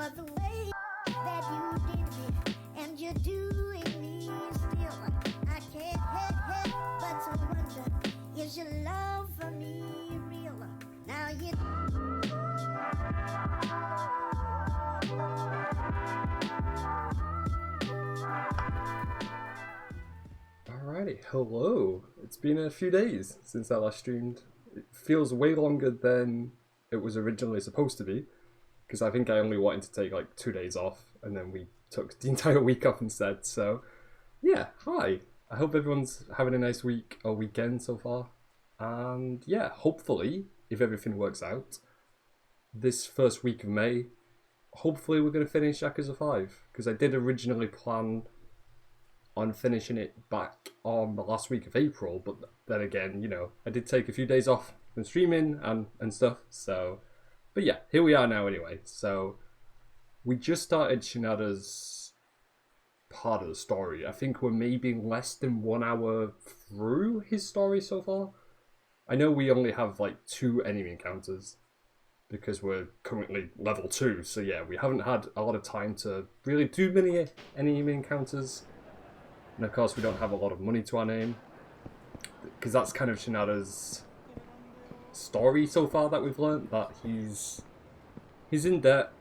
but the way that you did it, and you're doing me still, I can't help but to wonder, is your love for me real? Now you. Alrighty, hello. It's been a few days since I last streamed. It feels way longer than it was originally supposed to be, because I think I only wanted to take like 2 days off, and then we took the entire week off instead. So, yeah, hi. I hope everyone's having a nice week or weekend so far. And yeah, hopefully, if everything works out, this first week of May, hopefully we're going to finish Yakuza 5, because I did originally plan on finishing it back on the last week of April, but then again, you know, I did take a few days off from streaming and stuff, so, but yeah, here we are now anyway. So, we just started Shinada's part of the story. I think we're maybe less than 1 hour through his story so far. I know we only have like 2 enemy encounters, because we're currently level 2, so yeah, we haven't had a lot of time to really do many enemy encounters. And of course we don't have a lot of money to our name, because that's kind of Shinada's story so far that we've learnt, that he's in debt,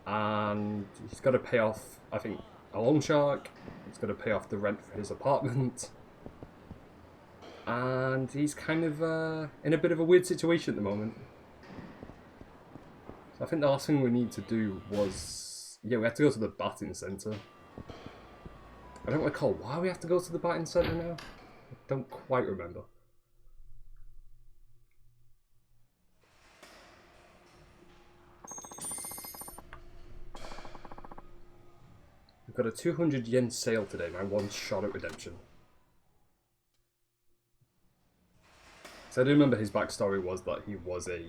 and he's got to pay off, I think, a loan shark, he's got to pay off the rent for his apartment, and he's kind of in a bit of a weird situation at the moment. So I think the last thing we need to do was, yeah, we have to go to the batting centre. I don't recall why we have to go to the batting centre now. I don't quite remember. We've got a 200 yen sale today, my one shot at redemption. So I do remember his backstory was that he was a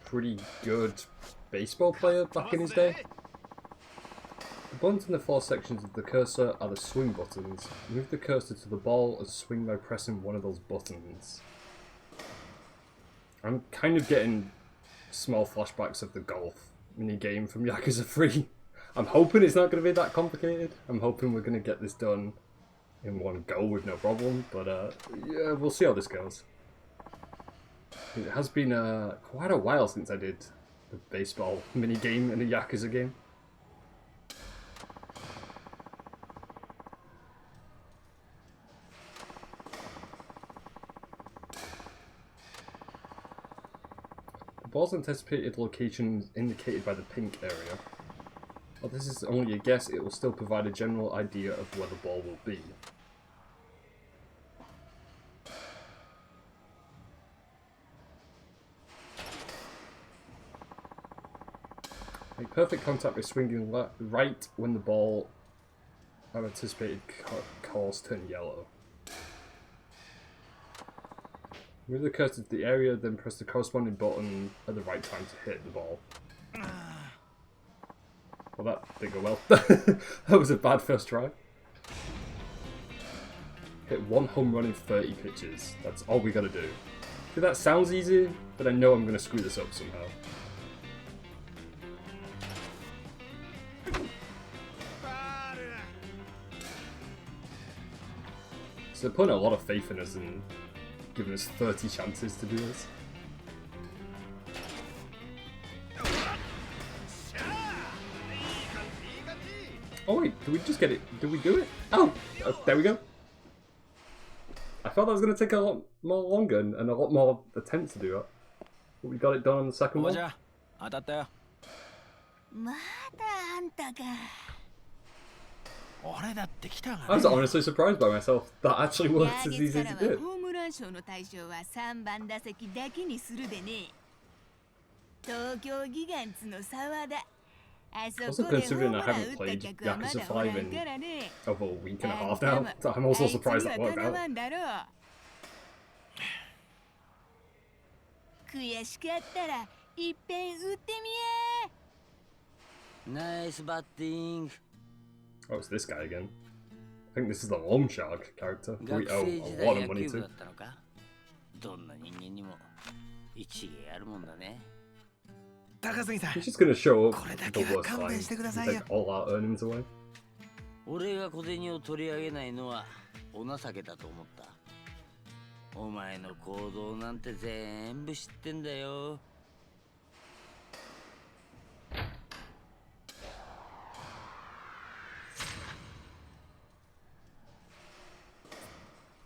pretty good baseball player back in his day. The buttons in the 4 sections of the cursor are the swing buttons. Move the cursor to the ball and swing by pressing one of those buttons. I'm kind of getting small flashbacks of the golf minigame from Yakuza 3. I'm hoping it's not going to be that complicated. I'm hoping we're going to get this done in one go with no problem. But yeah, we'll see how this goes. It has been quite a while since I did a baseball minigame in a Yakuza game. The ball's anticipated location is indicated by the pink area. While this is only a guess, it will still provide a general idea of where the ball will be. Make perfect contact by swinging right when the ball of anticipated course turn yellow. Move the cursor to the area, then press the corresponding button at the right time to hit the ball. Well, that didn't go well. That was a bad first try. Hit 1 home run in 30 pitches. That's all we gotta do. See, that sounds easy, but I know I'm gonna screw this up somehow. So they're putting a lot of faith in us and giving us 30 chances to do this. Oh wait, did we just get it? Did we do it? Oh, there we go. I thought that was going to take a lot more longer and a lot more attempts to do that. But we got it done on the second one. I was honestly surprised by myself. That actually works as easy to do. Also considering I haven't played Yakuza 5 in over a week and a half now, so I'm also surprised that worked out. Nice batting. Oh, it's this guy again. I think this is the loan shark character who we owe a lot of money to. He's just gonna show up これだ the けは worst 勘 time 弁してくだ and さいよ take all our earnings away. 俺が小銭を取り上げないのはお情けだと思った。お前の行動なんて全部知ってんだよ。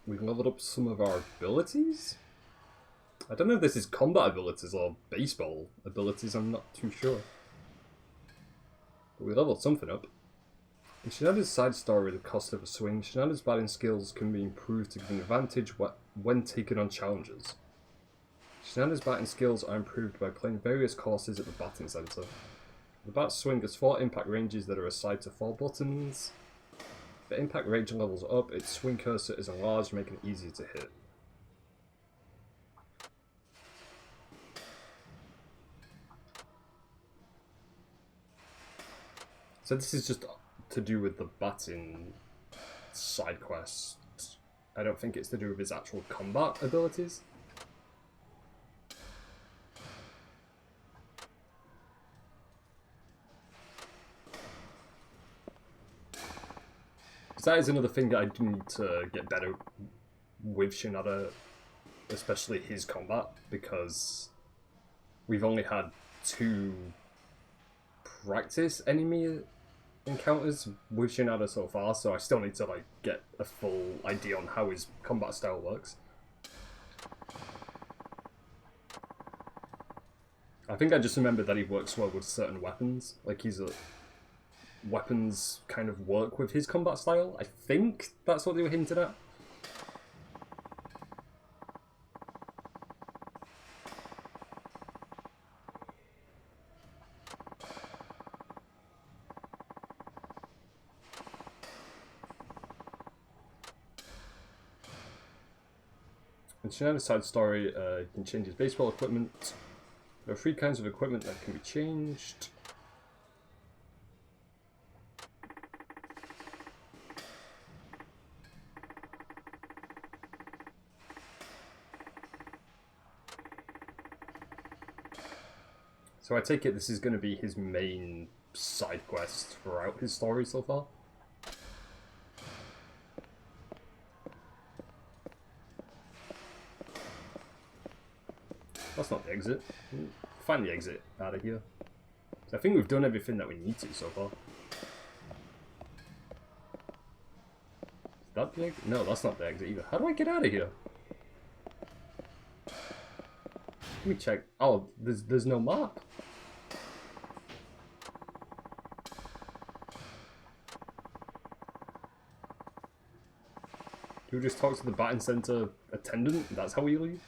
We leveled up some of our abilities? I don't know if this is combat abilities or baseball abilities, I'm not too sure. But we leveled something up. In Shinada's side story, The Cost of a Swing, Shinada's batting skills can be improved to give an advantage when taken on challenges. Shinada's batting skills are improved by playing various courses at the batting centre. The bat swing has 4 impact ranges that are assigned to 4 buttons. The impact range levels up, its swing cursor is enlarged, making it easier to hit. So this is just to do with the batting side quest. I don't think it's to do with his actual combat abilities. Because that is another thing that I do need to get better with Shinada, especially his combat, because we've only had 2 practice enemy encounters with Shinada so far, so I still need to like get a full idea on how his combat style works. I think I just remember that he works well with certain weapons, like he's a weapons kind of work with his combat style. I think that's what they were hinting at. In Shinada's side story, you can change his baseball equipment. There are 3 kinds of equipment that can be changed. So I take it this is going to be his main side quest throughout his story so far. That's not the exit. Find the exit out of here. So I think we've done everything that we need to so far. Is that the exit? No, that's not the exit either. How do I get out of here? Let me check. Oh, there's no map. Do we just talk to the batting center attendant? That's how we leave?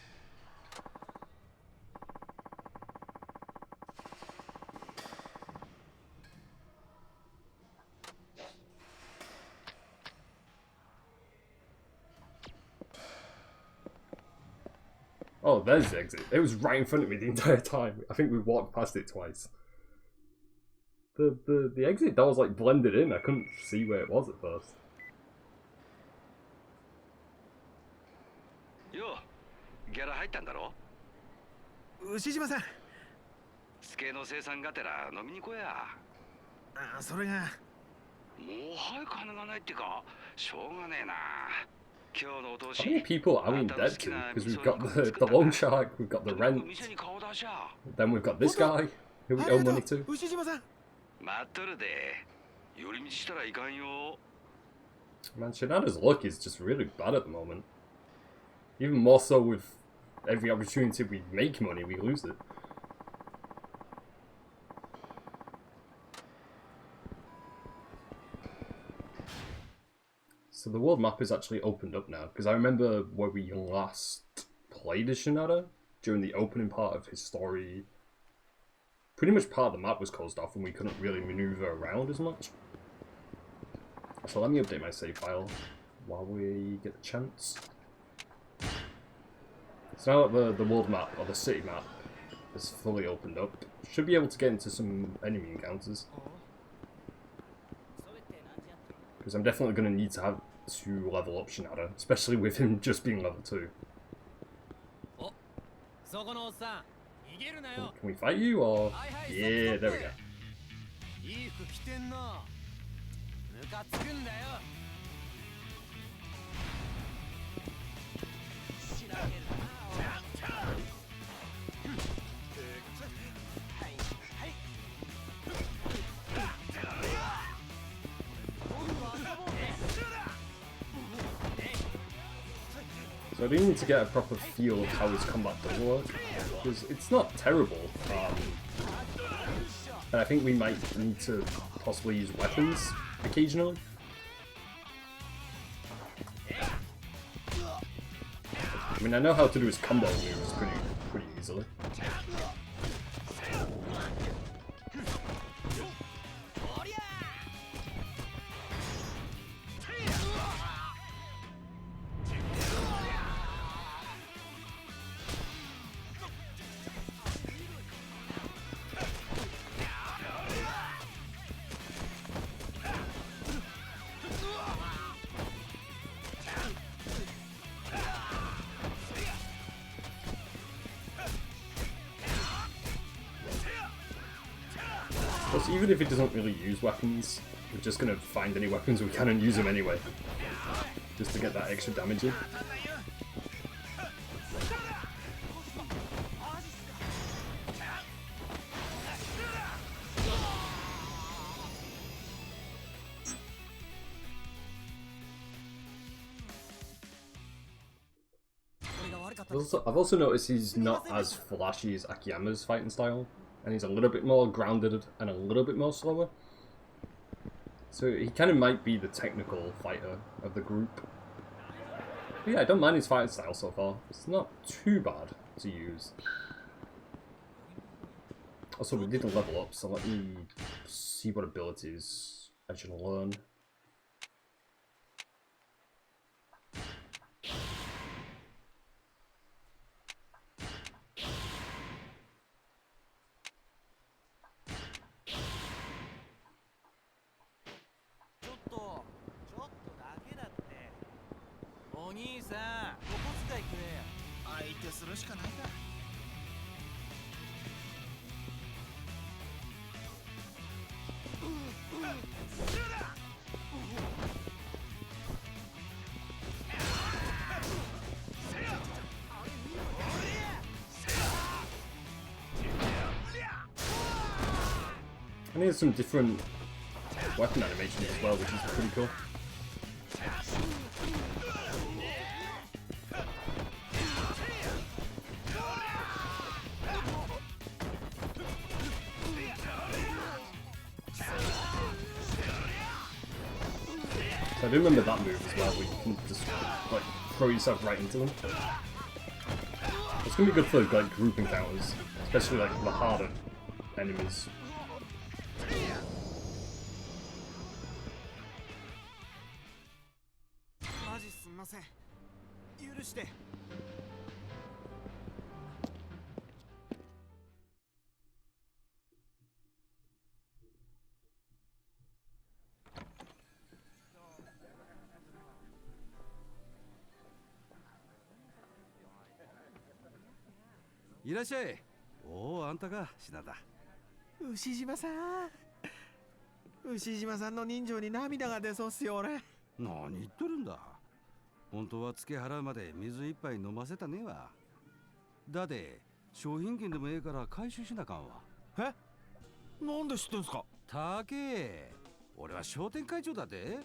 Oh, there's the exit. It was right in front of me the entire time. I think we walked past it twice. The exit door was like blended in. I couldn't see where it was at first. Yo, ギャラ入ったんだろ？牛島さん、ツケの生産がてら飲みに行こうや。それが。もうはい金がないってか、しょうがねえな。今日のお通し。How many people are we in debt to? Because we've got the loan shark, we've got the rent, then we've got this guy who we owe money to. 牛島さん。待っとるで。寄り道したらいかんよ。Man, Shinada's luck is just really bad at the moment. Even more so with every opportunity we make money, we lose it. So the world map is actually opened up now, because I remember where we last played as Shinada, during the opening part of his story, pretty much part of the map was closed off and we couldn't really maneuver around as much. So let me update my save file while we get the chance. So now that the world map, or the city map, is fully opened up, should be able to get into some enemy encounters. Because I'm definitely going to need to have to level up Shinada, especially with him just being level 2. Can we fight you or? Yeah, there we go. いい服着てんな。ムカつくんだよ。しらけるな。はいはい。 So I do need to get a proper feel of how his combat does work, because it's not terrible, and I think we might need to possibly use weapons occasionally. I mean, I know how to do his combo moves pretty easily. Plus, even if he doesn't really use weapons, we're just gonna find any weapons we can and use them anyway, just to get that extra damage in. I've also noticed he's not as flashy as Akiyama's fighting style, and he's a little bit more grounded and a little bit more slower. So he kind of might be the technical fighter of the group. But yeah, I don't mind his fighting style so far. It's not too bad to use. Also, we did level up, so let me see what abilities I should learn. And there's some different weapon animations as well, which is pretty cool. So I do remember that move as well, where you can just like throw yourself right into them. It's gonna be good for like group encounters, especially like the harder enemies. Oh, あんたか、品田。牛島さん。牛島さんの人情に涙が出そうっすよ、俺。何言っとるんだ。本当は付け払うまで水一杯飲ませたねえわ。だって商品券でもええから回収しなあかんわ。え？なんで知ってんすか？たけ、俺は商店会長だで。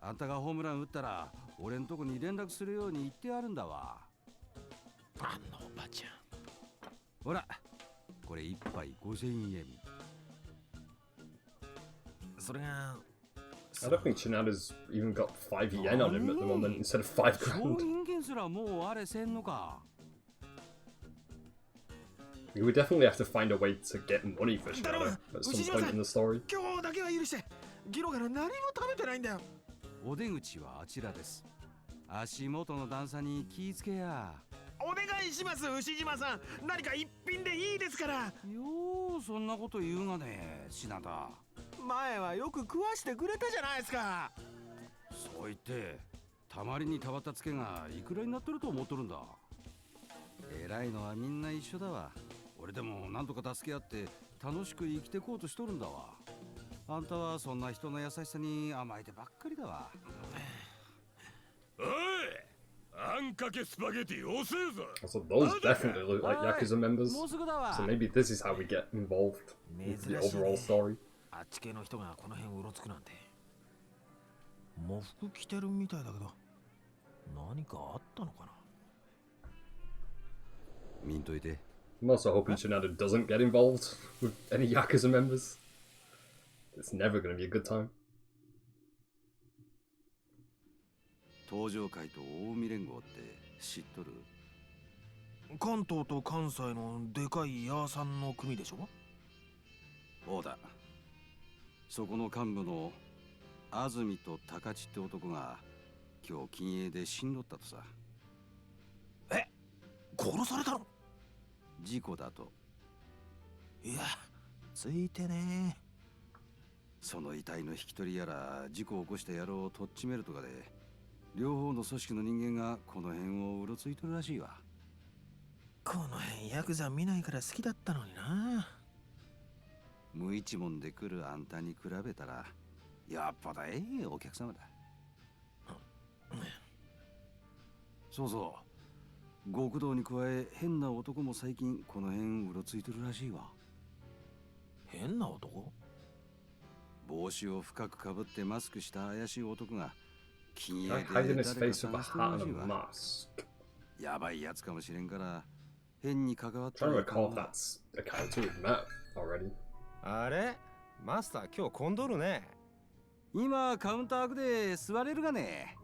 あんたがホームラン打ったら俺んとこに連絡するように言ってあるんだわ。あんのおばちゃん。ほら、これ一杯5000円。それが。I don't think Shinada's even got 5 yen on him at the moment instead of 5 grand. 商品券すらもうあれせんのか。We would definitely have to find a way to get money for Shinada at some point in the story. 今日だけは許して。ギロから何も食べてないんだよ。お出口はあちらです。足元の段差に気ぃつけや。お願いします、牛島さん。何か一品でいいですから。ようそんなこと言うがね、品田。前はよく食わしてくれたじゃないですか。そう言ってたまりにたまったツケがいくらになってると思っとるんだ。偉いのはみんな一緒だわ。俺でもなんとか助け合って楽しく生きてこうとしとるんだわ。あんたはそんな人の優しさに甘えてばっかりだわ。おい、あんかけスパゲティ遅えぞ。 So those definitely look like Alright, Yakuza members. もうすぐだわ。 So maybe this is how we get involved with the overall story. あっち系の人がこの辺うろつくなんて。喪服着てるみたいだけど、何かあったのかな。見んといて。 I'm also hoping Shinada doesn't get involved with any Yakuza members. It's never going to be a good time. 東上会と近江連合って知っとる？関東と関西のでかいヤーさんの組でしょ。そうだ。そこの幹部の安住と高知って男が今日禁煙で死んどったとさ。え、殺されたの？事故だと。いや、ついてね。その遺体の引き取りやら事故を起こした野郎をとっちめるとかで、両方の組織の人間がこの辺をうろついとるらしいわ。この辺ヤクザ見ないから好きだったのにな。無一文で来るあんたに比べたらやっぱだええお客様だ。そうそう、極道に加え変な男も最近この辺うろついてるらしいわ。変な男？帽子を深くかぶってマスクした怪しい男が禁 Guy 煙 hiding で his 誰か face with a 探してる hat ら and しい a わ。 mask. やばいやつかもしれんから変に関わった I'm ら trying to recall if that's a character we've met already. あれマスター今日混んどるね。今カウンター枠で座れるがね。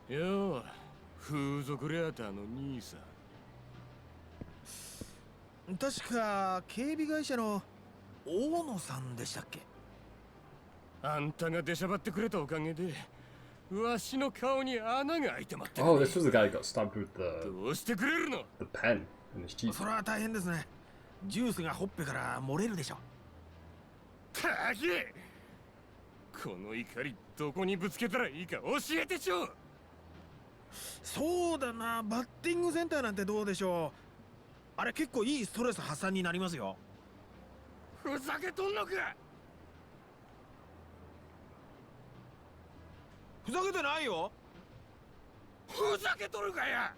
よう、風俗レアターの兄さん。確か警備会社の大野さんでしたっけ？あんたが出しゃばってくれたおかげでわしの顔に穴が開いてまった、ね。 Oh, this was the guy who got stabbed with どうしてくれるの？ the pen in his cheek. それは大変ですね。ジュースがほっぺから漏れるでしょ。たけ、この怒りどこにぶつけたらいいか教えてちょ。そうだな、バッティングセンターなんてどうでしょう。あれ結構いいストレス発散になりますよ。ふざけとんのか？ふざけてないよ。ふざけとるかや。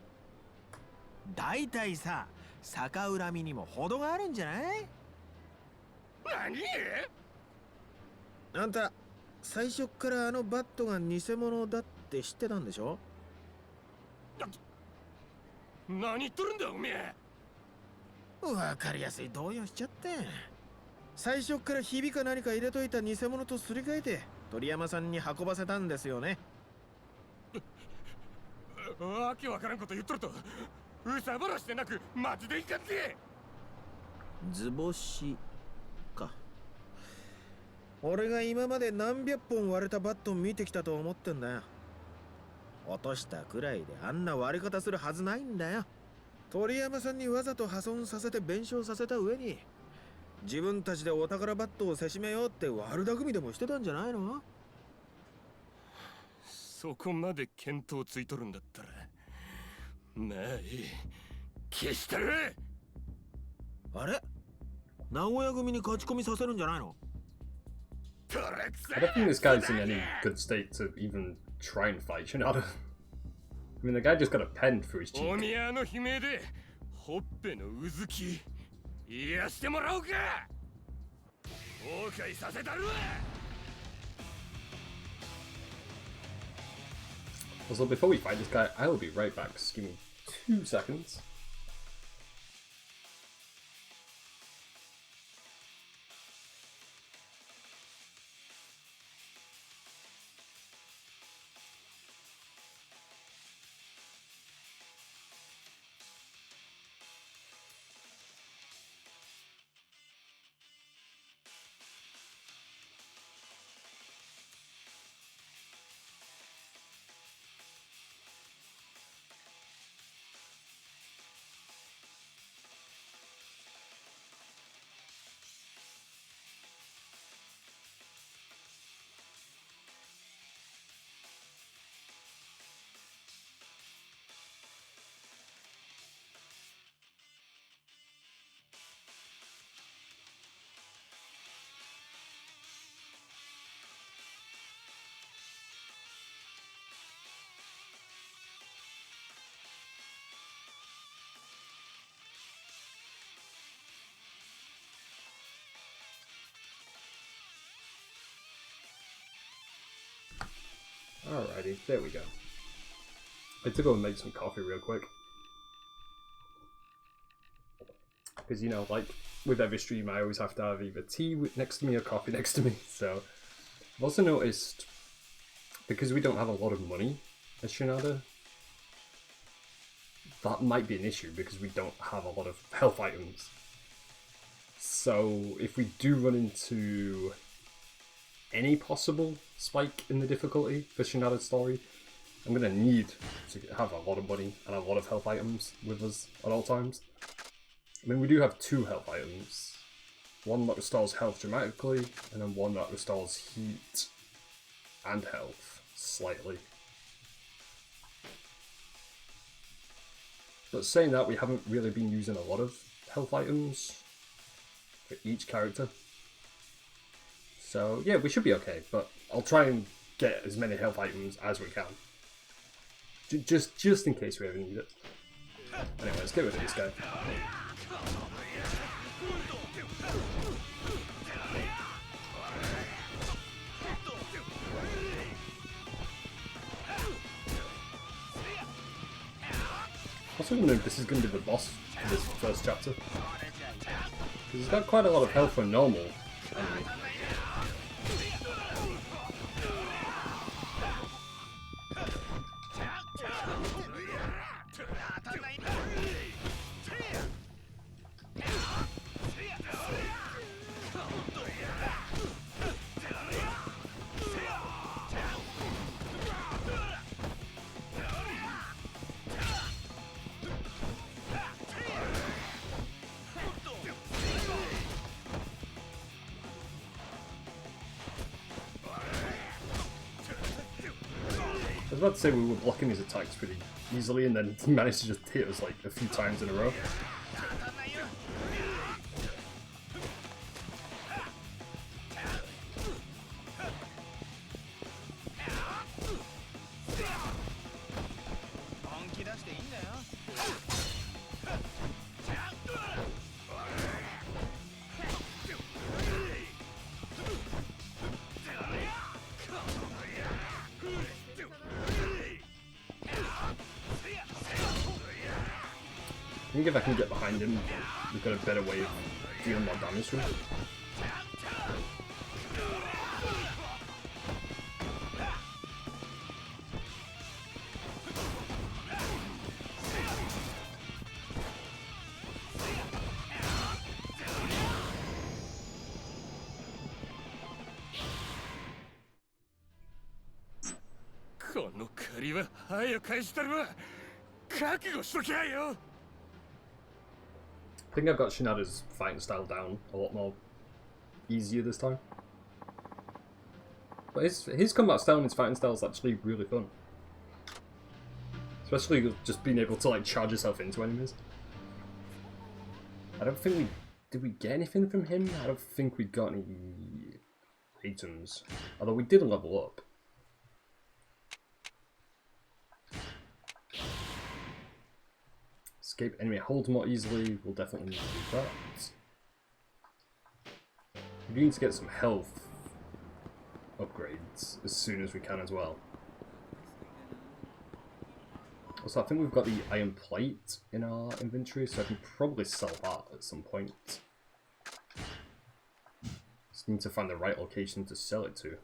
だいたいさ、逆恨みにも程があるんじゃない？何？あんた最初っからあのバットが偽物だって知ってたんでしょ？何言っとるんだおめえ。わかりやすい動揺しちゃって。最初っからひびか何か入れといた偽物とすり替えて鳥山さんに運ばせたんですよね。わけわからんこと言っとるとうさばらしてなくマジでいかんて。図星か。俺が今まで何百本割れたバット見てきたと思ってんだよ。落としたくらいであんな割り方するはずないんだよ。鳥山さんにわざと破損させて弁償させた上に自分たちでお宝バットをせしめようって悪巧みでもしてたんじゃないの？そこまで見当ついとるんだったらまあいい、消したる。あれ名古屋組に勝ち込みさせるんじゃないの？ I don't think this guy's in any good state to even try and fight Shinada. I mean, the guy just got a pen through his お cheek. 宮の悲鳴でほっぺのうずき癒してもらおうか。後悔させたるわ。 Also, before we fight this guy, I will be right back. Just give me 2 seconds. Alrighty, there we go. I had to go and make some coffee real quick. Because, you know, like with every stream, I always have to have either tea next to me or coffee next to me. So, I've also noticed, because we don't have a lot of money as Shinada, that might be an issue because we don't have a lot of health items. So, if we do run into any possible spike in the difficulty for Shinada's story, I'm going to need to have a lot of money and a lot of health items with us at all times. I mean, we do have 2 health items. One that restores health dramatically, and then one that restores heat and health slightly. But saying that, we haven't really been using a lot of health items for each character. So yeah, we should be okay, but I'll try and get as many health items as we can. Just in case we ever need it. Anyway, let's get rid of this guy. I was wondering if this is going to be the boss for this first chapter. Because he's got quite a lot of health for normal enemy. I was about to say we were blocking his attacks pretty easily, and then he managed to just hit us like a few times in a row. I think if I can get behind him, we've got a better way of dealing more damage to him. I think I've got Shinada's fighting style down a lot more easier this time. But his combat style and his fighting style is actually really fun. Especially just being able to like charge yourself into enemies. I don't think we... Did we get anything from him? I don't think we got any items. Although we did level up. Escape enemy hold more easily, we'll definitely need to do that. We need to get some health upgrades as soon as we can as well. Also, I think we've got the iron plate in our inventory, so I can probably sell that at some point. Just need to find the right location to sell it to.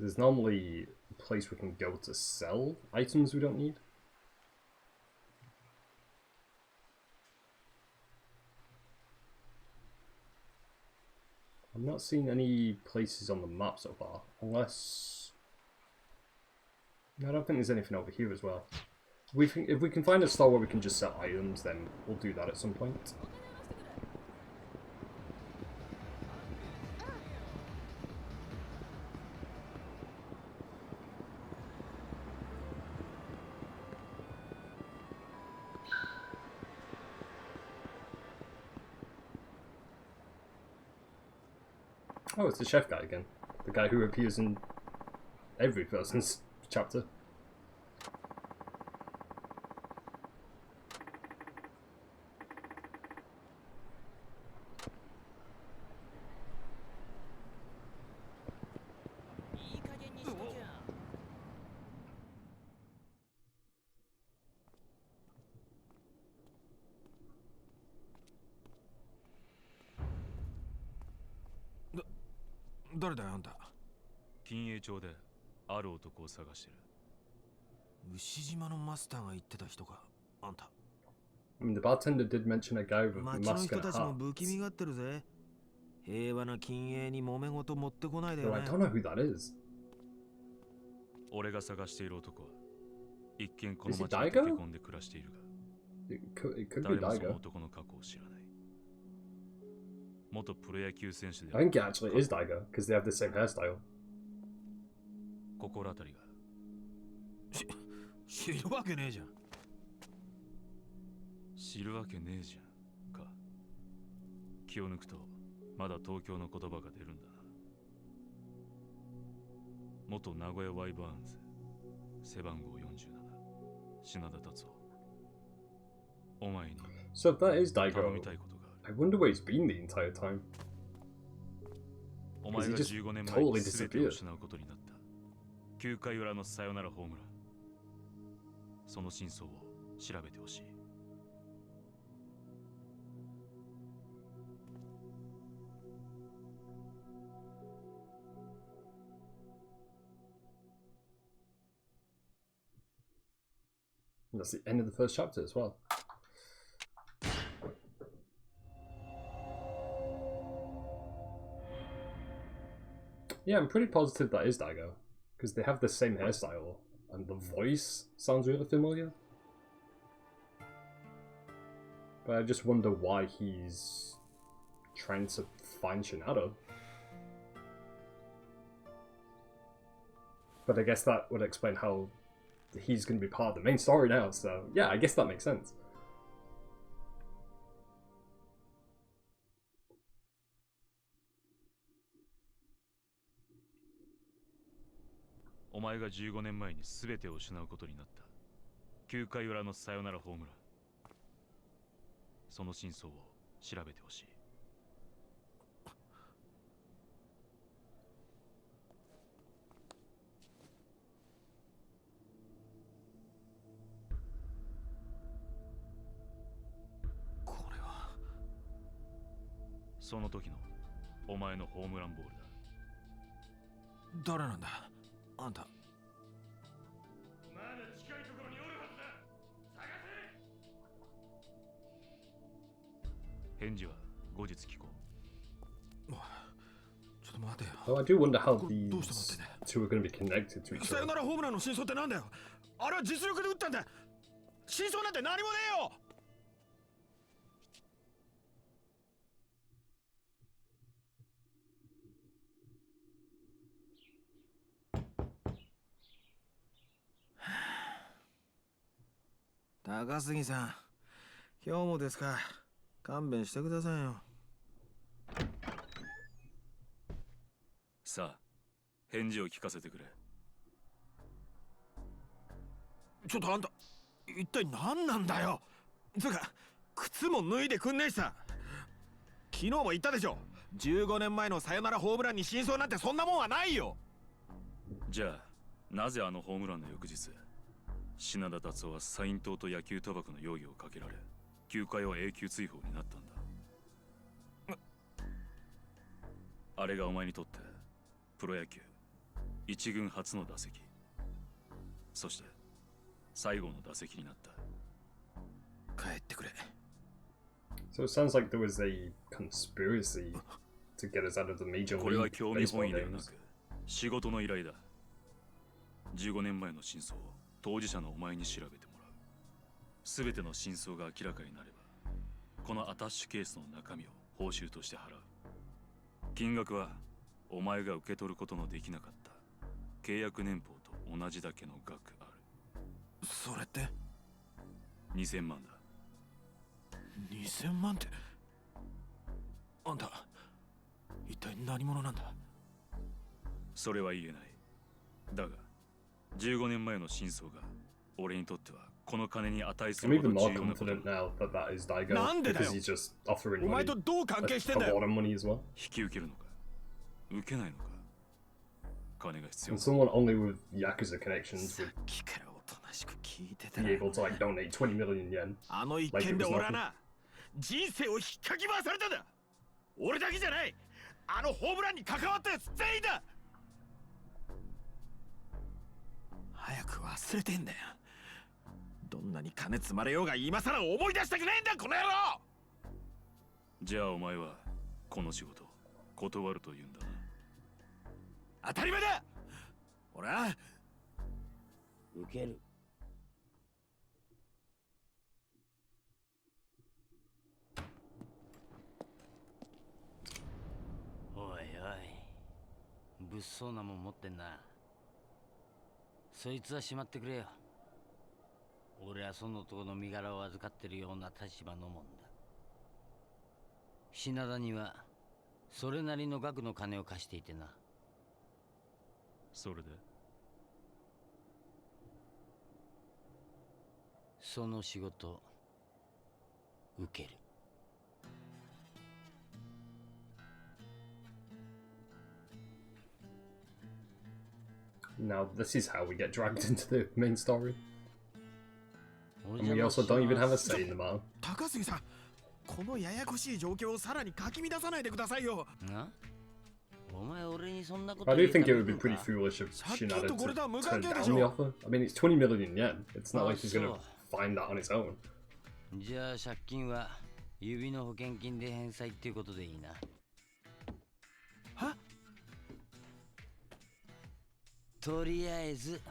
There's normally a place we can go to sell items we don't need. I'm not seeing any places on the map so far, unless... No, I don't think there's anything over here as well. If we can find a store where we can just sell items, then we'll do that at some point. Oh, it's the chef guy again. The guy who appears in every person's chapter. 誰だよあんた。金栄町である男を探してる。牛島のマスターが言ってた人か、あんた。I mean, the bartender did mention a guy with a 町の mask 人 and た a ちも不気味 hat. がってるぜ。平和な金営に揉め事持ってこないで Though よ I ね。 don't know who that is. 俺が探している男は一見この Is it 町に Daigo? 溶け込んで暮らしているが、 It could 誰 be もその Daigo. 男の過去を知らない。元プロ野球選手で I think it actually is Daigo because they have the same hairstyle. 心当たりが。知るわけねえじゃん。知るわけねえじゃんか。気を抜くとまだ東京の言葉が出るんだな。元名古屋ワイバーンズ背番号47品田達夫。お前に So if that is 頼 Daigo, みたいことがあ I る。 wonder where he's been the entire time. お前 he が just 15年前 totally に全てを disappeared? 失うことになった9回裏のサヨナラホームラン、その真相を調べてほしい。And that's the end of the first chapter as well. Yeah, I'm pretty positive that is Daigo because they have the same hairstyle and the voice sounds really familiar. But I just wonder why he's trying to find Shinado. But I guess that would explain how he's going to be part of the main story now, so yeah, I guess that makes sense. お前が15年前に全てを失うことになった9回裏のサヨナラホームラン、その真相を調べてほしい。これはその時のお前のホームランボールだ。誰なんだあんた。まだ近いところにおるはずだ。探せ。返事は後日聞こう。ちょっと待てよ。 Though I do wonder how これどう these して持ってんだよ。 two are going to be connected to each サヨ other. ナラホームランの真相ってなんだよ。あれは実力で打ったんだ。真相なんて何もねえよ。高杉さん、今日もですか。勘弁してくださいよ。さあ、返事を聞かせてくれ。ちょっとあんた、一体何なんだよ。つうか、靴も脱いでくんねえしさ。昨日も言ったでしょ。15年前のサヨナラホームランに真相なんてそんなもんはないよ。じゃあ、なぜあのホームランの翌日、品田達夫はサイン島と野球賭博の容疑をかけられ、球界は永久追放になったんだ。あれがお前にとってプロ野球一軍初の打席、そして最後の打席になった。帰ってくれ。 So it sounds like there was a conspiracy to get us out of the major これは league 興味 baseball 本位ではな games. く仕事の依頼だ。15年前の真相を当事者のお前に調べてもらう。全ての真相が明らかになれば、このアタッシュケースの中身を報酬として払う。金額はお前が受け取ることのできなかった契約年俸と同じだけの額ある。それって2000万だ。2000万って。あんた、一体何者なんだ。それは言えない。だが、15年前の真相が俺にとってはこの金に値す I'm るほ even ど more 重要なことだ。 confident now that that is Daigo なんでだよ。 because he's just offering お前 money, とどう関 like, 係してん a だよ。 lot of money as well. 引き受けるのか受けないのか。金が必要 And だ。 someone only with Yakuza connections さ would っきからおとなしく聞いてた be ら。 able to like donate 20 million yen. あの一件で俺はな、人生を引っかき回されたんだ。俺だけじゃない。あのホームランに関わったやつ全員だ。早く忘れてんだよ。どんなに金積まれようが今さら思い出したくないんだこの野郎。じゃあお前はこの仕事断ると言うんだな。当たり前だ。ほら受ける。おいおい、物騒なもん持ってんな。そいつはしまってくれよ。俺はその男の身柄を預かってるような立場のもんだ。品田にはそれなりの額の金を貸していてな。それでその仕事受ける。Now, this is how we get dragged into the main story. 俺 And じゃ we な also し don't even ま have a す say in the matter. 高杉さん、このややこしい状況をさらにかき乱さないでくださいよ。な、お前俺にそんなこと I 言 do うた think め it would be るのか pretty foolish of 借金 Shinada とこれ to とは無 turn 関係で down し the ょ。 offer. I mean, it's 20 million yen. It's not like he's gonna Also. find that on his own. じゃあ借金は指の保険金で返済っていうことでいいな。は？とりあえず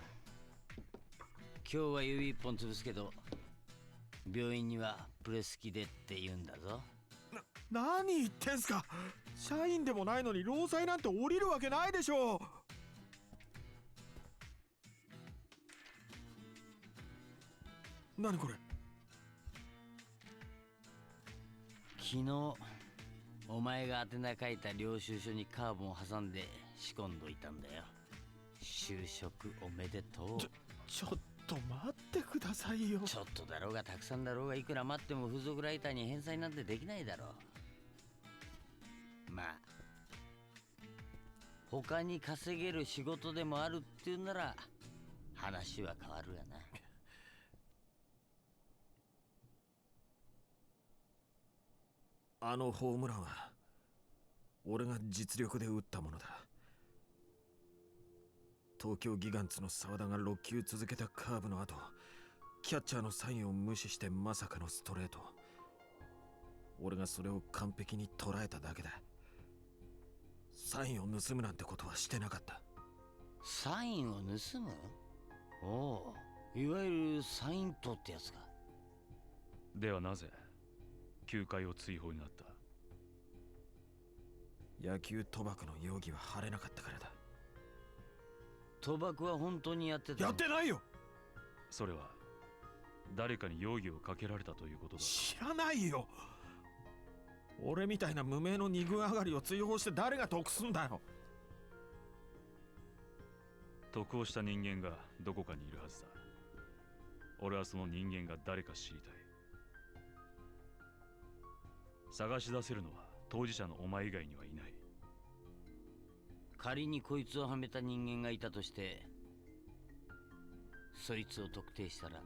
今日は指一本潰すけど病院にはプレス機でって言うんだぞ。何言ってんすか。社員でもないのに労災なんて降りるわけないでしょう。何これ。昨日お前が宛名書いた領収書にカーボンを挟んで仕込んどいたんだよ。就職おめでとう。ちょっと待ってくださいよ。ちょっとだろうがたくさんだろうがいくら待っても風俗ライターに返済なんてできないだろう。まあ他に稼げる仕事でもあるっていうなら話は変わるがな。あのホームランは俺が実力で打ったものだ。東京ギガンツの沢田が6球続けたカーブの後、キャッチャーのサインを無視してまさかのストレート。俺がそれを完璧に捉えただけだ。サインを盗むなんてことはしてなかった。サインを盗む？おう、いわゆるサイン盗ってやつか。ではなぜ球界を追放になった？野球賭博の容疑は晴れなかったからだ。賭博は本当にやってた？やってないよ。それは誰かに容疑をかけられたということだ。知らないよ。俺みたいな無名の二軍上がりを追放して誰が得すんだよ。得をした人間がどこかにいるはずだ。俺はその人間が誰か知りたい。探し出せるのは当事者のお前以外にはいない。仮にこいつをはめた人間がいたとしてそいつを特定したら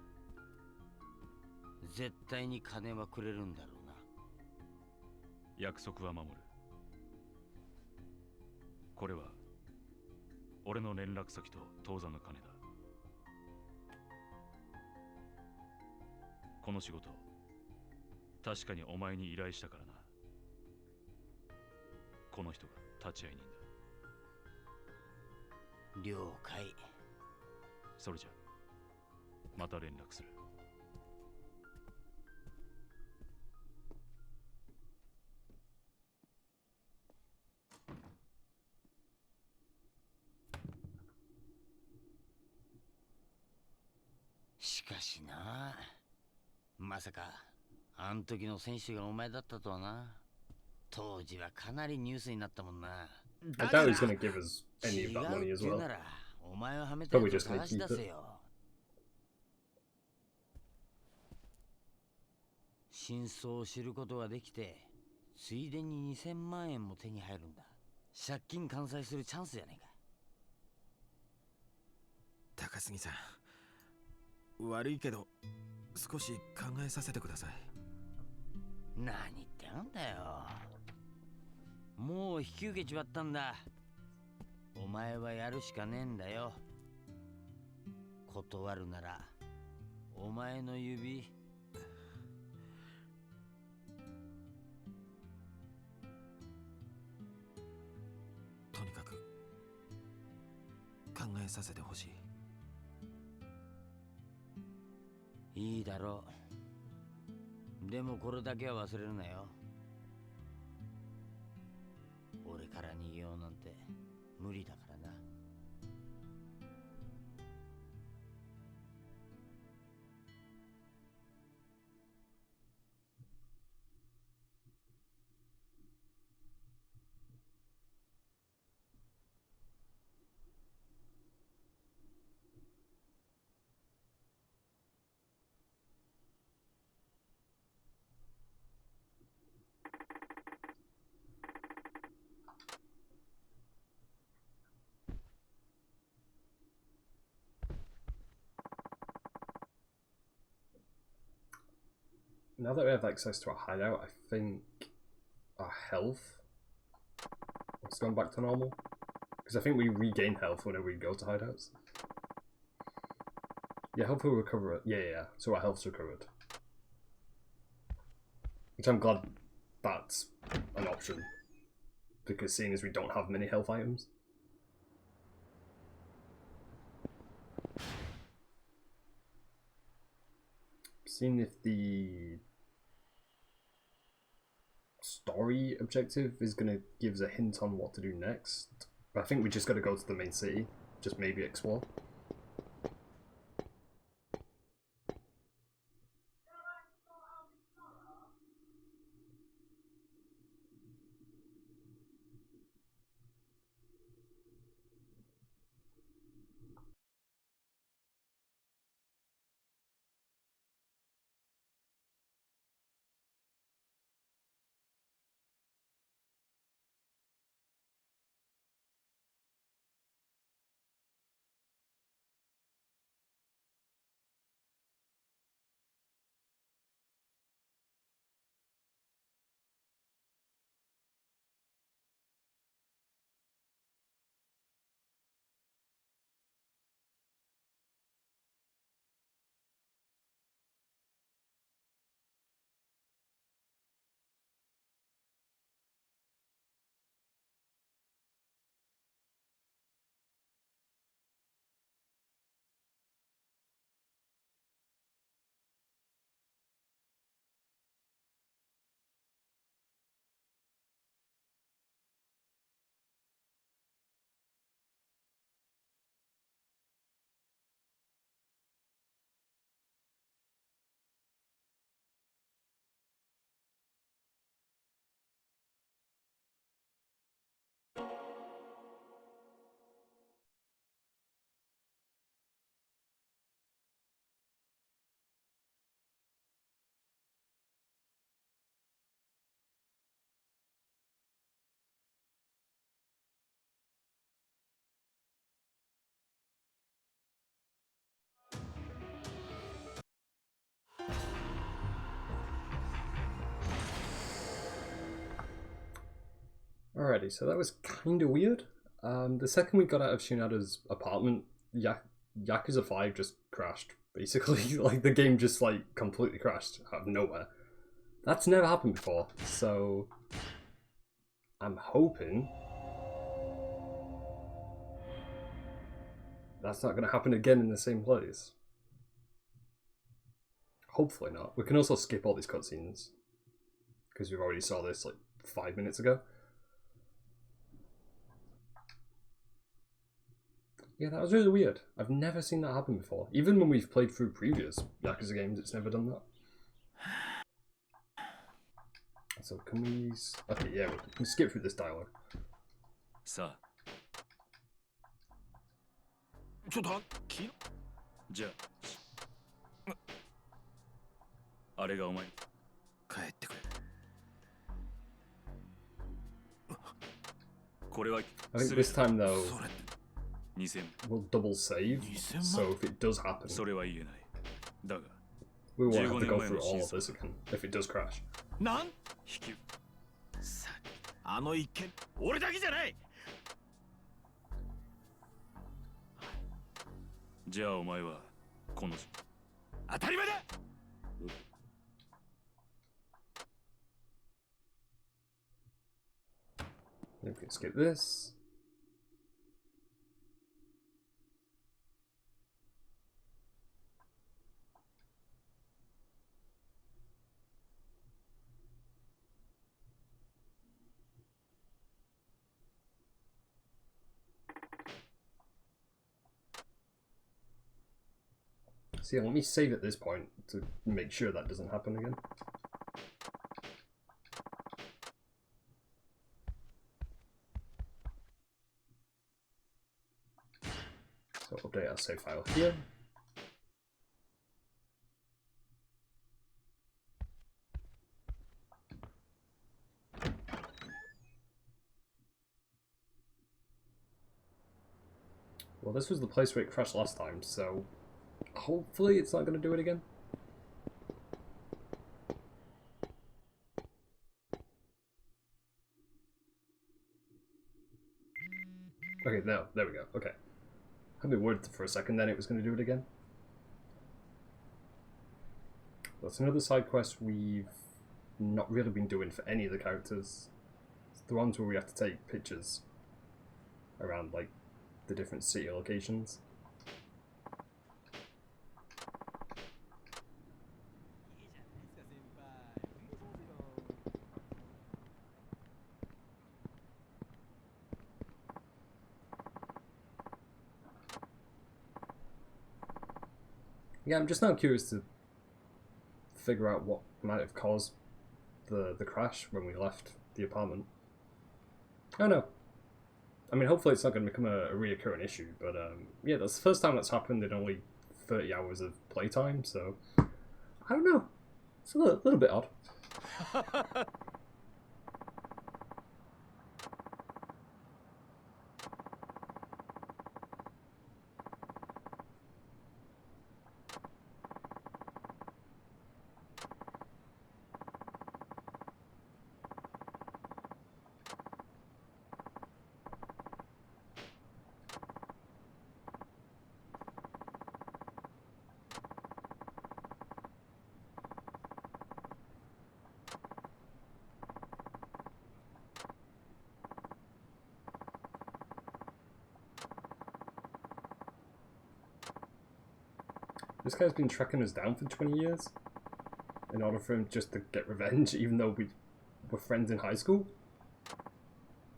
絶対に金はくれるんだろうな。約束は守る。これは俺の連絡先と当座の金だ。この仕事確かにお前に依頼したからな。この人が立ち会い人だ。了解。それじゃまた連絡する。しかしな、まさかあん時の選手がお前だったとはな。当時はかなりニュースになったもんな。 I doubt he's gonna give us 違 any of that う money っ as ていう well. ならお前をはめたやつを探し出せよ。真相を知ることができてついでに2000万円も手に入るんだ。借金完済するチャンスじゃねえか。高杉さん、悪いけど少し考えさせてください。何言ってんだよ。もう引き受けちまったんだ。お前はやるしかねえんだよ。断るならお前の指。とにかく考えさせてほしい。いいだろう。でもこれだけは忘れるなよ。俺から逃げようなんて無理だからな。Now that we have access to our hideout, I think our health has gone back to normal. Because I think we regain health whenever we go to hideouts. Yeah, health will recover it. Yeah. So our health's recovered. Which I'm glad that's an option. Because seeing as we don't have many health items. Seeing if the story objective is going to give us a hint on what to do next. But I think we just got to go to the main city. Just maybe explore. Alrighty, so that was kind of weird. The second we got out of Shinada's apartment, Yakuza 5 just crashed, basically. Like, the game just, like, completely crashed out of nowhere. That's never happened before, so I'm hoping that's not going to happen again in the same place. Hopefully not. We can also skip all these cutscenes, because we've already saw this, like, 5 minutes ago. Yeah, that was really weird. I've never seen that happen before. Even when we've played through previous Yakuza games, it's never done that. So can we... Okay, yeah, we can skip through this dialogue. さちょっと切る。じゃああれがお前。帰ってくれ。これは I think this time though それ 2000 we'll double save, so if it does happen, それは言えない。だが we won't have to go 15 through all of this again if it does crash. なん引きさあの一件俺だけじゃない。じゃあお前はこの当たり前だ。We can skip this. See, let me save at this point to make sure that doesn't happen again. So update our save file here. Well, this was the place where it crashed last time, so hopefully it's not going to do it again. Okay, no, there we go. Okay. I had me worried for a second then it was going to do it again. That's another side quest we've not really been doing for any of the characters. It's the ones where we have to take pictures around, like, the different city locations. Yeah, I'm just now curious to figure out what might have caused the crash when we left the apartment. I don't know. I mean, hopefully it's not going to become a reoccurring issue, but yeah, that's the first time that's happened in only 30 hours of playtime, so I don't know. It's a little bit odd. This guy's been tracking us down for 20 years in order for him just to get revenge, even though we were friends in high school.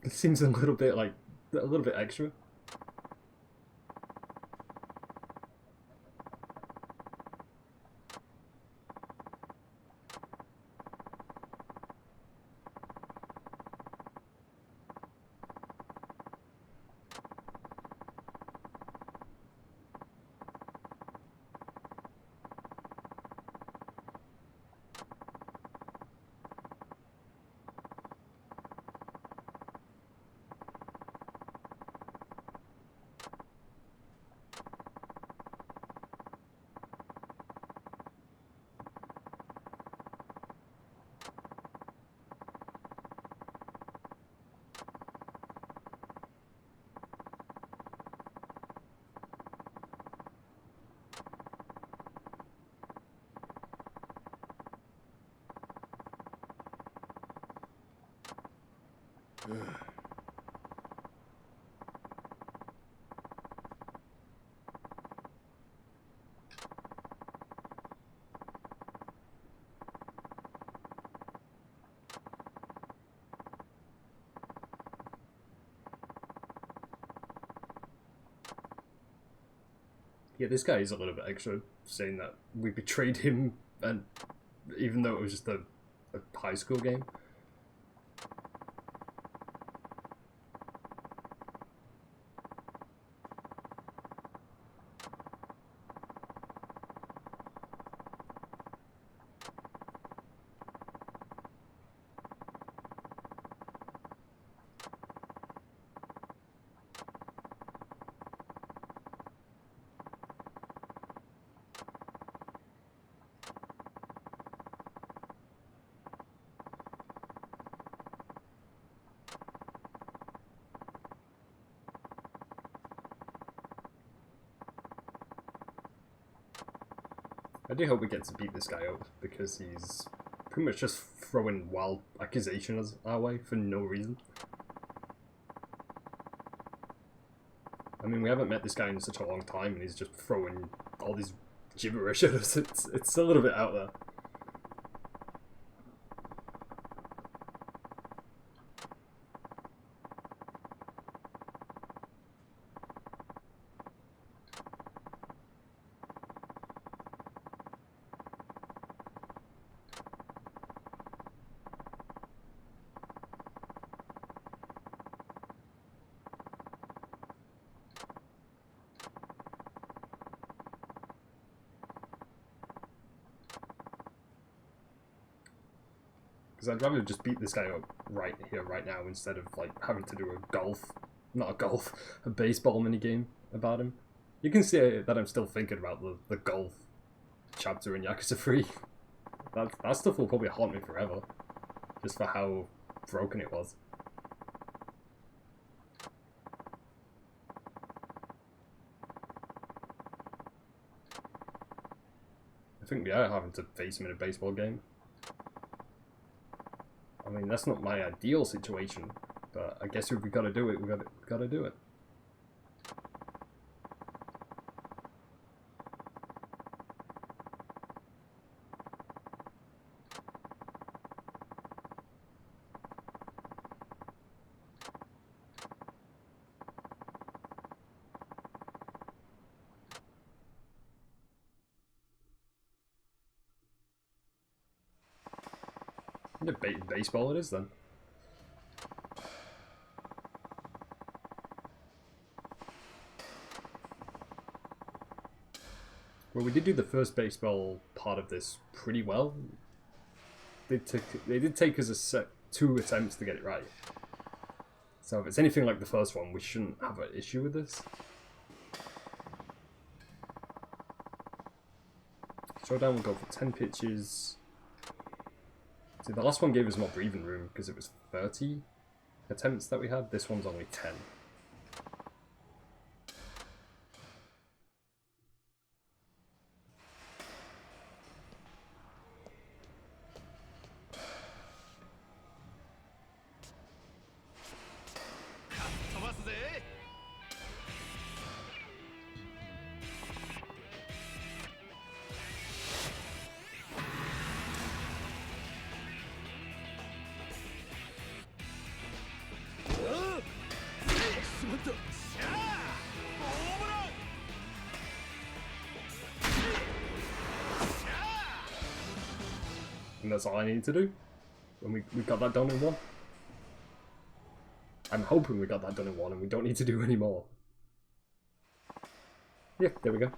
It seems a little bit extra. Yeah, this guy is a little bit extra, saying that we betrayed him, and even though it was just a high school game. I do hope we get to beat this guy up, because he's pretty much just throwing wild accusations our way for no reason. I mean, we haven't met this guy in such a long time, and he's just throwing all these gibberish at us. It's a little bit out there. Because I'd rather just beat this guy up right here, right now, instead of like having to do a baseball minigame about him. You can see that I'm still thinking about the golf chapter in Yakuza 3. That stuff will probably haunt me forever, just for how broken it was. I think we are having to face him in a baseball game. I mean, that's not my ideal situation, but I guess if we gotta do it, we gotta do it. Yeah, baseball it is then. Well, we did do the first baseball part of this pretty well. They did take us 2 attempts to get it right. So if it's anything like the first one, we shouldn't have an issue with this. Showdown will go for 10 pitches. See, the last one gave us more breathing room because it was 30 attempts that we had. This one's only 10. And that's all I needed to do. And we got that done in 1. I'm hoping we got that done in 1 and we don't need to do any more. Yeah, there we go.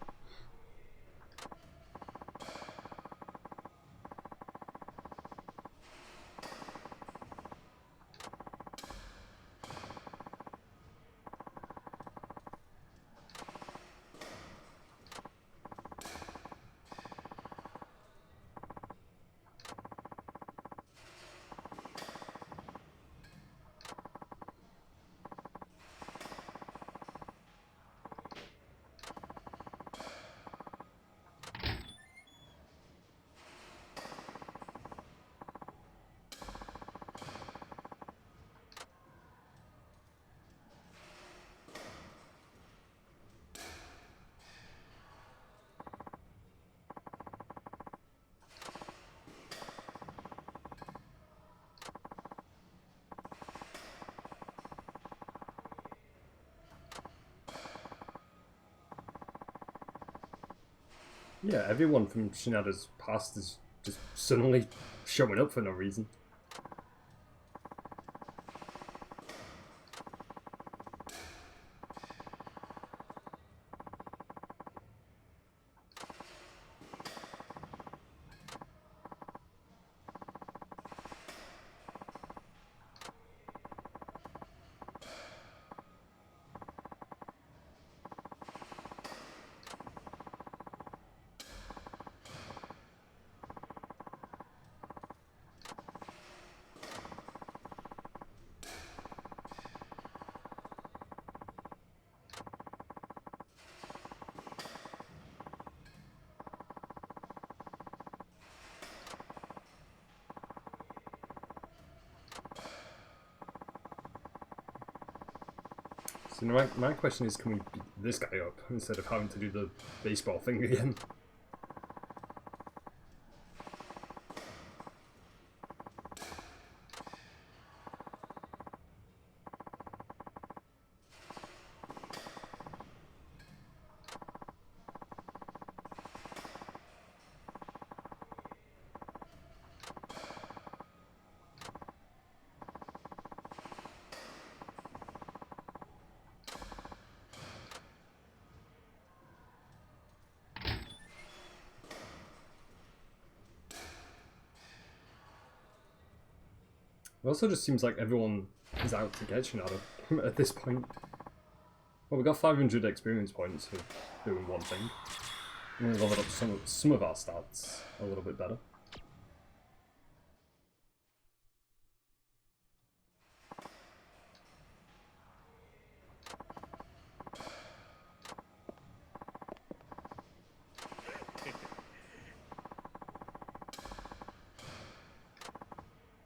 Yeah, everyone from Shinada's past is just suddenly showing up for no reason. So my question is, can we beat this guy up instead of having to do the baseball thing again? It also just seems like everyone is out to get Shinada at this point. Well, we got 500 experience points for doing one thing. And we leveled up some of our stats a little bit better.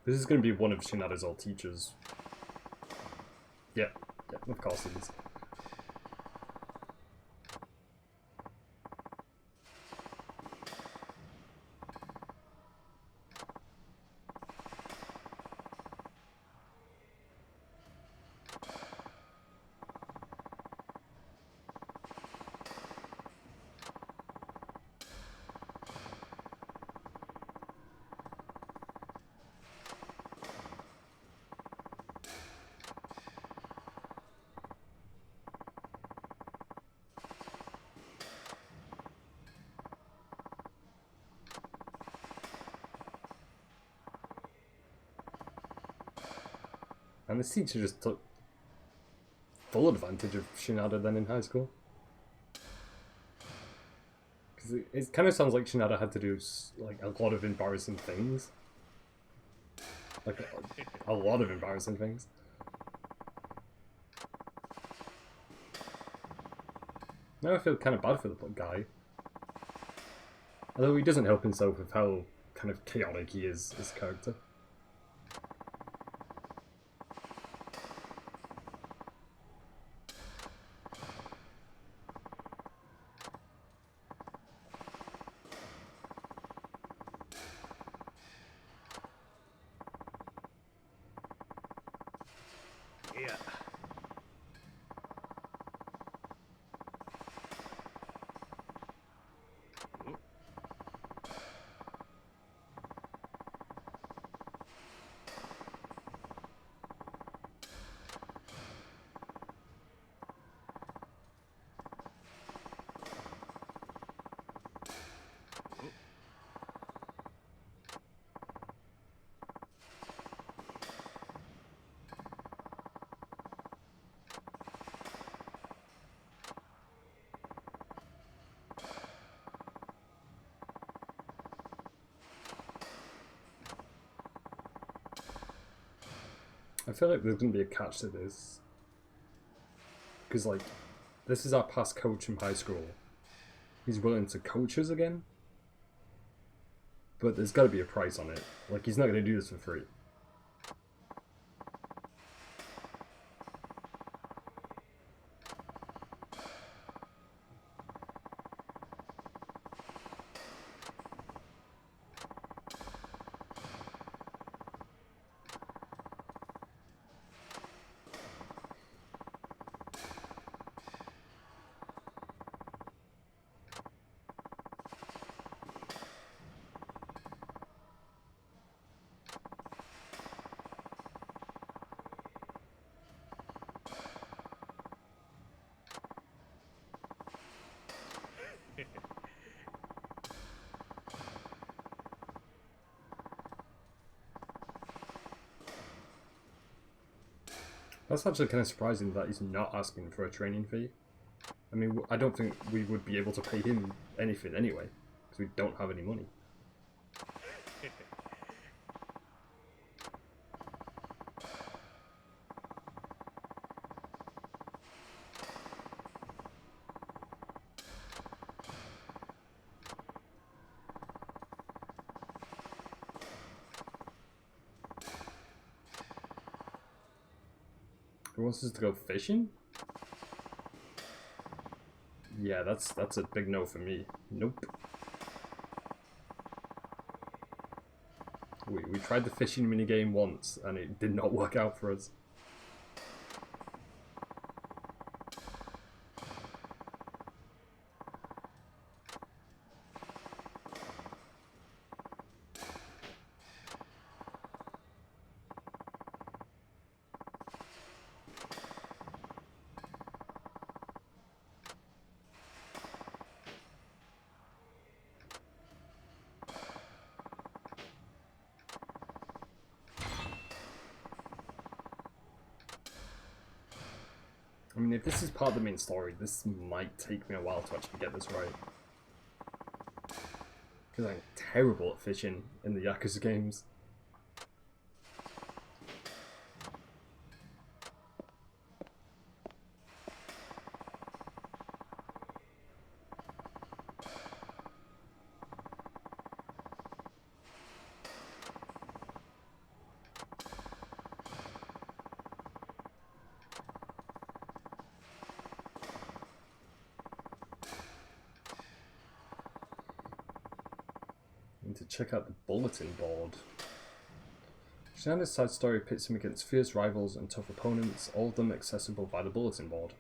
This is going to be one of Shinada's old teachers. Yeah, of course it is. And this teacher just took full advantage of Shinada then in high school. Because it kind of sounds like Shinada had to do like a lot of embarrassing things. Like a lot of embarrassing things. Now I feel kind of bad for the guy. Although he doesn't help himself with how kind of chaotic he is as a character. Yeah. I feel like there's going to be a catch to this. Because, like, this is our past coach from high school. He's willing to coach us again. But there's got to be a price on it. Like, he's not going to do this for free. That's actually kind of surprising that he's not asking for a training fee. I mean, I don't think we would be able to pay him anything anyway, because we don't have any money. Who wants us to go fishing? Yeah, that's a big no for me. Nope. We tried the fishing minigame once and it did not work out for us. I mean, if this is part of the main story, this might take me a while to actually get this right. Because I'm terrible at fishing in the Yakuza games. To check out the bulletin board. Shinada's side story pits him against fierce rivals and tough opponents, all of them accessible by the bulletin board.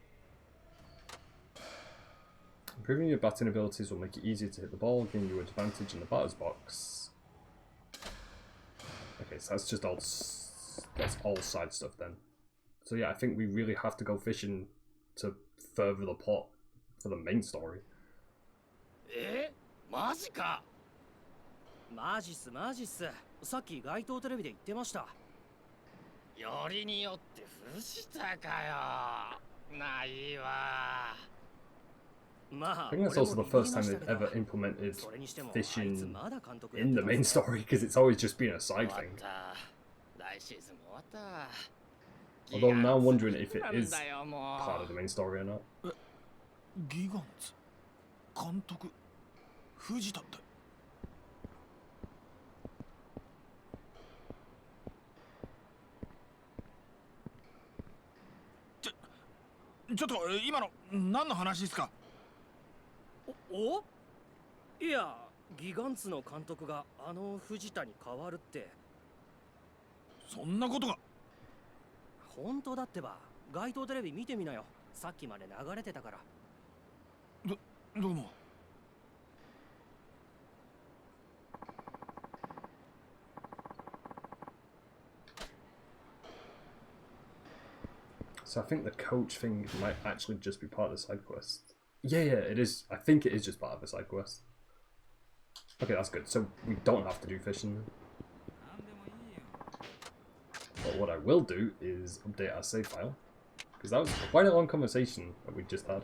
Improving your batting abilities will make it easier to hit the ball, giving you advantage in the batter's box. Okay, so that's just all that's all side stuff then. So yeah, I think we really have to go fishing to further the plot for the main story. マジか。マジっすマジっす。さっき街頭テレビで言ってました。よりによって藤田かよ。ないわ。I think that's also the first time they've ever implemented fishing in the main story, because it's always just been a side thing. Although I'm now wondering if it is part of the main story or not. ギガンツ監督藤田ってちょっと今の何の話ですか？お？いや、ギガンツの監督があの藤田に変わるって。そんなことが。本当だってば、街頭テレビ見てみなよ。さっきまで流れてたから。どうも。So I think the coach thing might actually just be part of the side quest. Yeah, it is. I think it is just part of the side quest. Okay, that's good. So we don't have to do fishing. But what I will do is update our save file. Because that was quite a long conversation that we just had.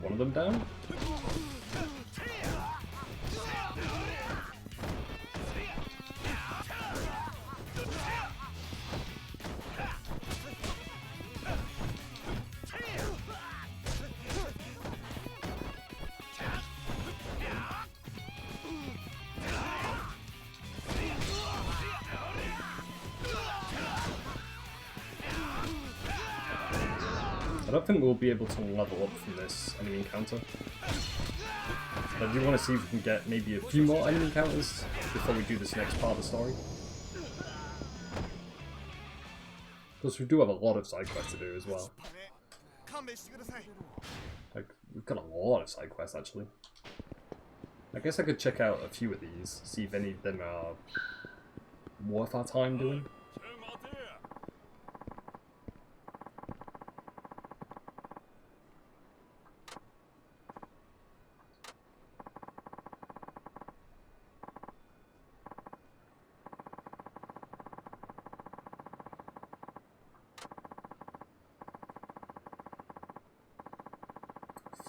One of them down? I don't think we'll be able to level up from this enemy encounter. But I do want to see if we can get maybe a few more enemy encounters before we do this next part of the story. Plus we do have a lot of side quests to do as well. Like, we've got a lot of side quests actually. I guess I could check out a few of these, see if any of them are worth our time doing.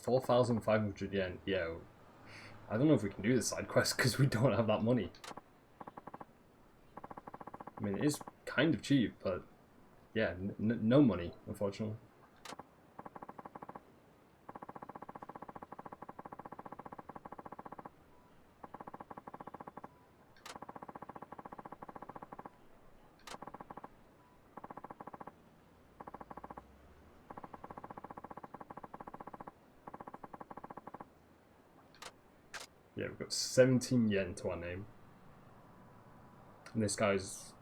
4,500 yen. Yeah, I don't know if we can do this side quest because we don't have that money. I mean, it is kind of cheap, but yeah, no money, unfortunately. Yeah, we've got 17 yen to our name. And this guy's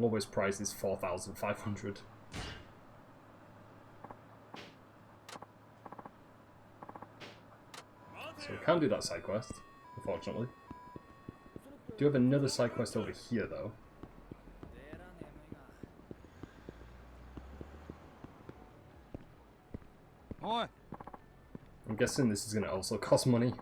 lowest price is 4,500. So we can't do that side quest, unfortunately. Do have another side quest over here, though. I'm guessing this is going to also cost money.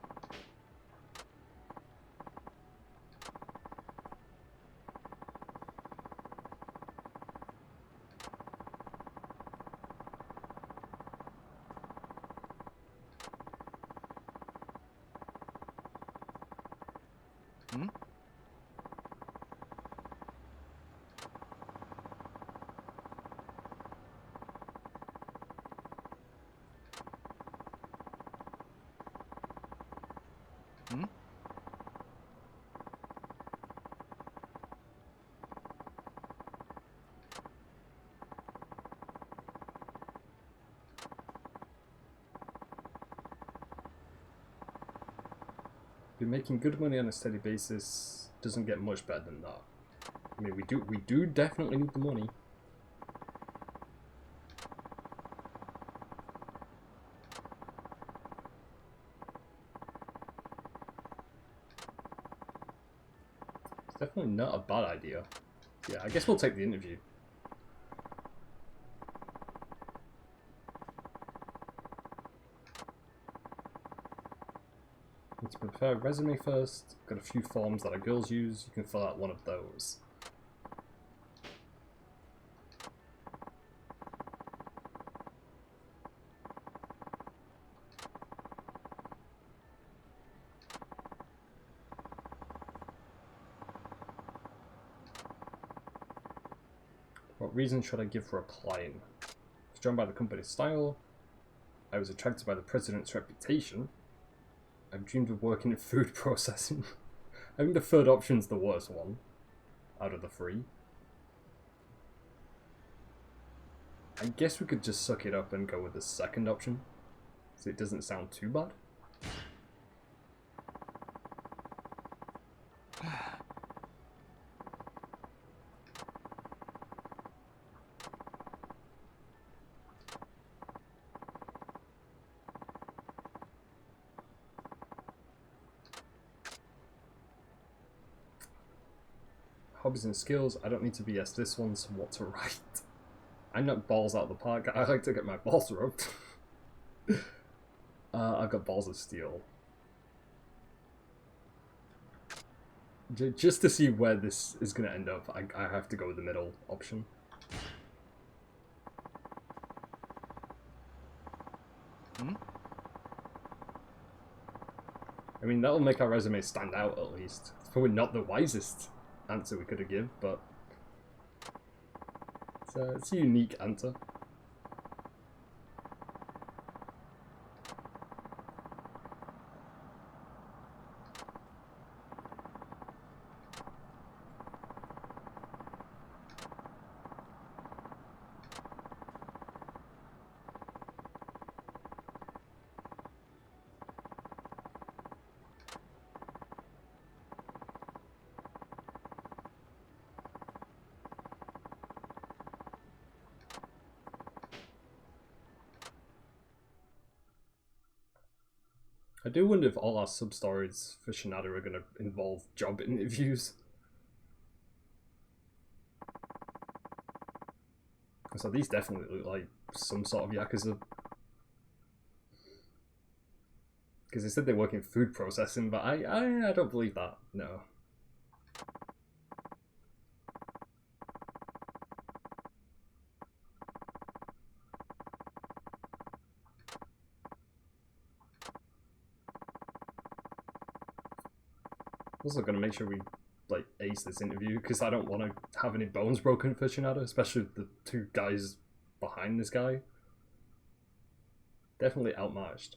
Been making good money on a steady basis. Doesn't get much better than that. I mean, we do definitely need the money. It's definitely not a bad idea. Yeah, I guess we'll take the interview. Let's prepare a resume first. Got a few forms that our girls use. You can fill out one of those. What reason should I give for applying? I was drawn by the company's style. I was attracted by the president's reputation. I've dreamed of working in food processing. I think the third option's the worst one out of the three. I guess we could just suck it up and go with the second option, so it doesn't sound too bad. Hobbies and skills, I don't need to BS this one, so what to write? I knock balls out of the park. I like to get my balls rubbed. I've got balls of steel. Just to see where this is going to end up, I have to go with the middle option. I mean, that'll make our resume stand out at least. It's probably not the wisest answer we could have given, but it's a unique answer. I do wonder if all our sub-stories for Shinada are going to involve job interviews. So these definitely look like some sort of Yakuza. Because they said they work in food processing, but I don't believe that, no. Also gonna make sure we like ace this interview because I don't want to have any bones broken for Shinada, especially the two guys behind this guy. Definitely outmatched.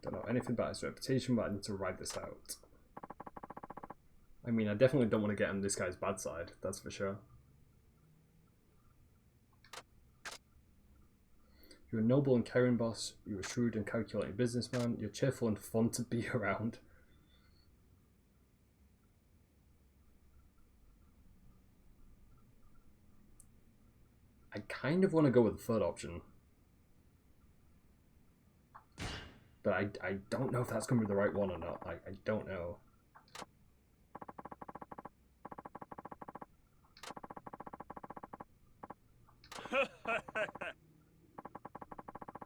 Don't know anything about his reputation, but I need to ride this out. I mean, I definitely don't want to get on this guy's bad side, that's for sure. You're a noble and caring boss, you're a shrewd and calculating businessman, you're cheerful and fun to be around. I kind of want to go with the third option. But I don't know if that's going to be the right one or not. I don't know.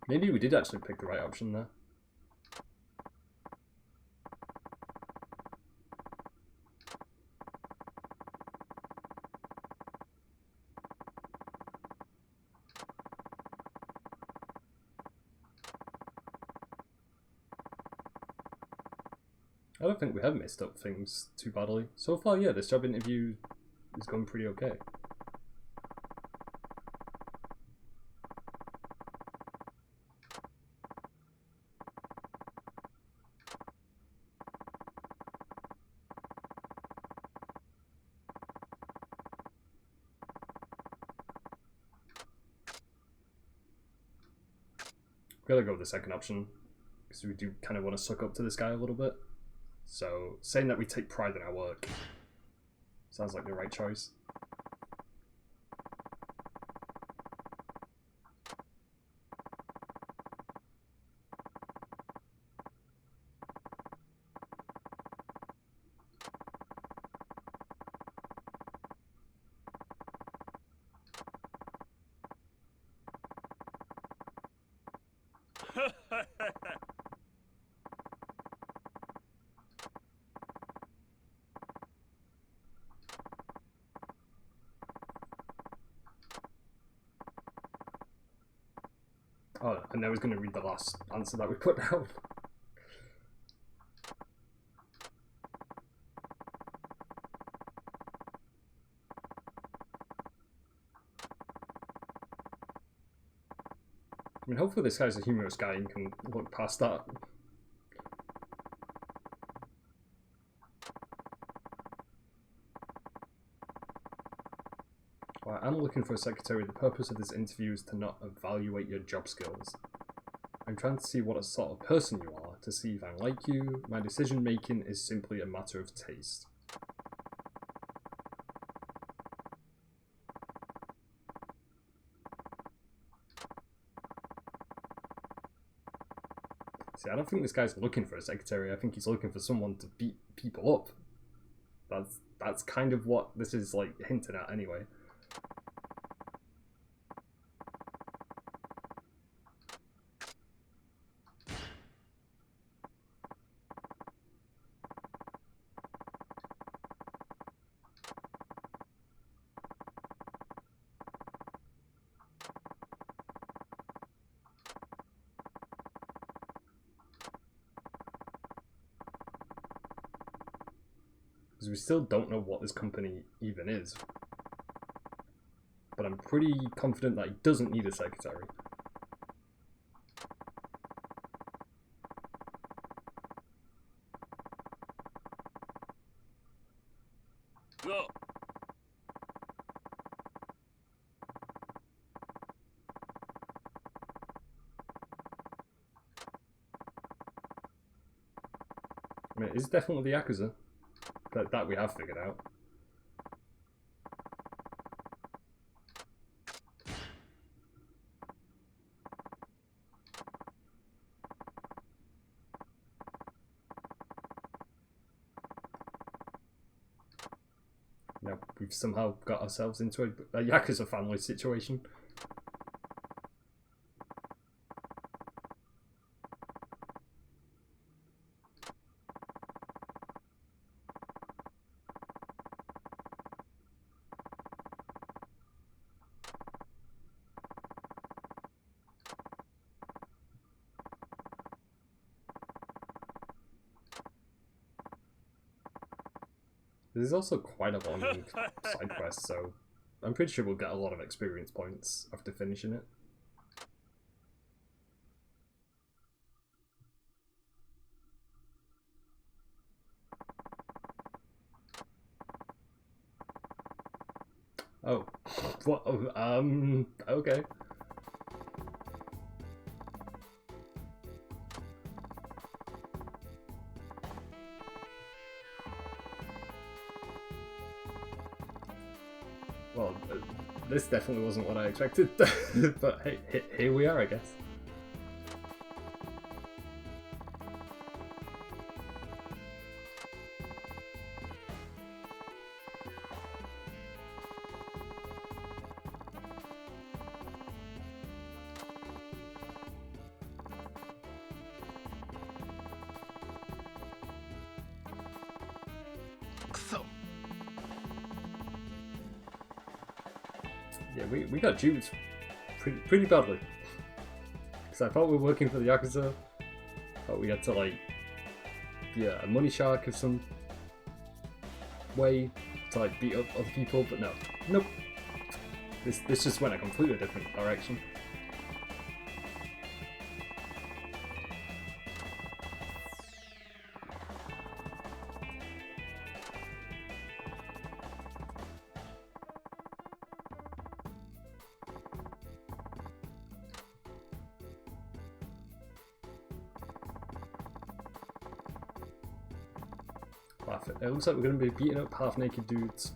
Maybe we did actually pick the right option there. I don't think we have messed up things too badly. So far, yeah, this job interview is going pretty okay. Gotta go with the second option, because we do kind of want to suck up to this guy a little bit. So, saying that we take pride in our work sounds like the right choice. Oh, and now he's going to read the last answer that we put down. I mean, hopefully this guy's a humorous guy and can look past that. Well, I'm looking for a secretary. The purpose of this interview is to not evaluate your job skills. I'm trying to see what sort of person you are, to see if I like you. My decision making is simply a matter of taste. See, I don't think this guy's looking for a secretary. I think he's looking for someone to beat people up. That's kind of what this is like hinting at anyway. Because we still don't know what this company even is. But I'm pretty confident that he doesn't need a secretary. Go! I mean, it's definitely the Yakuza. That we have figured out. you know, we've somehow got ourselves into a Yakuza family situation. There's also quite a long side quest, so I'm pretty sure we'll get a lot of experience points after finishing it. Oh, what? Oh, okay. Well, this definitely wasn't what I expected, but hey, here we are, I guess. Yeah, we got duped pretty badly. Because I thought we were working for the Yakuza. Thought we had to, like, be a money shark of some way to, like, beat up other people, but no. Nope. This just went a completely different direction. It looks like we're going to be beating up half-naked dudes.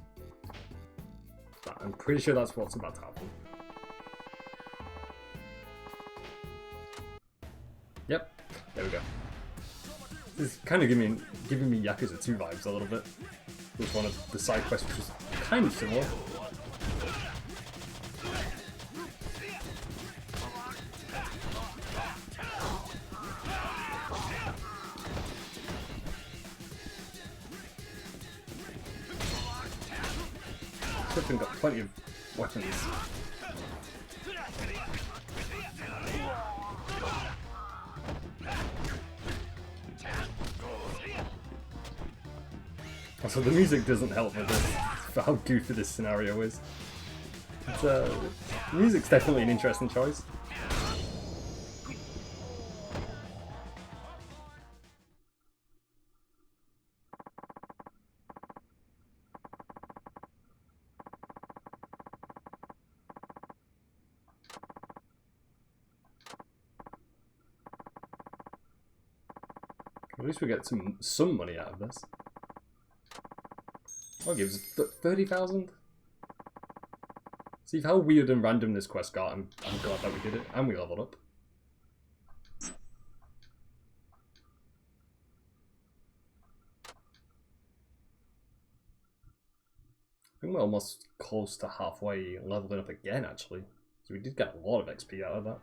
I'm pretty sure that's what's about to happen. Yep, there we go. This is kind of giving me Yakuza 2 vibes a little bit. With one of the side quests which was kind of similar. Clifton got plenty of weapons. Also, the music doesn't help with this, for how goofy this scenario is. The music's definitely an interesting choice. At least we get some money out of this. I'll give us 30,000. See how weird and random this quest got. I'm glad that we did it, and we leveled up. I think we're almost close to halfway leveling up again, actually. So we did get a lot of XP out of that.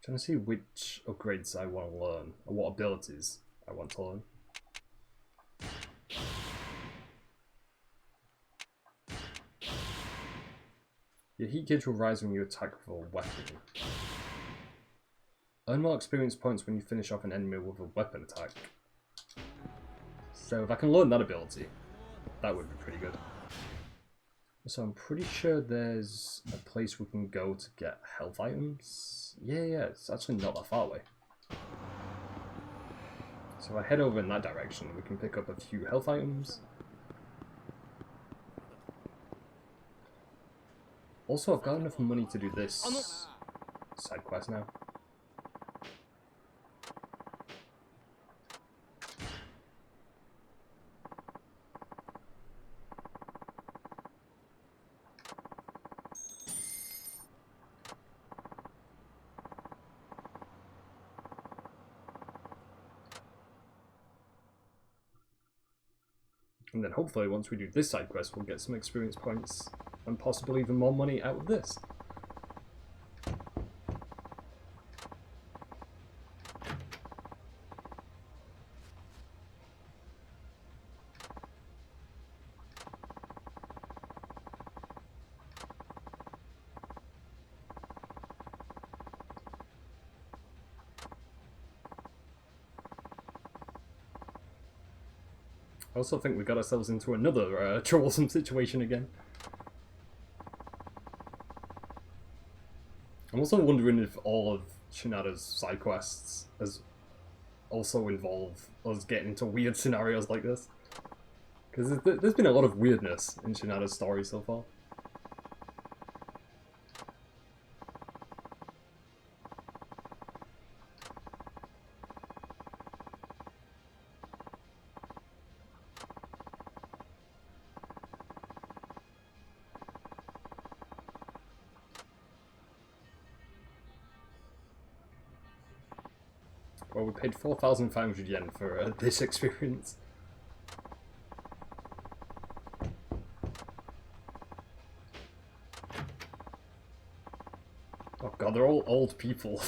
Trying to see which upgrades I want to learn, or what abilities I want to learn. Your heat gauge will rise when you attack with a weapon. Earn more experience points when you finish off an enemy with a weapon attack. So if I can learn that ability, that would be pretty good. So I'm pretty sure there's a place we can go to get health items. Yeah, it's actually not that far away. So if I head over in that direction, we can pick up a few health items. Also, I've got enough money to do this side quest now. And then hopefully once we do this side quest, we'll get some experience points and possibly even more money out of this. I also think we got ourselves into another troublesome situation again. I'm also wondering if all of Shinada's side quests also involve us getting into weird scenarios like this. Because there's been a lot of weirdness in Shinada's story so far. Well, we paid 4,500 yen for this experience. Oh god, they're all old people.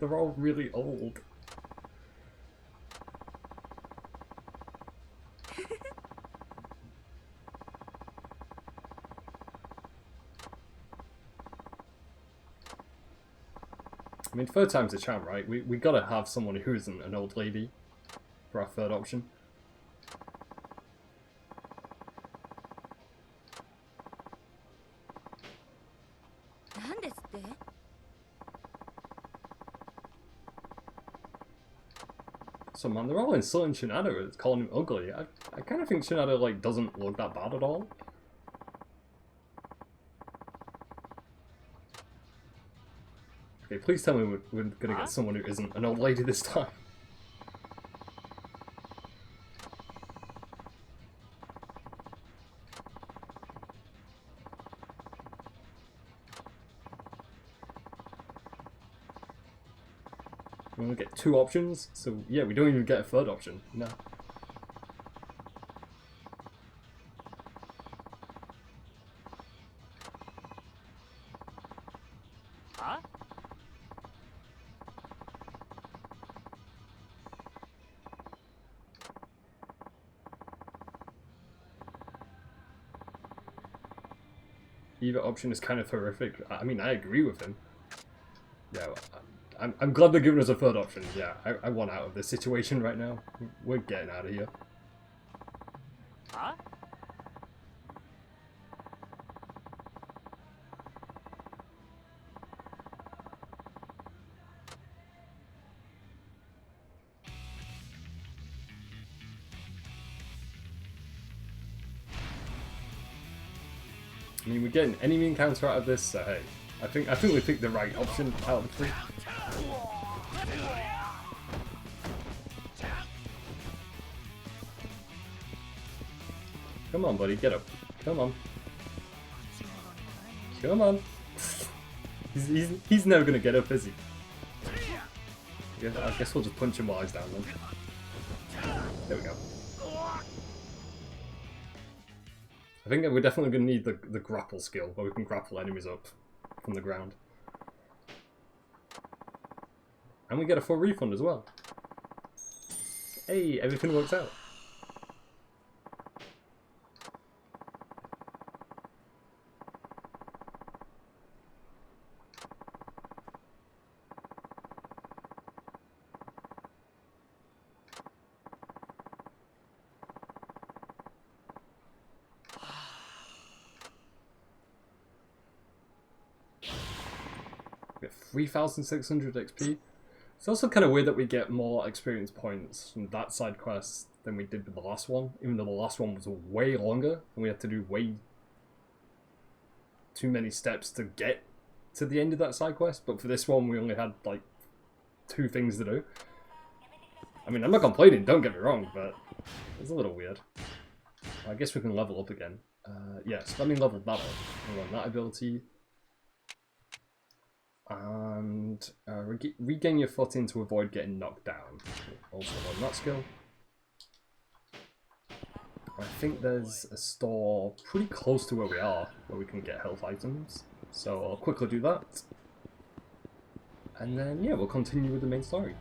They're all really old. I mean, third time's a charm, right? We gotta have someone who isn't an old lady for our third option. So man, they're all insulting Shinada. It's calling him ugly. I kind of think Shinada like doesn't look that bad at all. Okay, please tell me we're gonna get someone who isn't an old lady this time. We only get 2 options, so yeah, we don't even get a third option. No. Huh? Either option is kind of horrific. I mean, I agree with him. Yeah, I'm glad they're giving us a third option. Yeah, I want out of this situation right now. We're getting out of here. Huh? I mean, we're getting enemy encounter out of this, so hey, I think we picked the right option out of the 3. Come on, buddy, get up. Come on. Come on. He's never gonna get up, is he? I guess we'll just punch him while he's down then. There we go. I think we're definitely going to need the grapple skill, where we can grapple enemies up from the ground. And we get a full refund as well. Hey, everything works out. We get 3,600 XP. It's also kind of weird that we get more experience points from that side quest than we did with the last one, even though the last one was way longer and we had to do way too many steps to get to the end of that side quest. But for this one, we only had like 2 things to do. I mean, I'm not complaining, don't get me wrong, but it's a little weird. I guess we can level up again. Yes, let me level that up. I want that ability. And regain your footing to avoid getting knocked down. Also on that skill. I think there's a store pretty close to where we are, where we can get health items. So I'll quickly do that. And then, yeah, we'll continue with the main story.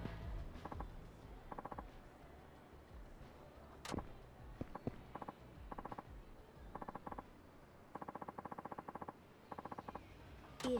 Yeah.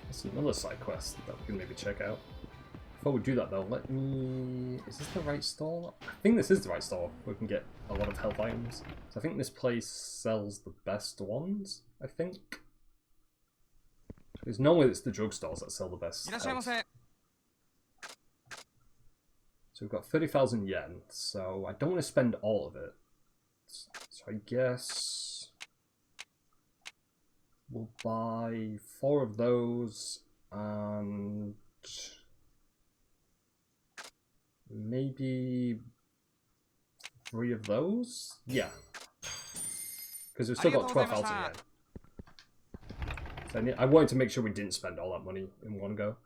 That's another side quest that we can maybe check out. Before we do that though, let me... Is this the right store? I think this is the right store. We can get a lot of health items. So I think this place sells the best ones, I think. Because normally it's the drugstores that sell the best health. So we've got 30,000 yen, so I don't want to spend all of it. So I guess we'll buy 4 of those and maybe 3 of those? Yeah. Because we've still got 12,000 yen. So I wanted to make sure we didn't spend all that money in one go.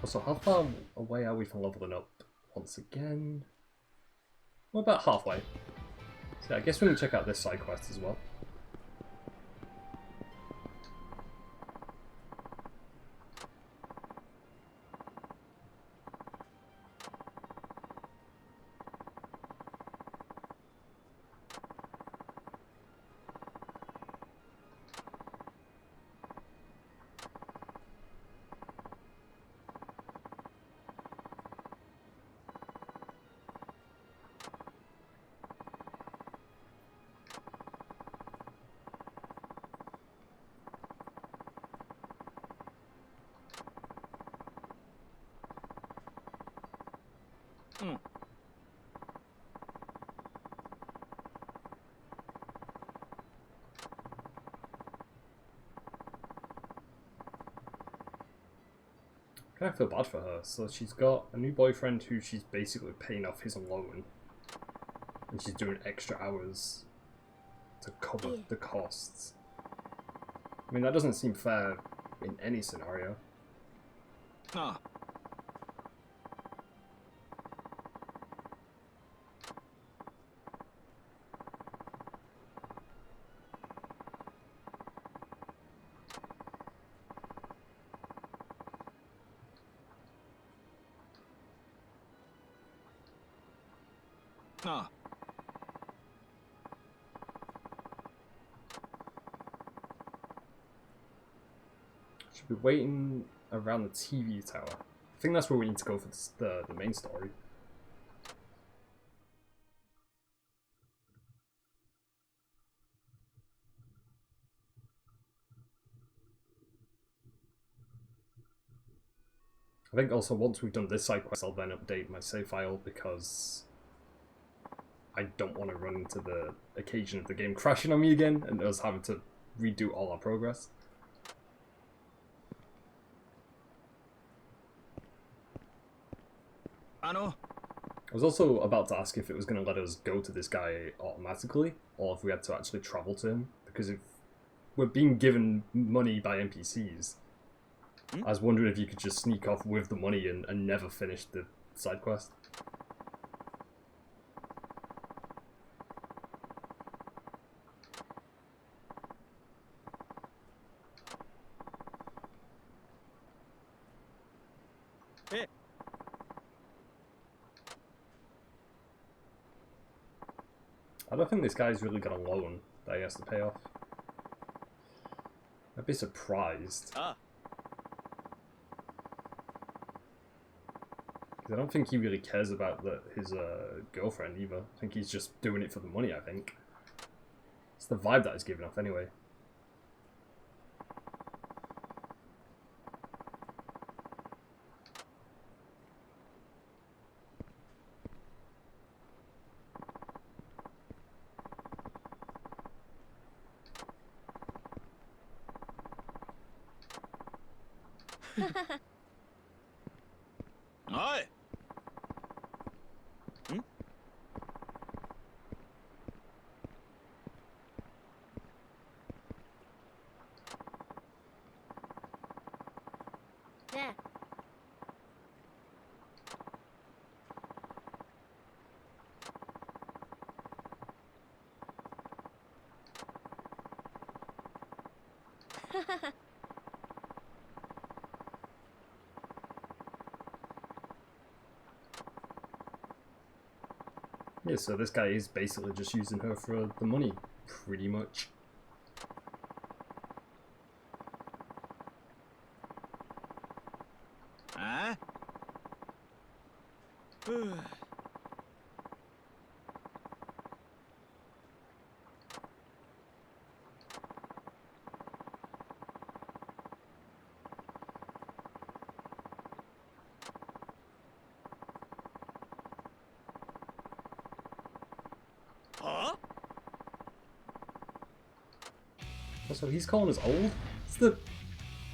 Also, how far away are we from leveling up once again? We're about halfway. So I guess we can check out this side quest as well. I kind of feel bad for her. So she's got a new boyfriend who she's basically paying off his loan. And she's doing extra hours to cover the costs. I mean, that doesn't seem fair in any scenario. Ah. Ah. Should be waiting around the TV tower. I think that's where we need to go for the main story. I think also once we've done this side quest, I'll then update my save file because I don't want to run into the occasion of the game crashing on me again and us having to redo all our progress. I was also about to ask if it was going to let us go to this guy automatically or if we had to actually travel to him, because if we're being given money by NPCs, I was wondering if you could just sneak off with the money and never finish the side quest. I don't think this guy's really got a loan that he has to pay off. I'd be surprised. Ah. 'Cause I don't think he really cares about his girlfriend either. I think he's just doing it for the money, I think. It's the vibe that he's giving off anyway. Oi! Hmm? There. Yeah, so this guy is basically just using her for the money, pretty much. Huh? Huh? Also, he's calling us old? It's the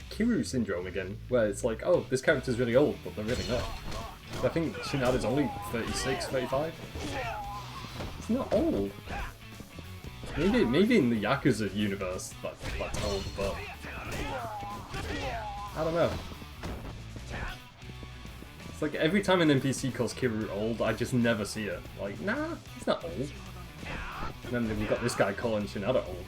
Kiryu syndrome again, where it's like, oh, this character's really old, but they're really not. I think Shinada's only 36, 35. It's not old. Maybe in the Yakuza universe that's old, but I don't know. It's like every time an NPC calls Kiryu old, I just never see it. Like, nah, he's not old. And then we've got this guy calling Shinada old.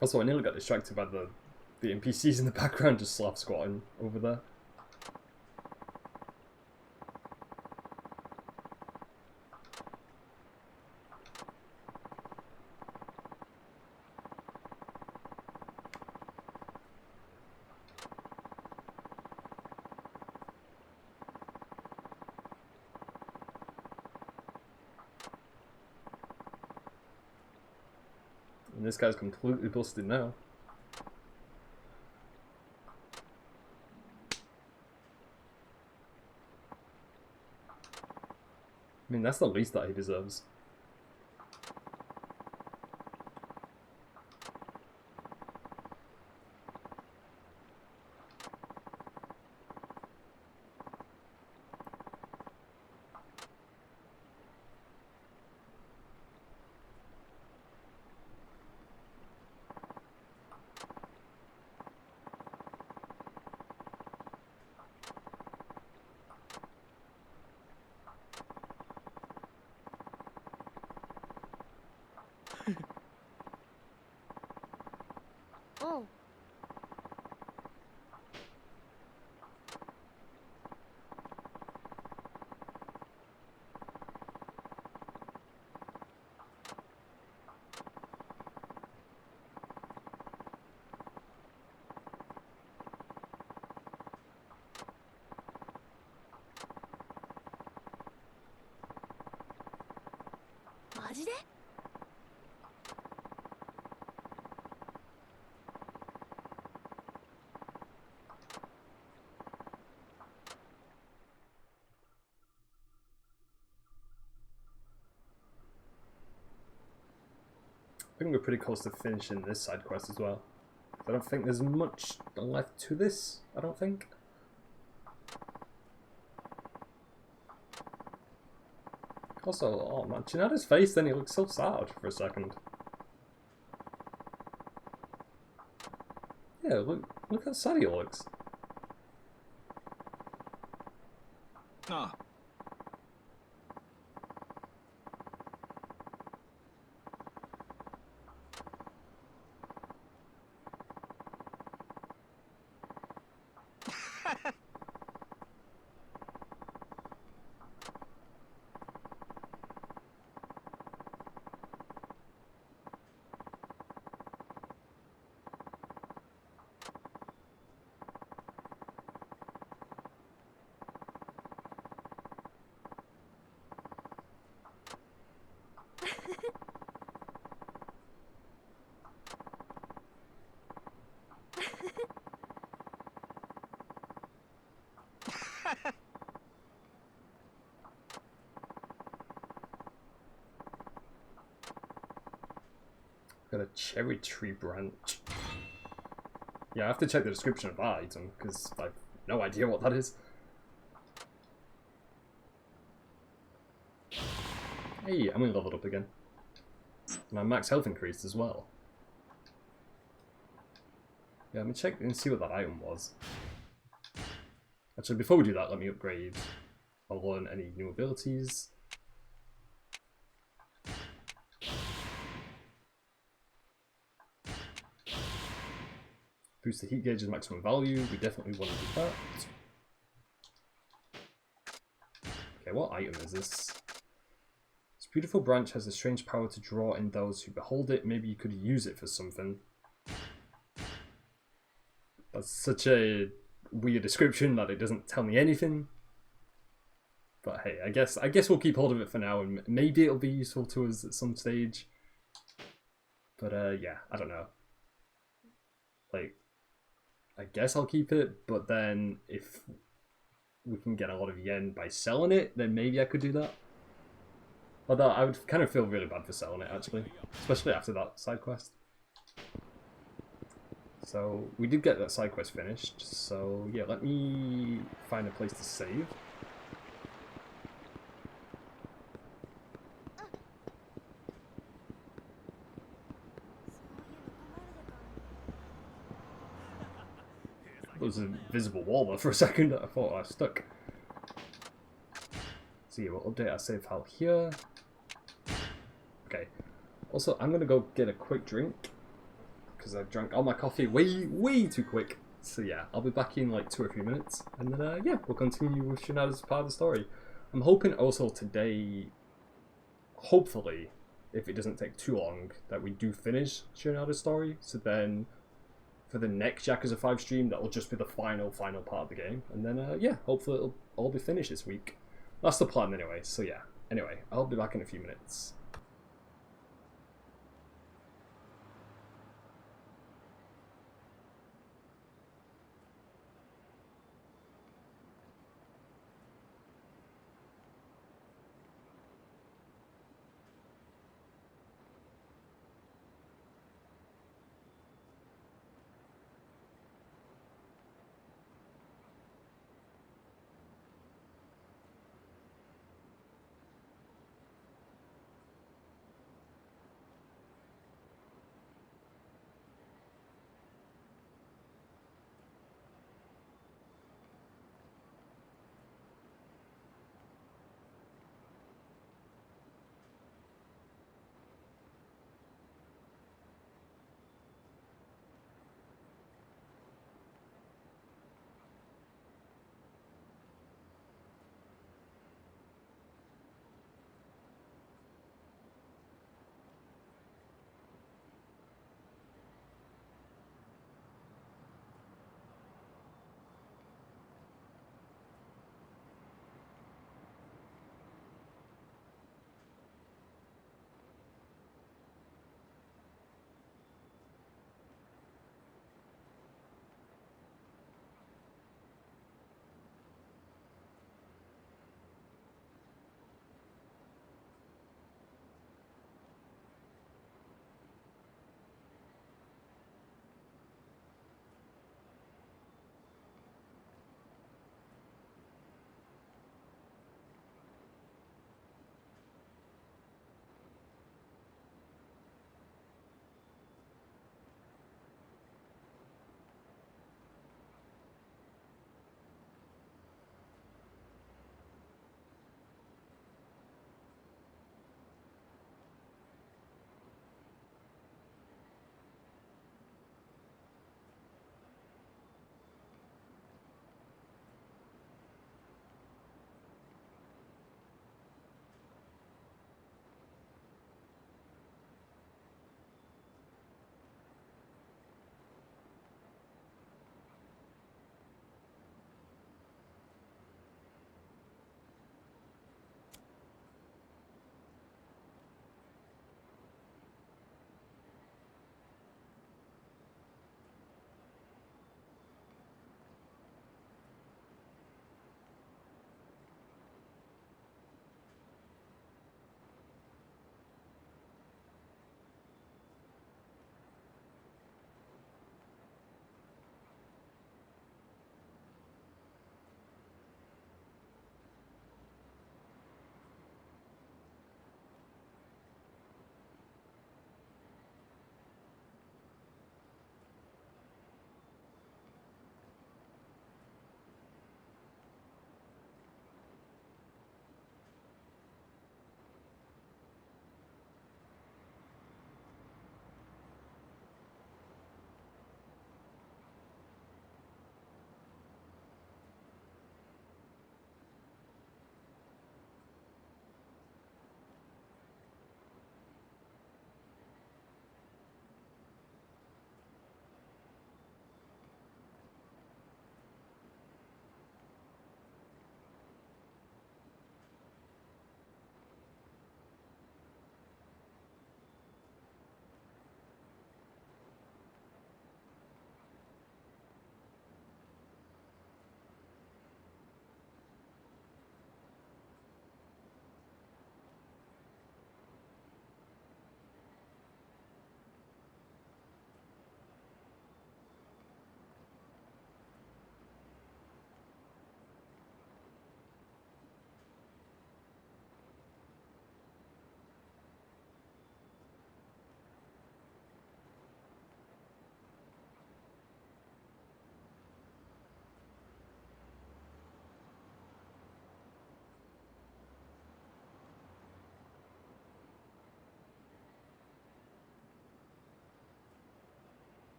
Also, I nearly got distracted by the NPCs in the background just slap squatting over there. And this guy's completely busted now. I mean, that's the least that he deserves. Oh. 마지대? I think we're pretty close to finishing this side quest as well. I don't think there's much left to this, I don't think. Also, oh man, Chinada's face then, he looks so sad for a second. Yeah, look how sad he looks. Ah. Got a cherry tree branch. Yeah, I have to check the description of that item, because I have no idea what that is. Hey, I'm gonna level it up again. My max health increased as well. Yeah, let me check and see what that item was. Actually, before we do that, let me upgrade or learn any new abilities. Boost the heat gauge's maximum value. We definitely want to do that. Okay, what item is this? This beautiful branch has a strange power to draw in those who behold it. Maybe you could use it for something. That's such a weird description that it doesn't tell me anything. But hey, I guess we'll keep hold of it for now, and maybe it'll be useful to us at some stage. But yeah, I don't know. Like, I guess I'll keep it, but then if we can get a lot of yen by selling it, then maybe I could do that. Although I would kind of feel really bad for selling it, actually, especially after that side quest. So we did get that side quest finished, so yeah, let me find a place to save. There was a visible wall there for a second. I thought I was stuck. So yeah, we'll update our save file here. Okay. Also, I'm gonna go get a quick drink because I drank all my coffee way too quick. So yeah, I'll be back in like 2 or 3 minutes, and then yeah, we'll continue with Shinada's part of the story. I'm hoping also today, hopefully, if it doesn't take too long, that we do finish Shinada's story. So then, for the next Yakuza 5 stream, that will just be the final part of the game, and then yeah, hopefully it'll all be finished this week. That's the plan anyway. So yeah. Anyway, I'll be back in a few minutes.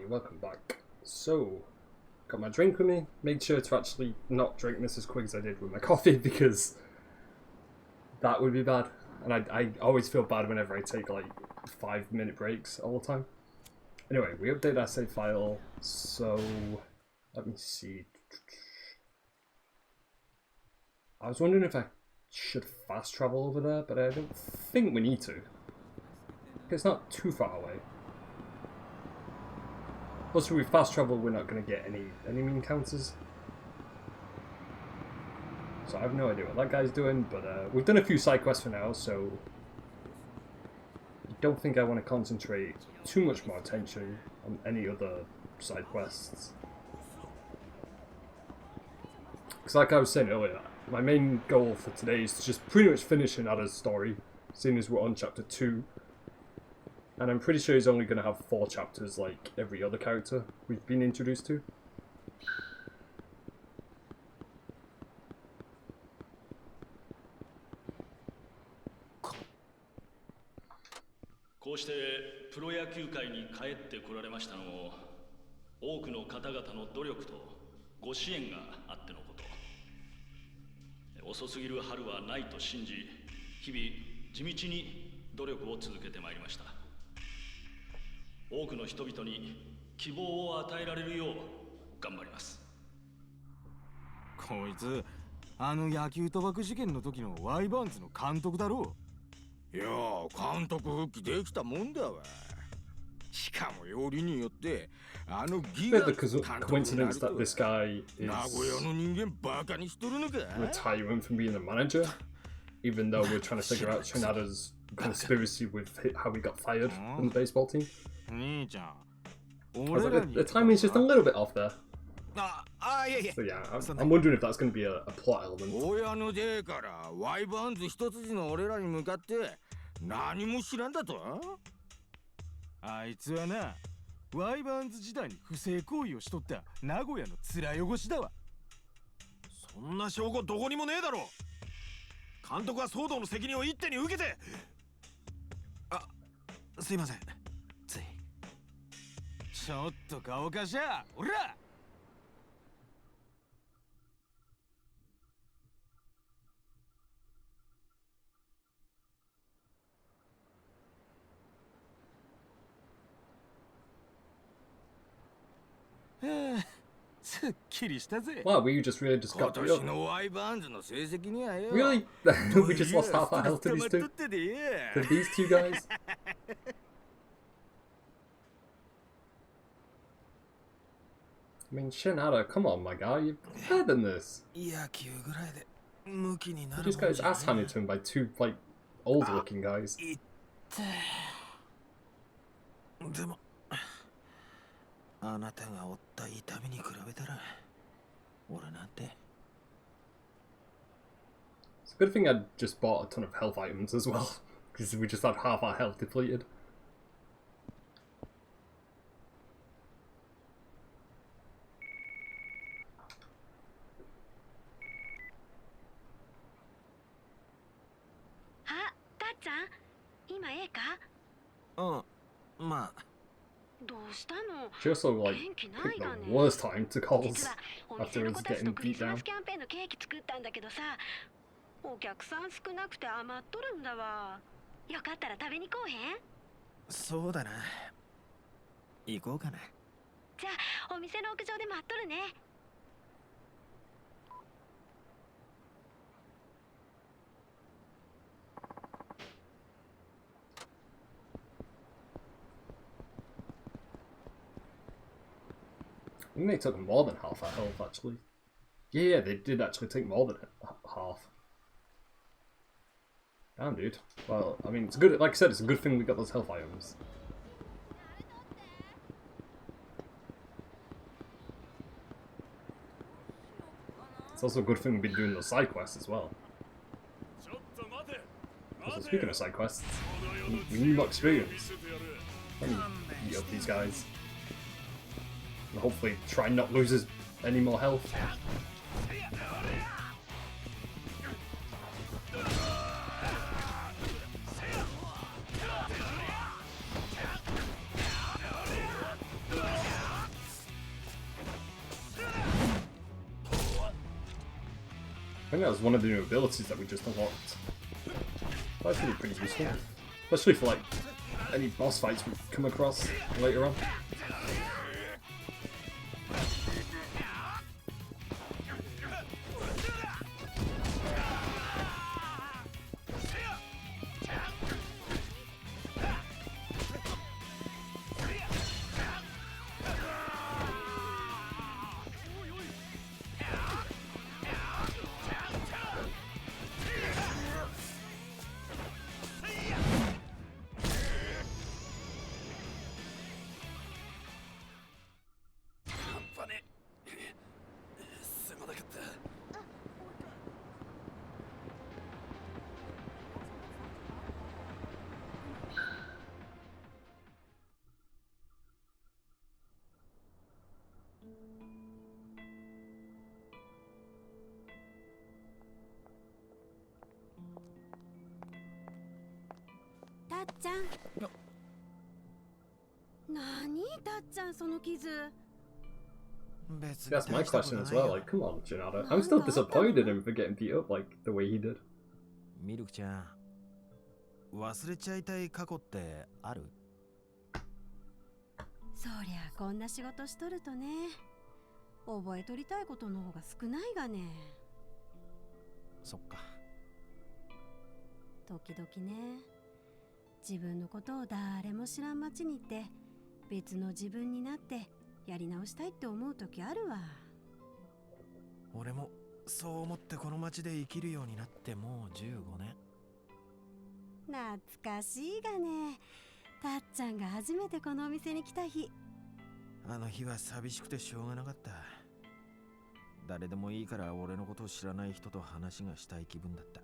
welcome back. So, got my drink with me. Made sure to actually not drink this as quick as I did with my coffee because that would be bad. And I always feel bad whenever I take like 5-minute breaks all the time. Anyway, we update that save file. So, let me see. I was wondering if I should fast travel over there, but I don't think we need to. It's not too far away. Plus, if we fast travel, we're not going to get any enemy encounters. So I have no idea what that guy's doing, but we've done a few side quests for now, so I don't think I want to concentrate too much more attention on any other side quests. Because like I was saying earlier, my main goal for today is to just pretty much finish Anada's story, seeing as we're on chapter 2. And I'm pretty sure he's only going to have 4 chapters like every other character we've been introduced to.こうしてプロ野球界に帰ってこられましたのも多くの方々の努力とご支援があってのこと。遅すぎる春はないと信じ、日々地道に努力を続けてまいりました。多くの人々に希望を与えられるよう頑張ります。こいつあの野球賭博事件の時のワイバーンズの監督だろう。いや監督復帰できたもんだわ。しかもよりによってあのギガ監督になると名古屋の人間バカにしとるのか。 Retirement from being a manager, even though we're trying to figure out Trinada's conspiracy with how he got fired from the baseball team. I was like, the timing's just a little bit off there. So yeah, I'm wondering if that's going to be a plot element. 親の出からワイバーンズ一筋の俺らに向かって何も知らんだと。あいつはな、ワイバーンズ時代に不正行為をしとった名古屋の面汚しだわ。そんな証拠どこにもねえだろ。監督は騒動の責任を一手に受けて。あ、すいません。つい。ちょっと顔かしゃ、おら。すっきりしたぜ。 Wow, we just really just got to今年のワイバーンズの成績にはよ。 Really? We just lost half our health to these two? To these two guys? I mean, Shinada, come on, my guy, you're better than this. You just got his ass handed to him by 2, like, old-looking guys. でもあなたが負った痛みに比べたら俺なんて。 It's a good thing I just bought a ton of health items as well, because we just had half our health depleted. Ah, Ta-chan, 今ええか? うん、まあ。 どうしたの? She also like picked the worst time to call us after us getting beat down. キャンペーンのケーキ作ったんだけどさ、お客さん少なくて余っとるんだわ。よかったら食べに来おへん? そうだな。行こうかな。じゃあお店の屋上で待っとるね。 I think they took more than half our health, actually. Yeah, they did actually take more than half. Damn, dude. Well, I mean, it's good. Like I said, it's a good thing we got those health items. It's also a good thing we've been doing those side quests as well. Also, speaking of side quests, we need more experience. Let me beat up these guys. And hopefully try not lose any more health. think that was one of the new abilities that we just unlocked. That's actually pretty useful. Especially for like any boss fights we come across later on.たっちゃん。何たっちゃんその傷。 That's my question as well. Like, come on, Shinada. I'm still disappointed in him for getting beat up like the way he did. ミルクちゃん、忘れちゃいたい過去ってある？そりゃこんな仕事しとるとね、覚えとりたいことの方が少ないがね。そっか。時々ね、自分のことを誰も知らん街に行って別の自分になってやり直したいって思う時あるわ。俺もそう思ってこの街で生きるようになってもう15年。懐かしいがね。たっちゃんが初めてこのお店に来た日。あの日は寂しくてしょうがなかった。誰でもいいから俺のことを知らない人と話がしたい気分だった。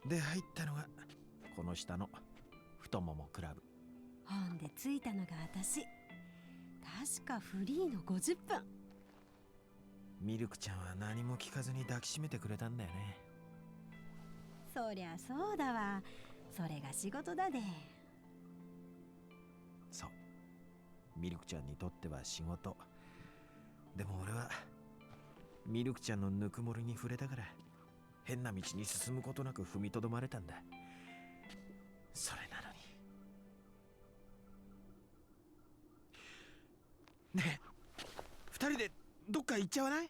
で入ったのがこの下の太ももクラブ。ほんで着いたのが私。確かフリーの50分。ミルクちゃんは何も聞かずに抱きしめてくれたんだよね。そりゃそうだわ。それが仕事だで。そう。ミルクちゃんにとっては仕事。でも俺はミルクちゃんのぬくもりに触れたから変な道に進むことなく踏みとどまれたんだ。それなのに。ねえ、二人でどっか行っちゃわない？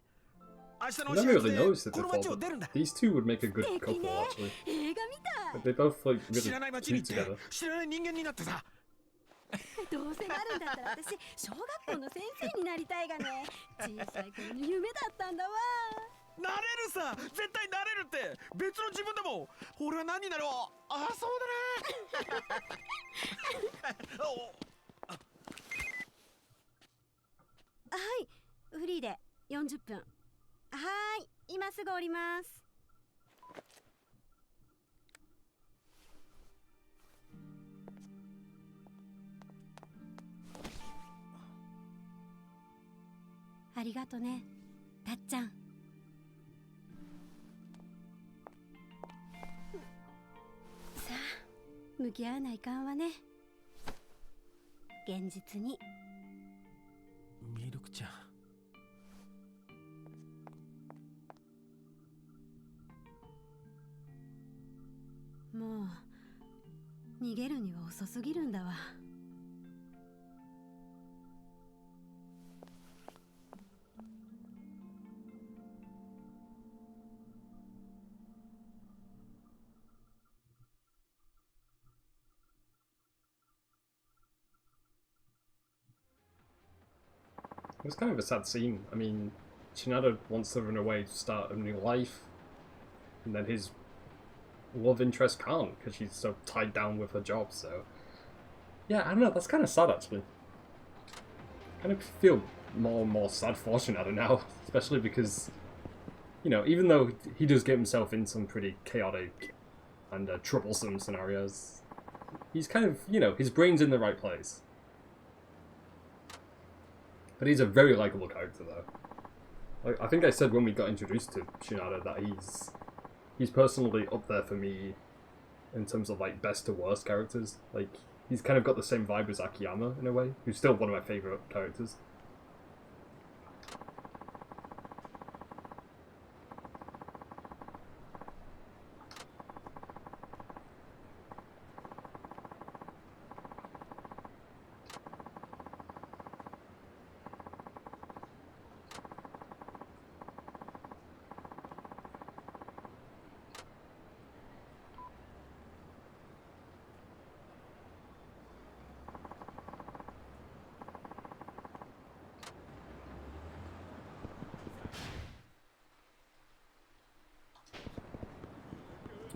明日の I 試 never 合 really で noticed it この before, 街を but 出るんだ。 these two would make a good couple actually. 映画みたい。 They both like 知 really らない街に cute 行って together. 知らない人間になってさ。どうせなるんだったら私小学校の先生になりたいがね。小さい頃の夢だったんだわ。なれるさ、絶対なれるって。別の自分でも。俺は何になろう。ああ、そうだな。はい、フリーで40分。はーい、今すぐ降ります。ありがとね、たっちゃん。さあ、向き合わないかんわね。現実に。ミルクちゃん。もう逃げるには遅すぎるんだわ。It was kind of a sad scene. I mean, Shinada wants to run away to start a new life, and then his love interest can't because she's so tied down with her job. So, yeah, I don't know. That's kind of sad actually. Kind of feel more and more sad for Shinada now, especially because, you know, even though he does get himself in some pretty chaotic and troublesome scenarios, he's kind of, you know, his brain's in the right place. But he's a very likable character, though. Like, I think I said when we got introduced to Shinada that he's personally up there for me in terms of like best to worst characters. Like, he's kind of got the same vibe as Akiyama in a way, who's still one of my favorite characters.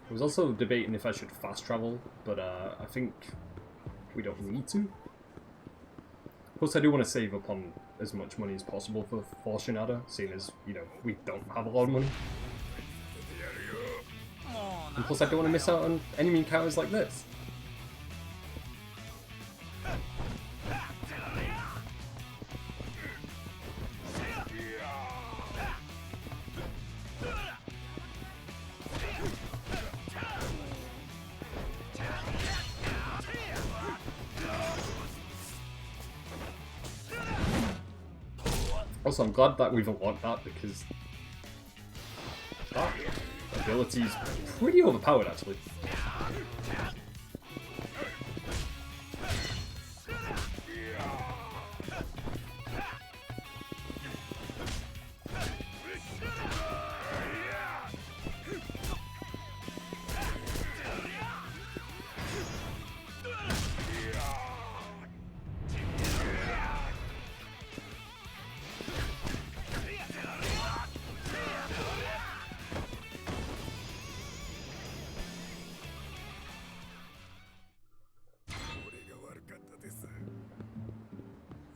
I was also debating if I should fast travel, but I think we don't need to. Plus, I do want to save up on as much money as possible for Shinada, seeing as, you know, we don't have a lot of money. And plus, I don't want to miss out on enemy encounters like this. Also, I'm glad that we've unlocked that because that ability is pretty overpowered, actually.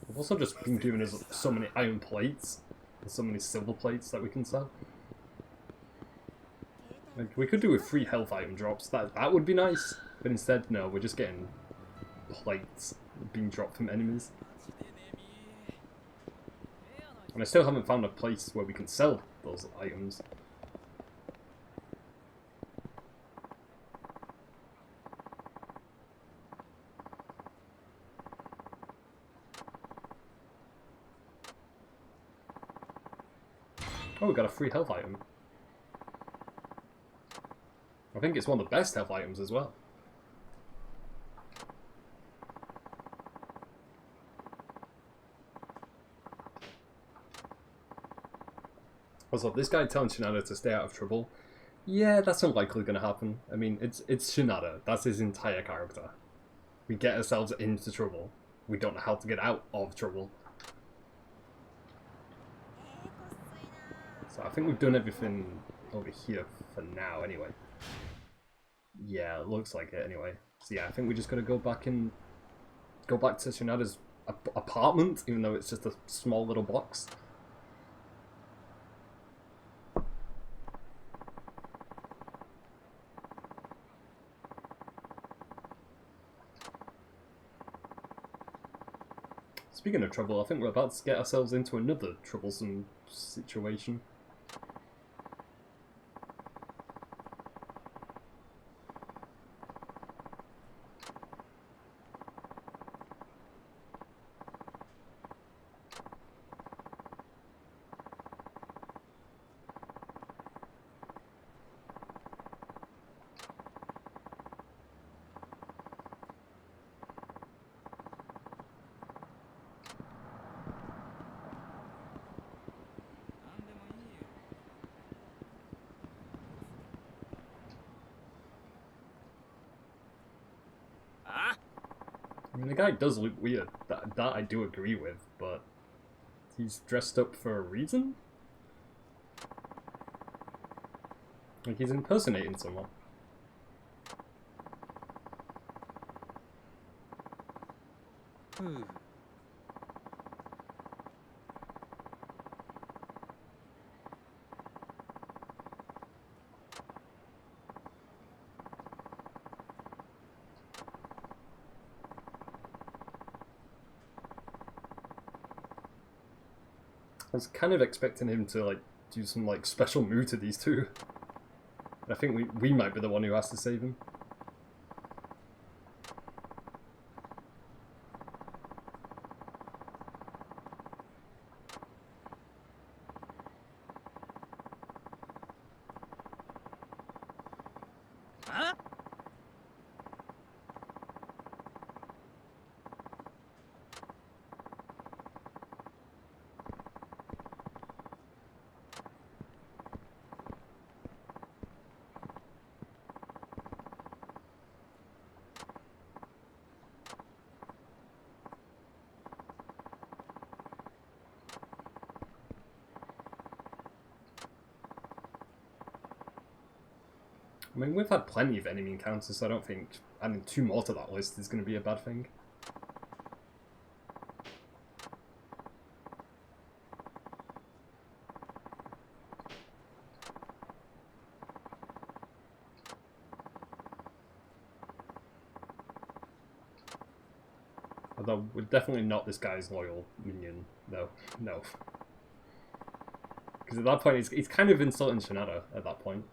We've also just been giving us so many iron plates and so many silver plates that we can sell. Like, we could do with free health item drops, that would be nice, but instead, no, we're just getting plates being dropped from enemies. And I still haven't found a place where we can sell those items. Oh, we got a free health item. I think it's one of the best health items as well. Also, this guy telling Shinada to stay out of trouble. Yeah, that's unlikely going to happen. I mean, it's Shinada. That's his entire character. We get ourselves into trouble. We don't know how to get out of trouble. So I think we've done everything over here for now, anyway. Yeah, it looks like it, anyway. So yeah, I think we're just gonna go back to Shinada's apartment, even though it's just a small little box. Speaking of trouble, I think we're about to get ourselves into another troublesome situation. I mean, the guy does look weird. That I do agree with, but he's dressed up for a reason? Like, he's impersonating someone. I was kind of expecting him to, like, do some, like, special move to these two. I think we might be the one who has to save him. Huh? I mean, we've had plenty of enemy encounters, so I don't think adding 2 more to that list is going to be a bad thing. Although, we're definitely not this guy's loyal minion. No. No. Because at that point, he's kind of insulting Shinada at that point.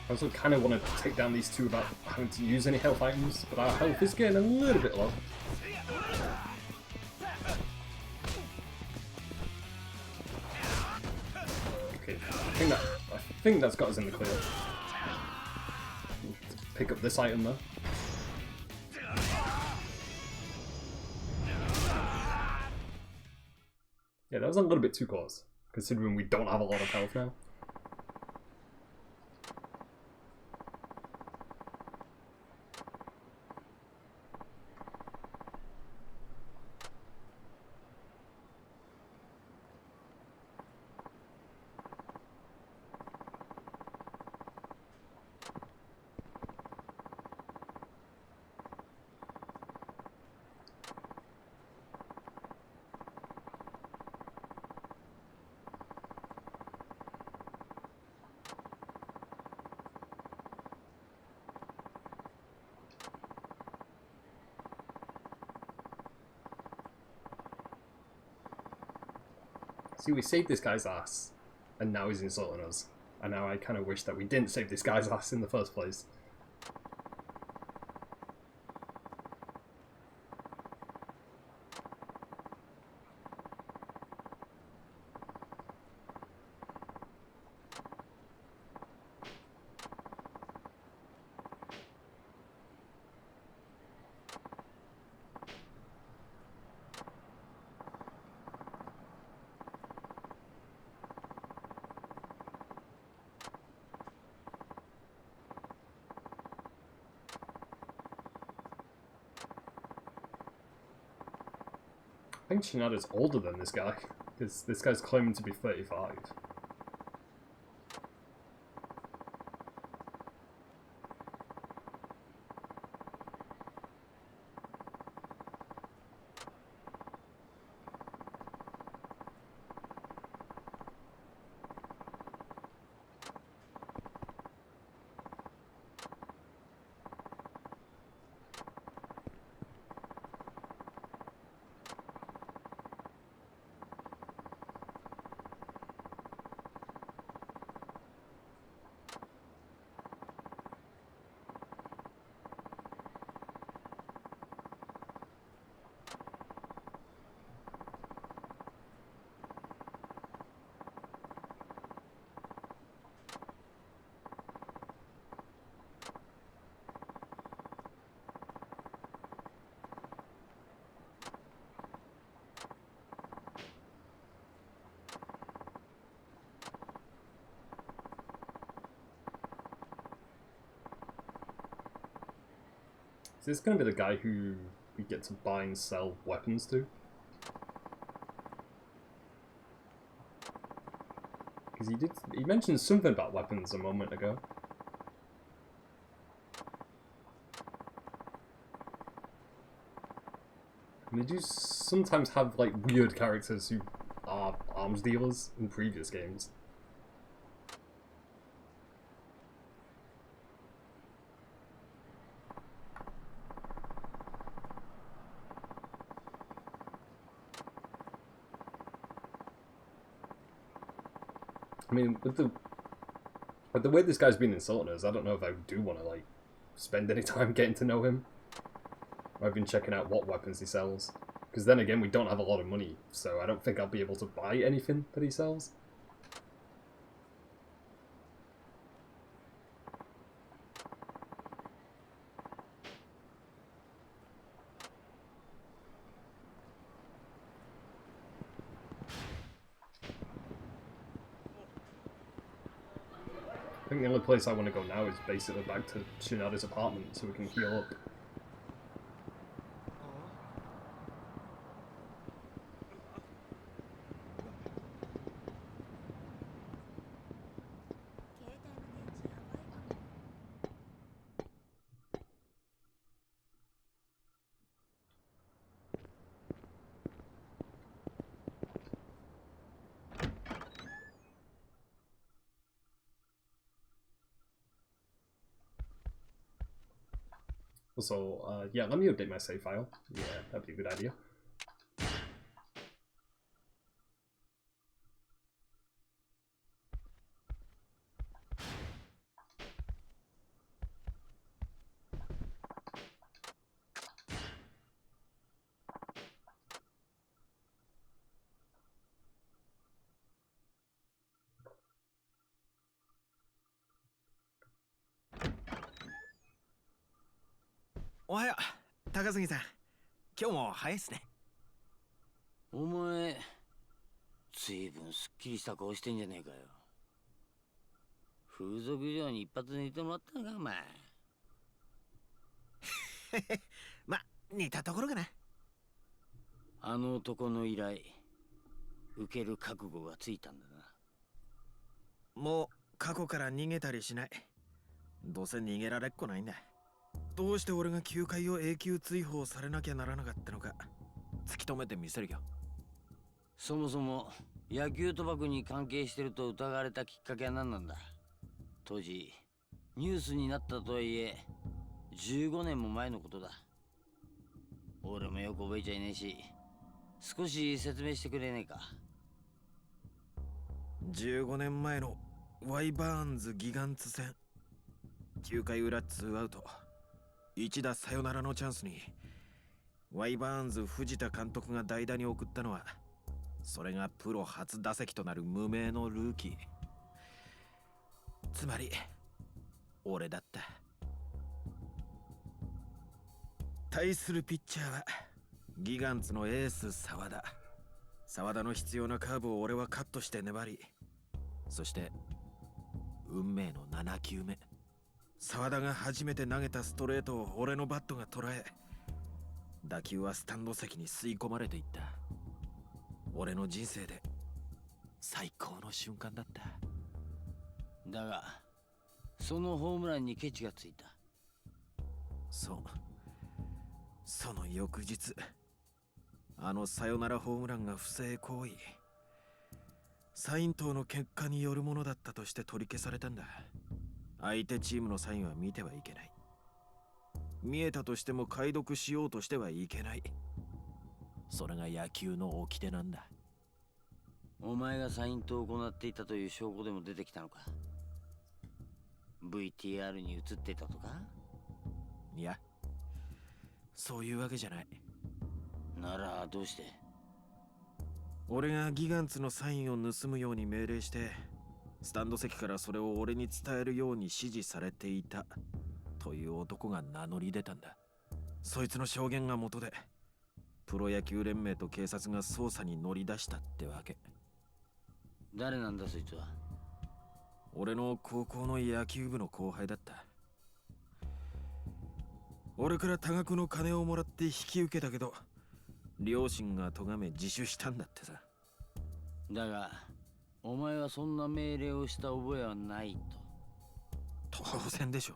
I also kind of want to take down these two without having to use any health items, but our health is getting a little bit low. Okay, I think that's got us in the clear. Pick up this item though. Yeah, that was a little bit too close, considering we don't have a lot of health now. See, we saved this guy's ass, and now he's insulting us. And now I kind of wish that we didn't save this guy's ass in the first place. I think Shinada's older than this guy, because this guy's claiming to be 35. Is this going to be the guy who we get to buy and sell weapons to? Because he mentioned something about weapons a moment ago. And they do sometimes have like weird characters who are arms dealers in previous games. I mean, with the way this guy's been insulting us, I don't know if I do want to, like, spend any time getting to know him. I've been checking out what weapons he sells. Because then again, we don't have a lot of money, so I don't think I'll be able to buy anything that he sells. think the only place I want to go now is basically back to Shinada's apartment so we can heal up. Also, yeah, let me update my save file. Yeah, that'd be a good idea.おはよう、高杉さん。今日も早いっすね。お前、ずいぶんすっきりした顔してんじゃねえかよ。風俗嬢に一発寝てもらったのか、お前。ま、似たところかな。あの男の依頼、受ける覚悟がついたんだな。もう過去から逃げたりしない。どうせ逃げられっこないんだ。どうして俺が球界を永久追放されなきゃならなかったのか突き止めてみせるよ。そもそも野球賭博に関係してると疑われたきっかけは何なんだ。当時ニュースになったとはいえ15年も前のことだ。俺もよく覚えちゃいねえし、少し説明してくれねえか。15年前のワイバーンズギガンツ戦、9回裏2アウト一打サヨナラのチャンスにワイバーンズ藤田監督が代打に送ったのは、それがプロ初打席となる無名のルーキー、つまり俺だった。対するピッチャーはギガンツのエース沢田。沢田の必要なカーブを俺はカットして粘り、そして運命の7球目、沢田が初めて投げたストレートを俺のバットが捉え、打球はスタンド席に吸い込まれていった。俺の人生で最高の瞬間だった。だがそのホームランにケチがついた。そう、その翌日、あのサヨナラホームランが不正行為、サイン等の結果によるものだったとして取り消されたんだ。相手チームのサインは見てはいけない。見えたとしても解読しようとしてはいけない。それが野球の掟なんだ。お前がサイントを行っていたという証拠でも出てきたのか。 VTR に映ってたとか。いや、そういうわけじゃない。ならどうして。俺がギガンツのサインを盗むように命令して、スタンド席からそれを俺に伝えるように指示されていたという男が名乗り出たんだ。そいつの証言が元でプロ野球連盟と警察が捜査に乗り出したってわけ。誰なんだそいつは。俺の高校の野球部の後輩だった。俺から多額の金をもらって引き受けたけど、両親が咎め自首したんだってさ。だがお前はそんな命令をした覚えはないと。当然でしょ。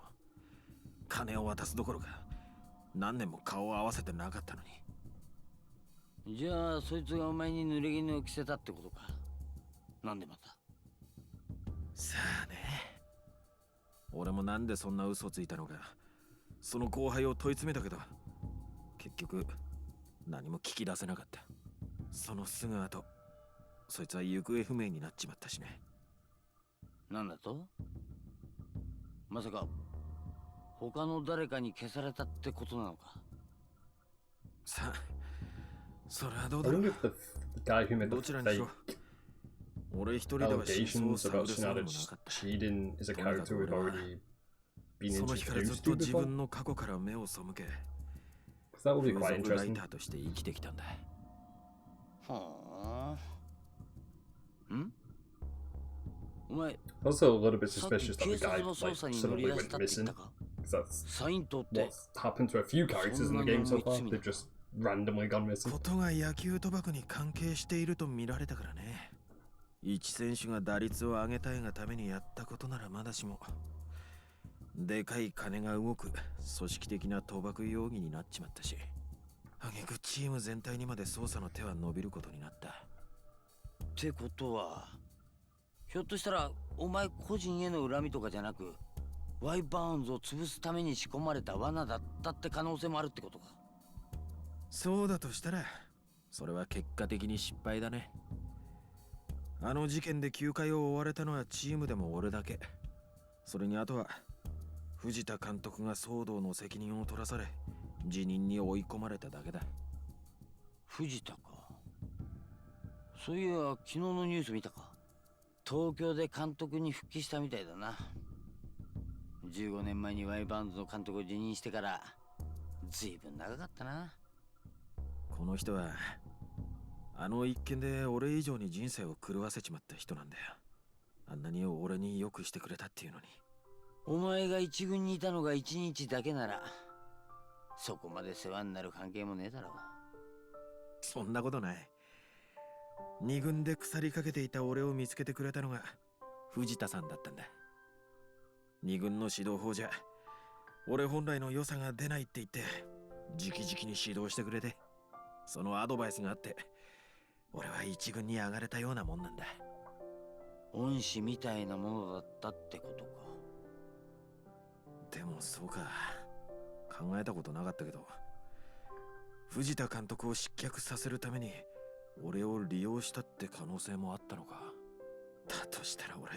金を渡すどころか何年も顔を合わせてなかったのに。じゃあそいつがお前に濡れ衣を着せたってことか。なんでまた。さあね、俺もなんでそんな嘘ついたのか、その後輩を問い詰めたけど、結局何も聞き出せなかった。そのすぐ後、そいつは行方不明になっちまったしね。なんだと。まさか他の誰かに消されたってことなのか。さあ、それはどうだろ I う。 wonder if the guy who made ど the ちらにしろ fake 俺一人では真相を allegations 探 about れそうにもな Shinada かった。 cheating is a character we've already been その日からずっ introduced と to 自 before. 分の過去から目を背け、 Because that will be 風 quite 俗ライ interesting. ターとして生きてきたんだ。はあ。ん？お Also a little bit suspicious that the guy like suddenly went missing. Because that's what's happened to a few characters in the game so far. They've just randomly gone missing. ことが野球賭博に関係していると見られたからね。一選手が打率を上げたいがためにやったことならまだしも、でかい金が動く組織的な賭博容疑になっちまったし、挙句チーム全体にまで捜査の手は伸びることになった。ってことは、ひょっとしたらお前個人への恨みとかじゃなく、ワイバーンズを潰すために仕込まれた罠だったって可能性もあるってことか。そうだとしたら、それは結果的に失敗だね。あの事件で休会を追われたのはチームでも俺だけ。それにあとは藤田監督が騒動の責任を取らされ辞任に追い込まれただけだ。藤田か。そういや昨日のニュース見たか。東京で監督に復帰したみたいだな。15年前にワイバーンズの監督を辞任してからずいぶん長かったな。この人はあの一件で俺以上に人生を狂わせちまった人なんだよ。あんなに俺によくしてくれたっていうのに。お前が一軍にいたのが1日だけならそこまで世話になる関係もねえだろう。そんなことない。二軍で腐りかけていた俺を見つけてくれたのが藤田さんだったんだ。二軍の指導法じゃ俺本来の良さが出ないって言って直々に指導してくれて、そのアドバイスがあって俺は一軍に上がれたようなもんなんだ。恩師みたいなものだったってことか。でもそうか、考えたことなかったけど、藤田監督を失脚させるために俺を利用したって可能性もあったのか。だとしたら俺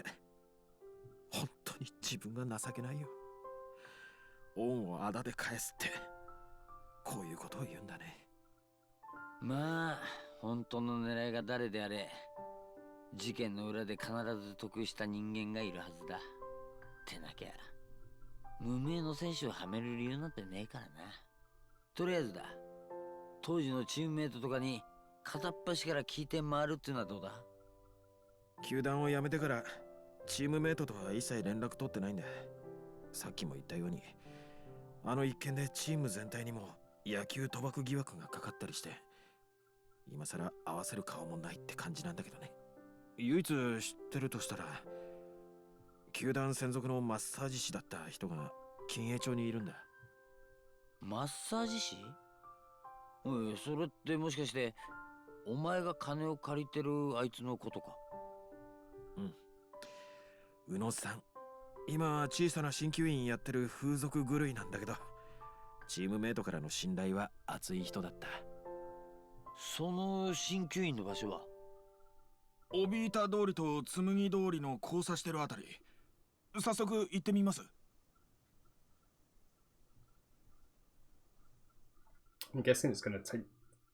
本当に自分が情けないよ。恩をあだで返すってこういうことを言うんだね。まあ本当の狙いが誰であれ事件の裏で必ず得した人間がいるはずだ。ってなきゃ無名の選手をはめる理由なんてねえからな。とりあえずだ、当時のチームメイトとかに片っ端から聞いて回るっていうのはどうだ。球団を辞めてからチームメイトとは一切連絡取ってないんだ。さっきも言ったようにあの一件でチーム全体にも野球賭博疑惑がかかったりして、今さら合わせる顔もないって感じなんだけどね。唯一知ってるとしたら球団専属のマッサージ師だった人が金栄町にいるんだ。マッサージ師？おい、それってもしかしてお前が金を借りてるあいつのことか。うん、宇野さん、今は小さな鍼灸院やってる風俗狂いなんだけど、チームメイトからの信頼は厚い人だった。その鍼灸院の場所は帯板通りと紬通りの交差してるあたり。早速行ってみます。I'm guessing it's going to take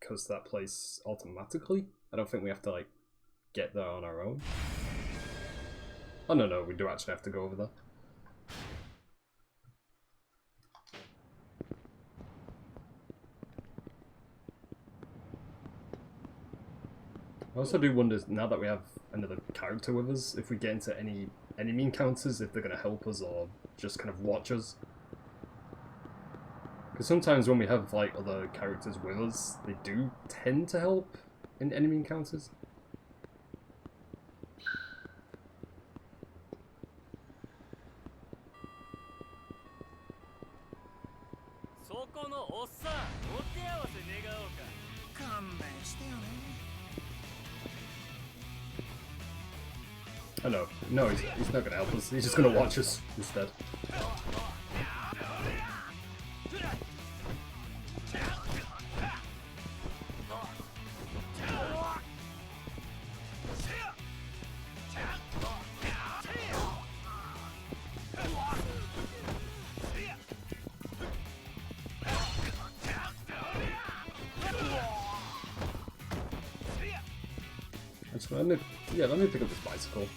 us to that place automatically. I don't think we have to like get there on our own. Oh no, we do actually have to go over there. I also do wonder, now that we have another character with us, if we get into any enemy encounters, if they're going to help us or just kind of watch us. Because sometimes when we have like other characters with us, they do tend to help in enemy encounters. Oh no, he's not gonna help us, he's just gonna watch us instead. Let me pick up this bicycle.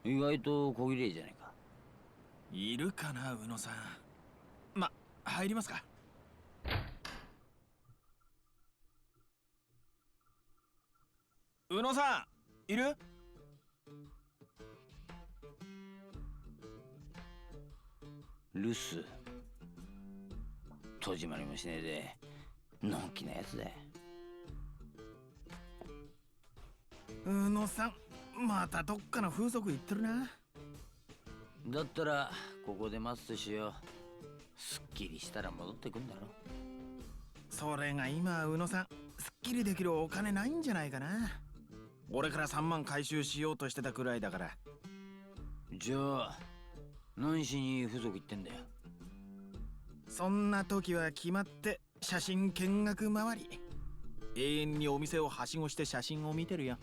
意外と小綺麗じゃないか。いるかな、宇野さん。ま、入りますか。宇野さん、いる？留守。戸締まりもしねえで、のんきなやつだよ。宇野さん、またどっかの風俗行ってるな。だったらここで待つとしよう。すっきりしたら戻ってくんだろ。それが今、宇野さん、すっきりできるお金ないんじゃないかな。俺から3万回収しようとしてたくらいだから。じゃあ何しに風俗行ってんだよ。そんな時は決まって写真見学回り。永遠にお店をはしごして写真を見てるよ。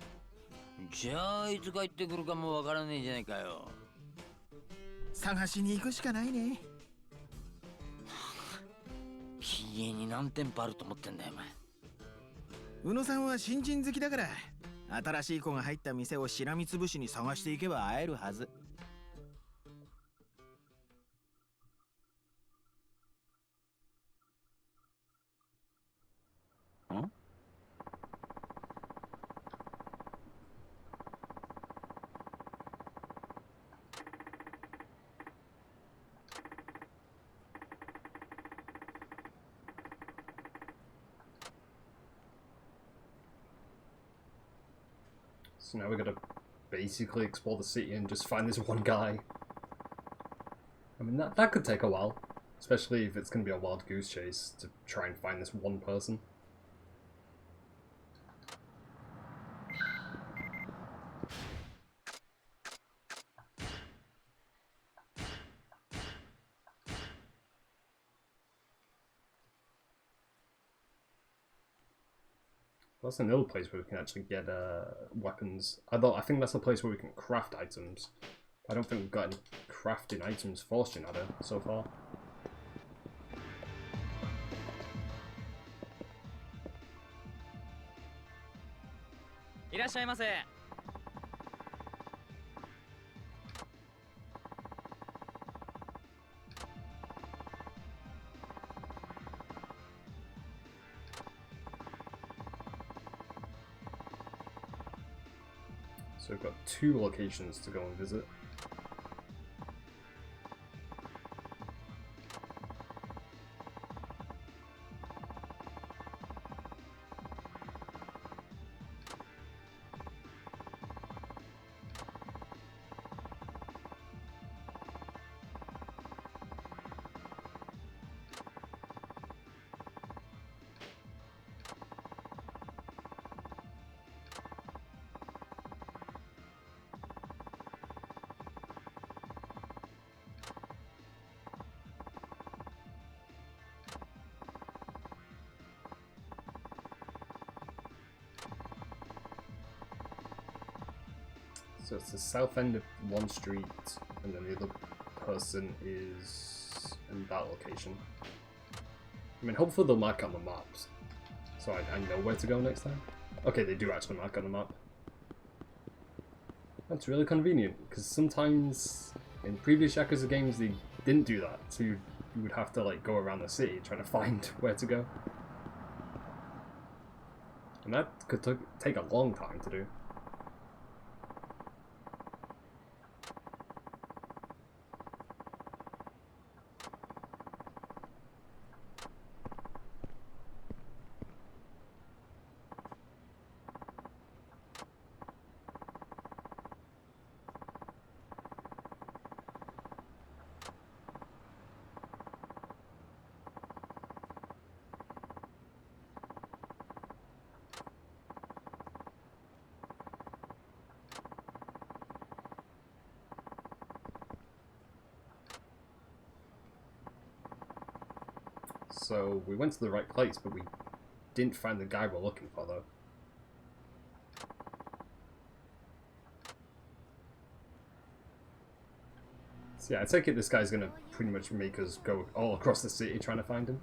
じゃあいつ帰ってくるかもわからねえじゃないかよ。探しに行くしかないね。家に何店舗あると思ってんだよお前。宇野さんは新人好きだから、新しい子が入った店をしらみつぶしに探していけば会えるはず。んSo now we gotta basically explore the city and just find this one guy. I mean, that could take a while. Especially if it's gonna be a wild goose chase to try and find this one person. That's another place where we can actually get weapons. I think that's the place where we can craft items. I don't think we've got any crafting items for Shinada so far. いらっしゃいませ。So we've got 2 locations to go and visit. So it's the south end of one street, and then the other person is in that location. I mean, hopefully they'll mark on the maps, so I know where to go next time. Okay, they do actually mark on the map. That's really convenient, because sometimes in previous Yakuza games they didn't do that, so you would have to like go around the city trying to find where to go. And that could take a long time to do. So we went to the right place, but we didn't find the guy we're looking for, though. So yeah, I take it this guy's gonna pretty much make us go all across the city trying to find him.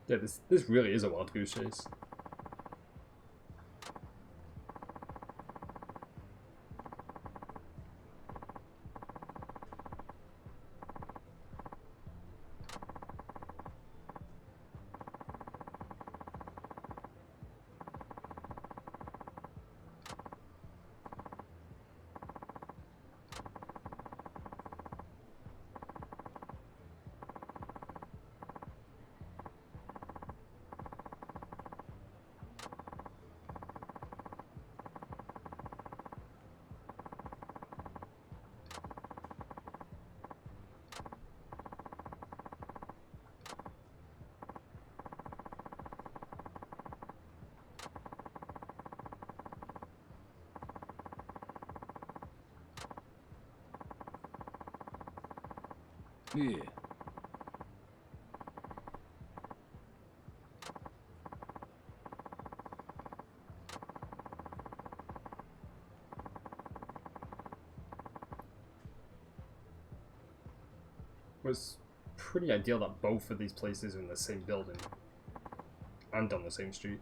Yeah, this really is a wild goose chase. Yeah. It was pretty ideal that both of these places are in the same building and on the same street.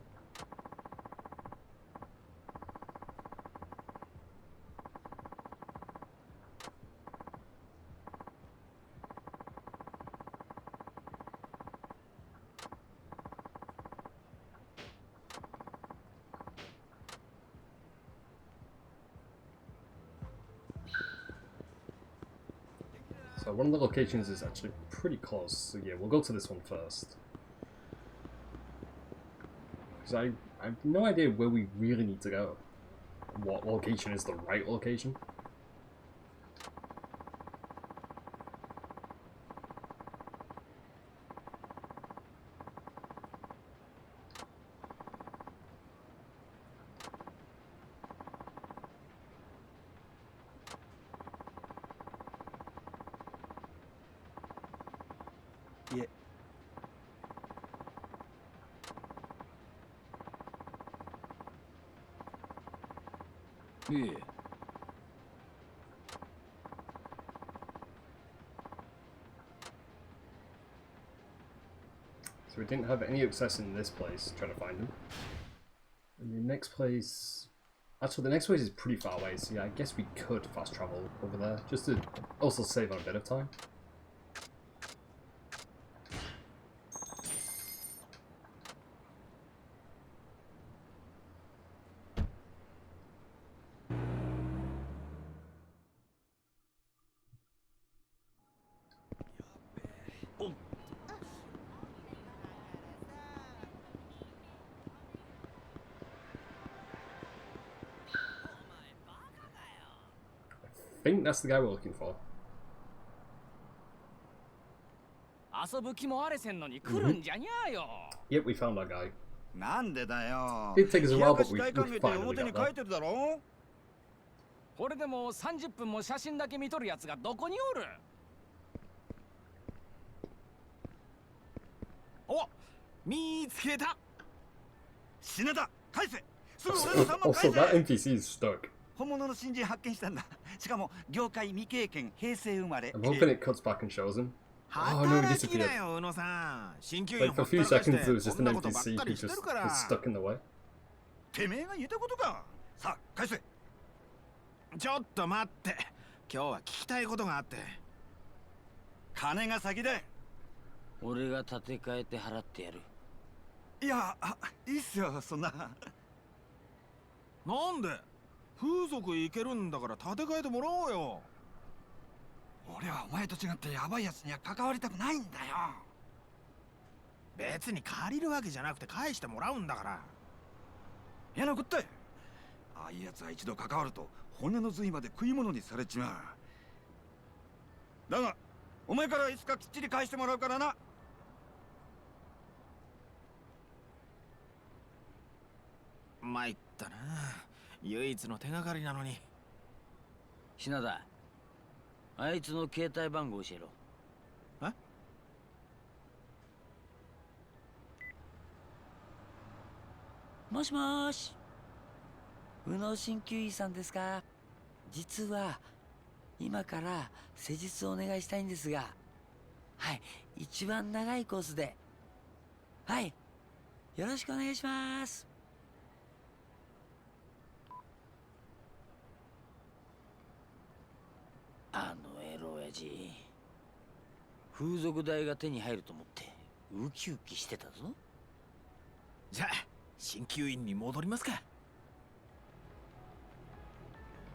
So one of the locations is actually pretty close, so yeah, we'll go to this one first. Because I have no idea where we really need to go. What location is the right location? Yeah. So we didn't have any success in this place, trying to find him. And the next place... Actually, the next place is pretty far away, so yeah, I guess we could fast travel over there, just to also save on a bit of time. I think that's the guy we're looking for. 遊ぶ気もあれせんのに来るんじゃにゃーよ。Yep, we found that guy. なんでだよ。 It'd take us a while, but 冷や we かし会館見て finally 表に got 書いてるだろ。これでも30分も写真だけ見とるやつがどこにおる。お、見つけた。品田、返せ。すぐ there. 俺の3万 Also, 返 that せ。 NPC is stuck. 本物の新人発見したんだ。しかも業界未経験、平成生まれ。 I'm hoping it cuts back and shows him. Oh no, he 働きだ disappeared. よ、宇野さん。鍼灸院 Like, ほ for a った few らか seconds, it was して just こん an なことばっ NPC か who りして just るから。 was stuck in the way. てめえが言ったことか。さあ、返せ。ちょっと待って。今日は聞きたいことがあって。金が先だ。俺が立て替えて払ってやる。いや、いいっすよ、そんな。なんで風俗行けるんだから立て替えてもらおうよ。俺はお前と違ってヤバいやつには関わりたくないんだよ。別に借りるわけじゃなくて返してもらうんだから。やなこって。ああいうやつは一度関わると骨の髄まで食い物にされちまう。だがお前からいつかきっちり返してもらうからな。参ったな。唯一の手がかりなのに。品田、あいつの携帯番号教えろ。え？もしもーし。宇野鍼灸医さんですか？実は今から施術をお願いしたいんですが、はい、一番長いコースではい、よろしくお願いします。あのエロ親父、風俗代が手に入ると思ってウキウキしてたぞ。じゃあ鍼灸院に戻りますか。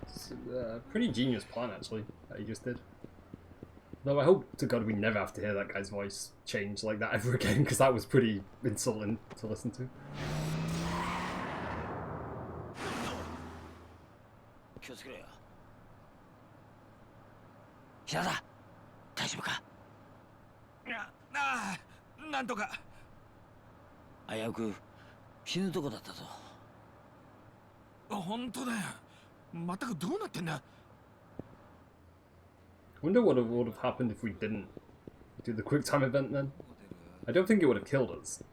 It's a pretty genius plan, actually, that he just did. Though I hope to God we never have to hear that guy's voice change like that ever again, because that was pretty insulting to listen to. 気をつけろよ。平田、大丈夫か？なんとか。危うく死ぬとこだったぞ。本当だよ。全くどうなってんだ。Wonder what would have happened if we didn't do the quick time event then. I don't think it would have killed us.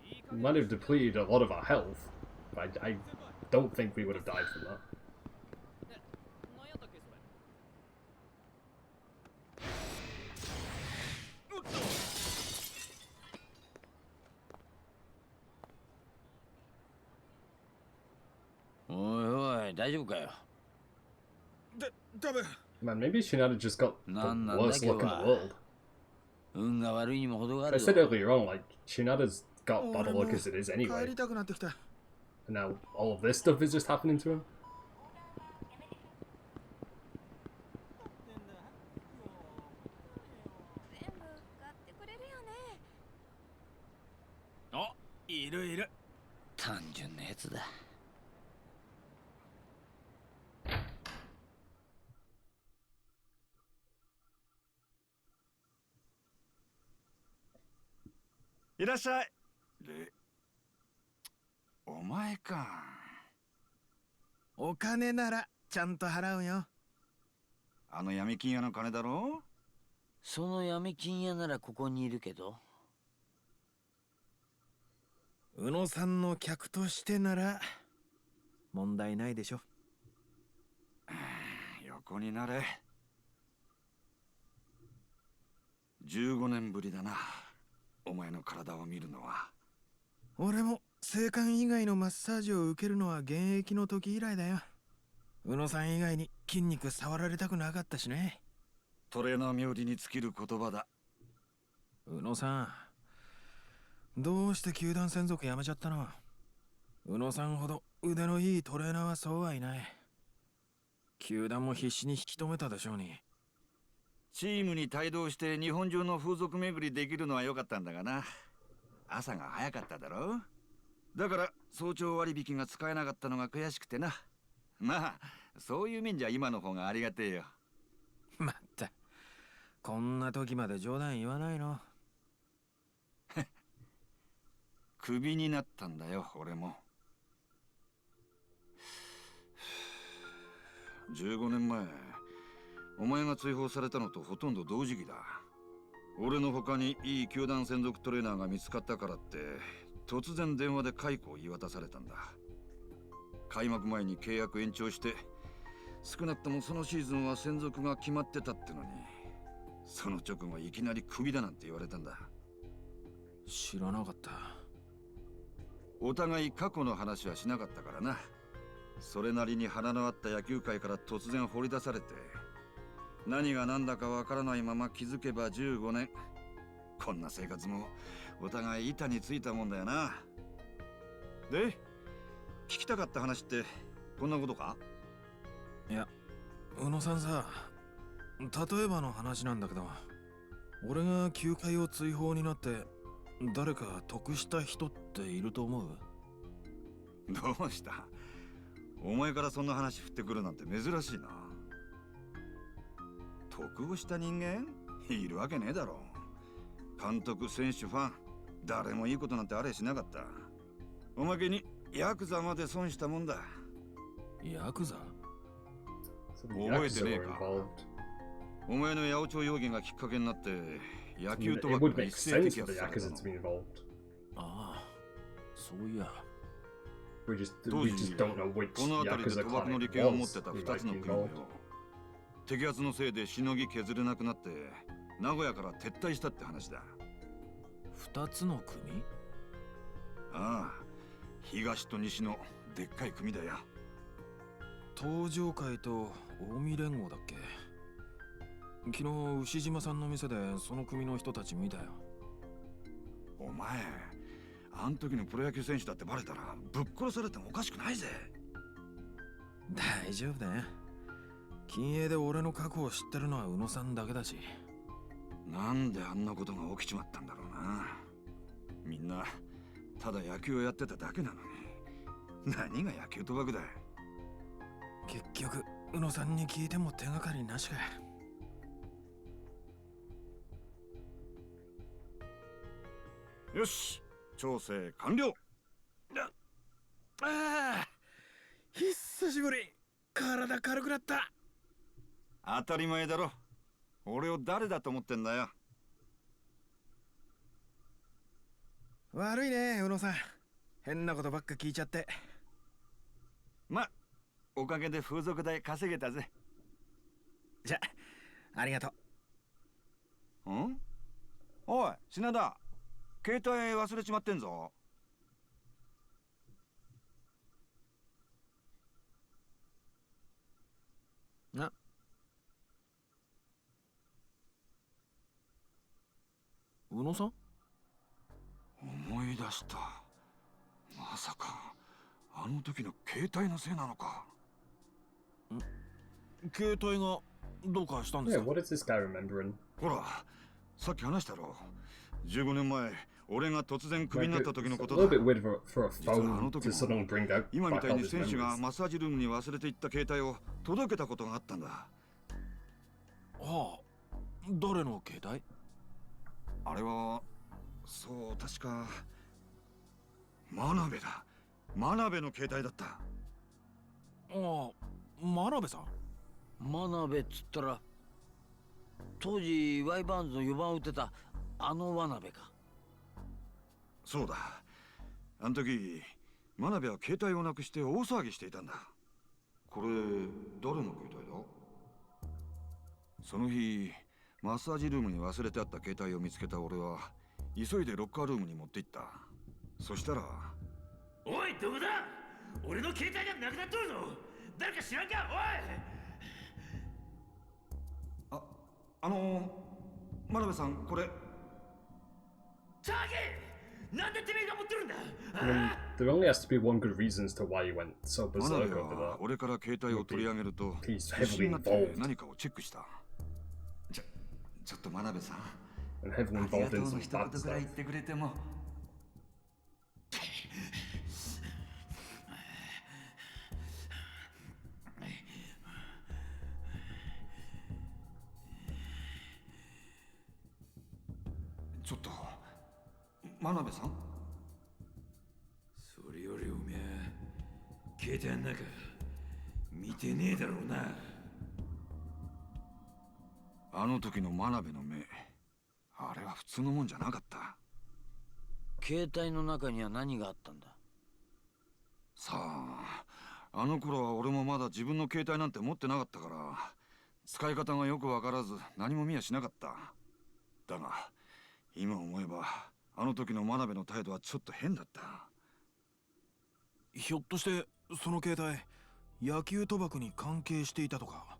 It might have depleted a lot of our health, but I don't think we would have died from that. おいおい、大丈夫かよ。多分。Man, maybe Shinada just got the worst luck in the world. 運が悪いにも程があ I るぞ。 said earlier on, like, Shinada's got bad luck as it is 帰 anyway. りたくなってきた。 And now all of this stuff is just happening to him. あ、いるいる。単純なやつだ。いらっしゃい。お前か。お金ならちゃんと払うよ。あの闇金屋の金だろ？その闇金屋ならここにいるけど。宇野さんの客としてなら問題ないでしょ。横になれ。15年ぶりだな。お前の体を見るのは。俺も性感以外のマッサージを受けるのは現役の時以来だよ。宇野さん以外に筋肉触られたくなかったしね。トレーナー冥利に尽きる言葉だ。宇野さん、どうして球団専属辞めちゃったの？宇野さんほど腕のいいトレーナーはそうはいない。球団も必死に引き止めたでしょうに。チームに帯同して日本中の風俗巡りできるのは良かったんだがな。朝が早かっただろ。だから早朝割引が使えなかったのが悔しくてな。まあそういう面じゃ今の方がありがてえよ。まった、こんな時まで冗談言わないの。クビになったんだよ、俺も。15年前お前が追放されたのとほとんど同時期だ。俺の他にいい球団専属トレーナーが見つかったからって突然電話で解雇を言い渡されたんだ。開幕前に契約延長して少なくともそのシーズンは専属が決まってたってのに、その直後いきなりクビだなんて言われたんだ。知らなかった。お互い過去の話はしなかったからな。それなりに花のあった野球界から突然掘り出されて、何が何だかわからないまま気づけば15年。こんな生活もお互い板についたもんだよな。で、聞きたかった話ってこんなことか？いや、宇野さんさ、例えばの話なんだけど、俺が球界を追放になって誰か得した人っていると思う？どうした？お前からそんな話振ってくるなんて珍しいな。得をした人間いるわけねえだろ。監督、選手、ファン、誰もいいことなんてあれしなかった。おまけにヤクザまで損したもんだ。ヤクザ？覚えてねえか？お前の八百長容疑がきっかけになって野球賭博が一斉摘発されたの。ああ、そういや。We just don't know which この辺りで Yakuza 賭博 clan の it 利権を持っ was てた who 2 might つ be の国もよ。 involved. 摘発のせいでしのぎ削れなくなって名古屋から撤退したって話だ。2つの組？ああ、東と西のでっかい組だよ。東上会と近江連合だっけ？昨日牛島さんの店でその組の人たち見たよ。お前、あん時のプロ野球選手だってバレたらぶっ殺されてもおかしくないぜ。大丈夫だよ。禁営で俺の過去を知ってるのは宇野さんだけだし。なんであんなことが起きちまったんだろうな。みんなただ野球をやってただけなのに、何が野球賭博だよ。結局宇野さんに聞いても手がかりなしか。よし、調整完了。ああ、久しぶり。体軽くなった。当たり前だろ。俺を誰だと思ってんだよ。悪いね、宇野さん。変なことばっか聞いちゃって。ま、おかげで風俗代稼げたぜ。じゃ、ありがとう。ん？おい、品田。携帯忘れちまってんぞ。な。宇野さん？思い出した。まさかあの時の携帯のせいなのか。携帯がどうかしたんですか？ Yeah, what is this guy remembering? ほら、さっき話したろ。15年前、俺が突然クビになった時のことだ。 A little bit weird for a 実はあ phone の時 to suddenly も bring out 今み back たい all に his 選手が memories. マッサージルームに忘れていった携帯を届けたことがあったんだ。はあ、誰の携帯？あれは、そう、確か真鍋だ。真鍋の携帯だった。ああ、真鍋さん？真鍋っつったら当時ワイバーンズの4番を打ってたあの真鍋か。そうだ。あの時真鍋は携帯をなくして大騒ぎしていたんだ。これ誰の携帯だ？その日マッサージルームに忘れてあった携帯を見つけた俺は急いでロッカールームに持って行った。そしたら、おい、どこだ？俺の携帯がなくなっとるぞ。誰か知らんか？おい！真鍋さん、これ。チャーゲー！なんでてめえが持ってるんだ？ I mean, there only has to be one good reason as to why he went so 真 berserk 鍋 over は that. 俺から携帯を取り上げると He's 必死 heavily になって involved 何かをチェックした。ちょっと真鍋さん、 And heavily ありが involved と in うの some 一 bad 言ぐらい stuff. 言ってくれても。ちょっと真鍋さん？それよりおめえ、携帯の中見てねえだろうな。あの時の真鍋の目、あれは普通のもんじゃなかった。携帯の中には何があったんだ？さあ、あの頃は俺もまだ自分の携帯なんて持ってなかったから使い方がよくわからず何も見やしなかった。だが今思えばあの時の真鍋の態度はちょっと変だった。ひょっとしてその携帯野球賭博に関係していたとか？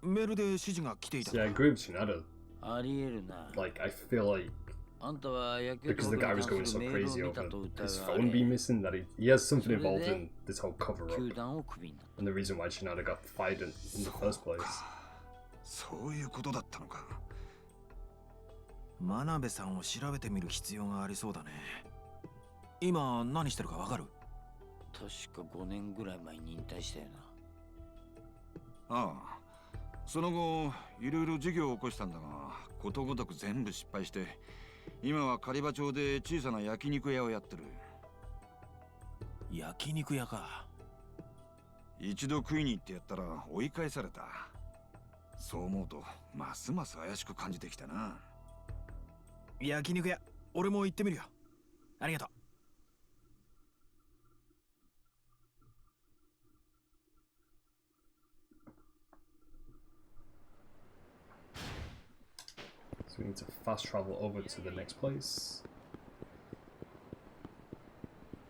メールで指示が来ていたと See, か？ I agree with Shinada. ありえるな。 Like, I feel like あんたは野球 because the guy was 賭博 going に関す so るメール crazy を見た over と疑 his わ phone being れ、 missing that he has something それで involved in this whole cover 球 up 団をクビになった。 and the reason why Shinada got fired in the first place. そういうことだったのか。真鍋さんを調べてみる必要がありそうだね。今何してるかわかる？確か5年ぐらい前に引退したよな。ああ、その後いろいろ事業を起こしたんだがことごとく全部失敗して今は狩場町で小さな焼肉屋をやってる。焼肉屋か。一度食いに行ってやったら追い返された。そう思うとますます怪しく感じてきたな。焼肉屋、俺も行ってみるよ。ありがとう。So we need to fast travel over to the next place.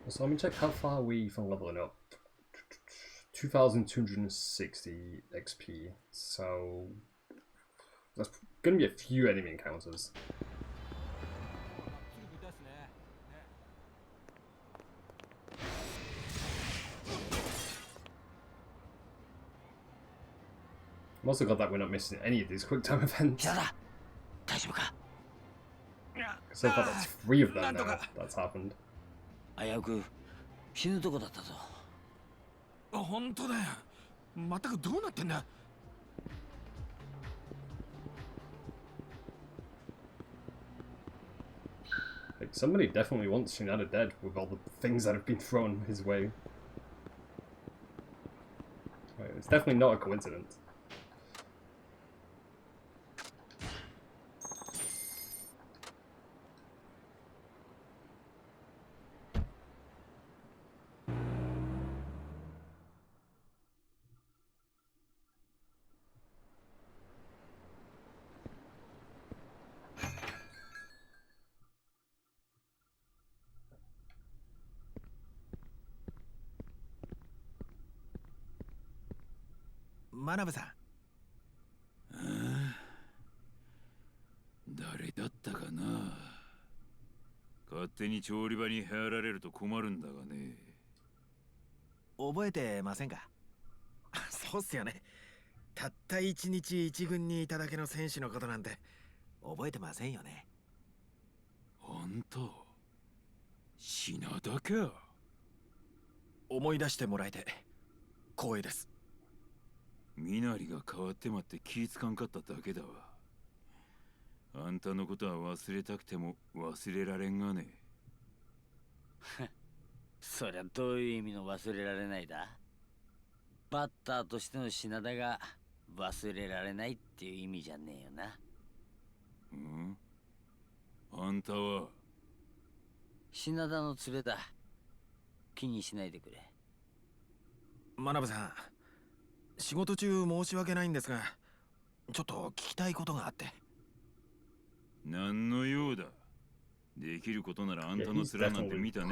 So let me check how far are we from leveling up. 2,260 XP. So that's going to be a few enemy encounters. I'm also glad that we're not missing any of these quick time events. So far that's 3 of them now that's happened. 危うく死ぬとこだったぞ。本当だよ。まったくどうなってんだ。Like, somebody definitely wants Shinada dead with all the things that have been thrown his way. Right, it's definitely not a coincidence. Manabuさん。誰だったかな。勝手に調理場に入られると困るんだがね。覚えてませんか？そうっすよね。たった1日1軍にいただけの選手のことなんて覚えてませんよね。あんた、品田か。思い出してもらえて光栄です。身なりが変わってまって気ぃつかんかっただけだわ。あんたのことは忘れたくても忘れられんがね。そりゃどういう意味の忘れられないだ。バッターとしての品田が忘れられないっていう意味じゃねえよな。うん？あんたは品田の連れだ。気にしないでくれ。学さん、仕事中申し訳ないんですが、ちょっと聞きたいことがあって。何の用だ。できることならあんたの面なんて見たね。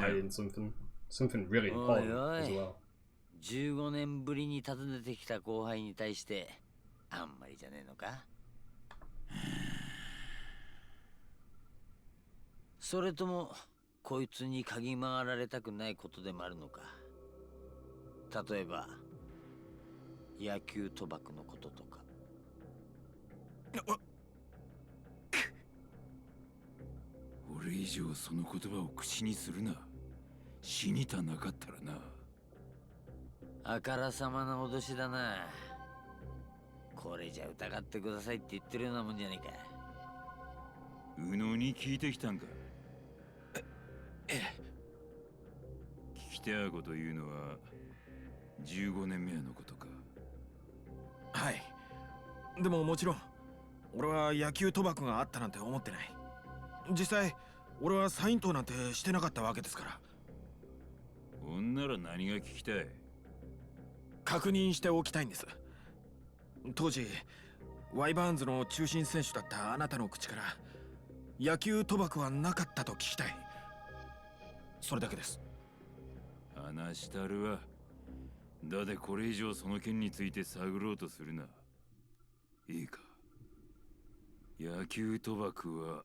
Something really important as well. 15年ぶりに訪ねてきた後輩に対してあんまりじゃねえのか。それともこいつに嗅ぎ回られたくないことでもあるのか。例えば野球賭博のこととか。俺以上その言葉を口にするな。死にたなかったらな。あからさまな脅しだな。これじゃ疑ってくださいって言ってるようなもんじゃねえか。宇野に聞いてきたんか。聞きたいこと言うのは15年目のことか。はい。でももちろん俺は野球賭博があったなんて思ってない。実際俺はサイントなんてしてなかったわけですから。ほんなら何が聞きたい？確認しておきたいんです。当時ワイバーンズの中心選手だったあなたの口から野球賭博はなかったと聞きたい。それだけです。話したるわ。だでこれ以上その件について探ろうとするな。いいか。野球賭博は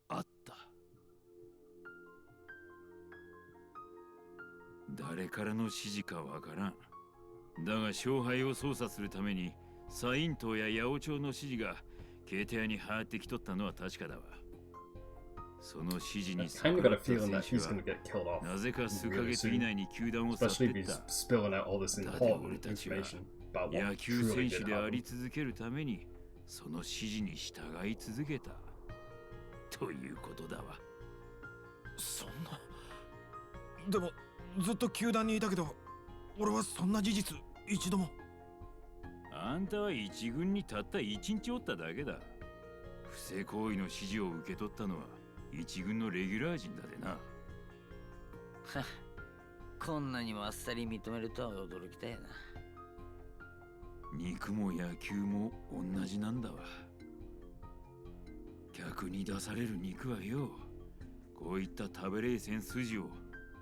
あった。誰からの指示かわからん。だが勝敗を操作するためにサイン島や八百長の指示がケーテアに入ってきとったのは確かだわ。その指示にkind of got a feeling that he's going to get killed off なぜか数ヶ月以内に球団を去って especially い if った。 he's spilling out all this だって俺 important たちは information about 野 what 球 truly 選手 did であ happen. り続けるためにその指示に従い続けたということだわ。そんな。でもずっと球団にいたけど俺はそんな事実一度も。あんたは一軍にたった一日おっただけだ。不正行為の指示を受け取ったのは一軍のレギュラー陣だでな。こんなにもあっさり認めるとは驚きだよな。肉も野球も同じなんだわ。客に出される肉はよ、こういった食べれいせん筋を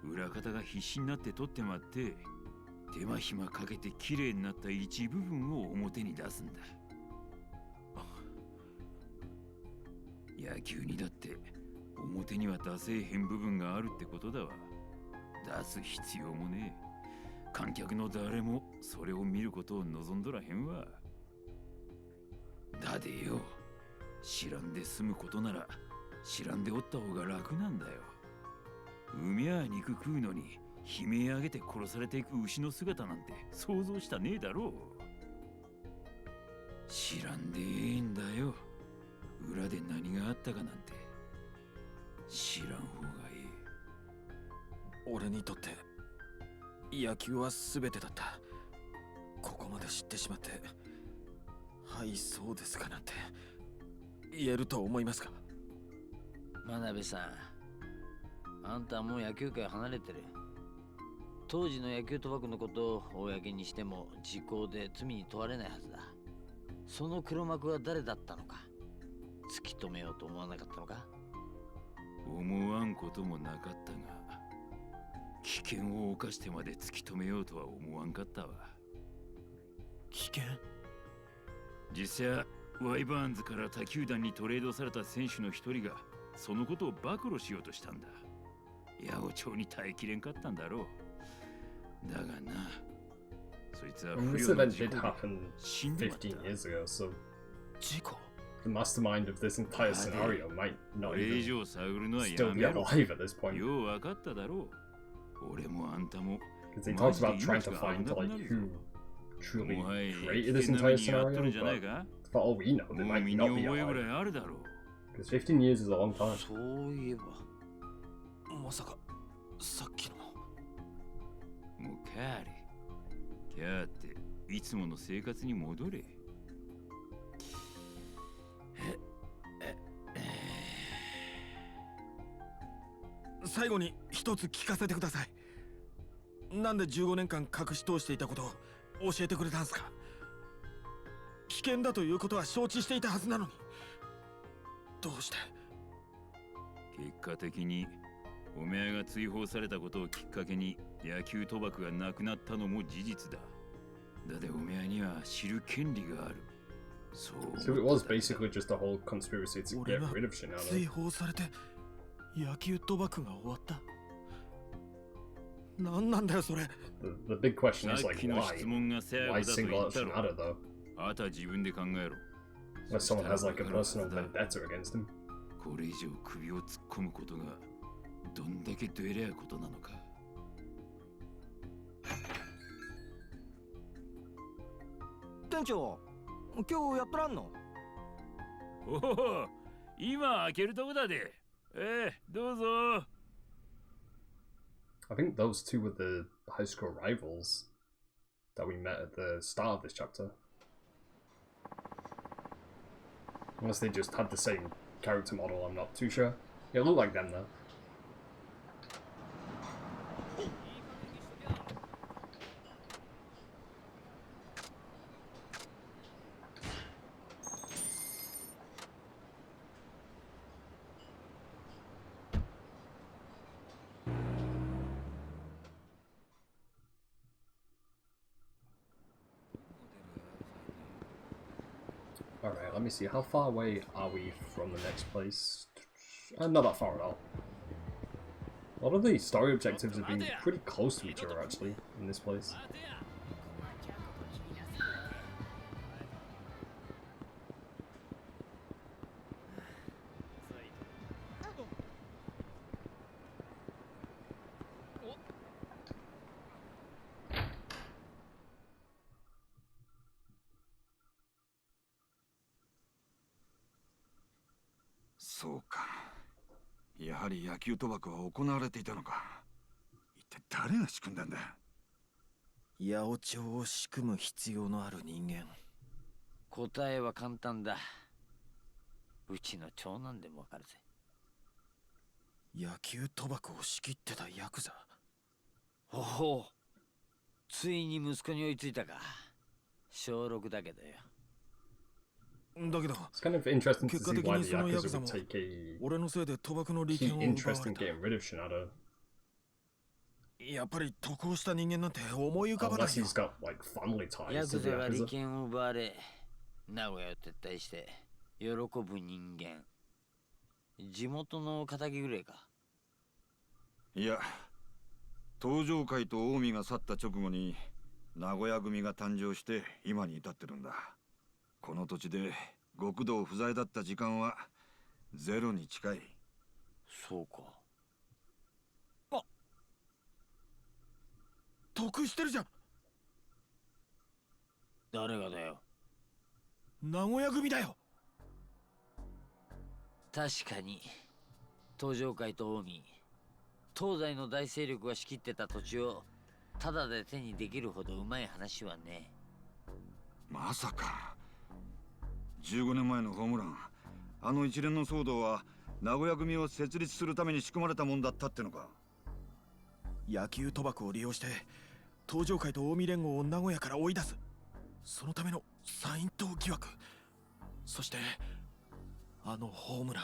裏方が必死になって取ってまって、手間暇かけて綺麗になった一部分を表に出すんだ。野球にだって表には出せへん部分があるってことだわ。出す必要もねえ。観客の誰もそれを見ることを望んどらへんわ。だでよ、知らんで済むことなら知らんでおった方が楽なんだよ。海や肉食うのに悲鳴上げて殺されていく牛の姿なんて想像したねえだろう。知らんでええんだよ。裏で何があったかなんて知らん方がいい。俺にとって野球は全てだった。ここまで知ってしまって、はいそうですかなんて言えると思いますか？真鍋さん、あんたはもう野球界離れてる。当時の野球賭博のことを公にしても時効で罪に問われないはずだ。その黒幕は誰だったのか突き止めようと思わなかったのか？思わんこともなかったが、危険を冒してまで突き止めようとは思わんかったわ。危険？実際ワイバーンズから他球団にトレードされた選手の一人がそのことを暴露しようとしたんだ。八百長に耐えきれんかったんだろう。だがな、そいつは And 不 this 慮の event 事 did 故で happen 死んでまった。 15 years ago, so 事故？ the mastermind of this entire scenario might not これ以 even 上探るのはや still be めろ。 alive at this point. よう分かっただろう。俺もあんたも Because he マ talks ジで about trying 命 to が find 危なく like なる who ぞ。 truly もはや created 危 this 険な目 entire にやっとる scenario, んじゃない but か？ for all we know, they もう might 身に not be 覚えぐら alive. いあるだろう。 Because 15 years is a long time. そういえばまさかさっきの。もう帰れ。キャーっていつもの生活に戻れ。最後に一つ聞かせてください。なんで15年間隠し通していたことを教えてくれたんすか？危険だということは承知していたはずなのに、どうして？結果的にお前が追放されたことをきっかけに野球賭博がなくなったのも事実だ。だでお前には知る権利がある。そう。 So it was basically just a whole conspiracy to 俺 get が rid of Shinada. 追放されて野球賭博が終わった？なんなんだよそれ。 The big question is さっ like きの質問が最後 why だと single 言 out ったろ。 Shinada though? あとは自分で考えろ。 Unless someone has like a personal vendetta against him. これ以上首を突っ込むことがどんだけどえりゃことなのか。店長、今日やっとらんの？おお、今開けるとこだで。どうぞ。 I think those two were the high school rivals that we met at the start of this chapter. Unless they just had the same character model, I'm not too sure. It looked like them though. Alright, let me see. How far away are we from the next place? Not that far at all. A lot of the story objectives have been pretty close to each other, actually, in this place. So そうか。やはり野球賭博は行われていたのか。一体誰が仕組んだんだ？八百長を仕組む必要のある人間。答えは簡単だ。うちの長男でもわかるぜ。野球賭博を仕切ってたヤクザ。おお、ついに息子に追いついたか。小6だけどよ。だけど、 It's kind of interesting to 結果 see 的 why に the そのヤク Yakuza ザ would も take a 俺のせいで賭博の利 key 権を奪わ interest れ in た。 getting rid of Shinada. やっぱり得をした人間なんて思い浮かばない Unless よ。 he's got like family ヤ ties ク to the ザが利 Yakuza. 権を奪われ名古屋を撤退して喜ぶ人間、地元の仇ぐらいか。いや、東上会と近江が去った直後に名古屋組が誕生して今に至ってるんだ。この土地で極道不在だった時間はゼロに近い。そうか。得してるじゃん。誰がだよ。名古屋組だよ。確かに東上会と近江、東西の大勢力が仕切ってた土地をタダで手にできるほどうまい話はね。まさか15年前のホームラン、あの一連の騒動は名古屋組を設立するために仕組まれたもんだったってのか。野球賭博を利用して東上会と近江連合を名古屋から追い出す、そのためのサイン党疑惑、そしてあのホームラン。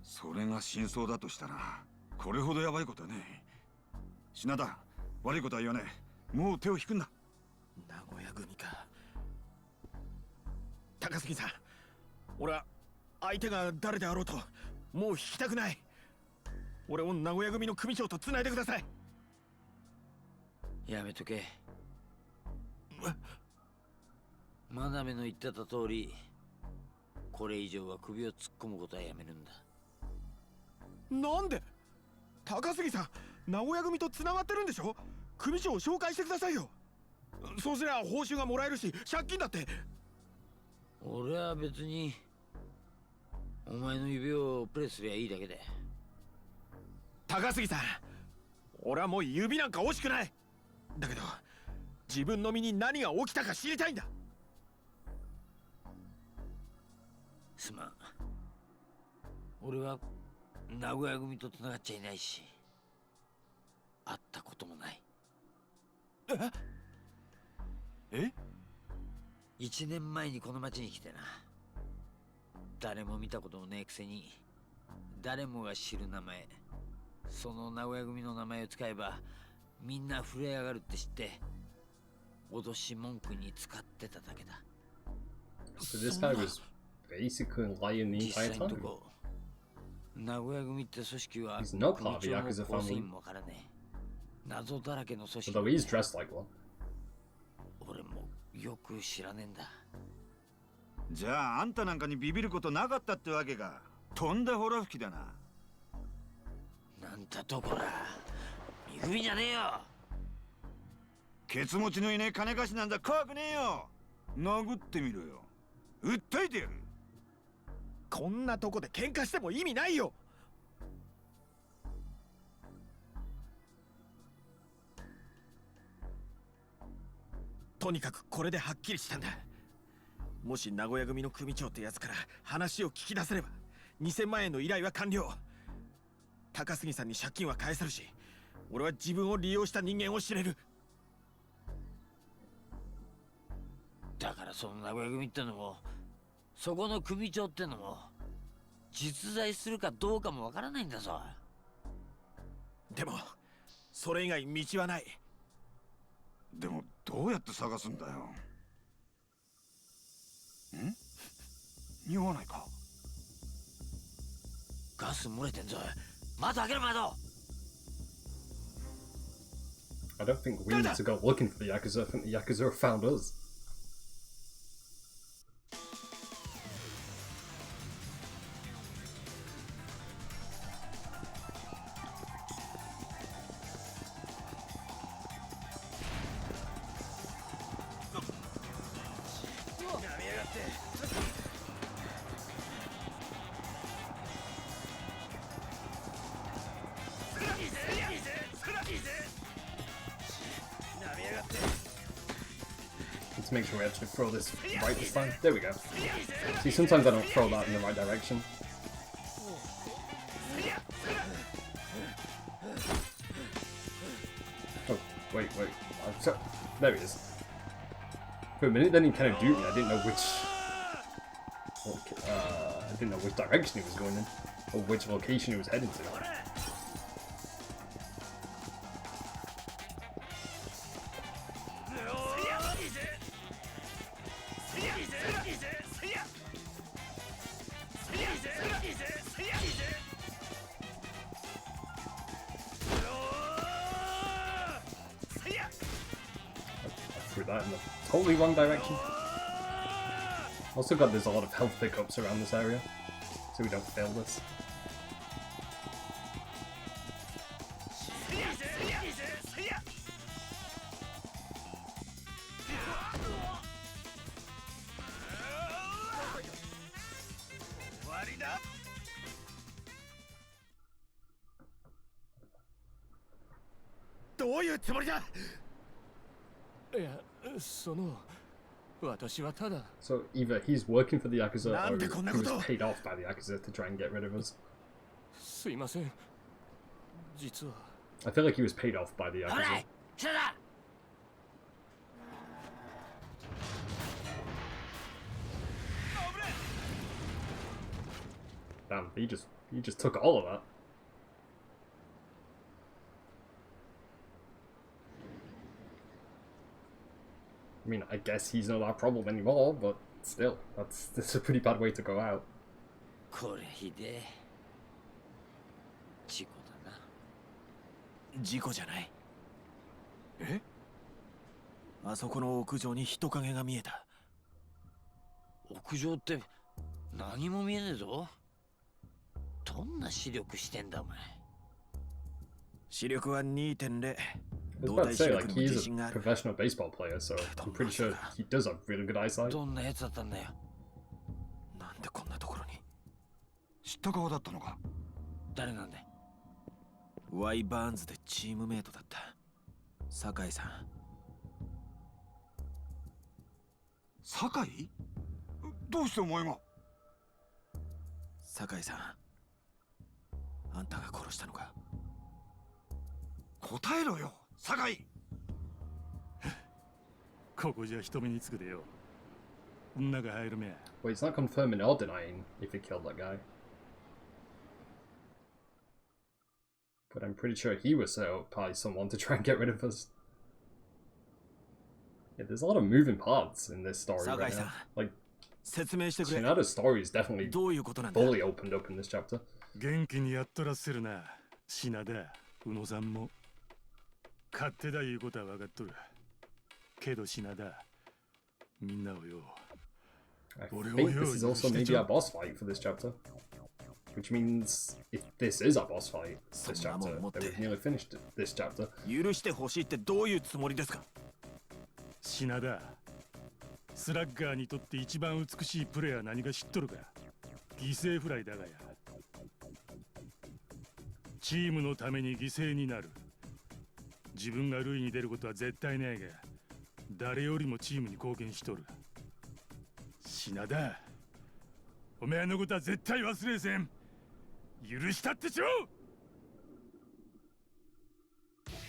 それが真相だとしたらこれほどヤバいことはねえ。品田、悪いことは言わねえ。もう手を引くんだ。名古屋組か。高杉さん、俺は相手が誰であろうともう引きたくない。俺を名古屋組の組長と繋いでください。やめとけ。真鍋の言ってた通り、これ以上は首を突っ込むことはやめるんだ。なんで？高杉さん、名古屋組と繋がってるんでしょ？組長を紹介してくださいよ。そうすりゃ報酬がもらえるし、借金だって。俺は別にお前の指をプレスすりゃいいだけで。高杉さん、俺はもう指なんか惜しくない。だけど自分の身に何が起きたか知りたいんだ。すまん。俺は名古屋組と繋がっちゃいないし、会ったこともない。え？1年前にこの町に来てな。誰も見たこともねえくせに誰もが知る名前、その名古屋組の名前を使えばみんな震え上がるって知って脅し文句に使ってただけだ。 So this guy was basically lying the 実 entire 際のと time. こ名古屋組って組織は He's not 組 part of the 長も Yakuza 構成 family. 員もわからねえ謎だらけの組織。 Although he's dressed like one. 俺もよく知らねえんだ。じゃああんたなんかにビビることなかったってわけか。とんだほら吹きだな。なんだとこら、見組みじゃねえよ。ケツ持ちのいねえ金貸しなんだ。怖くねえよ。殴ってみろよ。訴えてやる。こんなとこで喧嘩しても意味ないよ。とにかくこれではっきりしたんだ。もし名古屋組の組長ってやつから話を聞き出せれば2000万円の依頼は完了。高杉さんに借金は返せるし、俺は自分を利用した人間を知れる。だからその名古屋組ってのもそこの組長ってのも実在するかどうかもわからないんだぞ。でもそれ以外道はない。でもどうやって探すんだよ。ん？匂わないか？ガス漏れてんぞ。窓開けろ窓。 I don't think we need to go looking for the Yakuza. I think the Yakuza have found us. やがって。 Let's make sure we actually throw this right this time. There we go. See, sometimes I don't throw that in the right direction. Oh, wait. There he is. For a minute then he kind of duped me. I didn't know which... I didn't know which direction he was going in. Or which location he was heading to. threw that in the totally wrong direction. Also got there's a lot of health pickups around this area, so we don't fail this. So either he's working for the Yakuza or he was paid off by the Yakuza to try and get rid of us. I feel like he was paid off by the Yakuza. Damn, he just took all of that. I mean, I guess he's not our problem anymore, but still, that's a pretty bad way to go out. これひでえ事故だな。事故じゃない。え？あそこの屋上に人影が見えた。屋上って何も見えねえぞ。どんな視力してんだお前。視力は 2.0。I was about to say, like, he's a professional baseball player, so I'm pretty sure he does have really good eyesight. どんなやつだったんだよ。なんでこんなところに。知った顔だったのか。誰なんだい。ワイバーンズでチームメイトだった。酒井さん。酒井？どうしてお前が？酒井さん。あんたが殺したのか。答えろよ。酒井ここじゃ人目につくでよ。中入るめ。Wait, it's not confirming or denying if he killed that guy. But I'm pretty sure he was set up by someone to try and get rid of us. Yeah, there's a lot of moving parts in this story right now. Like, Shinada's story is definitely fully opened up in this chapter. 元気にやっとらせるな、品田、宇野さんも。勝手だいうことは分かっとる。けど品田、みんなをよ。I think this is also maybe our boss fight for this chapter. Which means if this is our boss fight this chapter, then we've nearly finished this chapter. 許してほしいってどういうつもりですか。品田、スラッガーにとって一番美しいプレーは何か知っとるか。犠牲フライだがや。チームのために犠牲になる。自分が塁に出ることは絶対ないが、誰よりもチームに貢献しとる。品田、お前のことは絶対忘れせん。許したってちょ。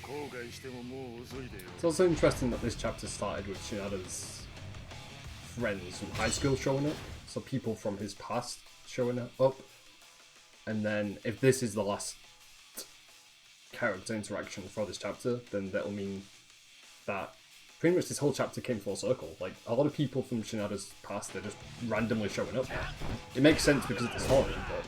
後悔してももう遅いでよ。 It's also interesting that this chapter started with Shinada's friends from high school showing up, so people from his past showing up, and then if this is the last character interaction for this chapter, then that'll mean that pretty much this whole chapter came full circle. Like, a lot of people from Shinada's past, they're just randomly showing up now. It makes sense because of the story, but...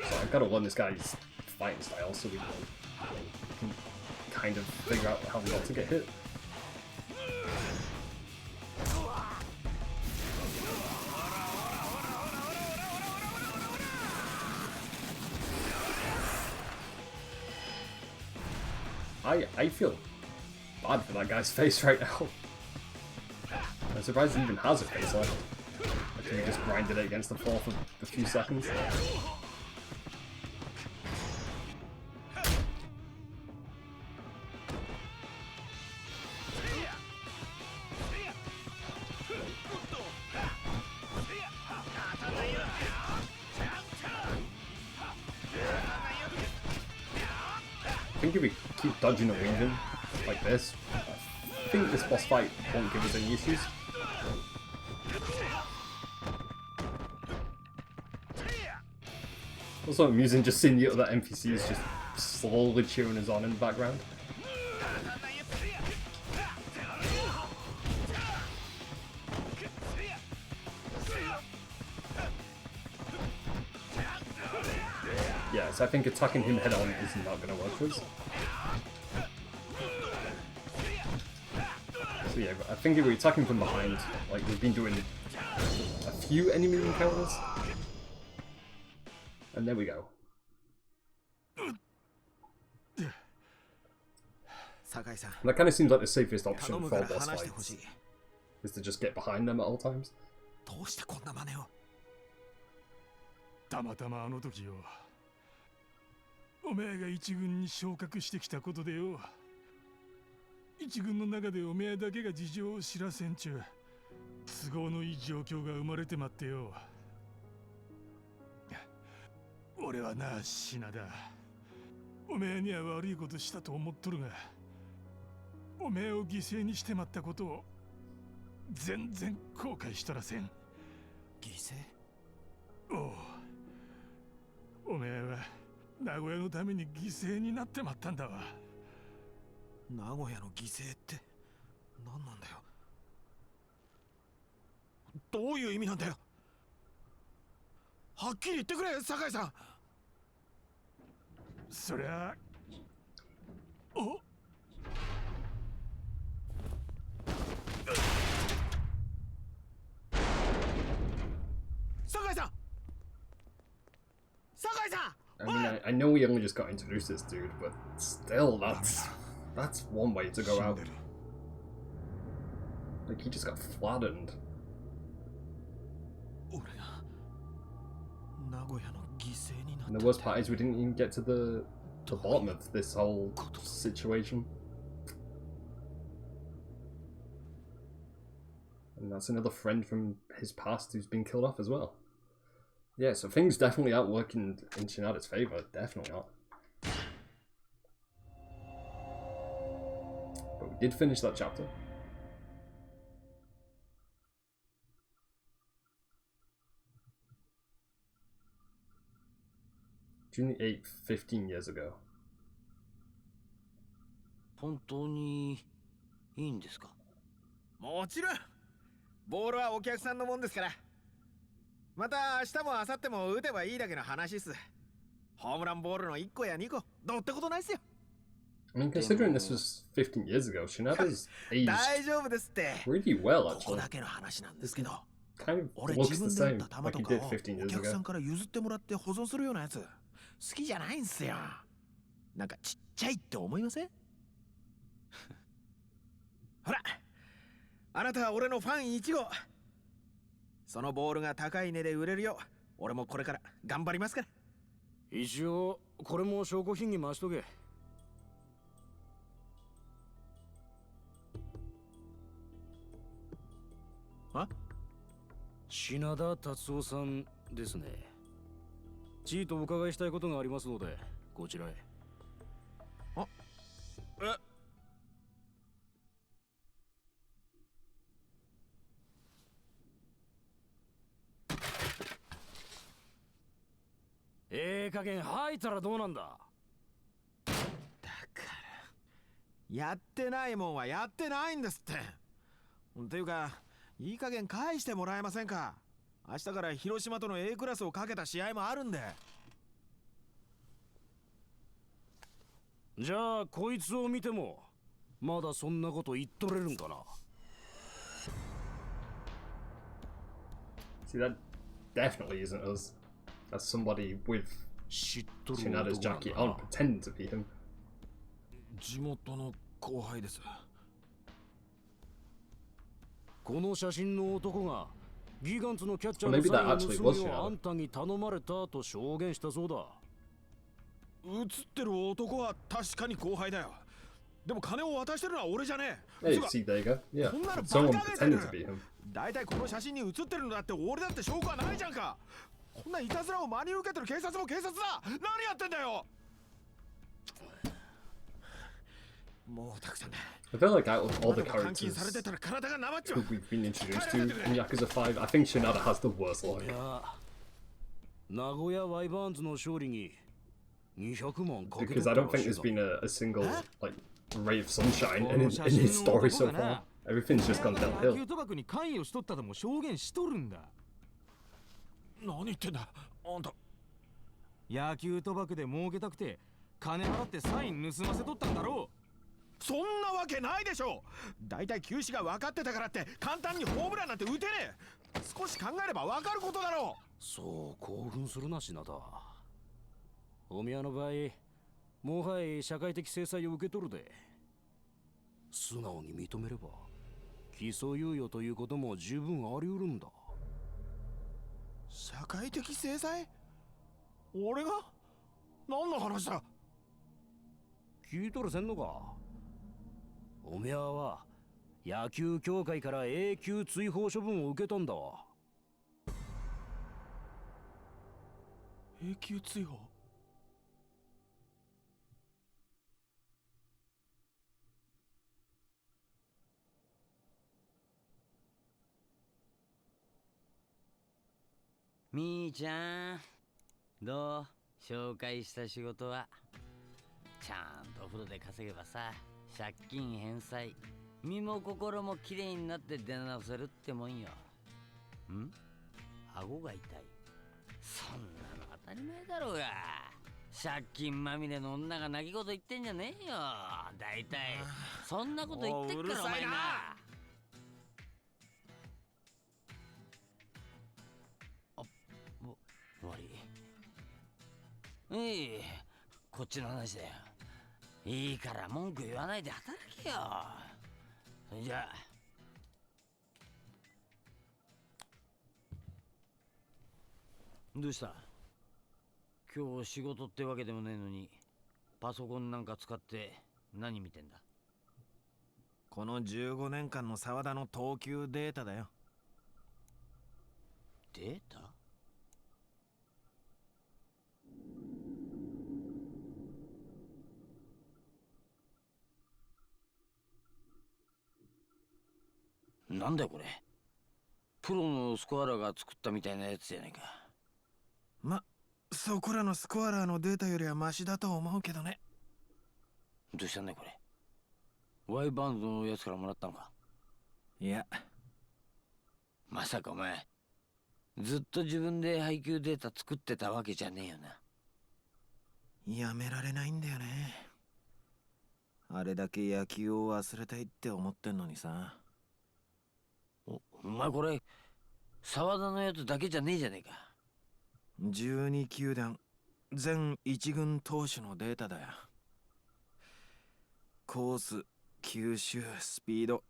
So I've got to learn this guy's fighting style so we can kind of figure out how not to get hit. I feel bad for that guy's face right now. I'm surprised he even has a face left. Actually, he just grinded it against the floor for a few seconds. I think if we keep dodging and weaving like this, I think this boss fight won't give us any issues. Also amusing just seeing the other NPCs just slowly cheering us on in the background. Yeah, so I think attacking him head on is not going to work for us. So yeah, I think if we're attacking from behind, like we've been doing a few enemy encounters. And there we go. And that kind of seems like the safest option for boss fights, is to just get behind them at all times. どうしてこんな真似を。たまたまあの時よ、おめえが一軍に昇格してきたことでよ、一軍の中でおめえだけが事情を知らせんちゅう都合のいい状況が生まれてまってよ。俺はな、品田、おめえには悪いことしたと思っとるが、おめえを犠牲にしてまったことを全然後悔しとらせん。犠牲？おめえは名古屋のために犠牲になってまったんだわ。名古屋の犠牲って何なんだよ。どういう意味なんだよ。はっきり言ってくれ、酒井さん。そりゃお酒井さん、酒井さん。 I mean, I know we only just got introduced to this dude, but still, that's one way to go out. Like, he just got flattened. And the worst part is we didn't even get to the bottom of this whole situation. And that's another friend from his past who's been killed off as well. Yeah, so things definitely aren't working in Shinada's favor. Definitely not. But we did finish that chapter. June 8th, 15 years ago. 本当にいいんですか？もちろん。ボールはお客さんのもんですから。また明日も明後日も打てばいいだけの話っす。ホームランボールの1個や2個、どうってことないっすよ。I mean, considering this was 15 years ago, Shinada's aged pretty well, actually. ここだけの話なんですけど、 Kind of 俺 looks 自 the 分で打っ same, た球 like と he か did を 15 お years 客さ ago. んから譲ってもらって保存するようなやつ、好きじゃないんすよ。なんかちっちゃいって思いません？ほら、あなたは俺のファン1号。そのボールが高い値で売れるよう、俺もこれから頑張りますから。一応これも証拠品に回しとけ。あ？品田達夫さんですね。ちいとお伺いしたいことがありますので、こちらへ。あ？加減吐いたらどうなんだ。だからやってないもんはやってないんですって。っていうか、いい加減返してもらえませんか。明日から広島との A クラスをかけた試合もあるんで。じゃあこいつを見てもまだそんなこと言っとれるんかな。 See, that definitely isn't us. That's somebody with Shinada's jacket on, pretending to be him. 地元の後輩です。この写真の男がギガンツのキャッチャー Well, の maybe サ that インを actually 盗 was むよう Shinada. あんたに頼まれたと証言したそうだ。写ってる男は確かに後輩だよ。でも金を渡してるのは俺じゃねえ。 Hey, see, there you go. Yeah, こんなの someone バカげて pretending る to be him. だいたいこの写真に写ってるのだって俺だって証拠はないじゃんか。こんないたずらを真に受けてる警察も警察だ。何やってんだよ。もうたくさんだ。 I feel like out of all the characters who we've been introduced to in Yakuza 5, I think Shinada has the worst luck. 名古屋ワイバーンズの勝利に200万かけて Because I don't think there's been a single like ray of sunshine in his story so far. Everything's just gone downhill. 野球賭博に関与しとったとも証言しとるんだ。何言ってんだあんた。野球賭博で儲けたくて金払ってサイン盗ませとったんだろう。そんなわけないでしょ。だいたい球種が分かってたからって簡単にホームランなんて打てねえ。少し考えれば分かることだろう。そう興奮するな品田。お宮の場合もはや社会的制裁を受け取るで。素直に認めれば起訴猶予ということも十分あり得るんだ。社会的制裁？俺が？何の話だ？聞いとるせんのか。お宮は野球協会から永久追放処分を受けたんだわ。永久追放？みーちゃん、どう？紹介した仕事は。ちゃんとお風呂で稼げばさ、借金返済、身も心もきれいになって出直せるってもんよ。ん？顎が痛い。そんなの当たり前だろうが。借金まみれの女が泣き言言ってんじゃねえよ。だいたいそんなこと言ってっからお前な。悪い。こっちの話だよ。いいから文句言わないで働けよ。それじゃあ。どうした？今日仕事ってわけでもねえのにパソコンなんか使って何見てんだ？この15年間の沢田の投球データだよ。データ？なんだよこれ。プロのスコアラーが作ったみたいなやつじゃないか。そこらのスコアラーのデータよりはマシだと思うけどね。どうしたんだよこれ。ワイバンドのやつからもらったのか？いや。まさかお前ずっと自分で配球データ作ってたわけじゃねえよな。やめられないんだよね。あれだけ野球を忘れたいって思ってんのにさ。お前これ沢田のやつだけじゃねえじゃねえか。12球団全1軍投手のデータだよ。コース、球種、スピード、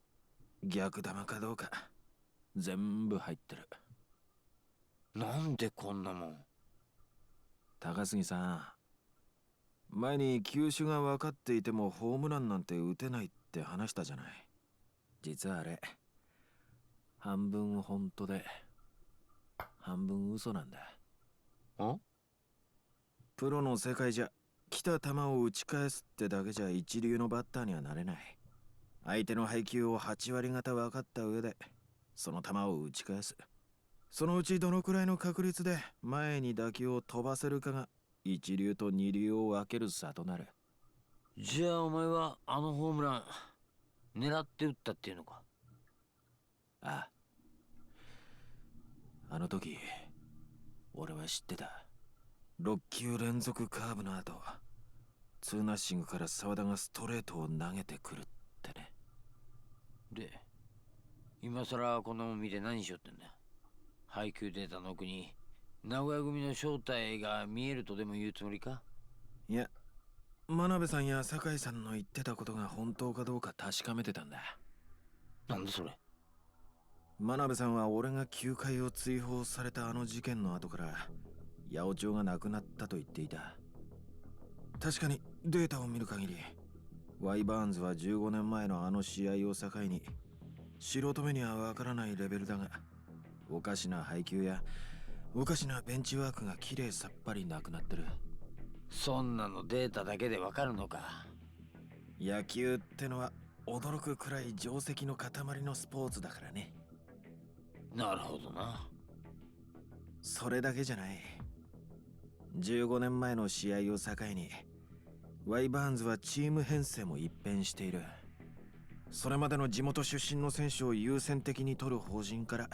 逆球かどうか全部入ってる。なんでこんなもん。高杉さん、前に球種が分かっていてもホームランなんて打てないって話したじゃない。実はあれ半分本当で半分嘘なんだ。プロの世界じゃ来た球を打ち返すってだけじゃ一流のバッターにはなれない。相手の配球を8割方分かった上でその球を打ち返す。そのうちどのくらいの確率で前に打球を飛ばせるかが一流と二流を分ける差となる。じゃあお前はあのホームラン狙って打ったっていうのか？ああ。あの時俺は知ってた。6球連続カーブの後ツーナッシングから沢田がストレートを投げてくるってね。で今さらこんなもん見て何しよってんだ。配球データの奥に名古屋組の正体が見えるとでも言うつもりか？いや、真鍋さんや酒井さんの言ってたことが本当かどうか確かめてたんだ。なんでそれ？真鍋さんは俺が球界を追放されたあの事件の後から八百長が亡くなったと言っていた。確かにデータを見る限りワイバーンズは15年前のあの試合を境に素人目にはわからないレベルだが、おかしな配球やおかしなベンチワークがきれいさっぱりなくなってる。そんなのデータだけでわかるのか？野球ってのは驚くくらい定石の塊のスポーツだからね。なるほどな。それだけじゃない。15年前の試合を境にワイバーンズはチーム編成も一変している。それまでの地元出身の選手を優先的に取る方針から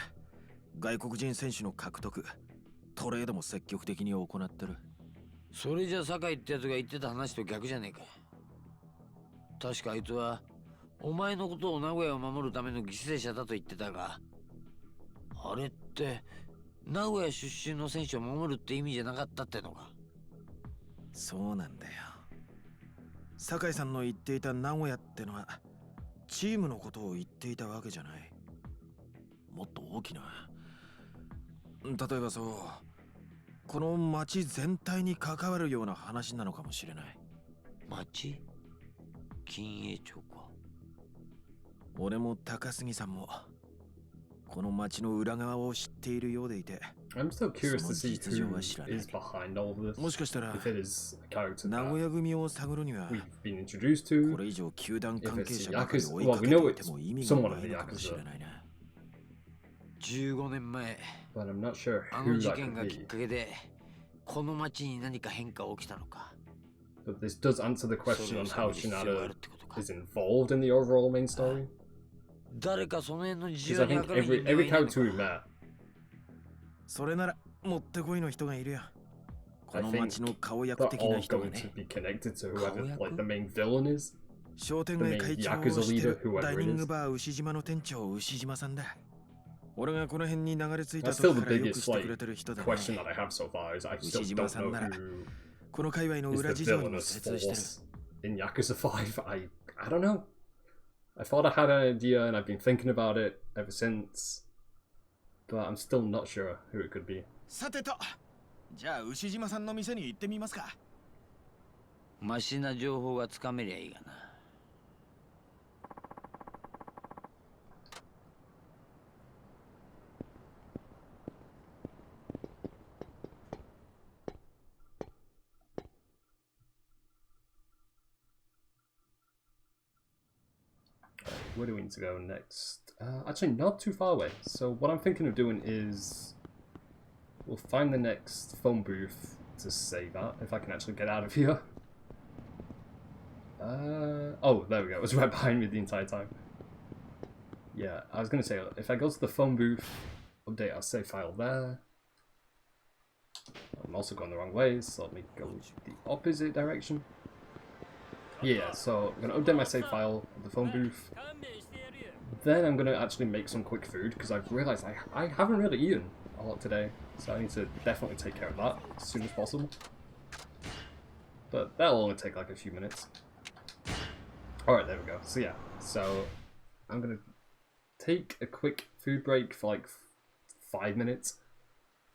外国人選手の獲得、トレードも積極的に行ってる。それじゃ酒井ってやつが言ってた話と逆じゃねえか。確かあいつはお前のことを名古屋を守るための犠牲者だと言ってたが、あれって名古屋出身の選手を守るって意味じゃなかったってのか。そうなんだよ。酒井さんの言っていた名古屋ってのはチームのことを言っていたわけじゃない。もっと大きな、例えばそう、この町全体に関わるような話なのかもしれない。町？金栄町か。俺も高杉さんもこの町の裏側を知っているようでいて、 I'm still curious to see who is behind all of this. もしかしたら If it is a character 名 that 古屋組を探るには we've been introduced to, これ以上球団 if 関係 it's 者 the ばかり Yakuza. 追い Well, か we けて know いて it's も意味が someone な of い the のかもし Yakuza, れないな。15年前、 but I'm not sure あ who の事 that 件 could がきっ be. かけでこの町に何か変化起きたのか。 But this does answer the question on そ how れを探る必要があ Shinada るってことか。 is involved in the overall main story. 誰かその辺の事 Because 情 I に think 分かる人 every 間はいない character の we か。 met, それならもってこいの人がいるよ。こ I の think 町の顔役 they're 的な all 人が going ね。 to be connected to whoever 顔役？ like the main villain is. 商店 The 街 main 会長を Yakuza して leader, る whoever ダイ it ニング is. バー牛島の店長牛島さんだ。俺がこの辺に流れ着いた That's still 時 the からよく biggest してく like れてる人だね。 question that I have so far is I still Ushijima don't know さんなら who この界隈の is 裏 the 事情にも villainous 精通してる。 force in Yakuza 5. I don't know. I thought I had an idea and I've been thinking about it ever since, but I'm still not sure who it could be. さてと、じゃあ牛島さんの店に行ってみますか。マシな情報がつかめりゃいいがな。Where do we need to go next? Actually, not too far away. So what I'm thinking of doing is we'll find the next phone booth to save at, if I can actually get out of here. Oh, there we go. It was right behind me the entire time. Yeah, I was going to say, if I go to the phone booth, update our save file there. I'm also going the wrong way, so let me go the opposite direction. Yeah, so I'm going to update my save file at the phone booth. Then I'm going to actually make some quick food, because I've realised I haven't really eaten a lot today. So I need to definitely take care of that as soon as possible. But that'll only take like a few minutes. Alright, there we go. So yeah, so I'm going to take a quick food break for like 5 minutes.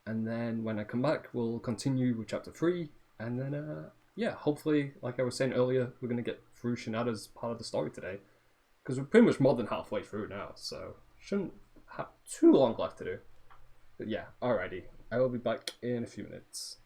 And then when I come back, we'll continue with chapter 3. And then, yeah, hopefully, like I was saying earlier, we're going to get through Shinada's part of the story today. Because we're pretty much more than halfway through now, so shouldn't have too long left to do. But yeah, alrighty. I will be back in a few minutes.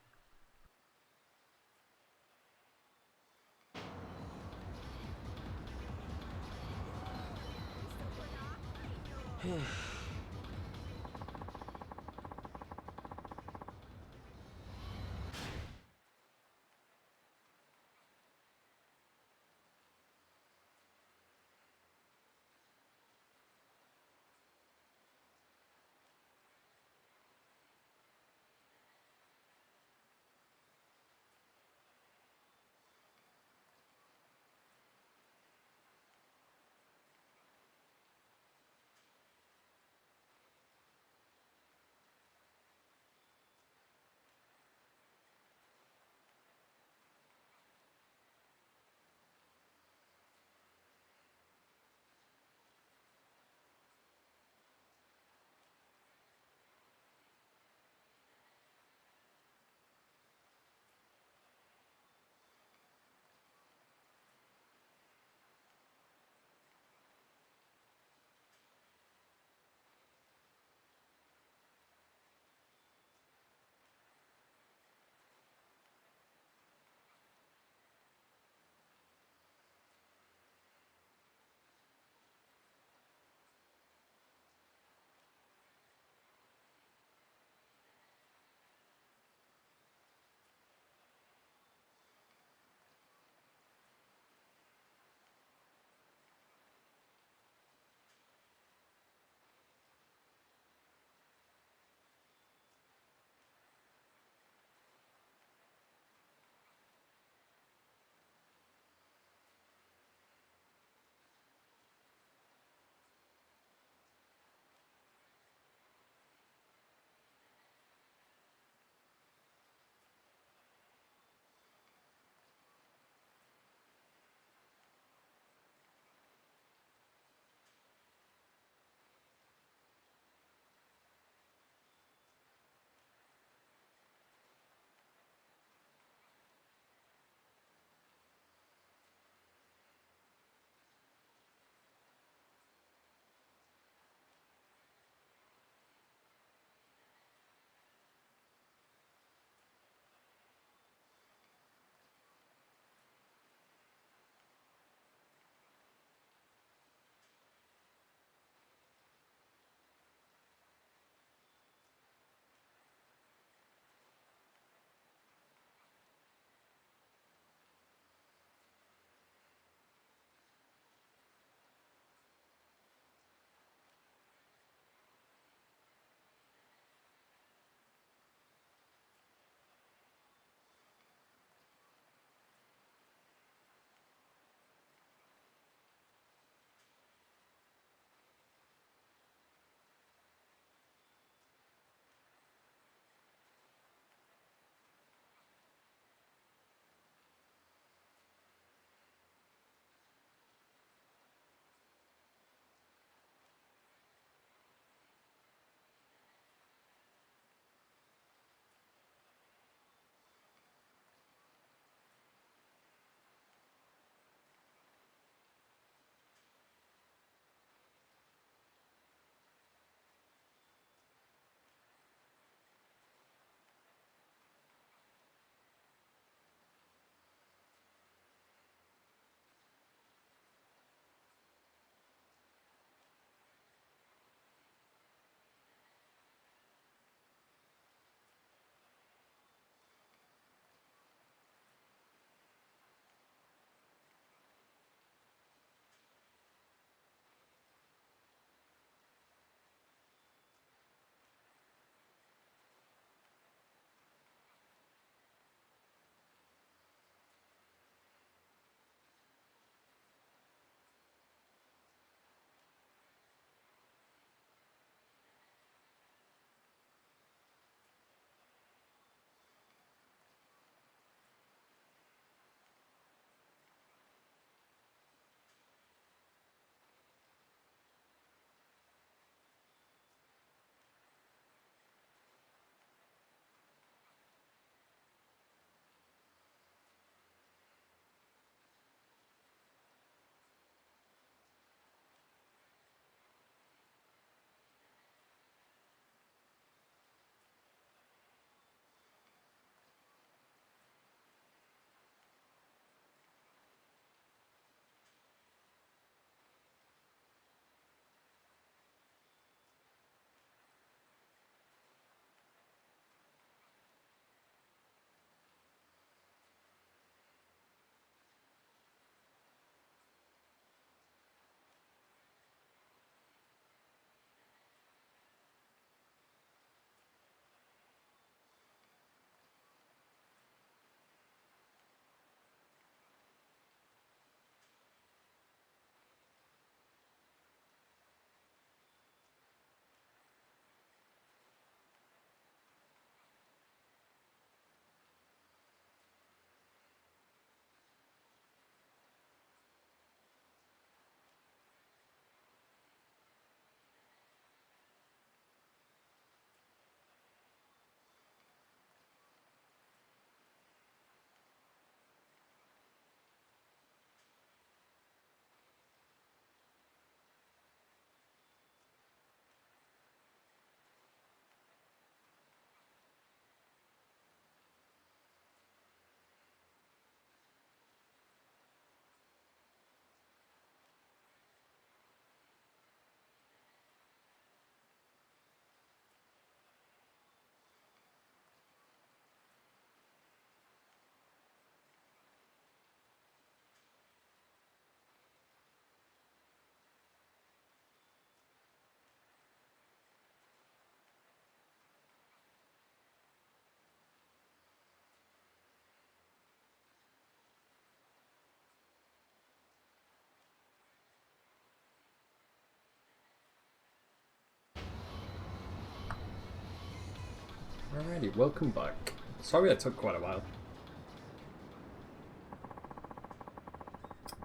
Alrighty, welcome back. Sorry I took quite a while.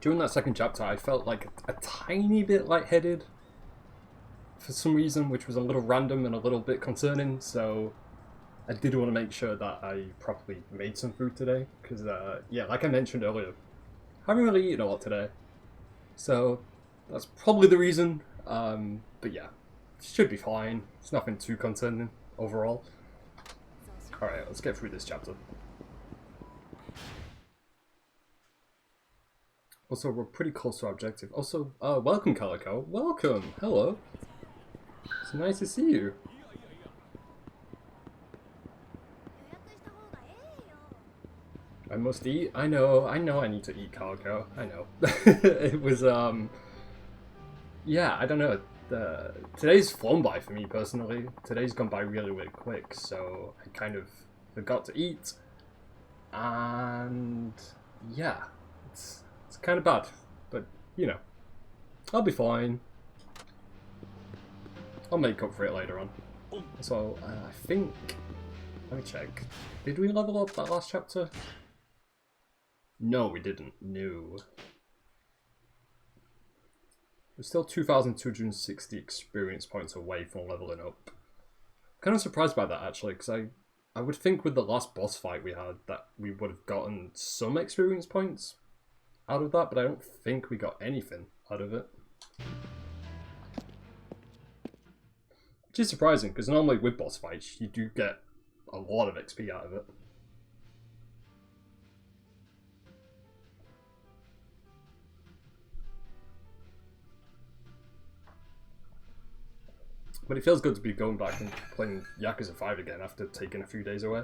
During that second chapter, I felt like a tiny bit lightheaded for some reason, which was a little random and a little bit concerning, so I did want to make sure that I properly made some food today, because, yeah, like I mentioned earlier, I haven't really eaten a lot today, so that's probably the reason, but yeah, should be fine. It's nothing too concerning overall. Alright, let's get through this chapter. Also, we're pretty close to our objective. Also, welcome, Calico. Welcome! Hello! It's nice to see you. I must eat? I know I need to eat, Calico. I know. It was, yeah, I don't know. Today's flown by for me, personally. Today's gone by really, really quick, so I kind of forgot to eat. And, yeah, it's kind of bad. But, you know, I'll be fine. I'll make up for it later on. So, I think... Let me check. Did we level up that last chapter? No, we didn't. No. We're still 2,260 experience points away from leveling up. Kind of surprised by that, actually, because I would think with the last boss fight we had that we would have gotten some experience points out of that, but I don't think we got anything out of it. Which is surprising, because normally with boss fights, you do get a lot of XP out of it. But it feels good to be going back and playing Yakuza 5 again after taking a few days away.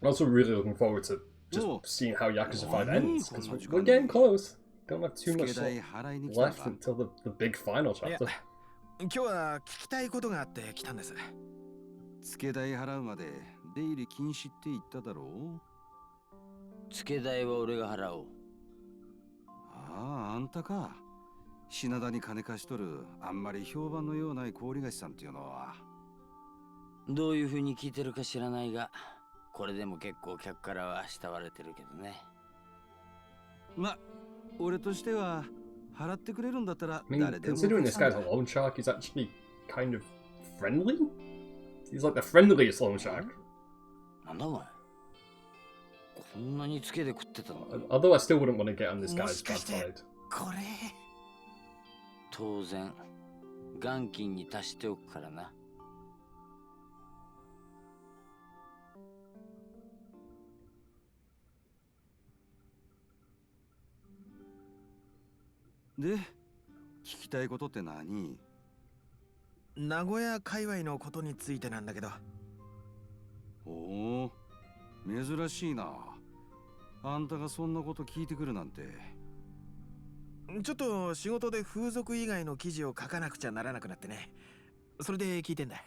I'm also really looking forward to just seeing how Yakuza 5 ends, because we're getting close. Don't have too much left until the big final chapter. 今日は聞きたいことがあって来たんです。付け代払うまで出入り禁止って言っただろう。付け代は俺が払おう。ああ、あんたか。品田に金貸しとるあんまり評判のようない氷菓子さんっていうのは。どういう風に聞いてるか知らないが、これでも結構客からは慕われてるけどね。ま、俺としては。I mean, considering this guy's a loan shark, he's actually kind of friendly? He's like the friendliest loan shark. Although I still wouldn't want to get on this guy's bad side. 当然、元金に足しておくからな。で、聞きたいことって何？名古屋界隈のことについてなんだけど。おお、珍しいな。あんたがそんなこと聞いてくるなんて。ちょっと仕事で風俗以外の記事を書かなくちゃならなくなってね。それで聞いてんだ。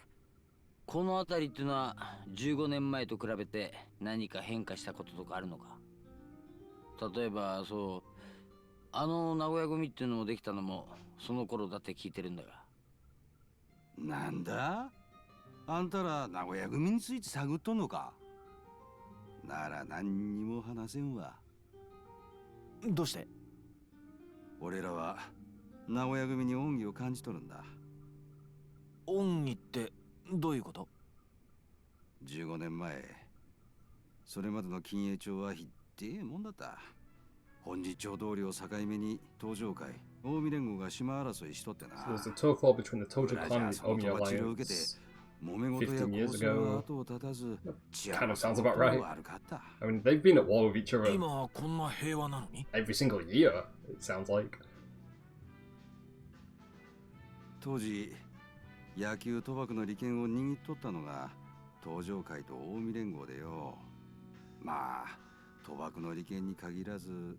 この辺りってのは15年前と比べて何か変化したこととかあるのか？例えばそう。名古屋組っていうのもできたのもその頃だって聞いてるんだが。なんだ？あんたら名古屋組について探っとんのか？なら何にも話せんわ。どうして？俺らは名古屋組に恩義を感じとるんだ。恩義ってどういうこと？ 15年前、それまでの金栄町はひってえもんだった。本日町通りを境目に東上会、近江連合が島争いしとってな。So there's a turf war between the Tojo clan and the Omi alliance 15 years ago. Kind of sounds about right. I mean, they've been at war with each other every single year, it sounds like. 当時、野球賭博の利権を握っとったのが東上会と近江連合でよ。まあ、賭博の利権に限らず、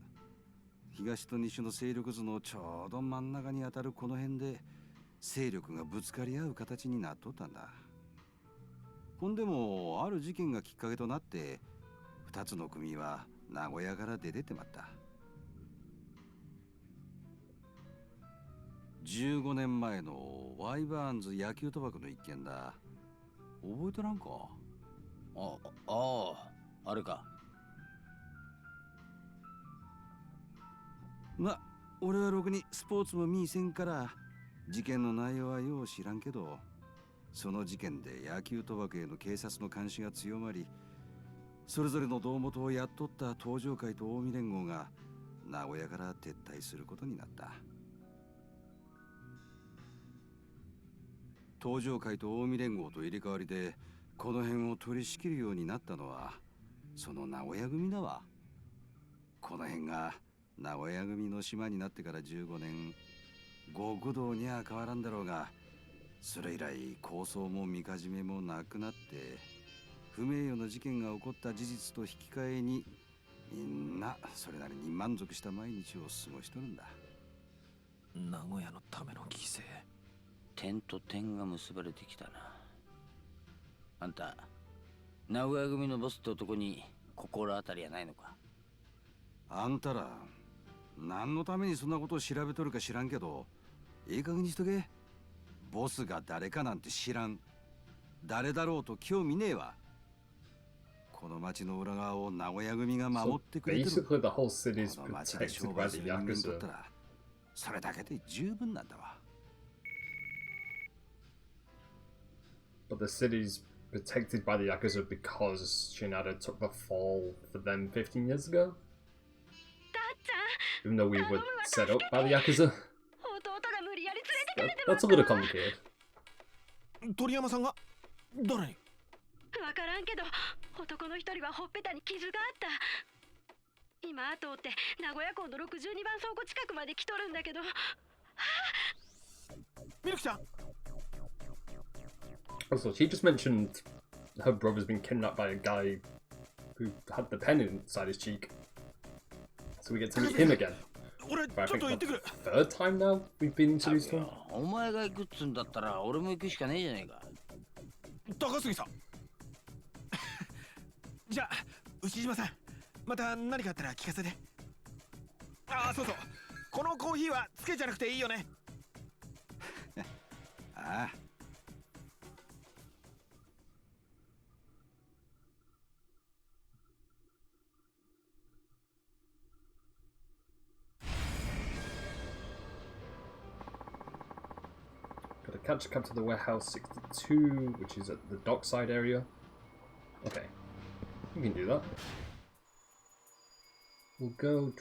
東と西の勢力図のちょうど真ん中に当たるこの辺で勢力がぶつかり合う形になっとったんだ。ほんでもある事件がきっかけとなって2つの組は名古屋から出てってまった。15年前のワイバーンズ野球賭博の一件だ。覚えてなんか？あれか。ま、俺はろくにスポーツも見いせんから事件の内容はよう知らんけど、その事件で野球賭博への警察の監視が強まり、それぞれの胴元を雇った東上会と近江連合が名古屋から撤退することになった。東上会と近江連合と入れ替わりでこの辺を取り仕切るようになったのはその名古屋組だわ。この辺が名古屋組の島になってから15年、極道には変わらんだろうが、それ以来抗争もみかじめもなくなって、不名誉な事件が起こった事実と引き換えにみんなそれなりに満足した毎日を過ごしとるんだ。名古屋のための犠牲。点と点が結ばれてきたな。あんた名古屋組のボスって男に心当たりはないのか？あんたら何のためにそんなことを調べとるか知らんけど、いい加減にしとけ。ボスが誰かなんて知らん。誰だろうと興味ねえわ。この町の裏側を名古屋組が守ってくれてる。 Basically, the whole city is この町で protected 商 by 売 the する人間にとっ Yakuza. たらそれだけで十分なんだわ。But the city's protected by the Yakuza because Shinada took the fall for them 15 years ago? Even though we were set up by the Yakuza? That's a little complicated. 鳥山さんが誰に？わからんけど、男の一人はほっぺたに傷があった。今後を追って名古屋港の62番倉庫近くまで来とるんだけど。ミルクちゃん。Also, she just mentioned her brother's been kidnapped by a guy who had the pen inside his cheek. So we get to meet him again. But I think the third time now we've been introduced to him. お前が行くっつんだったら俺も行くしかねえじゃねえか。高杉さん。じゃあ牛島さん、また何かあったら聞かせて。ああ、そうそう、このコーヒーはつけじゃなくていいよね。ああ。Got to catch a cab to the warehouse 62, which is at the dockside area. Okay, we can do that. We'll go...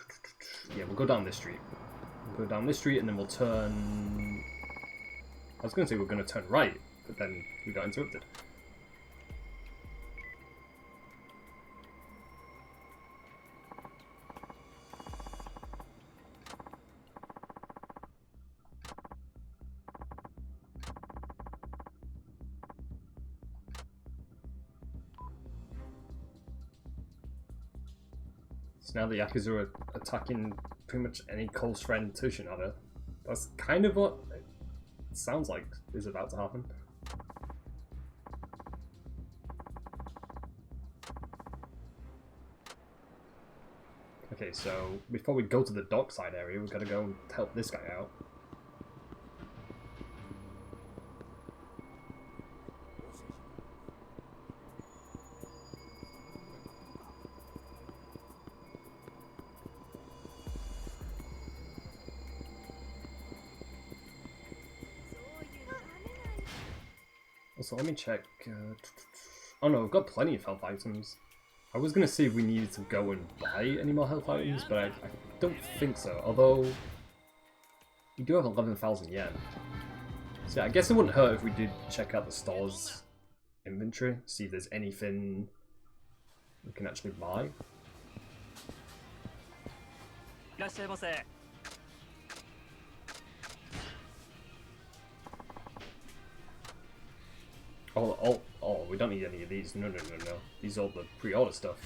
Yeah, we'll go down this street. We'll go down this street and then we'll turn... I was going to say we're going to turn right, but then we got interrupted. So now the Yakuza are attacking pretty much any close friend to Shinada. That's kind of what it sounds like is about to happen. Okay, so before we go to the dockside area, we've got to go and help this guy out. So let me check. Oh no, we've got plenty of health items. I was going to see if we needed to go and buy any more health items, but I don't think so. Although, we do have 11,000 yen. So yeah, I guess it wouldn't hurt if we did check out the store's inventory, see if there's anything we can actually buy. Oh, we don't need any of these. No. These are all the pre-order stuff.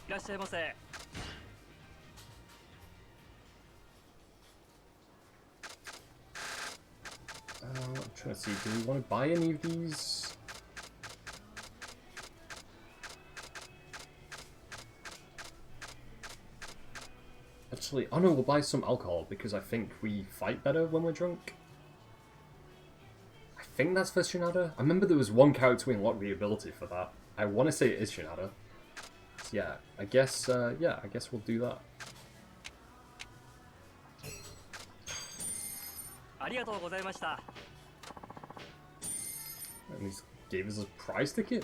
I'm trying to see, do we want to buy any of these? Actually, oh no, we'll buy some alcohol because I think we fight better when we're drunk. think that's for Shinada. I remember there was one character we unlocked the ability for that. I want to say it is Shinada. So yeah, I guess we'll do that. And he gave us a prize ticket.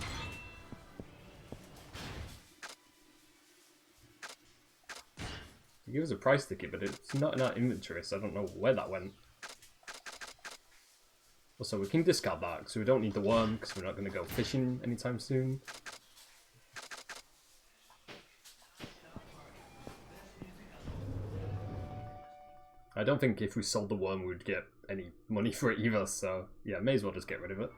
He gave us a prize ticket, but it's not in our inventory, so I don't know where that went. Also, we can discard that, because we don't need the worm, because we're not going to go fishing anytime soon. I don't think if we sold the worm, we'd get any money for it either, so yeah, may as well just get rid of it.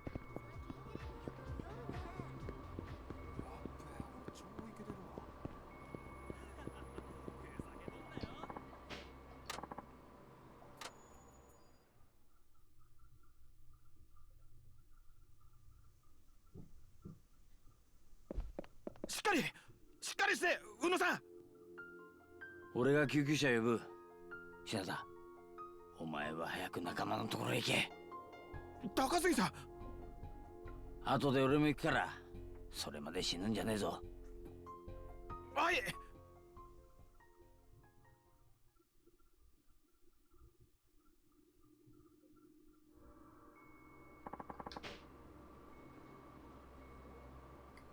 俺が救急車呼ぶ。品田、お前は早く仲間のところへ行け。高杉さん。後で俺も行くから、それまで死ぬんじゃねえぞ。はい。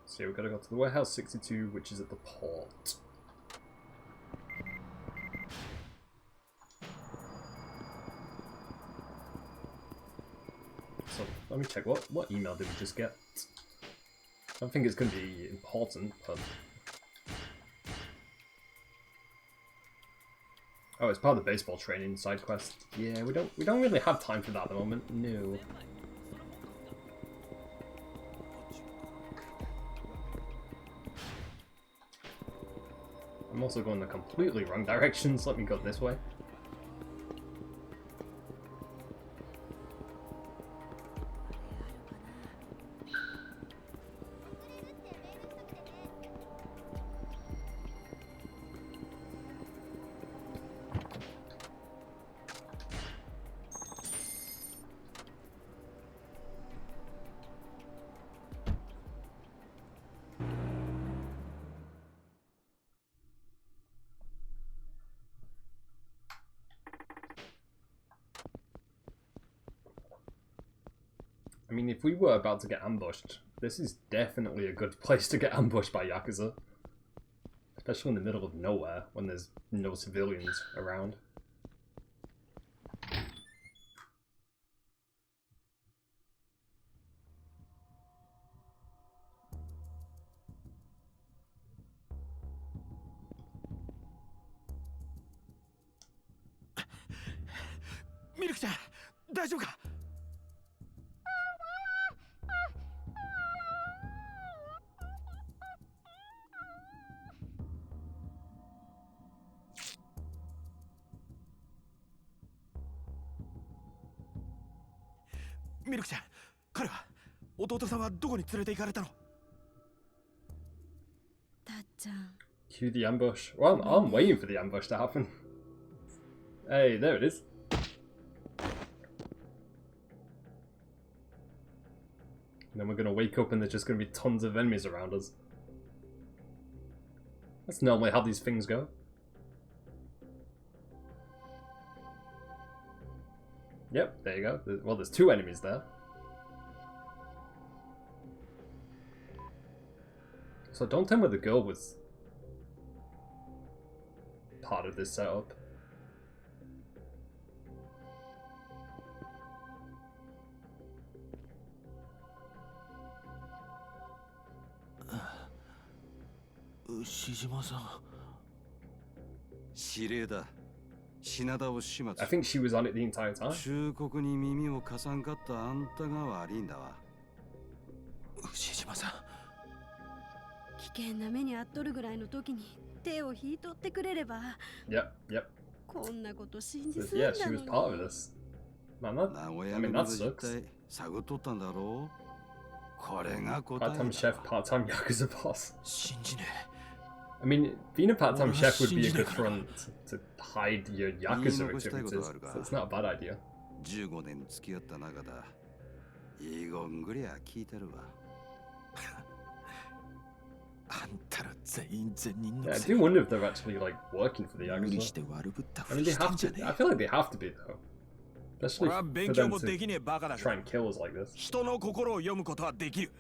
So we've got to go to the warehouse 62, which is at the port. So let me check, what email did we just get? I don't think it's going to be important, but... Oh, it's part of the baseball training side quest. Yeah, we don't really have time for that at the moment. No. I'm also going the completely wrong directions. Let me go this way. I mean, if we were about to get ambushed, this is definitely a good place to get ambushed by Yakuza. Especially in the middle of nowhere, when there's no civilians around. Milk-chan, 大丈夫か? Milk-chan, 彼は弟さんはどこに連れて行かれたの? Cue the ambush. Well, I'm waiting for the ambush to happen. Hey, there it is. And then we're gonna wake up and there's just gonna be tons of enemies around us. That's normally how these things go. Yep, there you go. Well, there's two enemies there. So don't tell me the girl was part of this setup. I think she was on it the entire time. 忠告に耳を貸さんかったあんたが悪いんだわ。牛島さん。危険な目に遭っとるぐらいの時に手を引いとってくれれば。Yep, yep. こんなこと信じ So, すんだ yeah, she was part of this. Man, that, I mean, that sucks. 探っとったんだろう。これが答えだ。 Part-time chef, part-time Yakuza boss. 信じねえ。 I mean, being a part-time chef would be a good front to hide your Yakuza activities, so it's not a bad idea. 15年付き合った中だ。いいごんぐりゃ聞いてるわ。あんたら全員善人の Yeah, I くせ do に wonder if they're actually like working for the 無理し Yakuza. て悪ぶったふ I mean, り they してん have じゃ to. ね I feel like they have to be though, especially 俺は for 勉強 them もでき to ねえバカだけ try ど and kill us like this. 人の心を読むことはできる。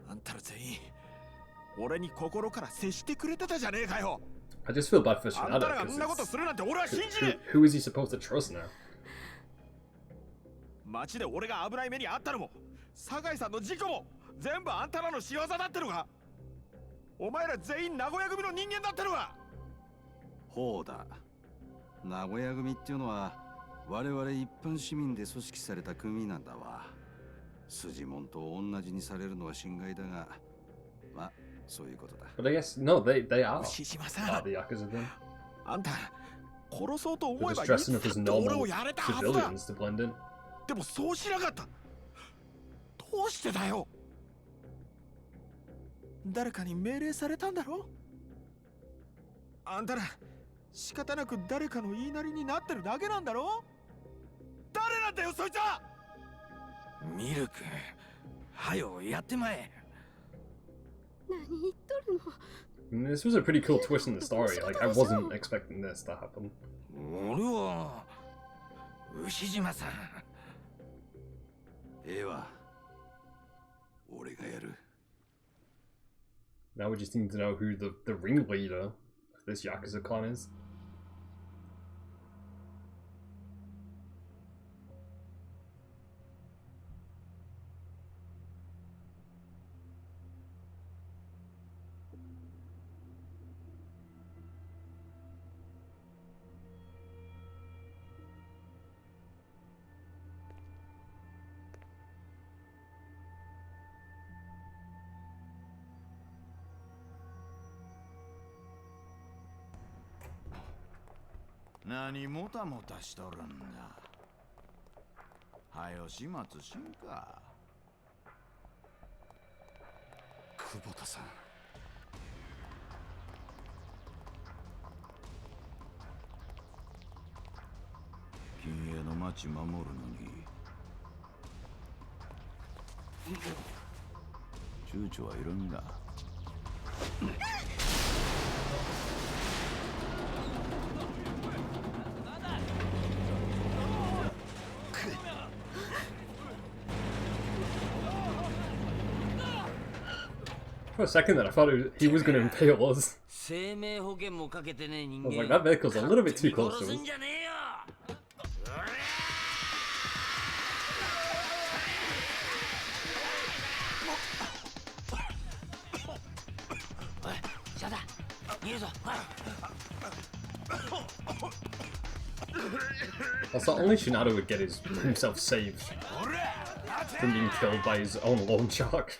あんたら全員俺に心から接してくれてたじゃねえかよ。 I just feel bad for あんた Shinada らがそんなこと because するなんて俺は信じねえ。 who is he supposed to trust now? 街で俺が危ない目にあったのも酒井さんの事故も全部あんたらの仕業だってのか。お前ら全員名古屋組の人間だってのか。ほうだ。名古屋組っていうのは我々一般市民で組織された組なんだわ。筋もんと同じにされるのは心外だが、まあそういうことだ。 But I guess no, they are 牛島さ part ん of the Yakuza then. あんた殺そうと They're 思え just ばい dressing つ up だ as って俺 normal をやれたはずだ。 civilians to blend in. でもそうしなかった。どうしてだよ。誰かに命令されたんだろ。あんたら仕方なく誰かの言いなりになってるだけなんだろ。誰なんだよそいつは。ミルク、はよやってまえ。何言っとるの。 And this was a pretty cool twist in the story. Like I wasn't expecting this to happen. 俺は牛島さん。ええわ。俺がやる。 Now we just need to know who the ringleader of this Yakuza clan is.何もたもたしとるんだ。はよ始末しんか。久保田さん。君への町守るのに躊躇はいるんだ。For a second then I thought he was going to impale us. 生命保険もかけてねえ人 I was 間 like, that vehicle's a little bit too close 殺 to す us. んじゃねえよ。おい、シャダ、逃げるぞ。はい。 I thought only Shinada would get himself saved from being killed by his own loan shark.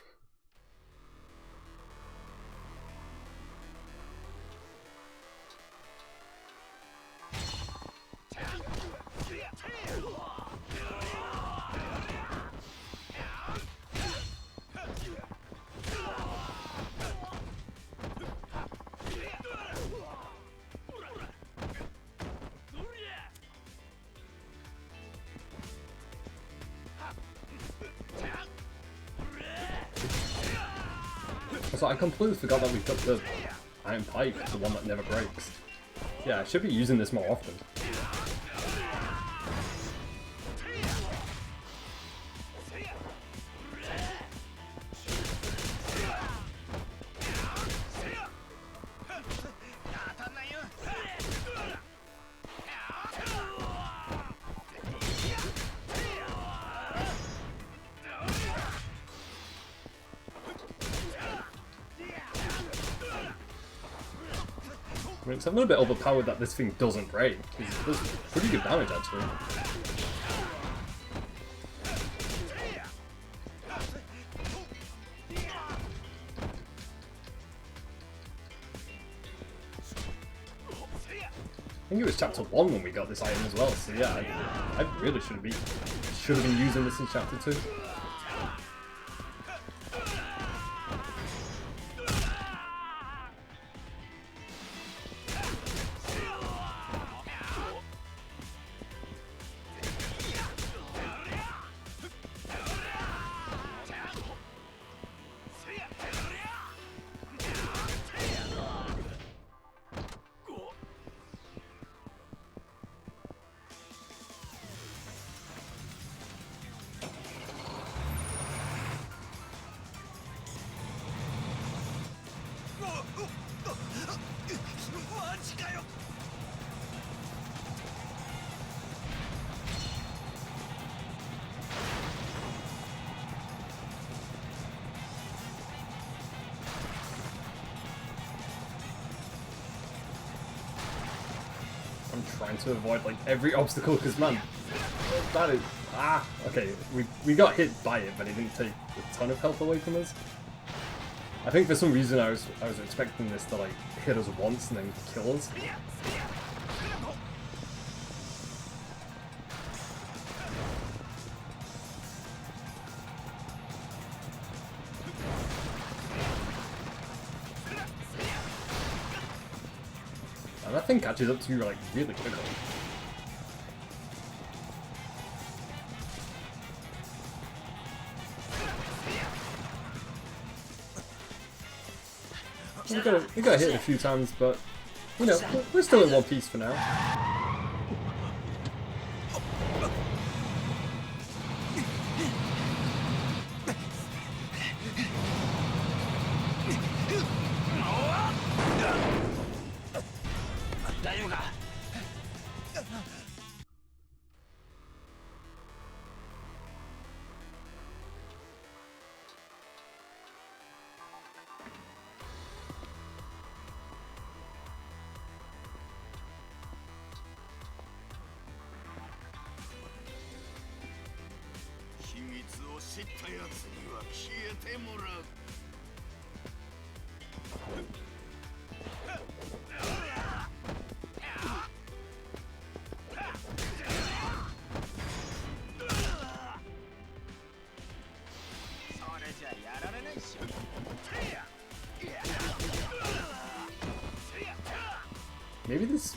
So I completely forgot that we've got the iron pipe, the one that never breaks. Yeah, I should be using this more often. I mean, it's a little bit overpowered that this thing doesn't break. It does pretty good damage, actually. I think it was chapter 1 when we got this item as well, so yeah, I really should have been using this in chapter 2. I'm trying to avoid like every obstacle because man, that is okay. We got hit by it, but it didn't take a ton of health away from us. I think for some reason I was expecting this to like hit us once and then kill us. And that thing catches up to you like really quickly. We got hit a few times, but you know, we're still in one piece for now. Maybe this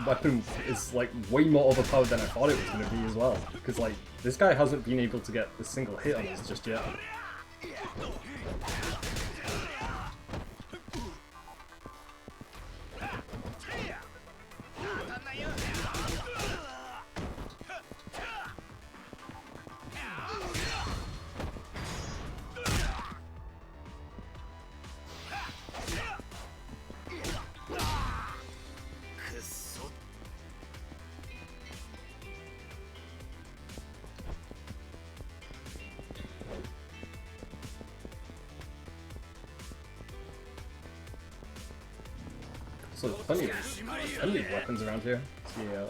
weapon is like way more overpowered than I thought it was going to be as well, because like this guy hasn't been able to get a single hit on us just yet. So there's plenty of weapons around here. So yeah,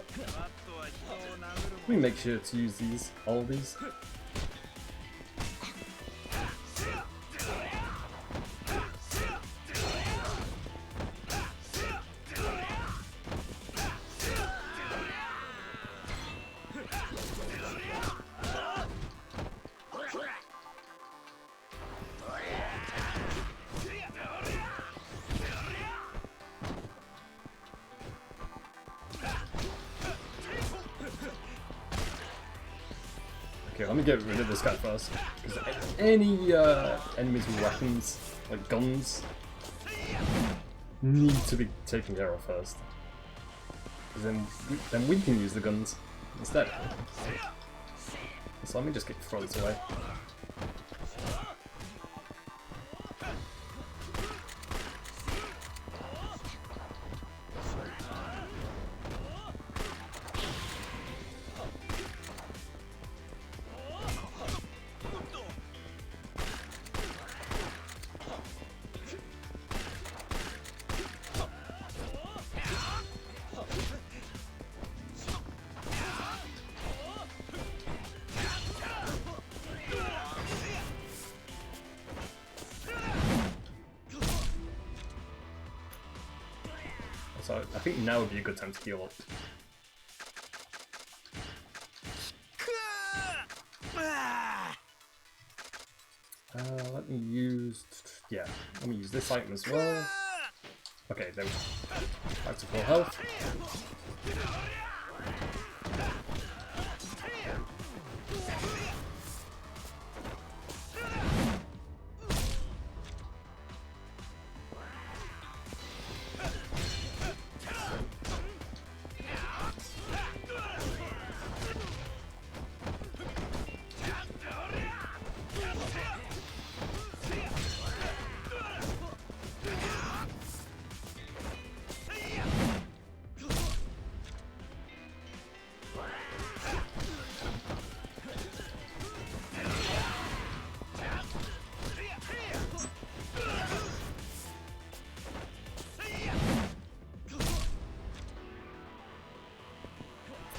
let me make sure to use all of these. Okay, let me get rid of this guy first, because any enemies with weapons, like guns, need to be taken care of first. Because then we can use the guns instead. So let me just throw this away. So I think now would be a good time to heal up. Let me use this item as well. Okay, there we go. Back to full health.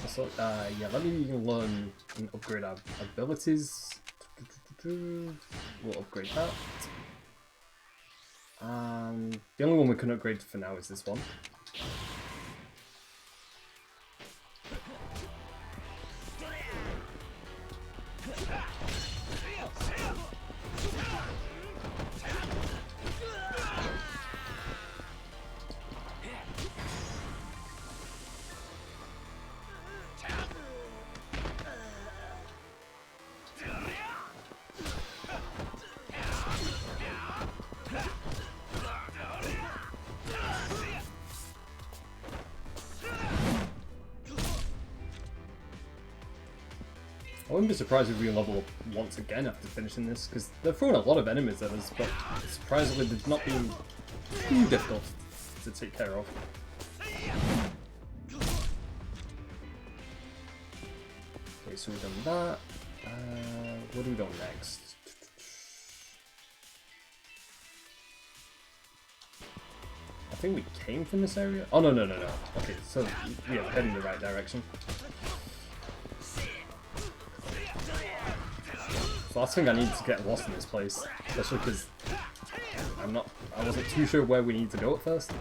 So, yeah, let me learn and upgrade our abilities. We'll upgrade that. And the only one we can upgrade for now is this one. I wouldn't be surprised if we level up once again after finishing this, because they're throwing a lot of enemies at us, but surprisingly they've not been too difficult to take care of. Okay, so we've done that. What do we do next? I think we came from this area? Oh, no. Okay, so yeah, we're heading the right direction. The last thing I need to get lost in this place, especially because I wasn't too sure where we need to go at first.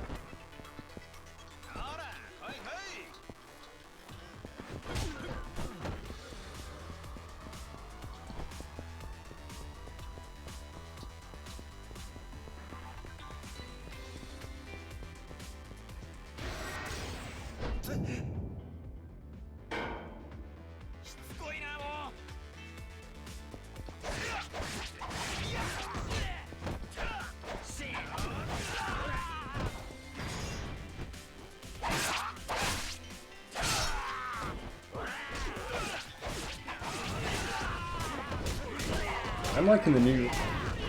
I'm liking the new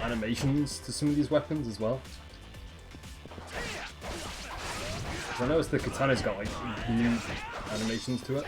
animations to some of these weapons as well. I noticed the katana's got like new animations to it.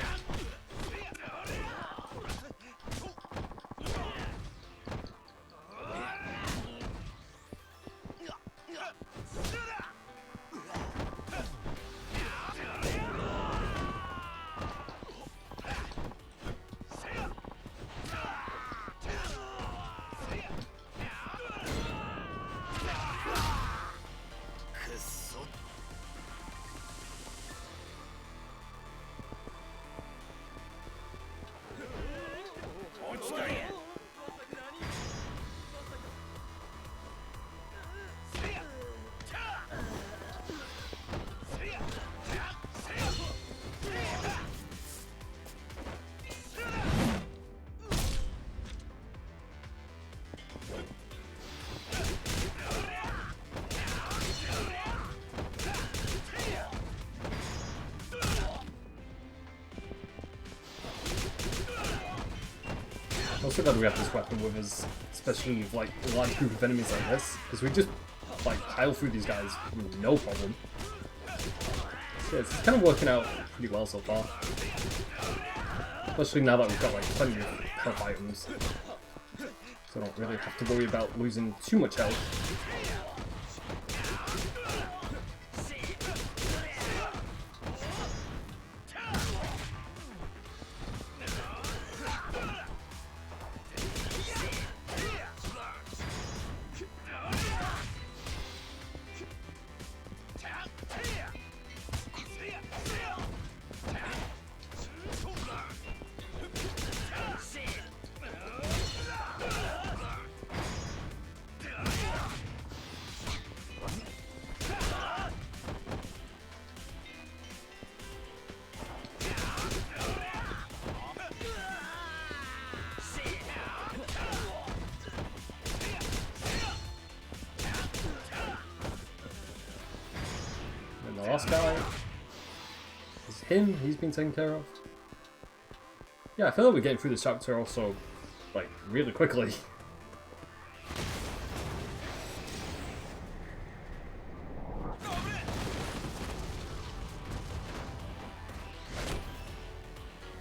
Also glad we have this weapon with us, especially with like a large group of enemies like this, because we just like pile through these guys with no problem. So yeah, it's kind of working out pretty well so far. Especially now that we've got like plenty of health items. So I don't really have to worry about losing too much health. Last guy is him, he's been taken care of. Yeah, I feel like we're getting through this chapter also, like, really quickly.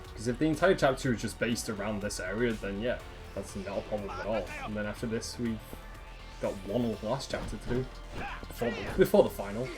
Because if the entire chapter is just based around this area, then yeah, that's not a problem at all. And then after this, we've got one last chapter to do before the final.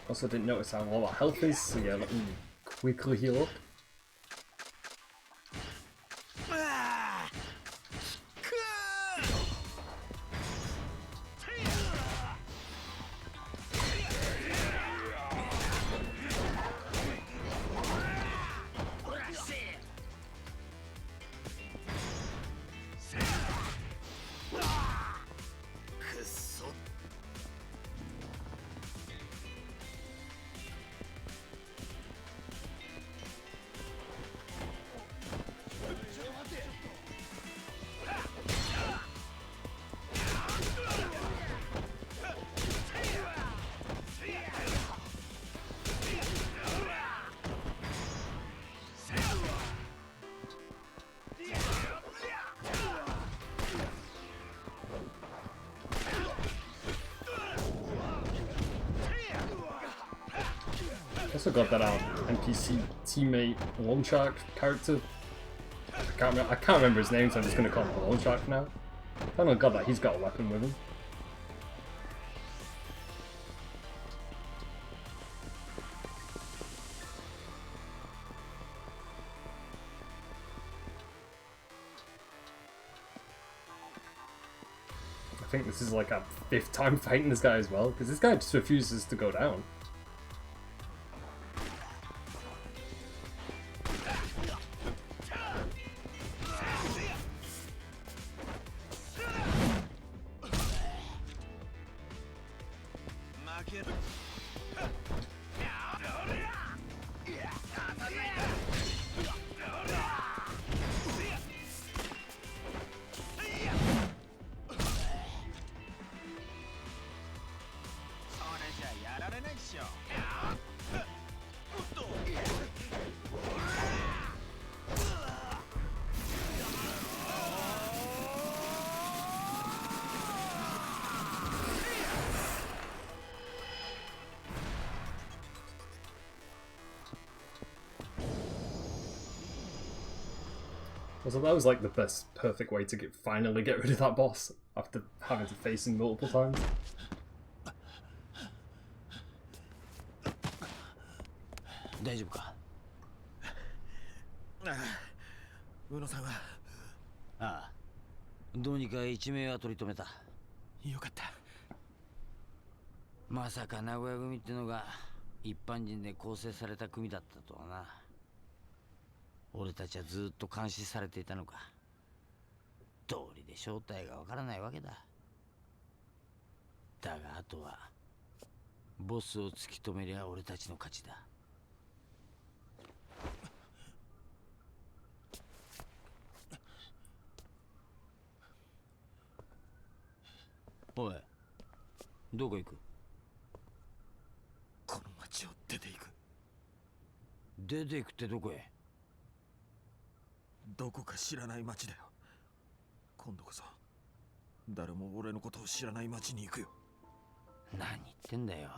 Also didn't notice how low our health is, so yeah, let me quickly heal up. Also got that NPC teammate Lone Shark character. I can't remember his name, so I'm just gonna call him Lone Shark for now. I don't got that he's got a weapon with him. I think this is like our 5th time fighting this guy as well, because this guy just refuses to go down. So that was like the best perfect way to finally get rid of that boss after having to face him multiple times. Ah, どうにか1名は取り留めた。よかった。まさか名古屋組ってのが一般人で構成された組だったとはな。俺たちはずっと監視されていたのか。道理で正体がわからないわけだ。だがあとはボスを突き止めりゃ俺たちの勝ちだ。おい、どこ行く？この町を出ていく。出ていくってどこへ？どこか知らない町だよ。今度こそ誰も俺のことを知らない町に行くよ。何言ってんだよ。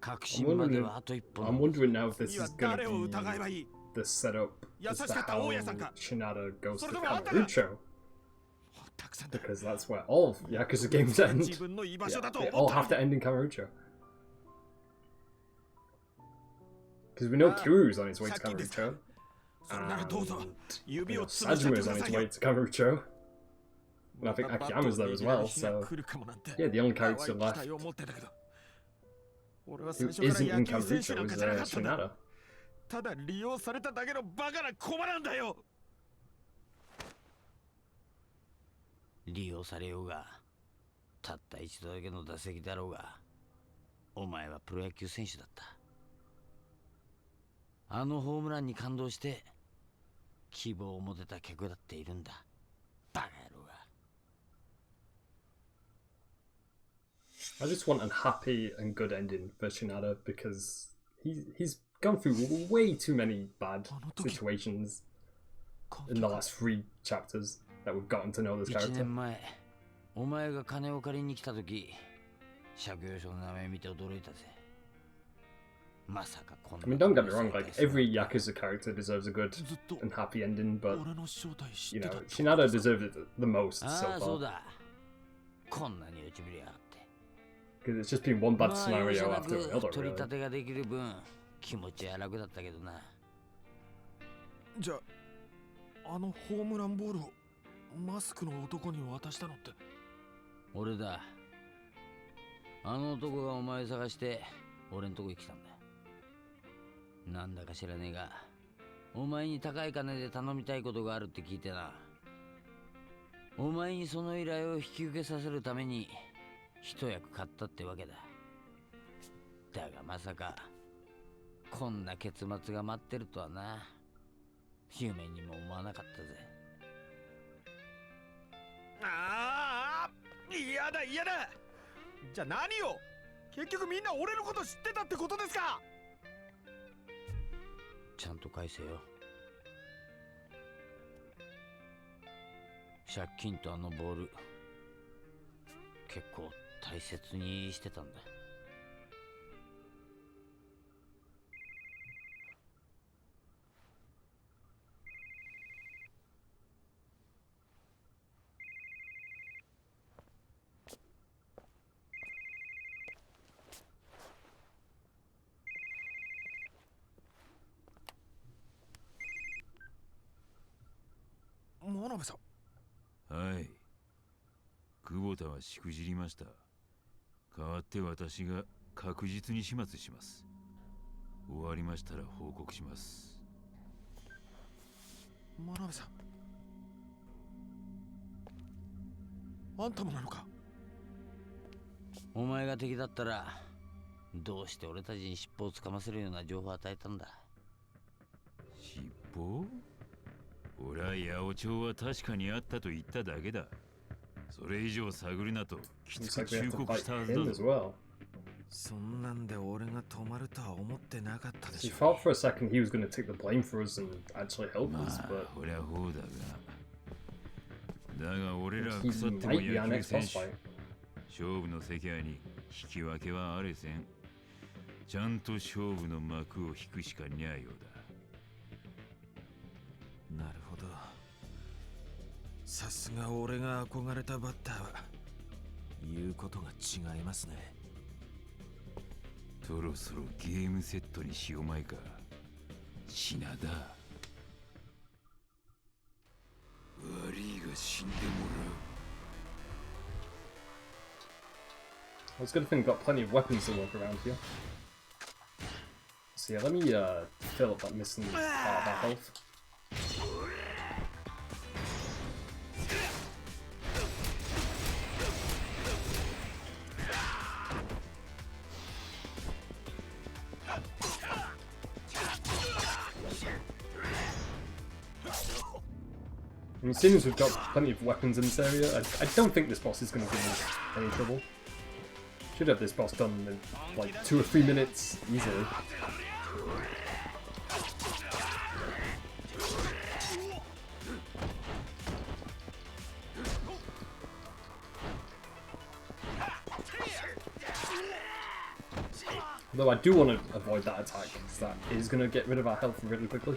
確信まではあと一歩。I'm wondering now if this is gonna be the setup as to how Shinada goes to Kamurocho. Because that's where all of Yakuza games end. Yeah, they all have to end in Kamurocho. Because we know Kiryu's on his way to Kamurocho. And Sajima's on his way to Kamurocho. And I think Akiyama's there as well, so yeah, the only character left who isn't in Kamurocho is Shinada. ただ利用されただけのバカな駒なんだよ。利用されようが、たった一度だけの打席だろうが、お前はプロ野球選手だった。あのホームランに感動して希望を持てた客だっているんだ。バカ野郎が。I just want a happy and good ending for Shinada because he's gone through way too many bad situations in the last 3 chapters that we've gotten to know this character. 1年前、お前が金を借りに来た時、借用書の名前見て驚いたぜ。まさかこんな。I mean, don't get me wrong, like every Yakuza character deserves a good and happy ending, but you know, Shinada deserved it the most so far. そうだ。こんなに落ちぶりやがって。Because it's just been one bad まあ容赦 scenario な after く another, 取り really. 立てができる分気持ちは楽だったけどな。じゃあ、あのホームランボールをマスクの男に渡したのって。俺だ。あの男がお前を探して俺んとこに来たんだ。なんだか知らねえが、お前に高い金で頼みたいことがあるって聞いてな。お前にその依頼を引き受けさせるために一役買ったってわけだ。だがまさかこんな結末が待ってるとはな。夢にも思わなかったぜ。ああ、嫌だ嫌だ。じゃあ何よ。結局みんな俺のこと知ってたってことですか。ちゃんと返せよ。借金とあのボール結構大切にしてたんだ。真鍋さん。はい。久保田はしくじりました。代わって私が確実に始末します。終わりましたら報告します。真鍋さん。あんたもなのか。お前が敵だったらどうして俺たちに尻尾をつかませるような情報を与えたんだ。尻尾？俺は八百長は確かにあったと言っただけだ。それ以上探るなときつく忠告したはずだぞ。そんなんで俺が止まるとは思ってなかったでし He ょ。 thought for a second he was going to take the blame for us and actually help us, まあ but 俺はほうだが。だが俺ら he 腐っても might be our 野球 next 選 boss 手。 fight. 勝負の世界に引き分けはあれせん。ちゃんと勝負の幕を引くしかにゃいようだ。なるほど。さすが俺が憧れたバッターは言うことが違いますね。そろそろゲームセットにしようまいか。品田。悪いが死んでも I was good thing we've got plenty of weapons to work around here. So yeah, let me fill up that missing part of our health. I mean, seeing as we've got plenty of weapons in this area, I don't think this boss is going to give us any trouble. Should have this boss done in like 2 or 3 minutes easily. Though I do want to avoid that attack, because that is going to get rid of our health really quickly.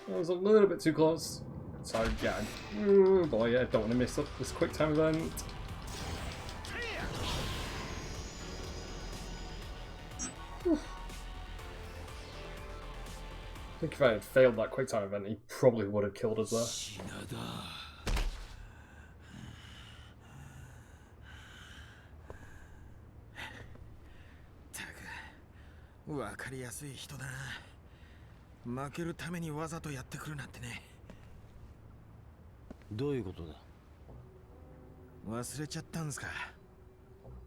That was a little bit too close. So yeah, boy, I don't want to miss up this quick time event. I think if I had failed that quick time event, he probably would have killed us there. たくわかりやすい人だな。負けるためにわざとやってくるなんてね。どういうことだ？忘れちゃったんすか。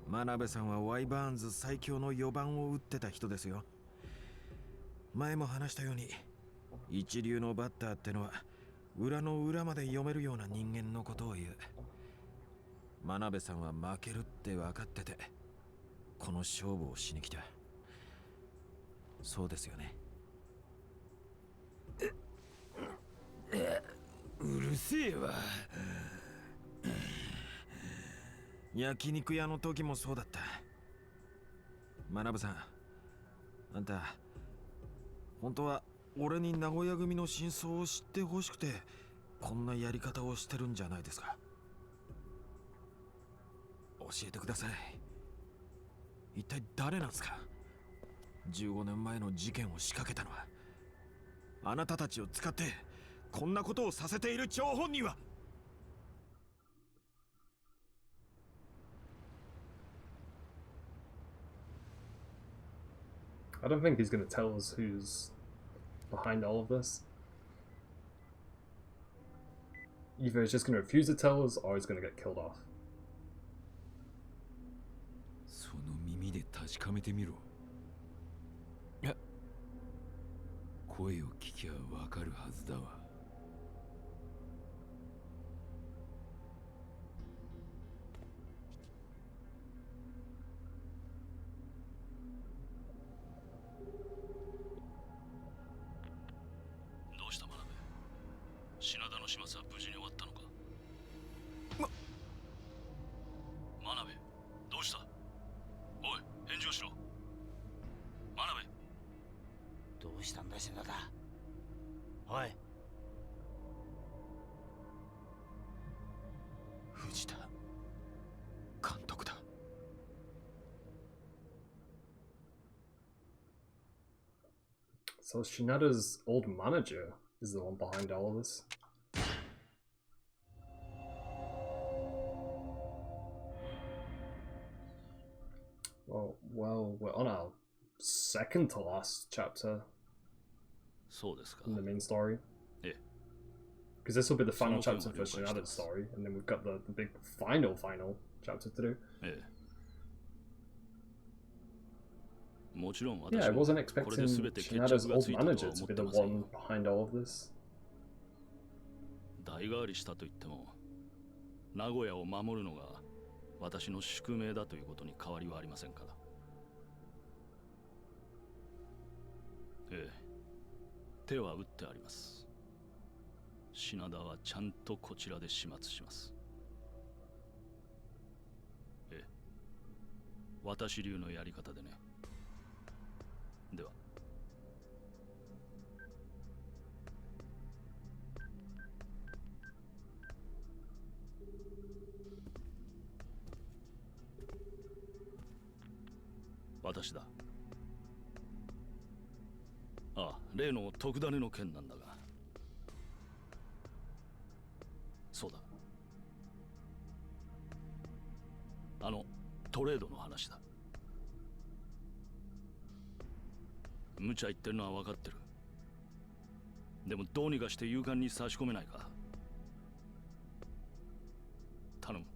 真鍋さんはワイバーンズ最強の4番を打ってた人ですよ。前も話したように、一流のバッターってのは裏の裏まで読めるような人間のことを言う。真鍋さんは負けるって分かっててこの勝負をしに来た。そうですよね。うるせえわ。焼肉屋の時もそうだった。真鍋さん、あんた本当は俺に名古屋組の真相を知ってほしくてこんなやり方をしてるんじゃないですか。教えてください。一体誰なんすか。15年前の事件を仕掛けたのは。あなたたちを使ってこんなことをさせている張本人は。I don't think he's going to tell us who's behind all of this. Either he's just going to refuse to tell us, or he's going to get killed off. その耳で確かめてみろ。声を聞きゃわかるはずだわ。どうした真鍋？品田の始末は無事に終わったのか？真鍋、どうした？おい、返事をしろ。真鍋。どうしたんだ品田。おい。藤田監督だ。So Shinada's old manager is the one behind all of this. Well, we're on our second to last chapter そうですか。 in the main story. ええ。 Because this will be the final その chapter 点は for 了解して Shinada's ます。 story, and then we've got the big final chapter to do. ええ。もちろん Yeah, 私 I も wasn't これで expecting 全て決 Shinada's 着が old ついたとは manager 思 to っ be て the ません one よ。 behind all of this. 代替わりしたと言っても名古屋を守るのが私の宿命だということに変わりはありませんから。ええ、手は打ってあります。品田はちゃんとこちらで始末します。ええ、私流のやり方でね。では。私だ。ああ、例の特ダネの件なんだが。そうだ。あのトレードの話だ。無茶言ってるのは分かってる。でもどうにかして勇敢に差し込めないか。頼む。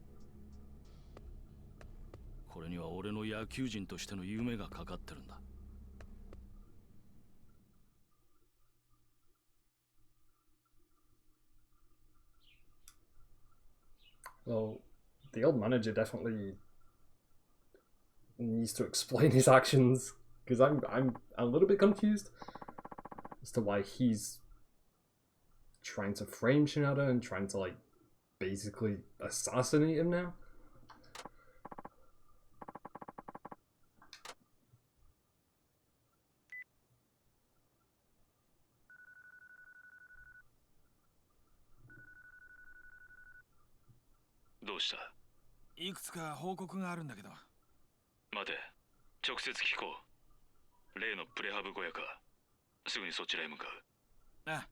これには俺の野球人としての夢がかかってるんだ。Well, the old manager definitely needs to explain his actions, because I'm a little bit confused as to why he's trying to frame Shinada and trying to like basically assassinate him now. どうした？いくつか報告があるんだけど。待て、直接聞こう。例のプレハブ小屋か。すぐにそちらへ向かう。ああ。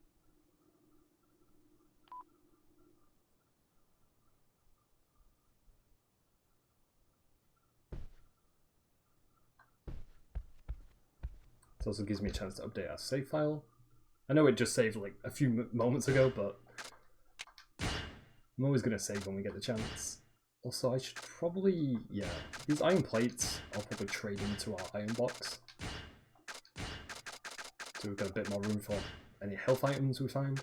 It also gives me a chance to update our save file. I know it just saved like a few moments ago, but I'm always going to save when we get the chance. Also, I should probably, yeah, these iron plates I'll probably trade into our iron box. So we've got a bit more room for any health items we find.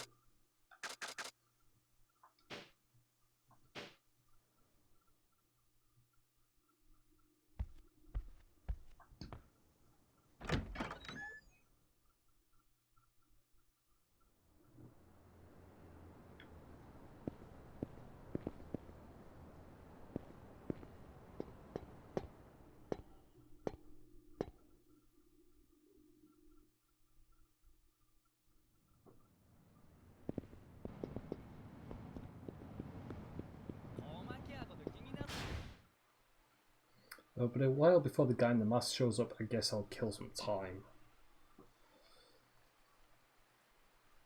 But a while before the guy in the mask shows up, I guess I'll kill some time.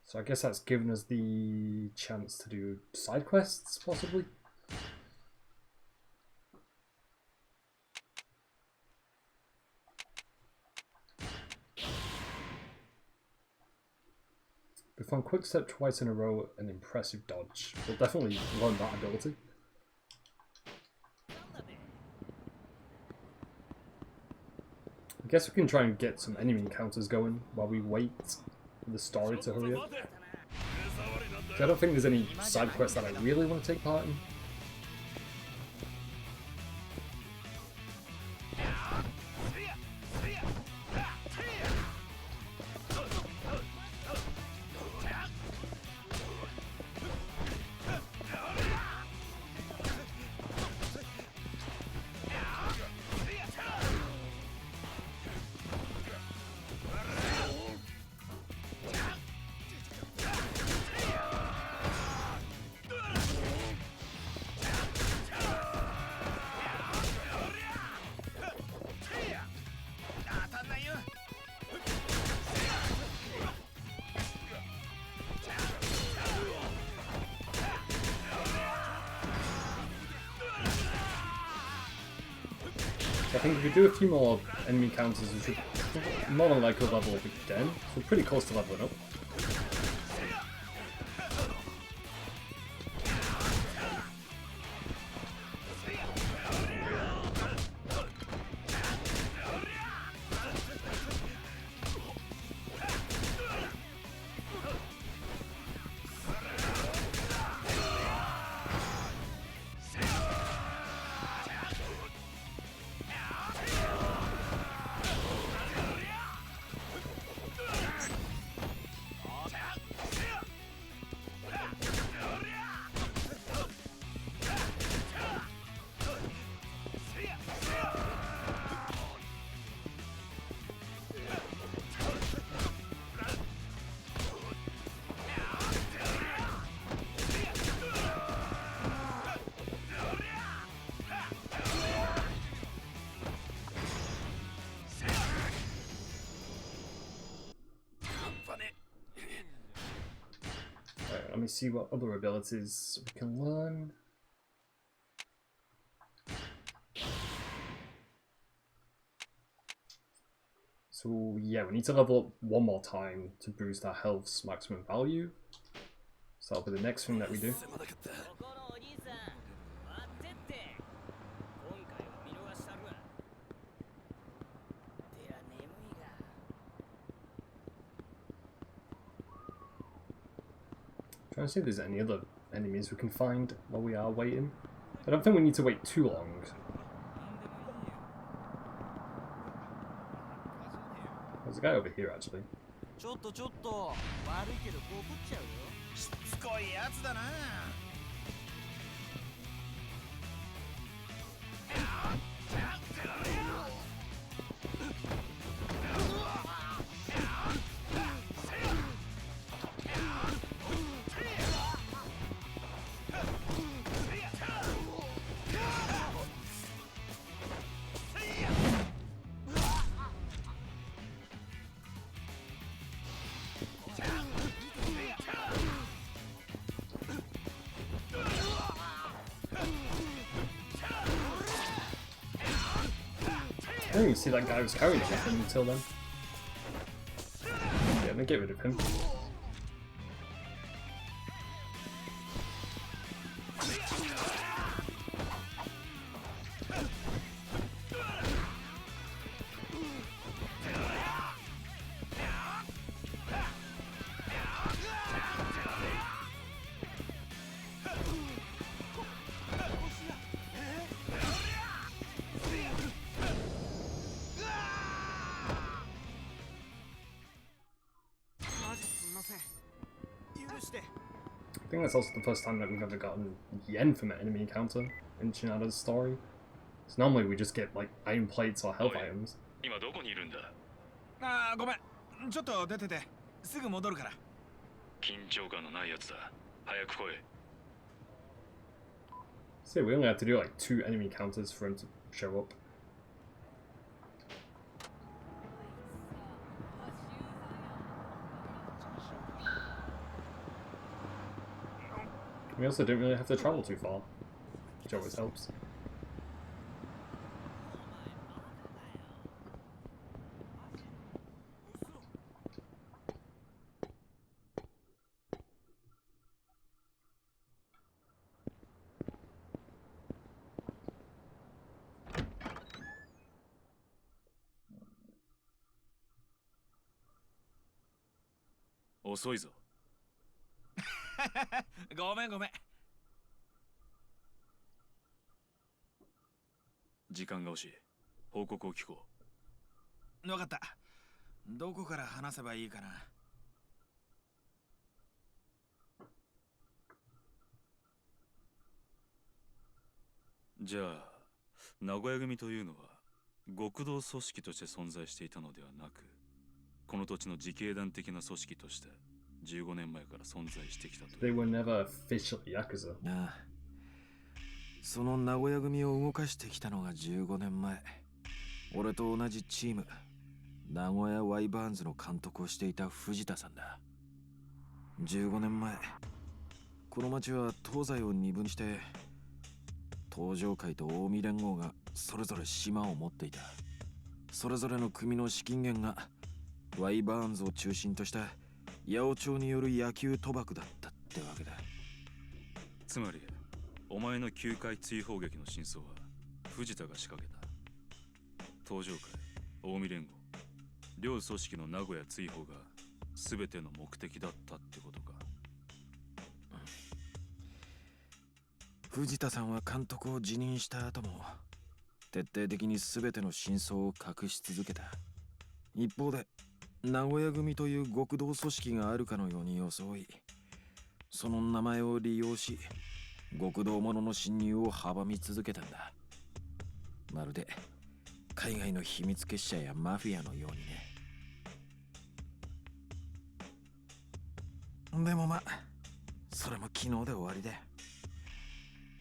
So I guess that's given us the chance to do side quests, possibly? Perform quick step twice in a row, an impressive dodge. We'll definitely learn that ability. I guess we can try and get some enemy encounters going while we wait for the story to hurry up. So I don't think there's any side quests that I really want to take part in. I think if we do a few more enemy encounters, we should more than likely level up again. So we're pretty close to leveling up. Let me see what other abilities we can learn. So yeah, we need to level up one more time to boost our health's maximum value. So that'll be the next thing that we do. Trying to see if there's any other enemies we can find while we are waiting. I don't think we need to wait too long. There's a guy over here actually. I didn't even see that guy was carrying anything until then. I'll get rid of him. I think that's also the first time that we've ever gotten yen from an enemy encounter in Shinada's story. So normally we just get like iron plates or health items. 今どこにいるんだ。ああ、ごめん。ちょっと出てて、すぐ戻るから。緊張感のないやつだ。早く来い。So we only had to do like 2 enemy encounters for him to show up. We also didn't really have to travel too far, which always helps.遅いぞ。ごめんごめん。時間が欲しい。報告を聞こう。わかった。どこから話せばいいかな。じゃあ、名古屋組というのは極道組織として存在していたのではなく、この土地の自警団的な組織として15年前から存在してきたと。They were never officially Yakuza. ああ、その名古屋組を動かしてきたのが15年前。俺と同じチーム、名古屋ワイバーンズの監督をしていた藤田さんだ。15年前、この町は東西を二分して、東上会と近江連合がそれぞれ島を持っていた。それぞれの組の資金源がワイバーンズを中心とした八百長による野球賭博だったってわけだ。つまりお前の球界追放劇の真相は藤田が仕掛けた。東上会、近江連合、両組織の名古屋追放が全ての目的だったってことか。藤田さんは監督を辞任した後も徹底的に全ての真相を隠し続けた。一方で名古屋組という極道組織があるかのように装い、その名前を利用し極道者の侵入を阻み続けたんだ。まるで海外の秘密結社やマフィアのようにね。でもまあそれも昨日で終わりで、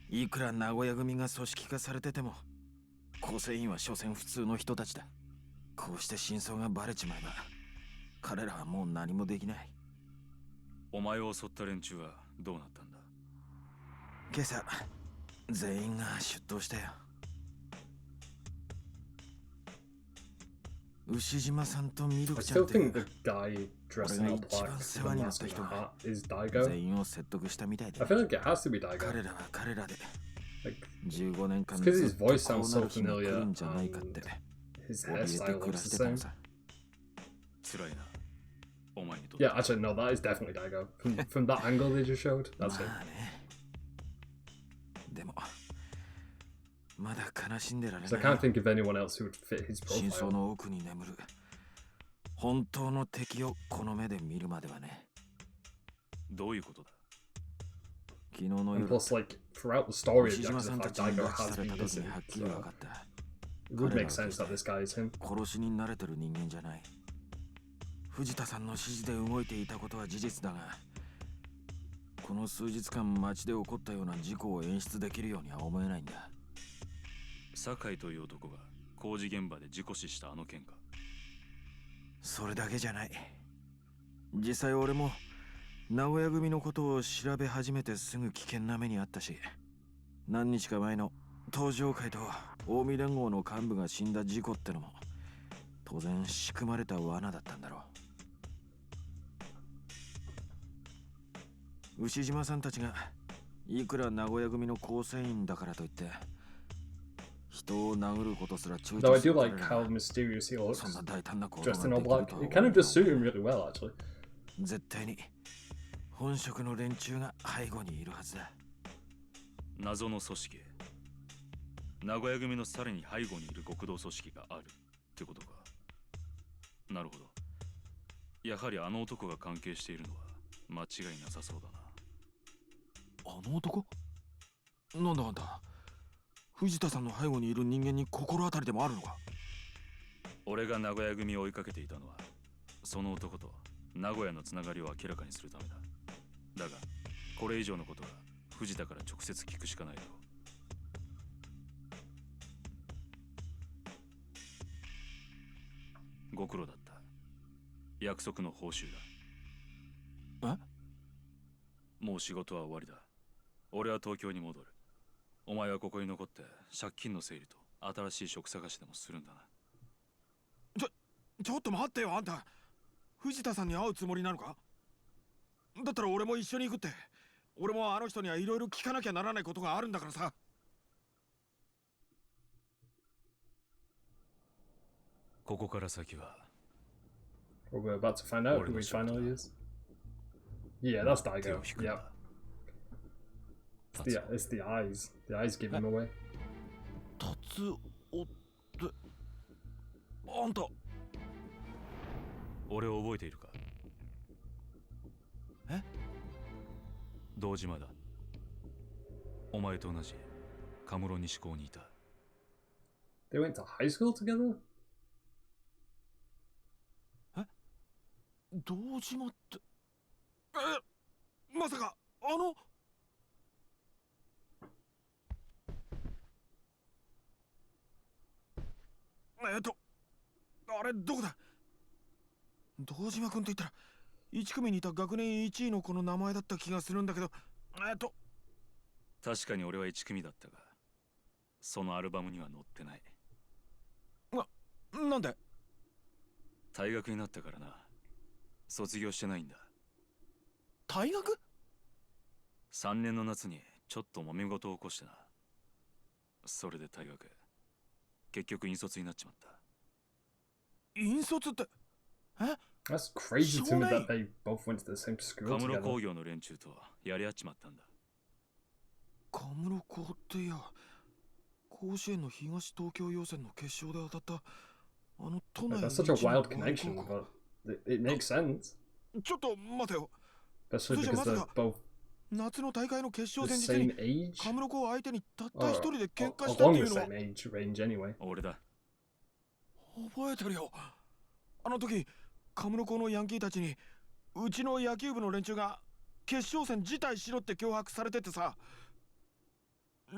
いくら名古屋組が組織化されてても構成員は所詮普通の人たちだ。こうして真相がバレちまえば彼らはもう何もできない。お前を襲った連中はどうなったんだ。今朝全員が出頭したよ。牛島さんとミル I クちゃん still って think the guy dressed in all 俺が一 black 番 with 世 the 話になっ mask た and 人 the が hat is Daigo. 全員を説得したみたいで、 I feel like it has to be Daigo. 彼らは彼らで Like, 15年間 it's 'cause ず his っと voice こ sounds うな so る日が来 familiar るんじゃないかって and his 怯え hairstyle て暮 looks ら the してたの same. さ。辛いな。お前にとって。 Yeah, actually, no, that is definitely Daigo. From that angle they just showed, that's it. まあね。でもまだ悲しんでられ So I ない can't think of anyone else who would fit his 真相 profile. の奥に眠る本当の敵をこの目で見るまではね。どういうことだ。昨日の And 夜 plus, like, throughout the story of 牛島 Yakuza さんた 5, ちに Daigo 拉致 has され been た時に missing, はっきり分 so かった。 it would make sense that this guy is him. 殺しに慣れてる人間じゃない。藤田さんの指示で動いていたことは事実だが、この数日間街で起こったような事故を演出できるようには思えないんだ。酒井という男が工事現場で事故死したあの件か。それだけじゃない。実際俺も名古屋組のことを調べ始めてすぐ危険な目にあったし、何日か前の東上会と近江連合の幹部が死んだ事故ってのも当然仕組まれた罠だったんだろう。牛島さんたちがいくら名古屋組の構成員だからといって人を殴ることすら躊 Though 躇 I す do る like how mysterious he looks, そんな大胆な行動 dressed in が all できる black. とは It kind of does suit him really well, actually. 絶対に本職の連中が背後にいるはずだ。謎の組織。名古屋組のさらに背後にいる極道組織があるってことか。なるほど。やはりあの男が関係しているのは間違いなさそうだな。あの男？なんだあんた、藤田さんの背後にいる人間に心当たりでもあるのか？俺が名古屋組を追いかけていたのはその男と名古屋のつながりを明らかにするためだ。だがこれ以上のことは藤田から直接聞くしかないだろう。ご苦労だった。約束の報酬だ。もう仕事は終わりだ。俺は東京に戻る。お前はここに残って借金の整理と新しい職探しでもするんだな。ちょっと待ってよ、あんた藤田さんに会うつもりなのか？だったら俺も一緒に行くって。俺もあの人にはいろいろ聞かなきゃならないことがあるんだからさ。ここから先は Well, we're about to find out who he finally is. Yeah, that's Daigo. Yeah. It's the eyes. The eyes give him away. 達夫ってあんた。俺を覚えているか？え？堂島だ。お前と同じカムロ西高にいた。They went to high school together? 堂島って。まさかあの。あれどこだ？堂島君と言ったら1組にいた学年1位の子の名前だった気がするんだけど。確かに俺は1組だったがそのアルバムには載ってない。なんで？退学になったからな。卒業してないんだ。退学？3年の夏にちょっと揉め事を起こしてな。それで退学。結局引率になっちまった。引率ってThat's crazy to me that they both went to the same school カムロ together. 工業の連中とやり合っちまったんだ。カムロ高っていや、甲子園の東東京予選の決勝で当たったあの都内の That's such a wild connection, but it makes sense. ちょっと待てよ。 Especially because they're both 夏の大会の決勝 the 前日 same に age. カムロ高相手にたった一人で喧嘩 Or したって along い the うのは same age range anyway. 俺だ。覚えてるよ。あの時カムロ高のヤンキーたちにうちの野球部の連中が決勝戦辞退しろって脅迫されててさ。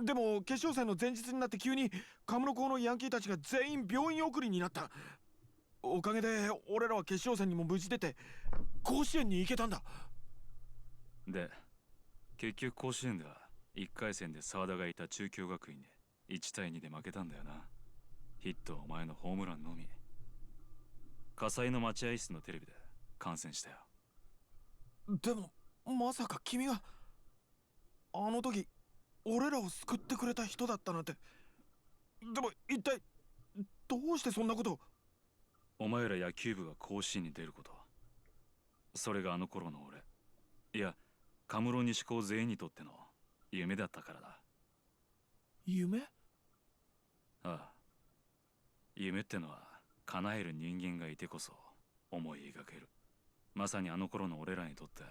でも決勝戦の前日になって急にカムロ高のヤンキーたちが全員病院送りになった。おかげで俺らは決勝戦にも無事出て甲子園に行けたんだ。で結局甲子園では1回戦で沢田がいた中京学院で1対2で負けたんだよな。ヒットはお前のホームランのみ。火災の待合室のテレビで観戦したよ。でもまさか君があの時俺らを救ってくれた人だったなんて。でも一体どうしてそんなことを。お前ら野球部が甲子園に出ること、それがあの頃の俺、いやカムロ西高全員にとっての夢だったからだ。夢？ああ、夢ってのは叶える人間がいてこそ思い描ける。まさにあの頃の俺らにとって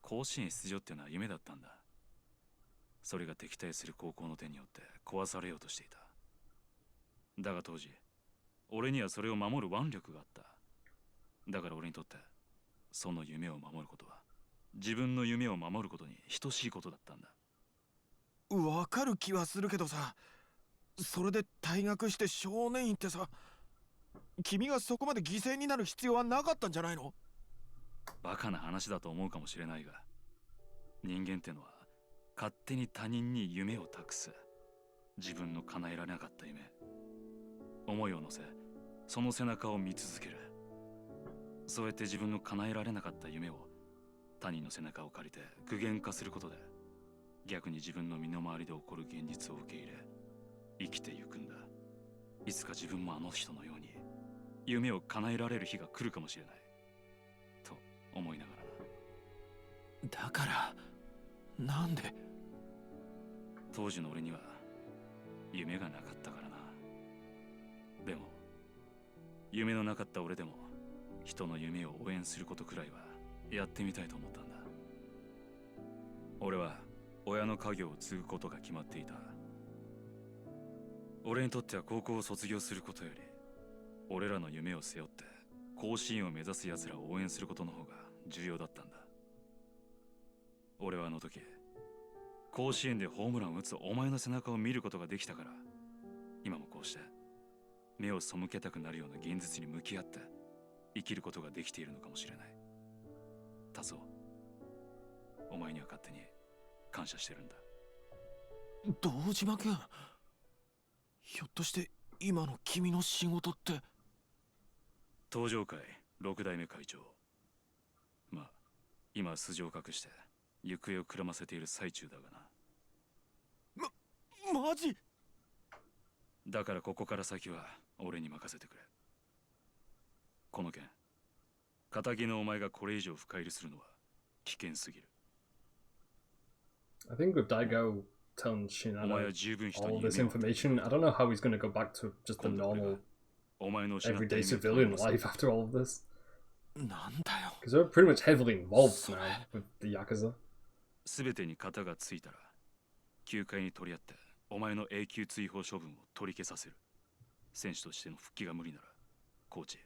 甲子園出場ってのは夢だったんだ。それが敵対する高校の手によって壊されようとしていた。だが当時俺にはそれを守る腕力があった。だから俺にとってその夢を守ることは自分の夢を守ることに等しいことだったんだ。わかる気はするけどさ、それで退学して少年院ってさ、君がそこまで犠牲になる必要はなかったんじゃないの？バカな話だと思うかもしれないが、人間ってのは勝手に他人に夢を託す。自分の叶えられなかった夢、思いを乗せその背中を見続ける。そうやって自分の叶えられなかった夢を他人の背中を借りて具現化することで逆に自分の身の回りで起こる現実を受け入れ生きてゆくんだ。いつか自分もあの人のように夢を叶えられる日が来るかもしれないと思いながらな。だからなんで？当時の俺には夢がなかったからな。でも夢のなかった俺でも人の夢を応援することくらいはやってみたいと思ったんだ。俺は親の家業を継ぐことが決まっていた。俺にとっては高校を卒業することより俺らの夢を背負って甲子園を目指す奴らを応援することの方が重要だったんだ。俺はあの時甲子園でホームランを打つお前の背中を見ることができたから、今もこうして目を背けたくなるような現実に向き合って生きることができているのかもしれない。達夫、お前には勝手に感謝してるんだ。堂島君、ひょっとして今の君の仕事って？東上会6代目会長。まあ今は素性を隠して行方をくらませている最中だがな。マジ？だからここから先は俺に任せてくれ。この件、仇のお前がこれ以上深入りするのは危険すぎる。I think with Daigo telling Shinada all this information, I don't know how he's going to go back to just the normal everyday civilian life after all of this. Because they're pretty much heavily involved now with the Yakuza. 全てに型がついたら球界に取り合ってお前の永久追放処分を取り消させる。選手としての復帰が無理ならコーチ、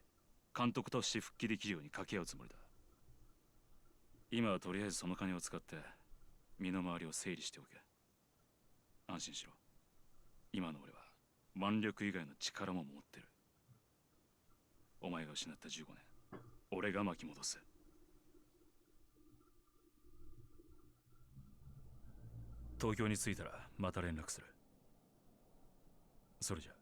監督として復帰できるように掛け合うつもりだ。今はとりあえずその金を使って身の回りを整理しておけ。安心しろ。今の俺は腕力以外の力も持ってる。お前が失った15年、俺が巻き戻す。東京に着いたらまた連絡する。それじゃ。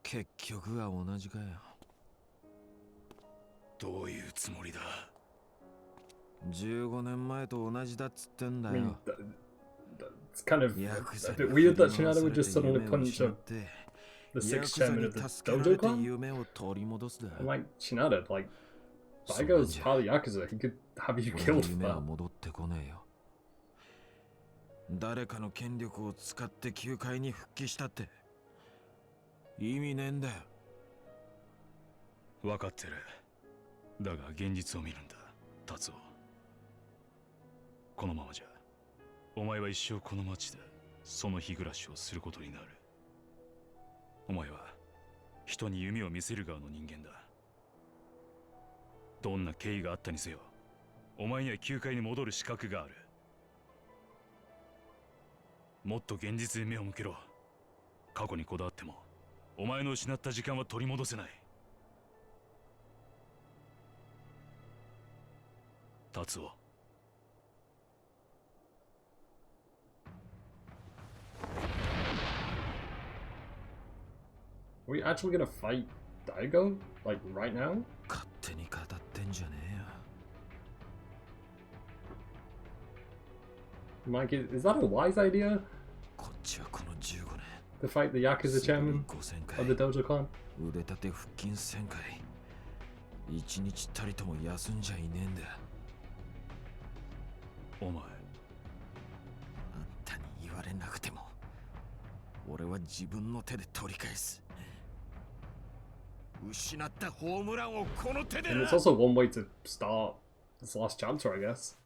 結局は同じかよ。どういうつもりだ？15年前と同じだっつってんだ I よ。 mean, it's kind of a bit weird that Shinada would just suddenly punch the sixth chairman of the dojo clan. I'm like, Shinada, like, Daigo's part of the Yakuza, he could have you killed for that. 誰かの権力を使って球界に復帰したって意味ねえんだよ。分かってる。だが現実を見るんだ、達夫。このままじゃお前は一生この町でその日暮らしをすることになる。お前は人に夢を見せる側の人間だ。どんな経緯があったにせよ、お前には球界に戻る資格がある。もっと現実に目を向けろ。過去にこだわってもお前の失った時間は取り戻せない。達夫。Are we actually gonna fight Daigo? Like, right now? 勝手に語ってんじゃねえよ。Mike, is that a wise idea? こっちはこの15年 To fight the Yakuza chairman of the Dojo Clan? 腕立て腹筋1000回。一日たりとも休んじゃいねえんだ。お前。あんたに言われなくても、俺は自分の手で取り返す。失ったホームランをこの手で。 And it's also one way to start this last chapter, I guess.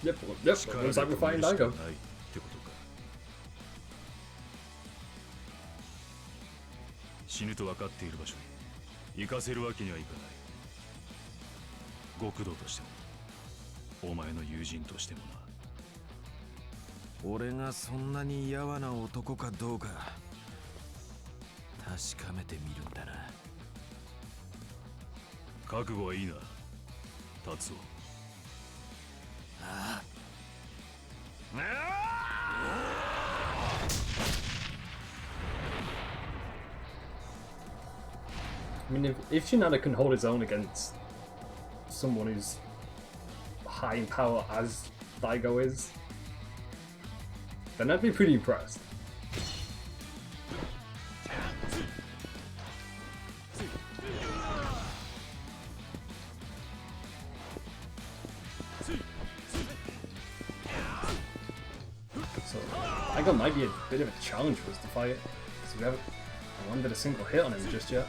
Yep, looks like we're fighting Daigo. 死ぬと分かっている場所に行かせるわけにはいかない。極道としてもお前の友人としてもな。俺がそんなにやわな男かどうか確かめてみるんだな。覚悟はいいな、達夫。ああ、I mean, if Shinada can hold his own against someone who's high in power as Daigo is, then I'd be pretty impressed. So Daigo might be a bit of a challenge for us to fight, because we haven't landed a single hit on him just yet.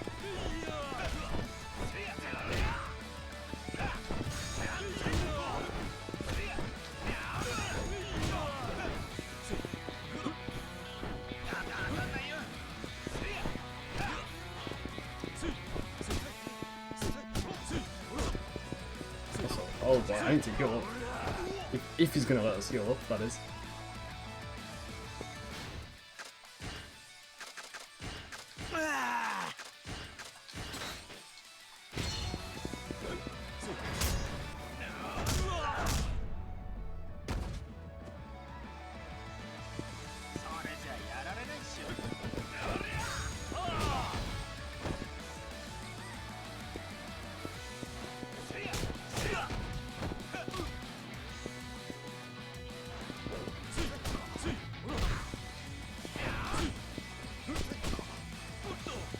Oh boy, I need to heal up. If he's gonna let us heal up, that is.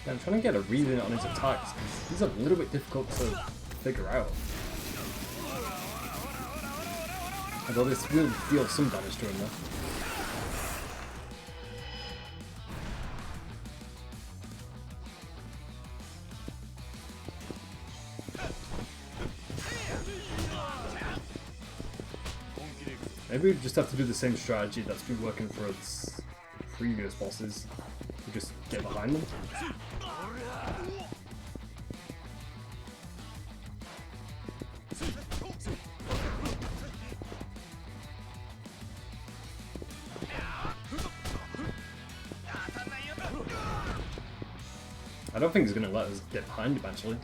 I'm trying to get a reading on his attacks. He's a little bit difficult to figure out. Although this will deal some damage to him though. Maybe we just have to do the same strategy that's been working for us previous bosses. We just get behind them. I don't think he's gonna let us get behind eventually.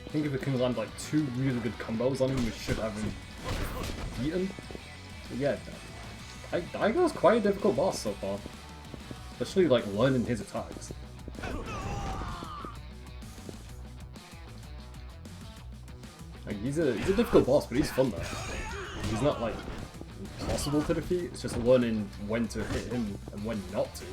I think if we can land like 2 really good combos on him, we should have him beaten. But yeah, Daigo's quite a difficult boss so far. Especially like learning his attacks. Like he's a difficult boss, but he's fun though. He's not like impossible to defeat, it's just learning when to hit him and when not to.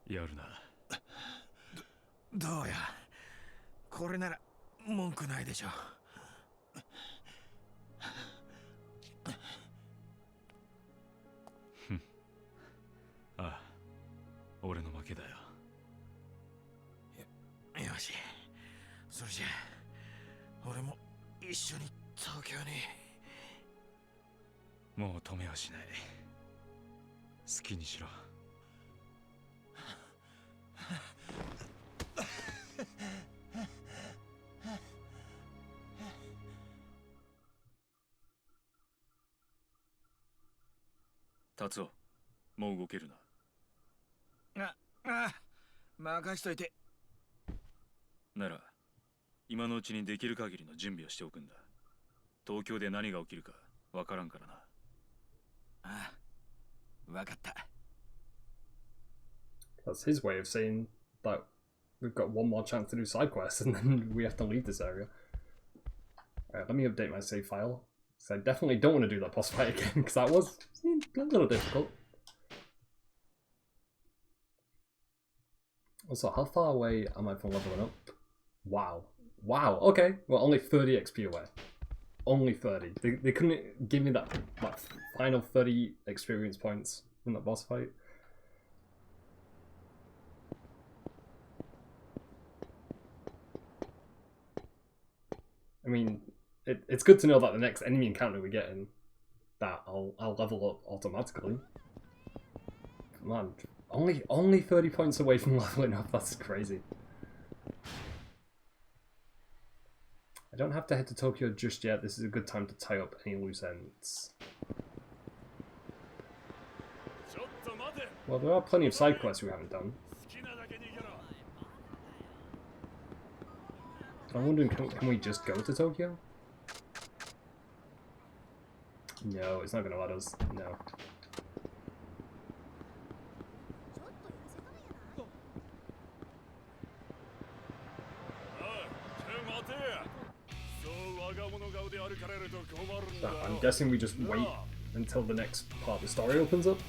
やるな。どうや。これなら文句ないでしょ。ああ、俺の負けだよ。よし、それじゃあ俺も一緒に東京に。もう止めはしない。好きにしろ。達夫、もう動けるな。任しといて。なら今のうちにできる限りの準備をしておくんだ。東京で何が起きるかわからんからな。ああ、わかった。That's his way of saying that we've got one more chance to do side quests and then we have to leave this area. Alright, let me update my save file. So I definitely don't want to do that boss fight again because that was a little difficult. Also, how far away am I from leveling up? Wow. Wow, okay. Well, only 30 XP away. Only 30. They couldn't give me that final 30 experience points from that boss fight. I mean, it's good to know that the next enemy encounter we get in, that I'll level up automatically. Man, only 30 points away from leveling up, that's crazy. I don't have to head to Tokyo just yet, this is a good time to tie up any loose ends. Well, there are plenty of side quests we haven't done. I'm wondering, can we just go to Tokyo? No, it's not going to let us. No. So I'm guessing we just wait until the next part of the story opens up.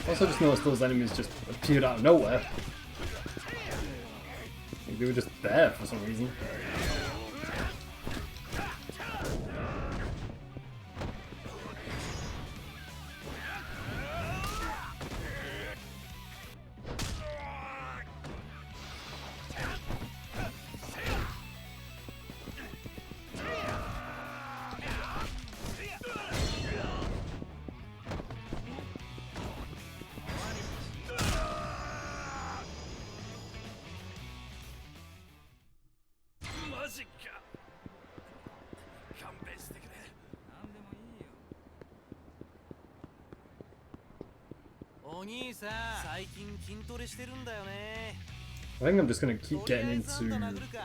Also just noticed those enemies just appeared out of nowhere. Like they were just there for some reason. I think I'm just going to keep getting into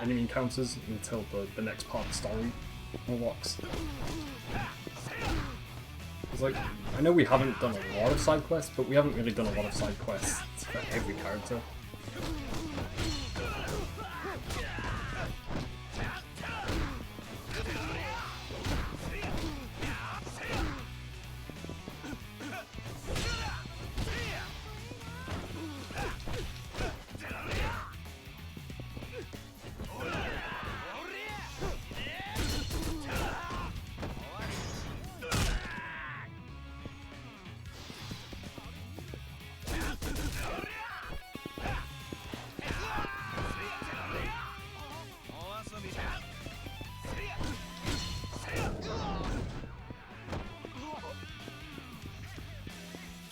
enemy encounters until the next part of the story unlocks. It's like, I know we haven't done a lot of side quests, but we haven't really done a lot of side quests for every character.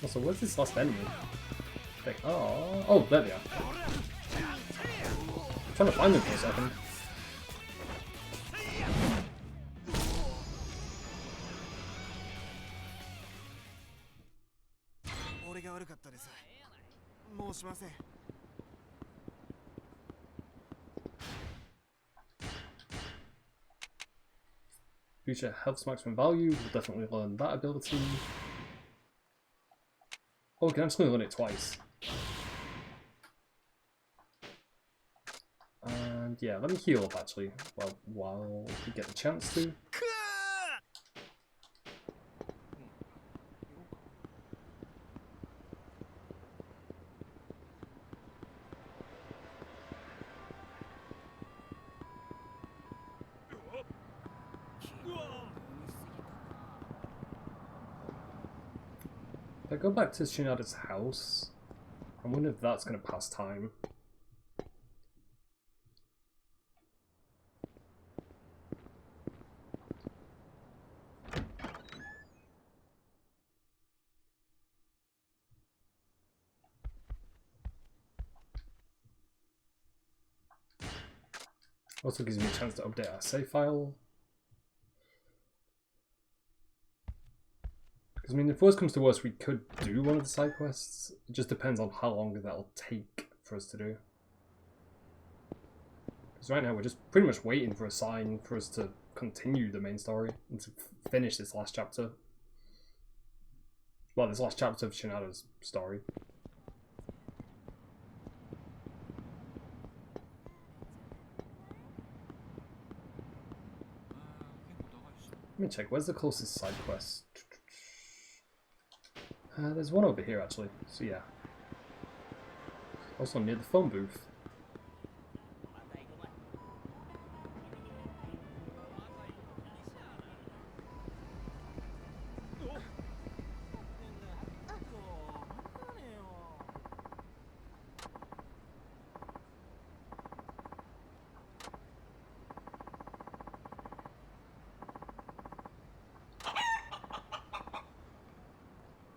So where's this last enemy? Like, oh, there they are. I'm trying to find them for a second. future health's maximum value. We'll definitely learn that ability. Oh, we can actually learn it twice. And yeah, let me heal up actually, while we get the chance to. If I go back to Shinada's house, I wonder if that's going to pass time. Also gives me a chance to update our save file. Because I mean, if worst comes to worst, we could do one of the side quests. It just depends on how long that'll take for us to do. Because right now we're just pretty much waiting for a sign for us to continue the main story and to finish this last chapter. Well, this last chapter of Shinada's story. Let me check, where's the closest side quest? There's one over here actually, so yeah. Also near the phone booth.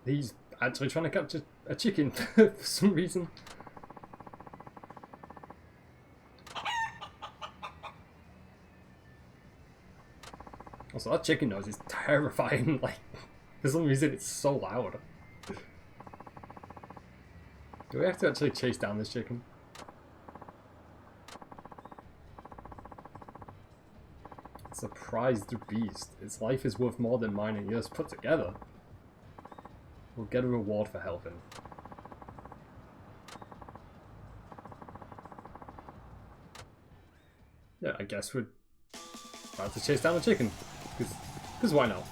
He's actually trying to capture a chicken for some reason. Also, that chicken noise is terrifying. Like, for some reason, it's so loud. Do we have to actually chase down this chicken? Surprised beast. Its life is worth more than mine and yours put together. We'll get a reward for helping. Yeah, I guess we're about to chase down the chicken. Because why not?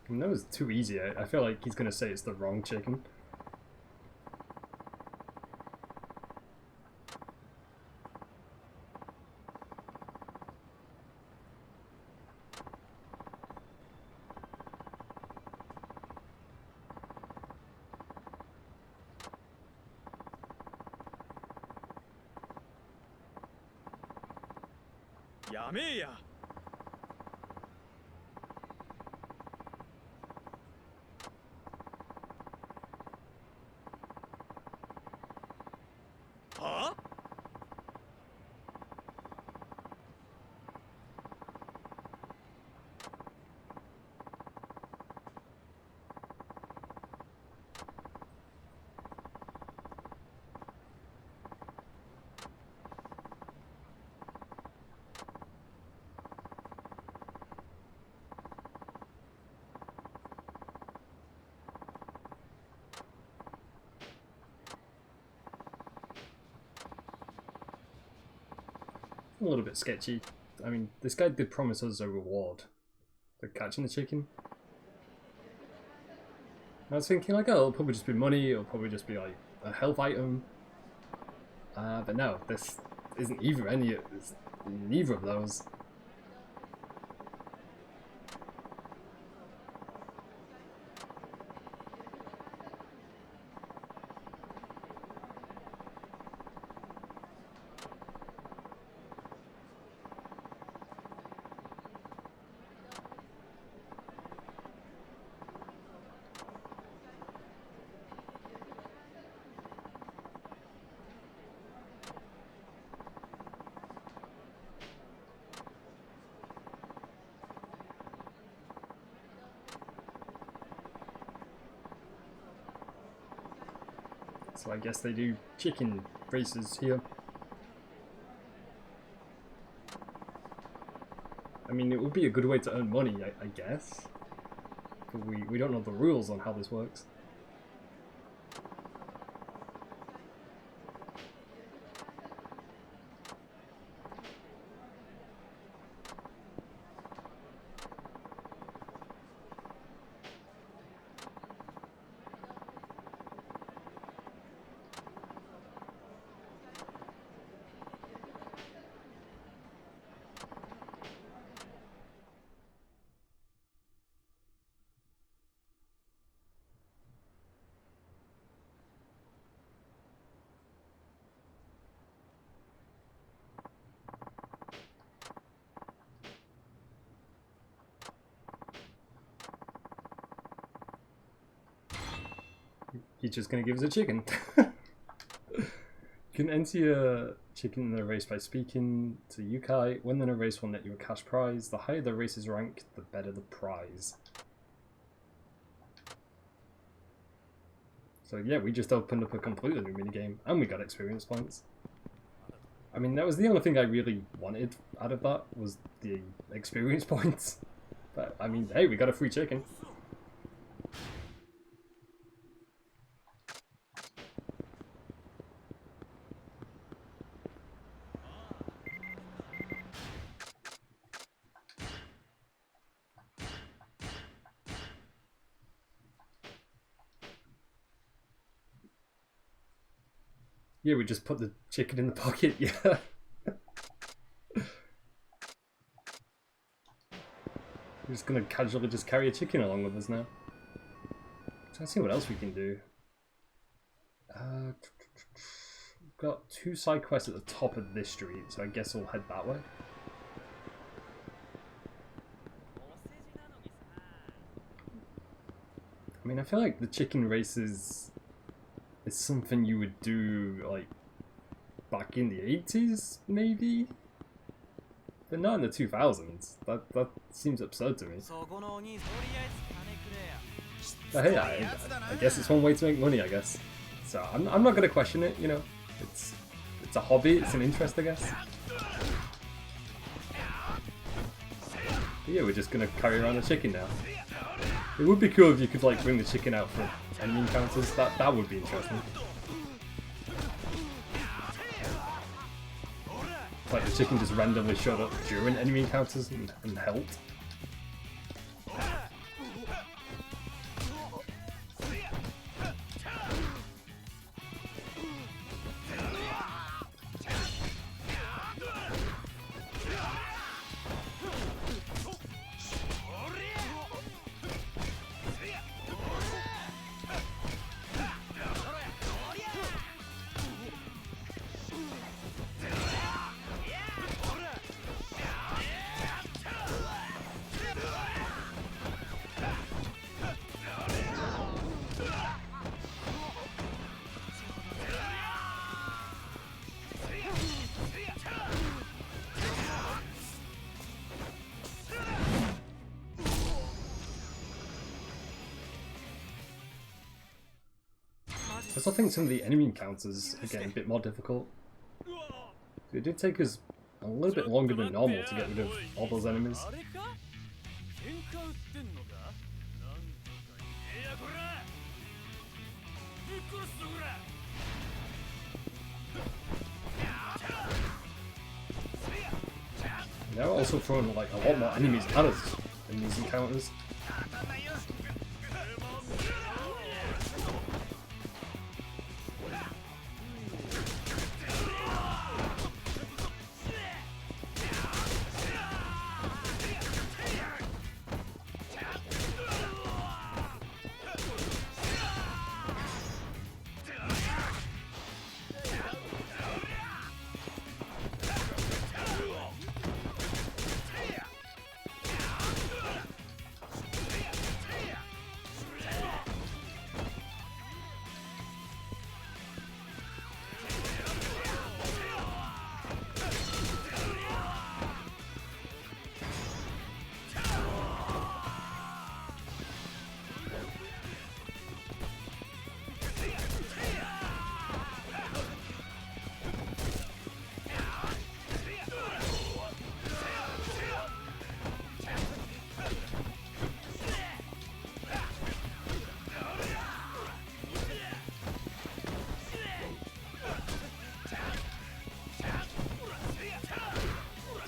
I mean, that was too easy. I feel like he's going to say it's the wrong chicken. A little bit sketchy. I mean, this guy did promise us a reward for catching the chicken. I was thinking like, oh, it'll probably just be money, it'll probably just be like a health item. But no, this isn't neither of those. So I guess they do chicken races here. I mean, it would be a good way to earn money, I guess. But we don't know the rules on how this works. He's just gonna give us a chicken. You can enter your chicken in the race by speaking to Yukai. Winning a race will net you a cash prize. The higher the race's rank, the better the prize. So yeah, we just opened up a completely new minigame, and we got experience points. I mean, that was the only thing I really wanted out of that, was the experience points. But I mean, hey, we got a free chicken. Yeah, we just put the chicken in the pocket, yeah. We're just gonna casually just carry a chicken along with us now. Let's see what else we can do. We've got 2 side quests at the top of this street, so I guess we'll head that way. I mean, I feel like the chicken races is something you would do, like, back in the 80s, maybe? But not in the 2000s. That seems absurd to me. But hey, I guess it's one way to make money, I guess. So I'm not going to question it, you know. It's a hobby, it's an interest, I guess. But yeah, we're just going to carry around a chicken now. It would be cool if you could, like, bring the chicken out for enemy encounters. That would be interesting. Like the chicken just randomly showed up during enemy encounters and helped. I still think some of the enemy encounters are getting a bit more difficult. It did take us a little bit longer than normal to get rid of all those enemies. They're also throwing like a lot more enemies at us in these encounters.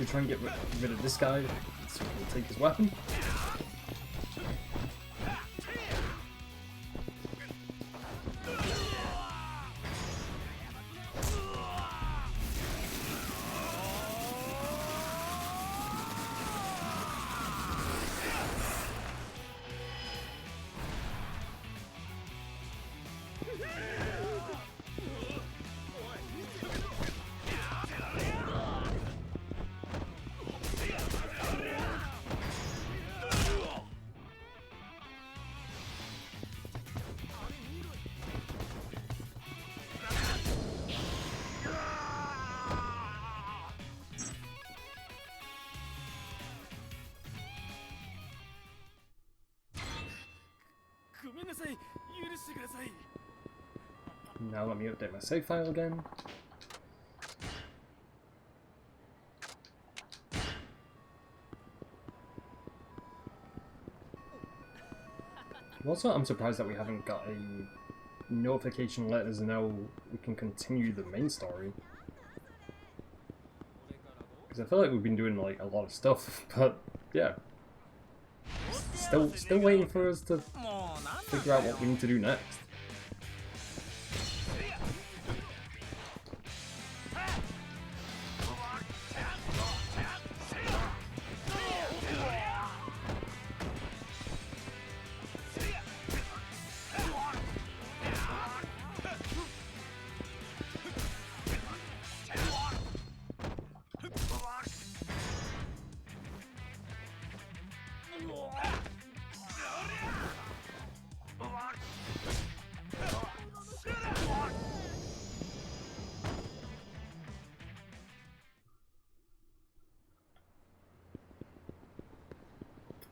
we try and get rid of this guy so we can take his weapon. Now let me update my save file again. Also, I'm surprised that we haven't got a notification letting us know we can continue the main story. Because I feel like we've been doing like a lot of stuff, but yeah. Still waiting for us to figure out what we need to do next.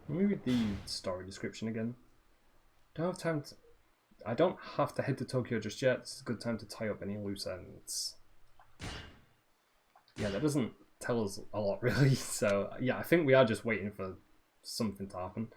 Let me read the story description again. I don't have to head to Tokyo just yet. It's a good time to tie up any loose ends. Yeah, that doesn't tell us a lot really. So yeah, I think we are just waiting for something to happen.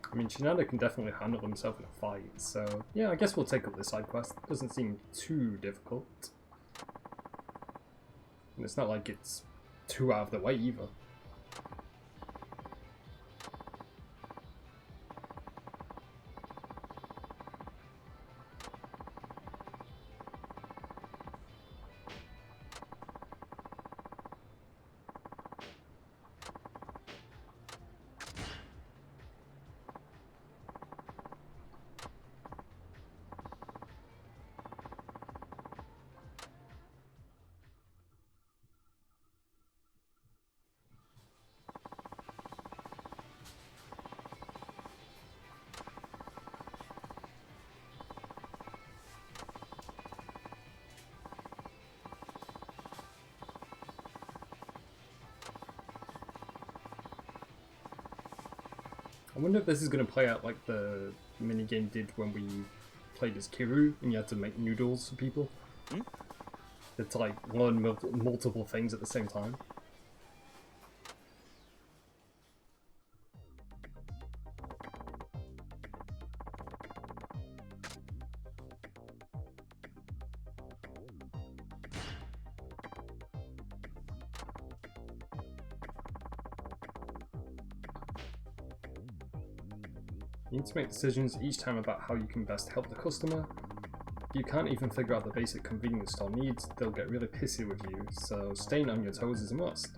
I mean, Shinada can definitely handle himself in a fight, so yeah, I guess we'll take up this side quest. Doesn't seem too difficult. And it's not like it's too out of the way either. I wonder if this is going to play out like the minigame did when we played as Kiru and you had to make noodles for people. To like learn multiple things at the same time. You need to make decisions each time about how you can best help the customer. If you can't even figure out the basic convenience store needs, they'll get really pissy with you, so staying on your toes is a must.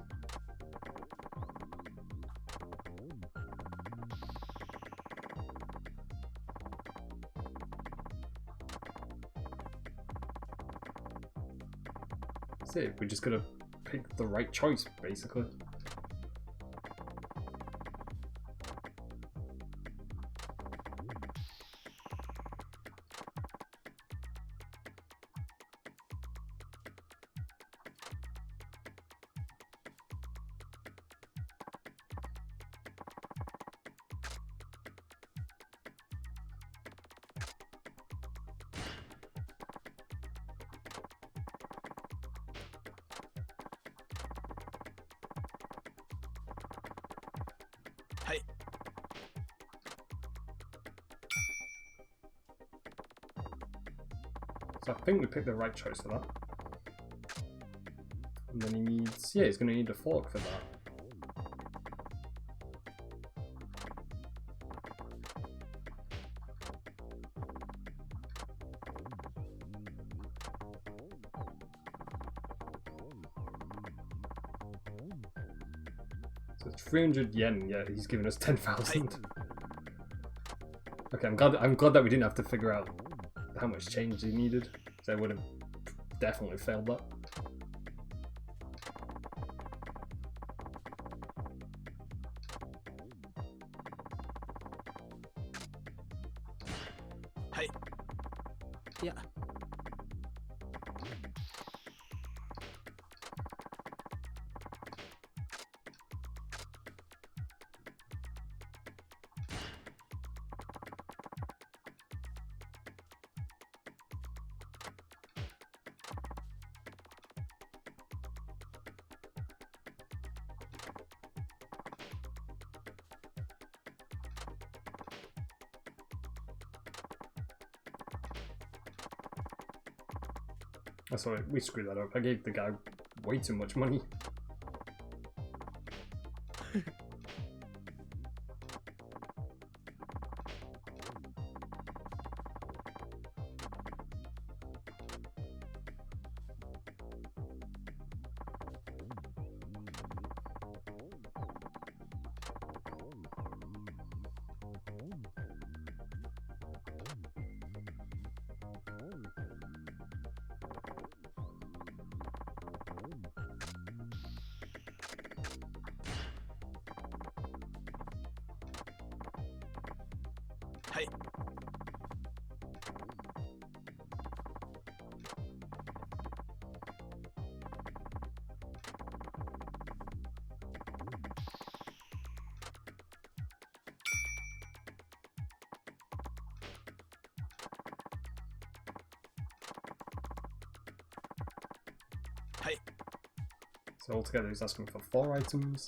That's it, we just gotta pick the right choice, basically. So I think we picked the right choice for that. And then he needs, yeah, he's going to need a fork for that. So it's 300 yen, yeah, he's given us 10,000. Okay, I'm glad that we didn't have to figure out how much change he needed, so I would have definitely failed that. Hey. Yeah. Oh, sorry, we screwed that up. I gave the guy way too much money. Hey. Hey. So altogether he's asking for 4 items.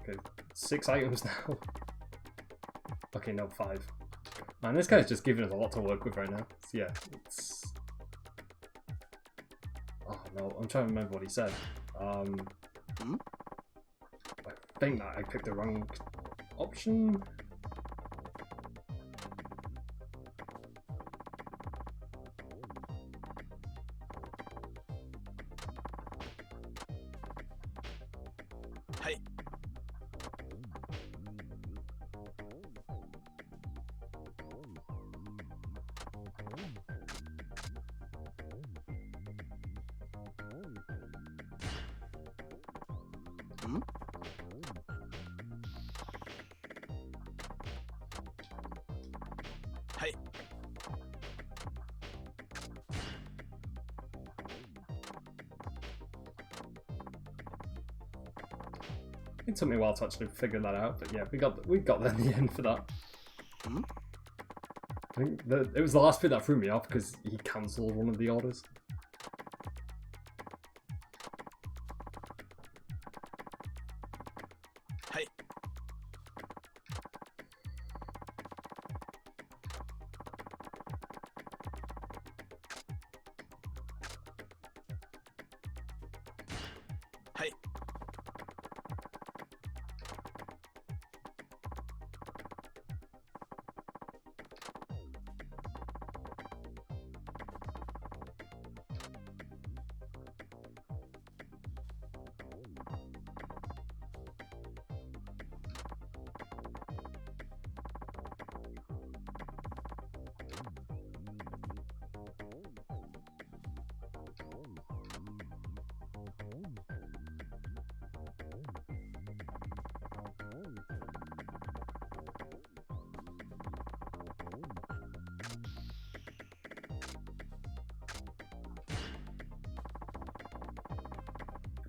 Okay, 6 items now. Okay, no, 5. Man, this guy's just giving us a lot to work with right now. So yeah, it's... Oh no, I'm trying to remember what he said. I think that I picked the wrong option. Hey. Hey. It took me a while to actually figure that out, but yeah, we got there in the end for that. think it was the last bit that threw me off because he cancelled one of the orders. Hey. Hey.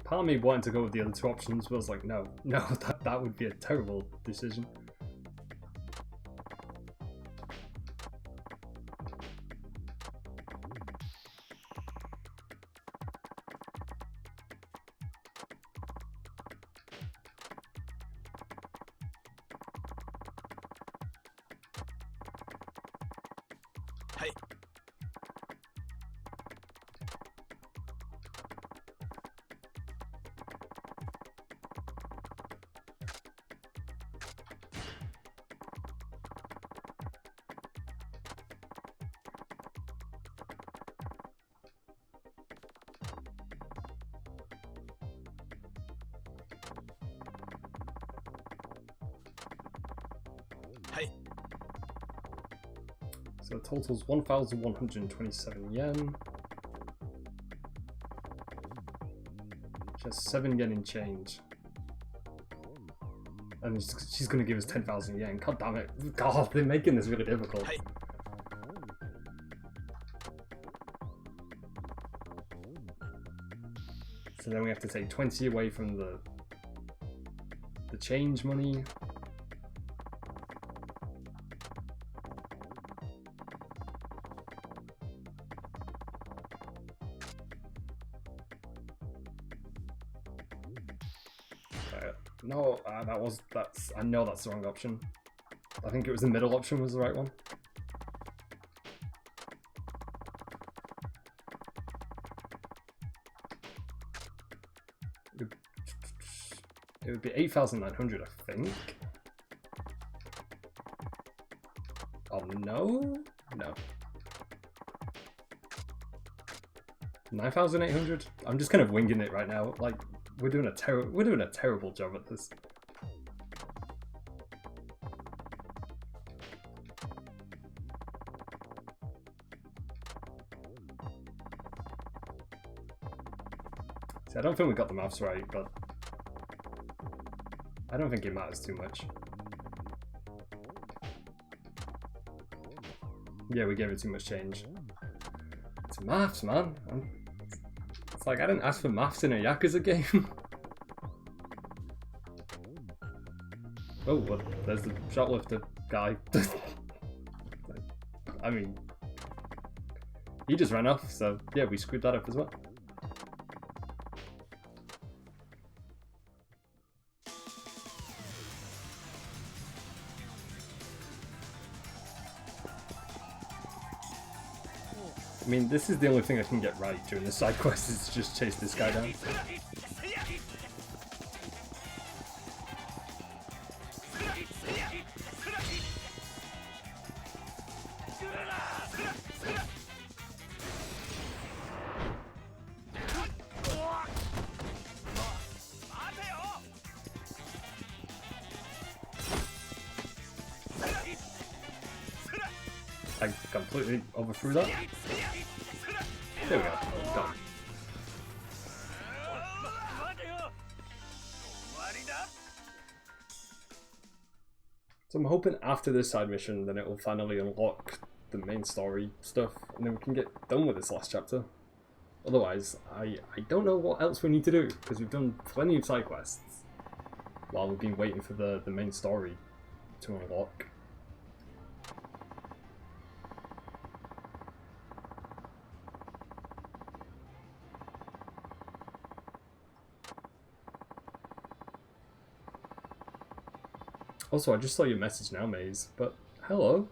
Part of me wanting to go with the other two options was like, no, that would be a terrible decision. Hey. Hey. So the total's 1,127 yen. Just 7 yen in change. And she's gonna give us 10,000 yen. God damn it. God, they're making this really difficult. Hey. So then we have to take 20 away from the change money. No, I know that's the wrong option. I think it was the middle option was the right one. It would be 8,900, I think. Oh no? No. 9,800? I'm just kind of winging it right now. Like, we're doing a terrible job at this. See, I don't think we got the maths right, but I don't think it matters too much. Yeah, we gave it too much change. It's maths, man. It's like I didn't ask for maths in a Yakuza game. Oh, well, there's the shoplifter guy. I mean, he just ran off, so yeah, we screwed that up as well. I mean, this is the only thing I can get right during the side quest is to just chase this guy down. I completely overthrew that. There we go. Done. So I'm hoping after this side mission, then it will finally unlock the main story stuff, and then we can get done with this last chapter. Otherwise, I don't know what else we need to do, because we've done plenty of side quests while we've been waiting for the main story to unlock. Also, I just saw your message now, Maze, but hello.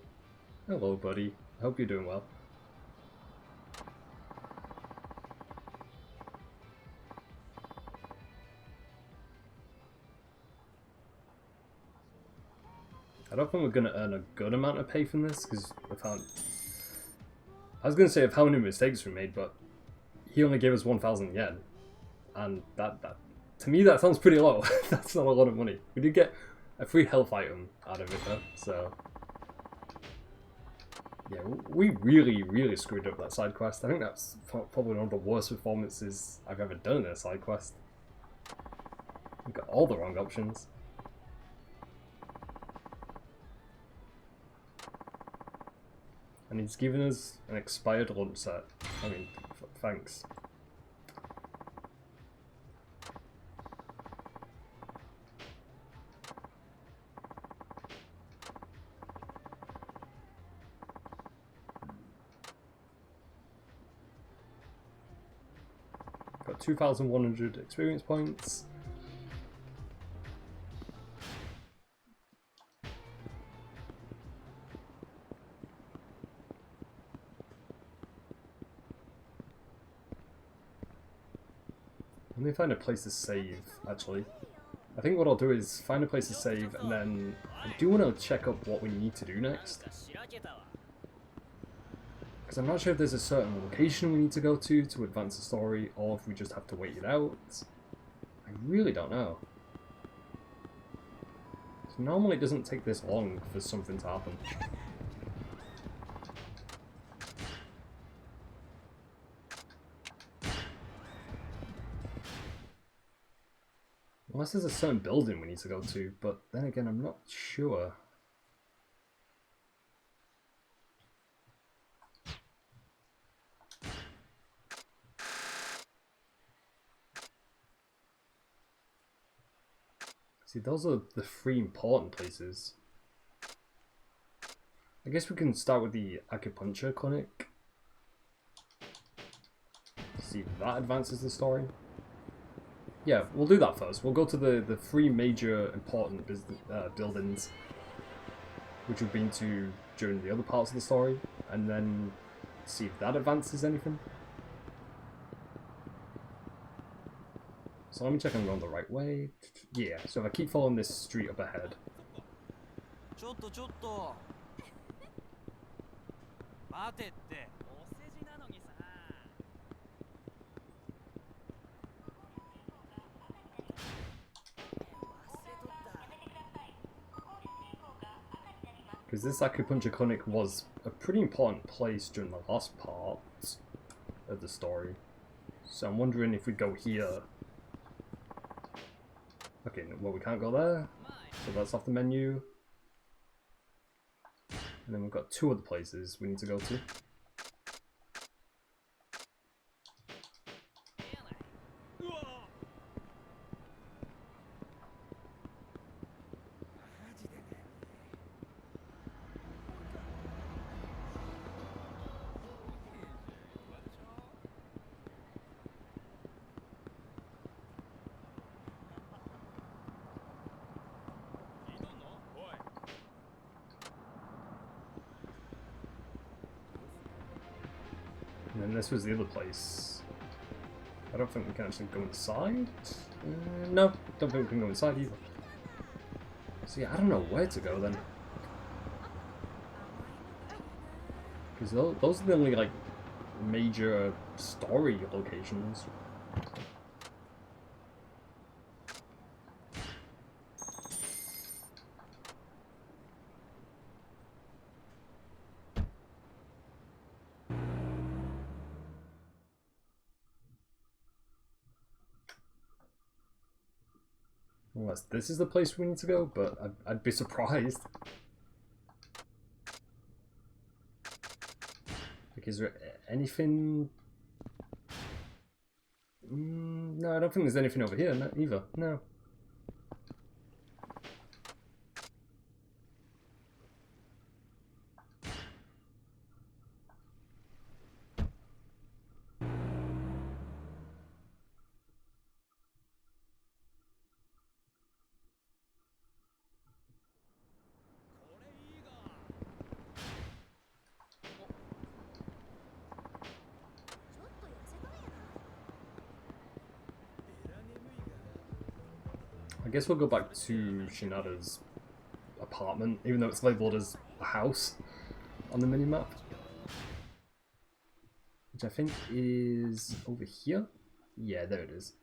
Hello, buddy. I hope you're doing well. I don't think we're going to earn a good amount of pay from this, because I was going to say of how many mistakes we made, but he only gave us 1,000 yen. And that to me, that sounds pretty low. That's not a lot of money. We did get a free health item out of it, though, so... Yeah, we really screwed up that side quest. I think that's probably one of the worst performances I've ever done in a side quest. We got all the wrong options. And he's given us an expired lunch set. I mean, thanks. Got 2,100 experience points. Let me find a place to save, actually. I think what I'll do is find a place to save, and then I do want to check up what we need to do next. Because I'm not sure if there's a certain location we need to go to advance the story, or if we just have to wait it out. I really don't know. So normally it doesn't take this long for something to happen. Unless there's a certain building we need to go to, but then again, I'm not sure. See, those are the three important places. I guess we can start with the acupuncture clinic. See if that advances the story. Yeah, we'll do that first. We'll go to the three major important buildings, which we've been to during the other parts of the story, and then see if that advances anything. So let me check I'm going the right way. Yeah, so if I keep following this street up ahead. Because this acupuncture clinic was a pretty important place during the last part of the story. So I'm wondering if we go here. Okay, well we can't go there. So that's off the menu. And then we've got two other places we need to go to. And then this was the other place. I don't think we can actually go inside. No, don't think we can go inside either. See, I don't know where to go then. Because those are the only, like, major story locations. Unless this is the place we need to go, but I'd be surprised. Like, is there anything? No, I don't think there's anything over here either. No. I guess we'll go back to Shinada's apartment, even though it's labeled as a house on the minimap. Which I think is over here? Yeah, there it is.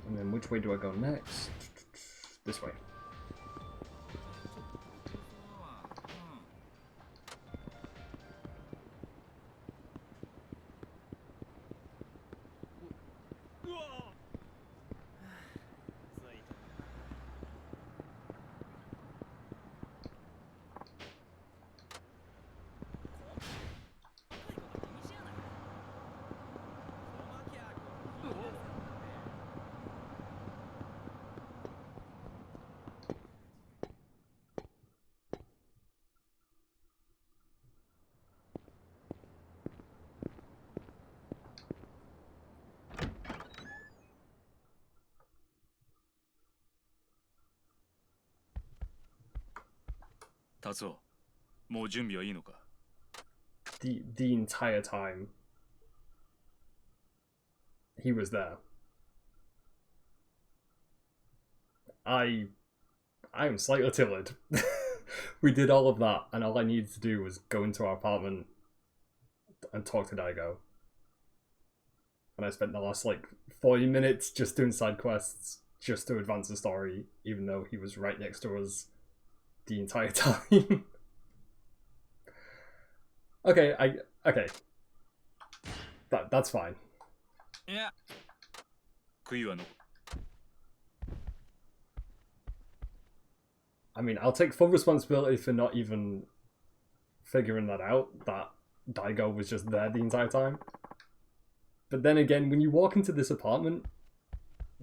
And then which way do I go next? This way. Tatsuo, もう準備はいいのか? The entire time he was there. I am slightly tilled. We did all of that, and all I needed to do was go into our apartment and talk to Daigo. And I spent the last like 40 minutes just doing side quests, just to advance the story, even though he was right next to us the entire time. Okay, that's fine. Yeah. 悔いはの I mean, I'll take full responsibility for not even figuring that out, that Daigo was just there the entire time. But then again, when you walk into this apartment,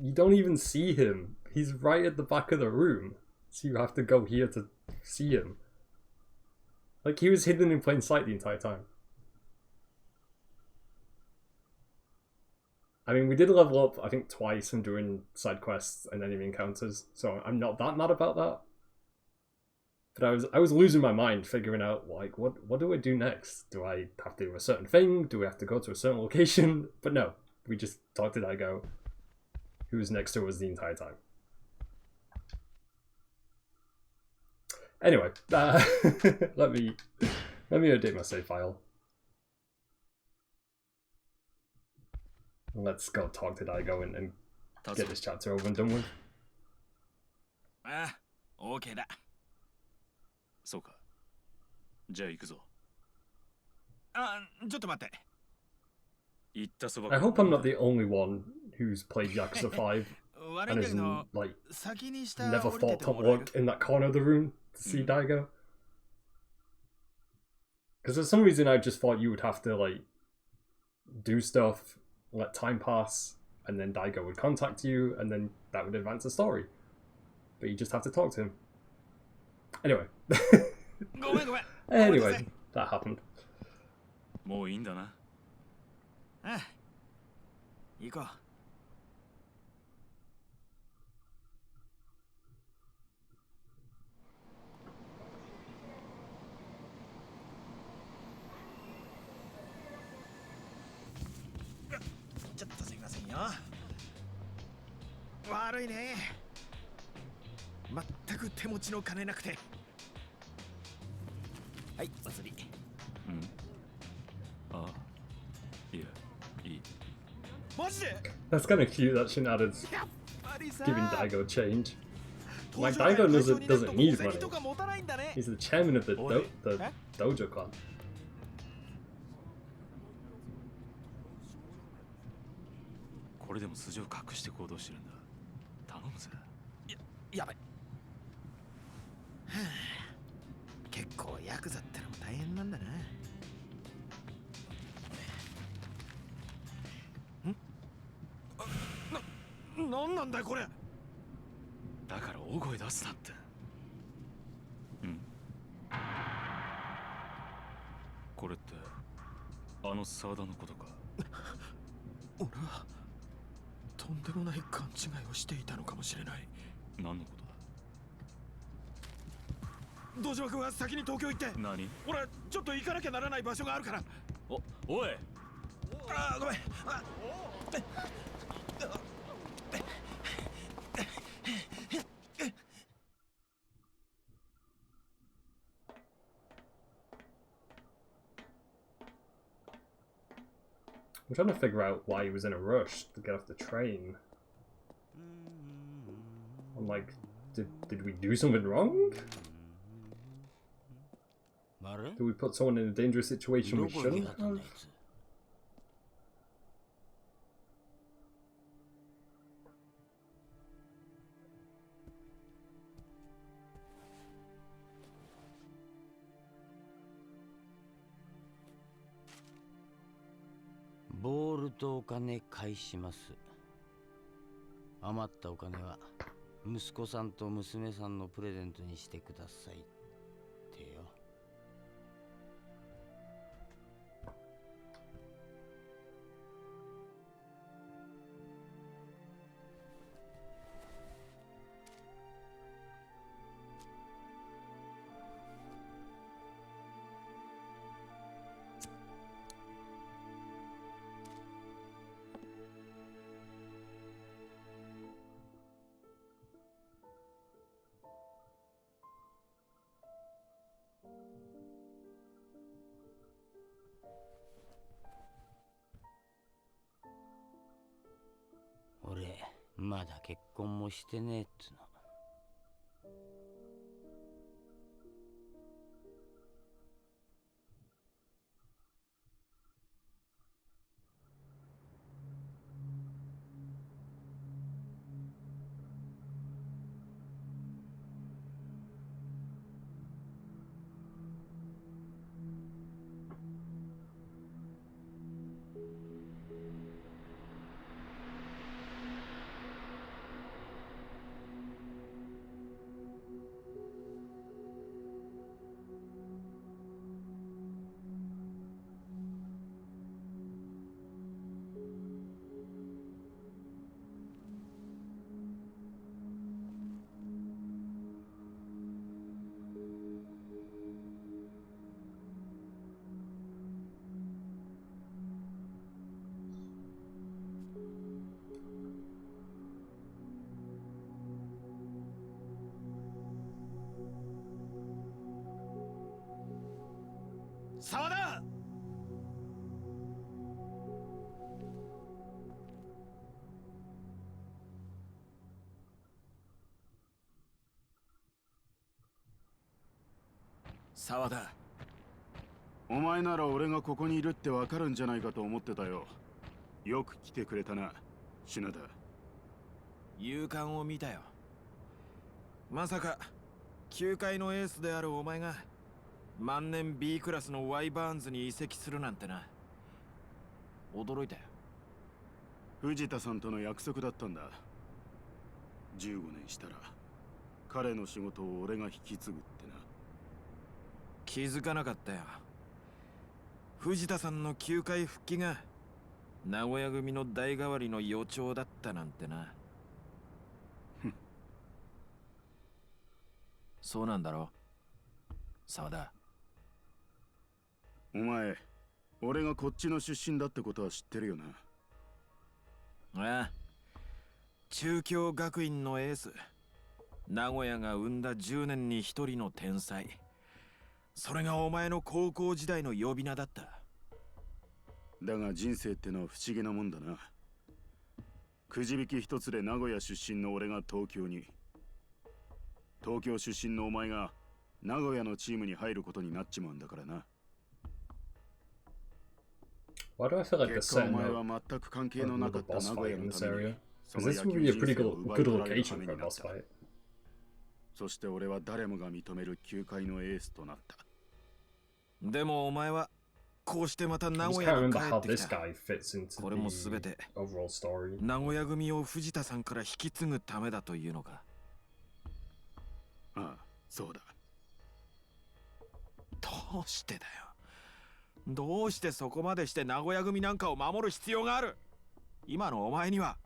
you don't even see him. He's right at the back of the room, so you have to go here to see him. Like, he was hidden in plain sight the entire time. I mean, we did level up, I think, twice from doing side quests and enemy encounters, so I'm not that mad about that. But I was losing my mind figuring out, like, what do I do next? Do I have to do a certain thing? Do we have to go to a certain location? But no, we just talked to Daigo, who was next to us the entire time. Anyway, let me update my save file. Let's go talk to Daigo and get this chapter over and done with. Ah, okay だ. そうか。じゃあ行くぞ。あ、ちょっと待って。行ったそば I hope I'm not the only one who's played Yakuza 5 and has like never thought to look in that corner of the room to see Daigo. Because for some reason I just thought you would have to like do stuff, let time pass, and then Daigo would contact you, and then that would advance the story. But you just have to talk to him. Anyway. Anyway, that happened. もういいんだな。ああ、行こう。ちょっとすいませんよ。悪いね。全く手持ちの金なくて。はい、お釣り。うん。あ、いや、いい。マジで That's kind of cute that Shinada's giving Daigo change. Like, Daigo doesn't need money. He's the chairman of the dojo clan. これでも素性を隠して行動してるんだ。頼むぜ。やばい。はあ、結構ヤクザってのも大変なんだな。なんなんだよこれ。だから大声出すなって。うん。これってあの沢田のことか。俺はとんでもない勘違いをしていたのかもしれない。何のことだ。堂島君は先に東京行って。何？俺ちょっと行かなきゃならない場所があるから。おい。ごめん。I'm trying to figure out why he was in a rush to get off the train. I'm like, did we do something wrong? Did we put someone in a dangerous situation we shouldn't have?「ボールとお金返します。余ったお金は息子さんと娘さんのプレゼントにしてください」ってよ。俺まだ結婚もしてねえっつの。沢田！沢田。お前なら俺がここにいるってわかるんじゃないかと思ってたよ。よく来てくれたな、品田。勇敢を見たよ。まさか球界のエースであるお前が万年 B クラスの Y バーンズに移籍するなんてな。驚いたよ。藤田さんとの約束だったんだ。15年したら彼の仕事を俺が引き継ぐってな。気づかなかったよ。藤田さんの球界復帰が名古屋組の代替わりの予兆だったなんてな。そうなんだろ、沢田。お前、俺がこっちの出身だってことは知ってるよな。ああ、中京学院のエース。名古屋が生んだ10年に一人の天才。それがお前の高校時代の呼び名だった。だが人生ってのは不思議なもんだな。くじ引き一つで名古屋出身の俺が東京に、東京出身のお前が名古屋のチームに入ることになっちまうんだからな。Why do I feel like they're 結果お setting 前 up は全く関係のなか another った boss 名古 fight 屋 in の this ため area? にそ Because の this 野 would 球 be a 人 pretty 生を good 奪 good い取られる location 羽目 for a になっ boss た。 fight. そして俺は誰もが認める球界のエースとなった。でもお前はこうしてまた名 I just 古 can't 屋に remember 帰 how ってき this た。 guy fits into これもすべ the て overall story. 名古屋組を藤田さんから引き継ぐためだというのか。ああ、そうだ。どうしてだよ。どうしてそこまでして名古屋組なんかを守る必要がある。今のお前には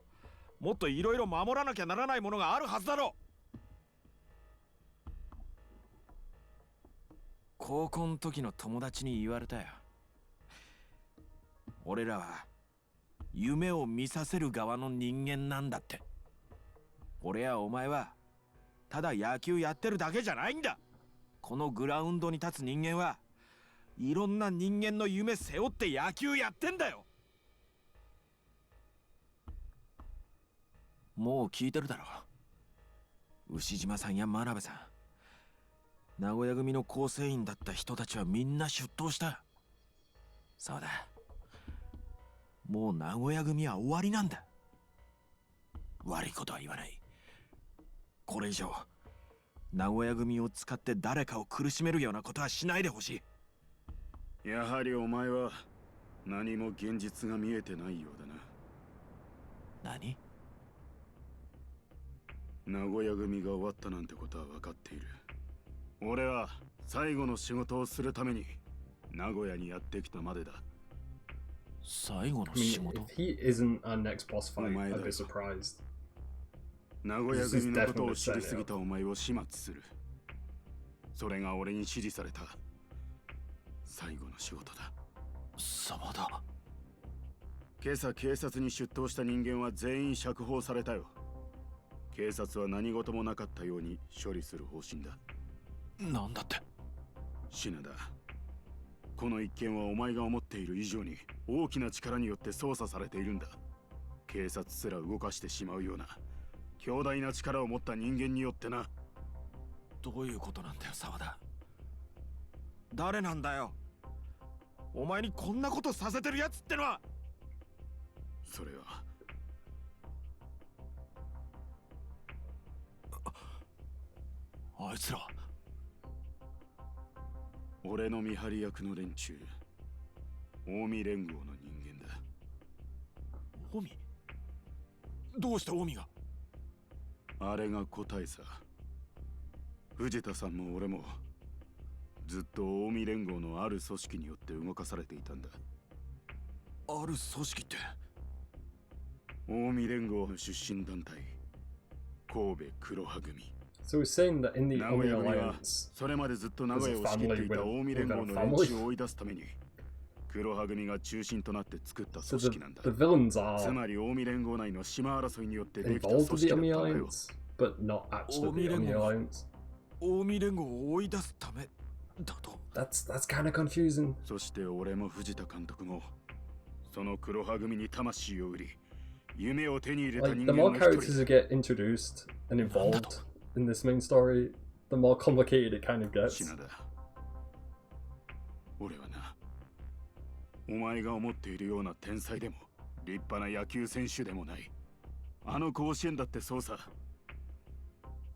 もっといろいろ守らなきゃならないものがあるはずだろ。高校の時の友達に言われたよ。俺らは夢を見させる側の人間なんだって。俺やお前はただ野球やってるだけじゃないんだ。このグラウンドに立つ人間はいろんな人間の夢背負って野球やってんだよ。もう聞いてるだろ。牛島さんや真鍋さん、名古屋組の構成員だった人たちはみんな出頭した。そうだ、もう名古屋組は終わりなんだ。悪いことは言わない。これ以上名古屋組を使って誰かを苦しめるようなことはしないでほしい。やはりお前は何も現実が見えてないようだな。何？名古屋組が終わったなんてことは分かっている。俺は最後の仕事をするために名古屋にやってきたまでだ。最後の I 仕 mean, 事？ if he isn't our next boss fight, I'd be surprised. 名古屋組のことを知りすぎたお前を始末する。それが俺に指示された最後の仕事だ。様だ。今朝警察に出頭した人間は全員釈放されたよ。警察は何事もなかったように処理する方針だ。なんだって？シナだ。この一件はお前が思っている以上に大きな力によって操作されているんだ。警察すら動かしてしまうような強大な力を持った人間によってな。どういうことなんだよ、沢田。誰なんだよ、お前にこんなことさせてるやつってのは。それはあいつら俺の見張り役の連中、近江連合の人間だ。近江？どうして近江が？あれが答えさ。藤田さんも俺もずっと近江連合のある組織によって動かされていたんだ。ある組織って？近江連合の出身団体、神戸黒羽組。So he's saying that in the 名 Omi 古屋組は Alliance, それまでずっと名古屋を仕切っていた近江連合の連中を追い出すために黒羽組が中心となって作った組織なんだ。 the villains are つまり近江連合内の島争いによってできた組 involved with the 織だ Omi ったんだよ。 Alliance, but not actually the Omi Alliance. 近江連合を追い出すためだと。That's kind of confusing. そして俺も藤田監督もその黒羽組に魂を売り夢を手に入れた Like, 人 the 間 more の一 characters 人。 that get introduced and involved in this main story, the more complicated it kind of gets. シナだ。俺はな、お前が思っているような天才でも立派な野球選手でもない。あの甲子園だってそうさ。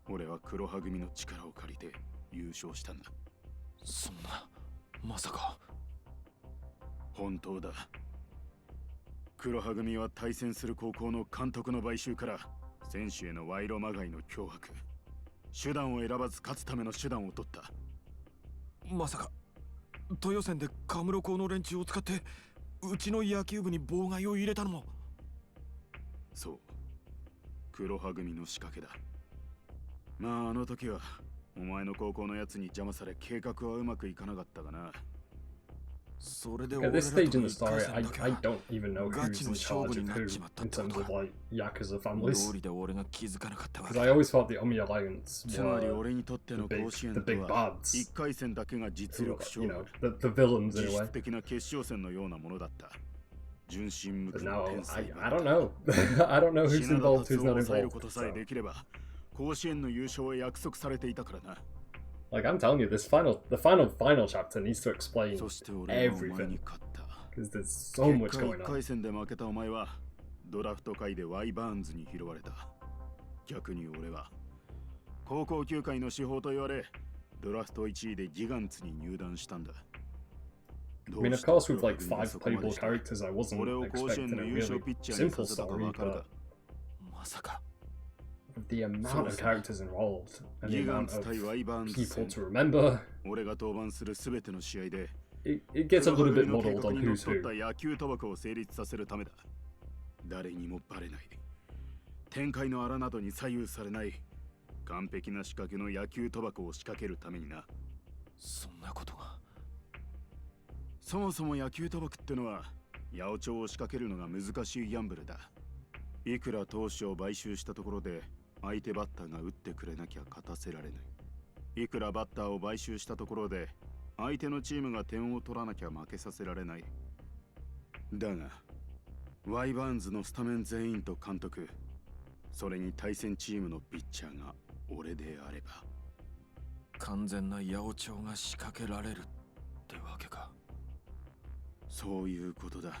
俺は黒羽組の力を借りて優勝したんだ。そんな、まさか。本当だ。黒羽組は対戦する高校の監督の買収から選手への賄賂まがいの脅迫、手段を選ばず勝つための手段を取った。まさか豊戦でカムロ校の連中を使ってうちの野球部に妨害を入れたのも。そう、黒羽組の仕掛けだ。まああの時はお前の高校のやつに邪魔され計画はうまくいかなかったがな。 At this stage in the story, I don't even know who's in charge of who in terms of like Yakuza families. Because I always thought the Omi Alliance つまり were 俺にとっての甲子園 the と big は bads, 一回戦だけが実力 you 勝 know, 負、 the villains in 実 a way. 質的な決勝戦のようなものだった。純真無 But 垢の now 天才 I don't know. I don't know who's 品田 involved, 達 who's を not 抑える involved. ことさえ So, できれば甲子園の優勝は約束されていたからな。 like I'm telling you, the final chapter needs to explain そして俺はお前 everything に勝った。 because there's so much 結果 going 1 on. 回戦で負けたお前はドラフト会でワイバーンズに拾われた。逆に俺は高校球界の司法と言われドラフト1位でギガンツに入団したんだ。 I mean, of course, with like 5 playable characters, I wasn't 俺を甲子園 expecting の a 優勝 really ピッチャーに simple させたか story, わかるか。 but まさか the amount of characters involved and the ギガン amount ツ of 対ワイバーンズ people 戦 to remember, 俺が登板するすべての試合で it gets a little bit 黒羽組 muddled の計画 on にのっ who's とっ who. た野球賭博を成立させるためだ。誰にもバレない、展開の荒などに左右されない完璧な仕掛けの野球賭博を仕掛けるためにな。そんなことがそもそも野球賭博ってのは八百長を仕掛けるのが難しいギャンブルだ。いくら投手を買収したところで相手バッターが打ってくれなきゃ勝たせられない。いくらバッターを買収したところで相手のチームが点を取らなきゃ負けさせられない。だがワイバーンズのスタメン全員と監督、それに対戦チームのピッチャーが俺であれば完全な八百長が仕掛けられるってわけか。そういうことだ。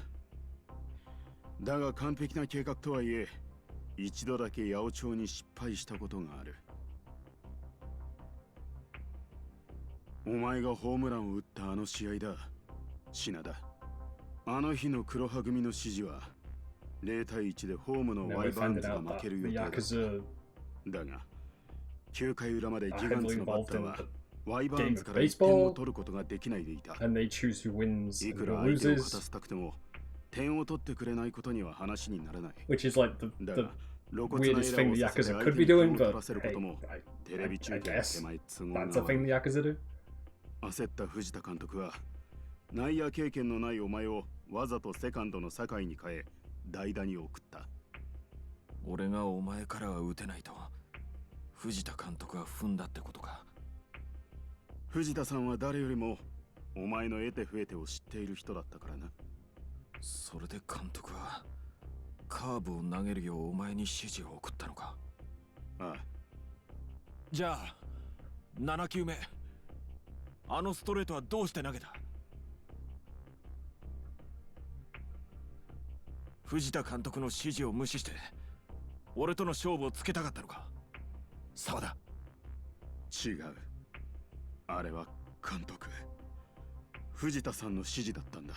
だが完璧な計画とはいえ一度だけ八百長に失敗したことがある。お前がホームランを打ったあの試合だ、品田。あの日の黒羽組の指示は0対1でホームのワイバーンズが負ける予定だった。だが9回裏までギガンツのバッターはワイバーンズから1点を取ることができないでいた。いくら相手を勝たせたくても点を取ってくれないことには話にならない。だが露骨なエラーをさせて相手に点を取らせることもテレビ中継の手前都合が悪い。焦った藤田監督は内野経験のないお前をわざとセカンドの酒井に変え代打に送った。俺がお前からは打てないと藤田監督が踏んだってことか。藤田さんは誰よりもお前の得て増えてを知っている人だったからな。それで監督はカーブを投げるようお前に指示を送ったのか。ああ。じゃあ7球目あのストレートはどうして投げた？藤田監督の指示を無視して俺との勝負をつけたかったのか？沢田。違う。あれは監督、藤田さんの指示だったんだ。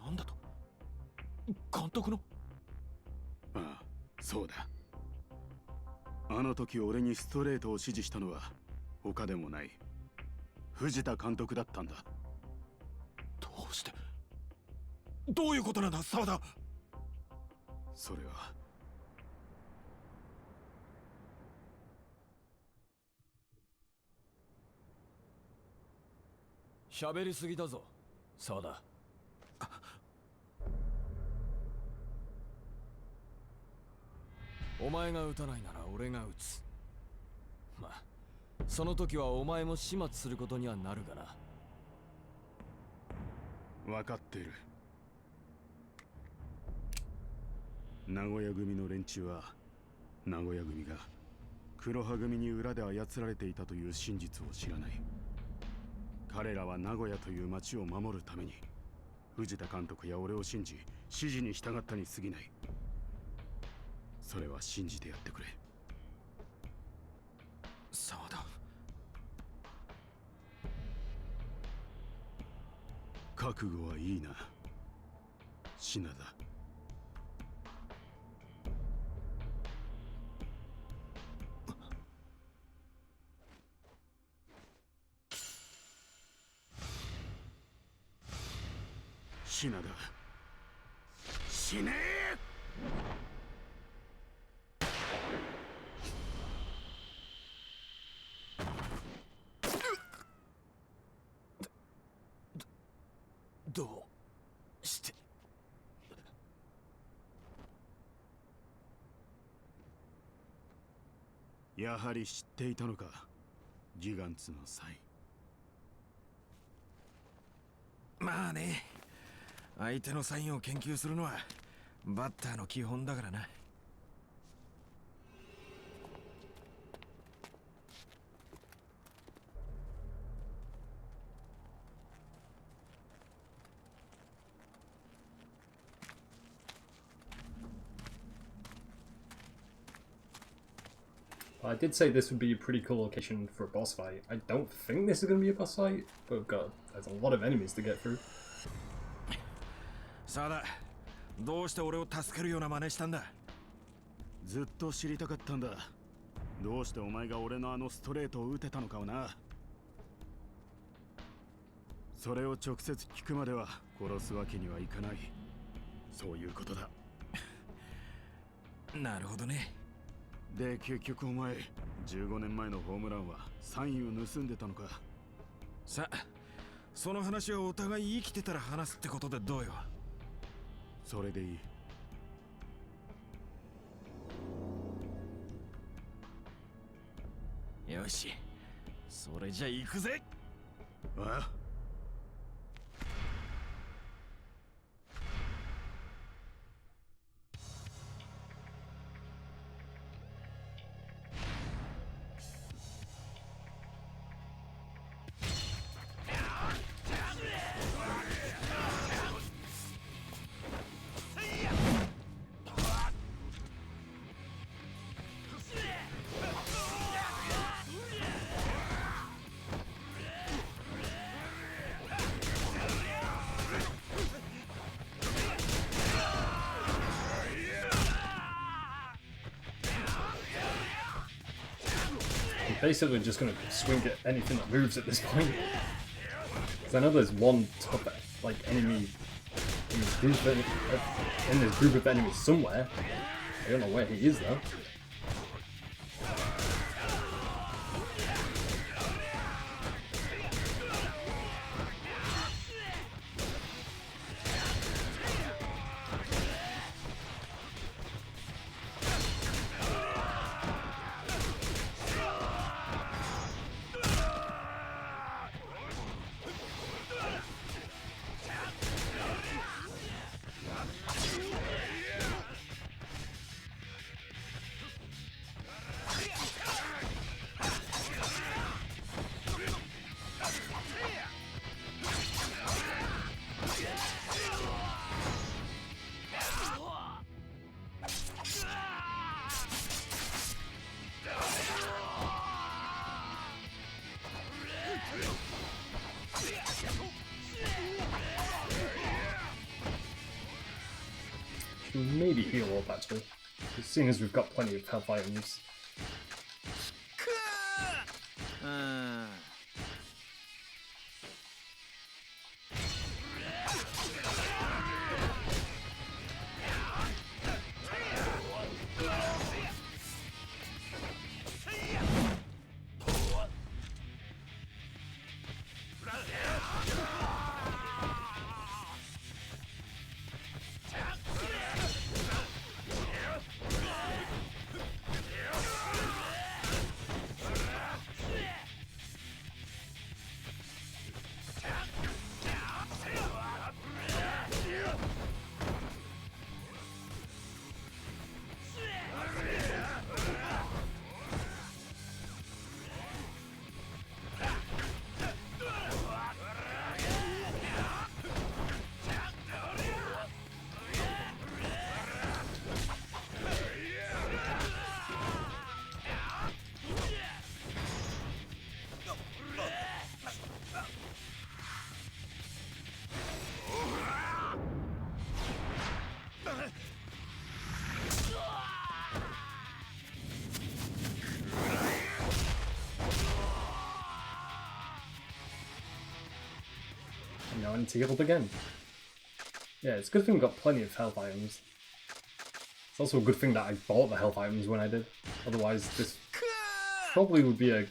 なんだと？監督の？ああ、そうだ。あの時俺にストレートを指示したのは他でもない藤田監督だったんだ。どうして？どういうことなんだ沢田？それは喋りすぎだぞ沢田。お前が打たないなら俺が打つ。まあその時はお前も始末することにはなるがな。分かっている。名古屋組の連中は名古屋組が黒羽組に裏で操られていたという真実を知らない。彼らは名古屋という町を守るために藤田監督や俺を信じ指示に従ったに過ぎない。それは信じてやってくれ沢田。覚悟はいいな品田。品田、死ねどうして？やはり知っていたのかギガンツのサイン。まあね、相手のサインを研究するのはバッターの基本だからな。I did say this would be a pretty cool location for a boss fight. I don't think this is going to be a boss fight, but there's a lot of enemies to get through. 沢田、どうして俺を助けるような真似したんだ？ずっと知りたかったんだ。どうしてお前が俺のあのストレートを打てたのかをな。それを直接聞くまでは殺すわけにはいかない。そういうことだ。なるほどね。で結局お前15年前のホームランはサインを盗んでたのか？さあ、その話はお互い生きてたら話すってことでどうよ。それでいい。よし、それじゃ行くぜ。ああ、Basically just going to swing at anything that moves at this point. Because I know there's one tough like enemy in this group of enemies somewhere. I don't know where he is though. Maybe heal up actually, seeing as we've got plenty of health items. Now I need to heal up again. Yeah, it's a good thing we got plenty of health items. It's also a good thing that I bought the health items when I did. Otherwise, this probably would be a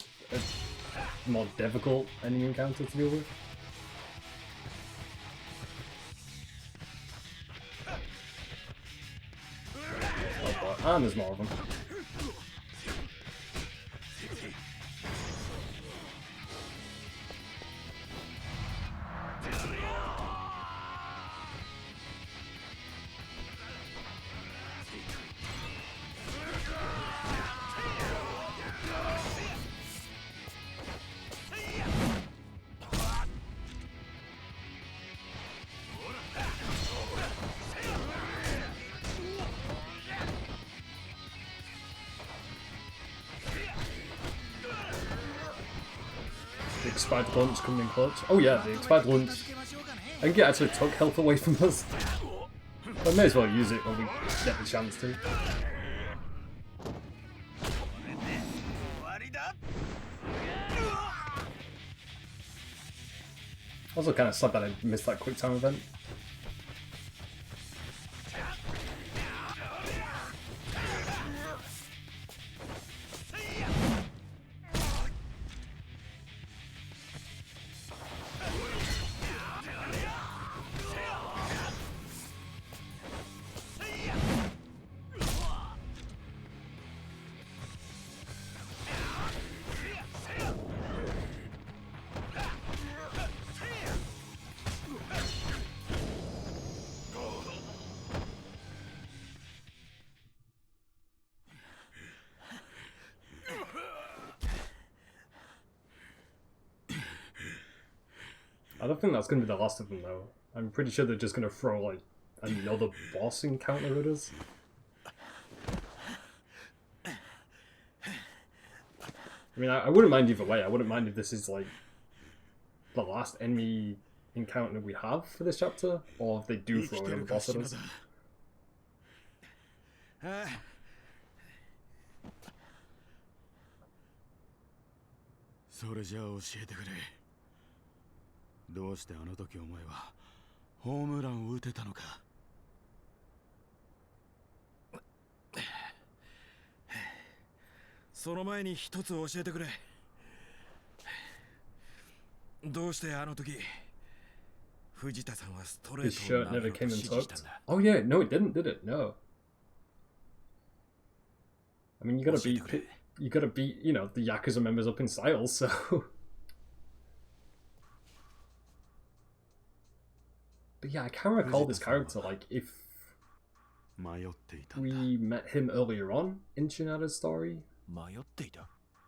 more difficult enemy encounter to deal with. Oh boy, and there's more of them. The expired lunch coming in clutch. Oh yeah, the expired lunch. I think it actually took health away from us. But I may as well use it when we get the chance to. Also kind of sad that I missed that quick time event. I don't think that's going to be the last of them, though. I'm pretty sure they're just going to throw, like, another boss encounter at us. I mean, I wouldn't mind either way. I wouldn't mind if this is, like, the last enemy encounter we have for this chapter, or if they do throw another boss at us. それじゃあ教えてくれ。どうしてあの時お前はホームランを打てたのか。その前に一つ教えてくれ。どうしてあの時藤田さんはストレ His ートを shirt 投げ never ろと came 指示したん untucked. だ。 Oh yeah, no, it didn't, did it? No. I mean, you gotta beat, you know, the Yakuza members up in style, so. But yeah, I can't recall this character, like, if we met him earlier on in Tsunada's story. I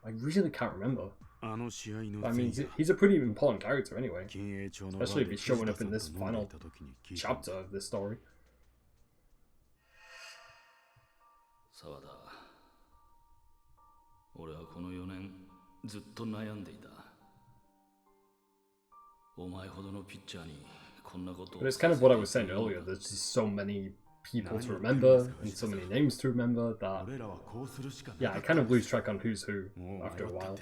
really can't remember. I mean, he's a pretty important character anyway, especially if he's showing up in this final chapter of this story. 沢田、俺はこの4年ずっと悩んでいた。お前ほどのピッチャーにこんなことを。 But it's kind of what I was saying earlier. There's just so many people to remember and so many names to remember that, yeah, I kind of lose track on who's who after a while.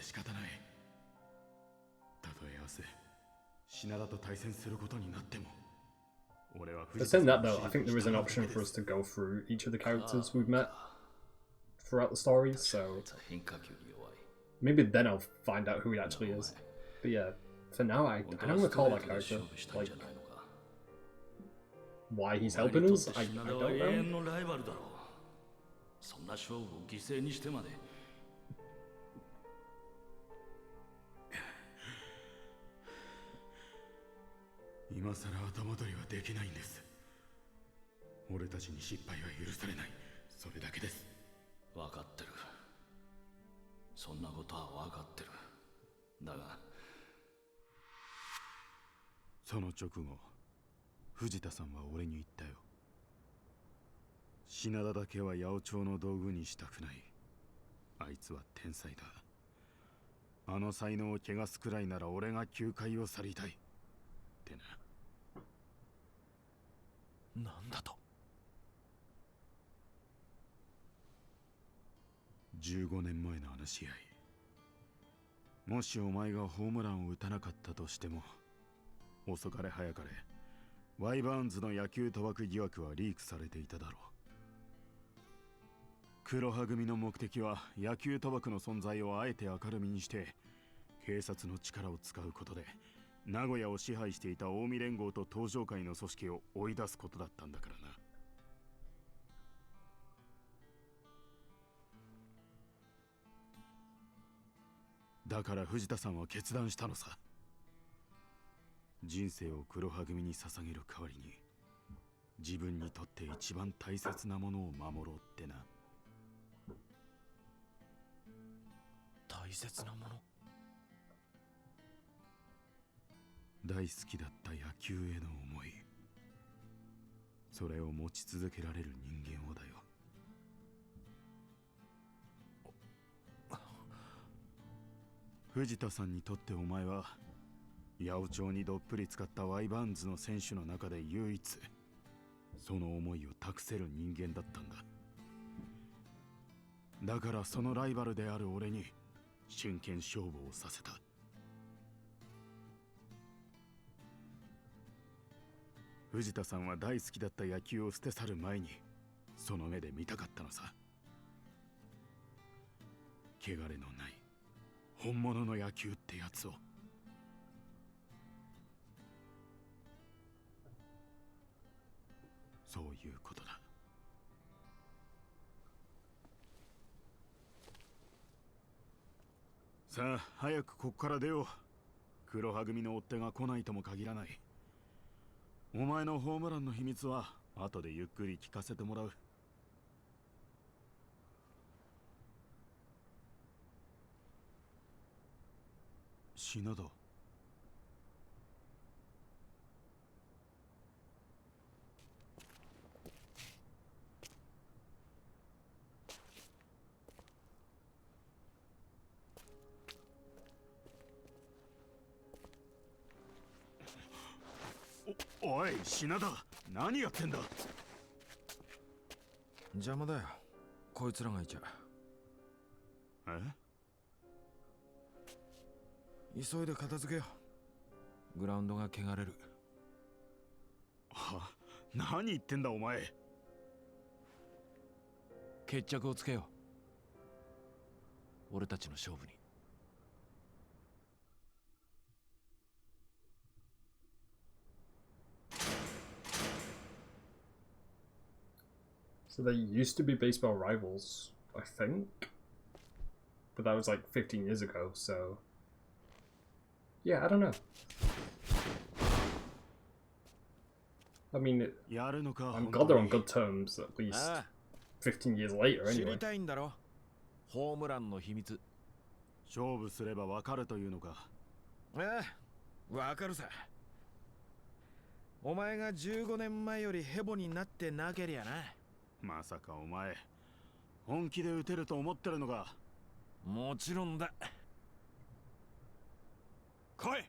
But saying that though, I think there is an option for us to go through each of the characters we've met throughout the story, so maybe then I'll find out who he actually is. But yeah, for now I don't recall that character. Like, why he's helping us, I don't know. そんな勝負を犠牲にしてまで。今さら後戻りはできないんです。俺たちに失敗は許されない。それだけです。分かってる。そんなことは分かってる。だがその直後、藤田さんは俺に言ったよ。品田だけは八百長の道具にしたくない。あいつは天才だ。あの才能を汚すくらいなら俺が球界を去りたい。ってな。なんだと？15年前のあの試合、もしお前がホームランを打たなかったとしても、遅かれ早かれワイバーンズの野球賭博疑惑はリークされていただろう。黒羽組の目的は野球賭博の存在をあえて明るみにして警察の力を使うことで名古屋を支配していた近江連合と東上会の組織を追い出すことだったんだからな。だから藤田さんは決断したのさ。人生を黒羽組に捧げる代わりに自分にとって一番大切なものを守ろうってな。大切なもの？大好きだった野球への思い、それを持ち続けられる人間をだよ。藤田さんにとってお前は八百長にどっぷり使ったワイバーンズの選手の中で唯一その思いを託せる人間だったんだ。だからそのライバルである俺に真剣勝負をさせた。藤田さんは大好きだった野球を捨て去る前にその目で見たかったのさ。汚れのない本物の野球ってやつを。そういうことだ。さあ早くこっから出よう。黒羽組の追っ手が来ないとも限らない。お前のホームランの秘密は後でゆっくり聞かせてもらう。品田。おい品田、何やってんだ。邪魔だよ、こいつらがいちゃ。急いで片付けよう。グラウンドが汚れる。何言ってんだお前。決着をつけよう、俺たちの勝負に。So they used to be baseball rivals, I think. But that was like 15 years ago, so... Yeah, I don't know. I mean, I'm glad they're on good terms, at least 15 years later, 知 anyway. りたいんだろ、ホームランの秘密。勝負すればわかるというのか。わかるさ。お前が15年前よりヘボになってなけりゃな。まさかお前、本気で打てると思ってるのか。もちろんだ。来い。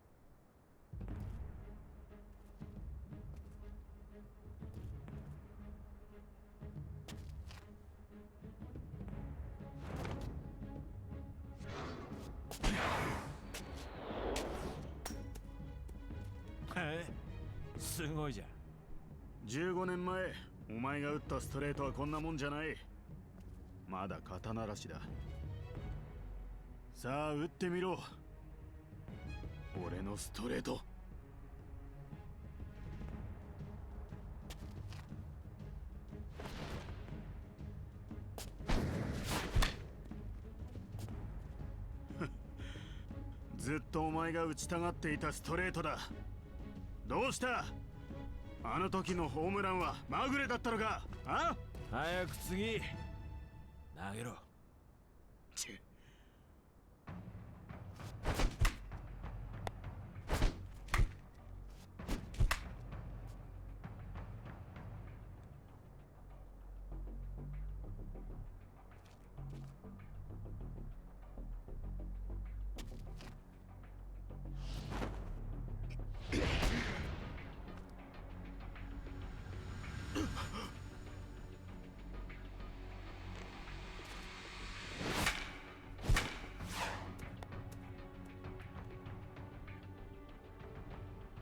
すごいじゃん。15年前、お前が打ったストレートはこんなもんじゃない。まだ肩慣らしだ。さあ打ってみろ、俺のストレート。ずっとお前が打ちたがっていたストレートだ。どうした？あの時のホームランはまぐれだったのか？あ？早く次投げろ。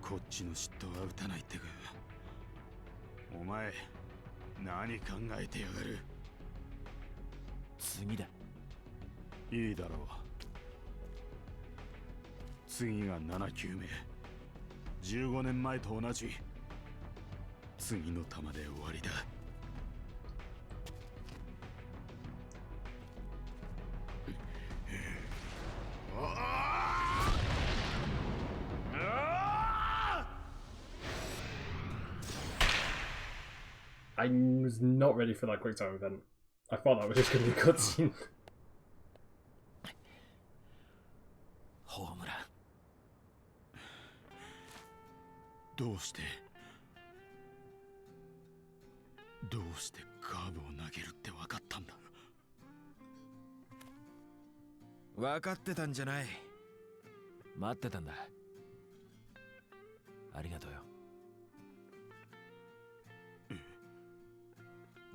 こっちの嫉妬は打たないってか。お前何考えてやがる。次だ。いいだろう。次が7球目。15年前と同じ。次の球で終わりだ。I was not ready for that quick time event. I thought that was just going to be a cutscene. ホームラン。どうしてカーブを投げるって分かったんだ。分かってたんじゃない。待ってたんだ。ありがとうよ。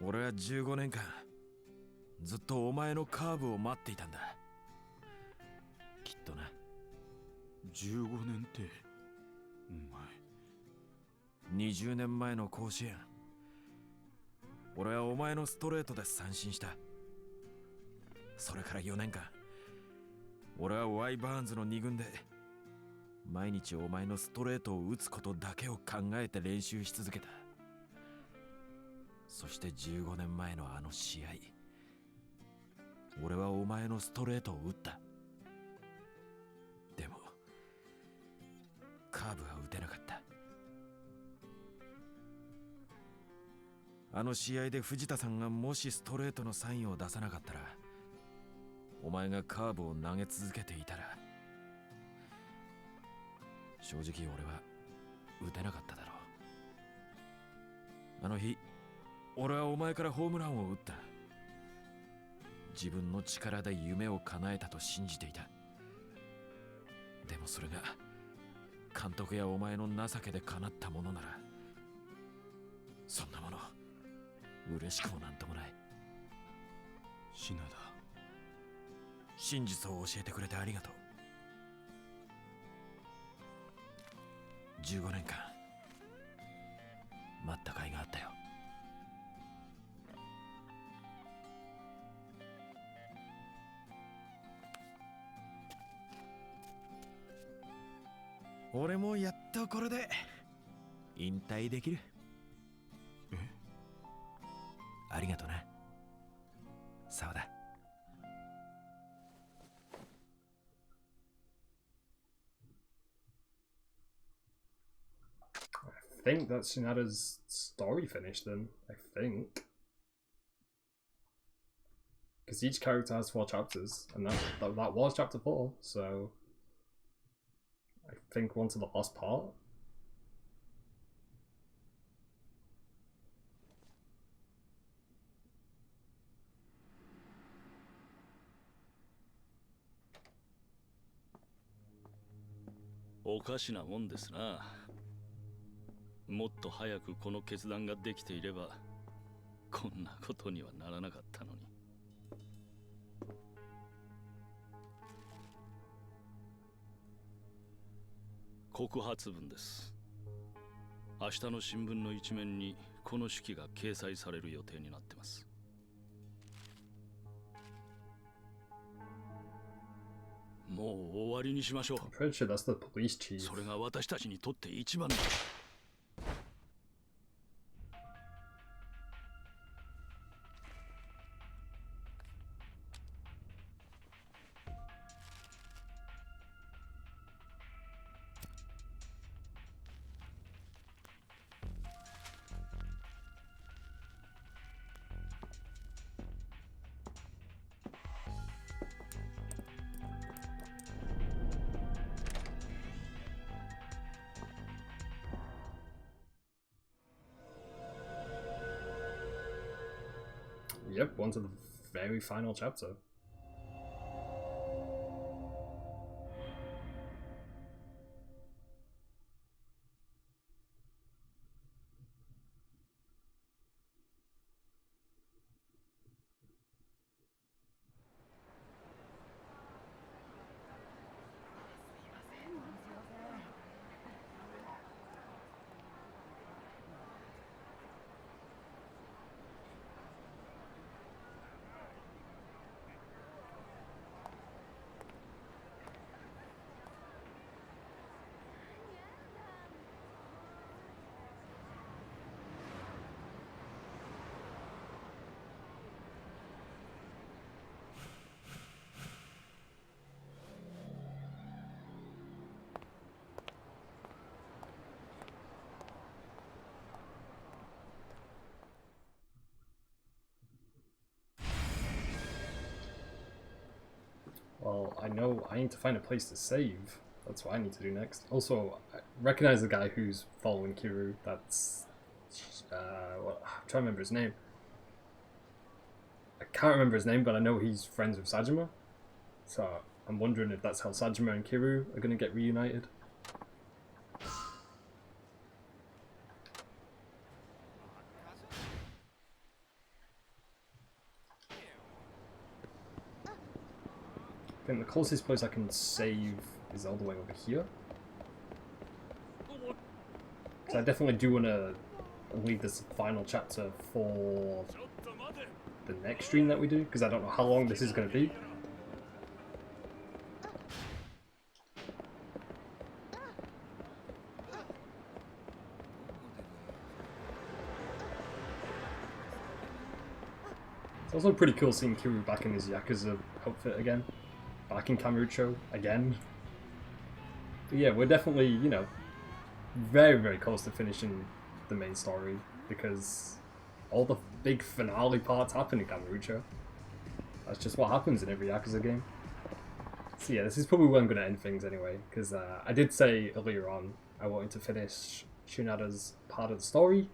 俺は15年間ずっとお前のカーブを待っていたんだ。きっとな。15年ってお前。20年前の甲子園、俺はお前のストレートで三振した。それから4年間、俺はワイ・バーンズの2軍で毎日お前のストレートを打つことだけを考えて練習し続けた。そして15年前のあの試合、俺はお前のストレートを打った。でもカーブは打てなかった。あの試合で藤田さんがもしストレートのサインを出さなかったら、お前がカーブを投げ続けていたら、正直俺は打てなかっただろう。あの日俺はお前からホームランを打った。自分の力で夢を叶えたと信じていた。でもそれが監督やお前の情けで叶ったものなら、そんなもの嬉しくもなんともない。品田、真実を教えてくれてありがとう。15年間待った甲斐があったよ。俺もやっとこれで引退できる。え？ありがとな、沢田。I think that Shinada's story finished then. I think. Because each character has 4 chapters, and that was chapter 4, so I think we're on to the last part.おかしなもんですな。もっと早くこの決断ができていればこんなことにはならなかったのに。告発文です。明日の新聞の一面にこの手記が掲載される予定になってます。もう終わりにしましょう。I'm pretty sure that's the police chief. それが私たちにとって一番だ。Yep, on to the very final chapter. Well, I know I need to find a place to save. That's what I need to do next. Also, I recognize the guy who's following Kiru. That's... well, I'm trying to remember his name. I can't remember his name, but I know he's friends with Sajima. So I'm wondering if that's how Sajima and Kiru are going to get reunited. I think the closest place I can save is all the way over here. So I definitely do want to leave this final chapter for the next stream that we do, because I don't know how long this is going to be. It's also pretty cool seeing Kiru back in his Yakuza outfit again. Back in Kamurocho again. But yeah, we're definitely, you know, very, very close to finishing the main story, because all the big finale parts happen in Kamurocho. That's just what happens in every Yakuza game. So yeah, this is probably where I'm going to end things anyway, because I did say earlier on I wanted to finish Shinada's part of the story,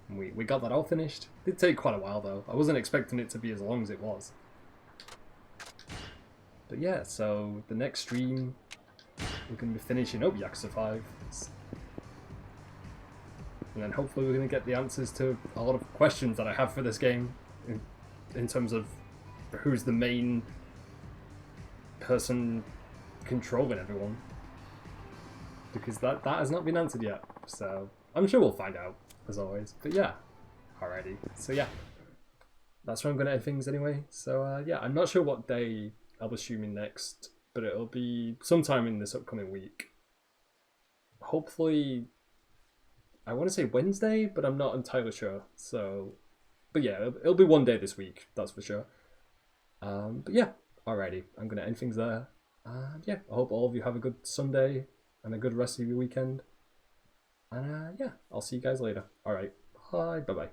and we got that all finished. It did take quite a while though. I wasn't expecting it to be as long as it was. But yeah, so the next stream we're going to be finishing up Yakuza 5. And then hopefully we're going to get the answers to a lot of questions that I have for this game in terms of who's the main person controlling everyone. Because that has not been answered yet. So I'm sure we'll find out, as always. But yeah, alrighty. So yeah, that's where I'm going to end things anyway. So yeah, I'm not sure what day I'll be streaming next, but it'll be sometime in this upcoming week. Hopefully, I want to say Wednesday, but I'm not entirely sure. So, but yeah, it'll be one day this week, that's for sure. But yeah, alrighty, I'm going to end things there. And yeah, I hope all of you have a good Sunday and a good rest of your weekend. And yeah, I'll see you guys later. Alright, bye, bye-bye.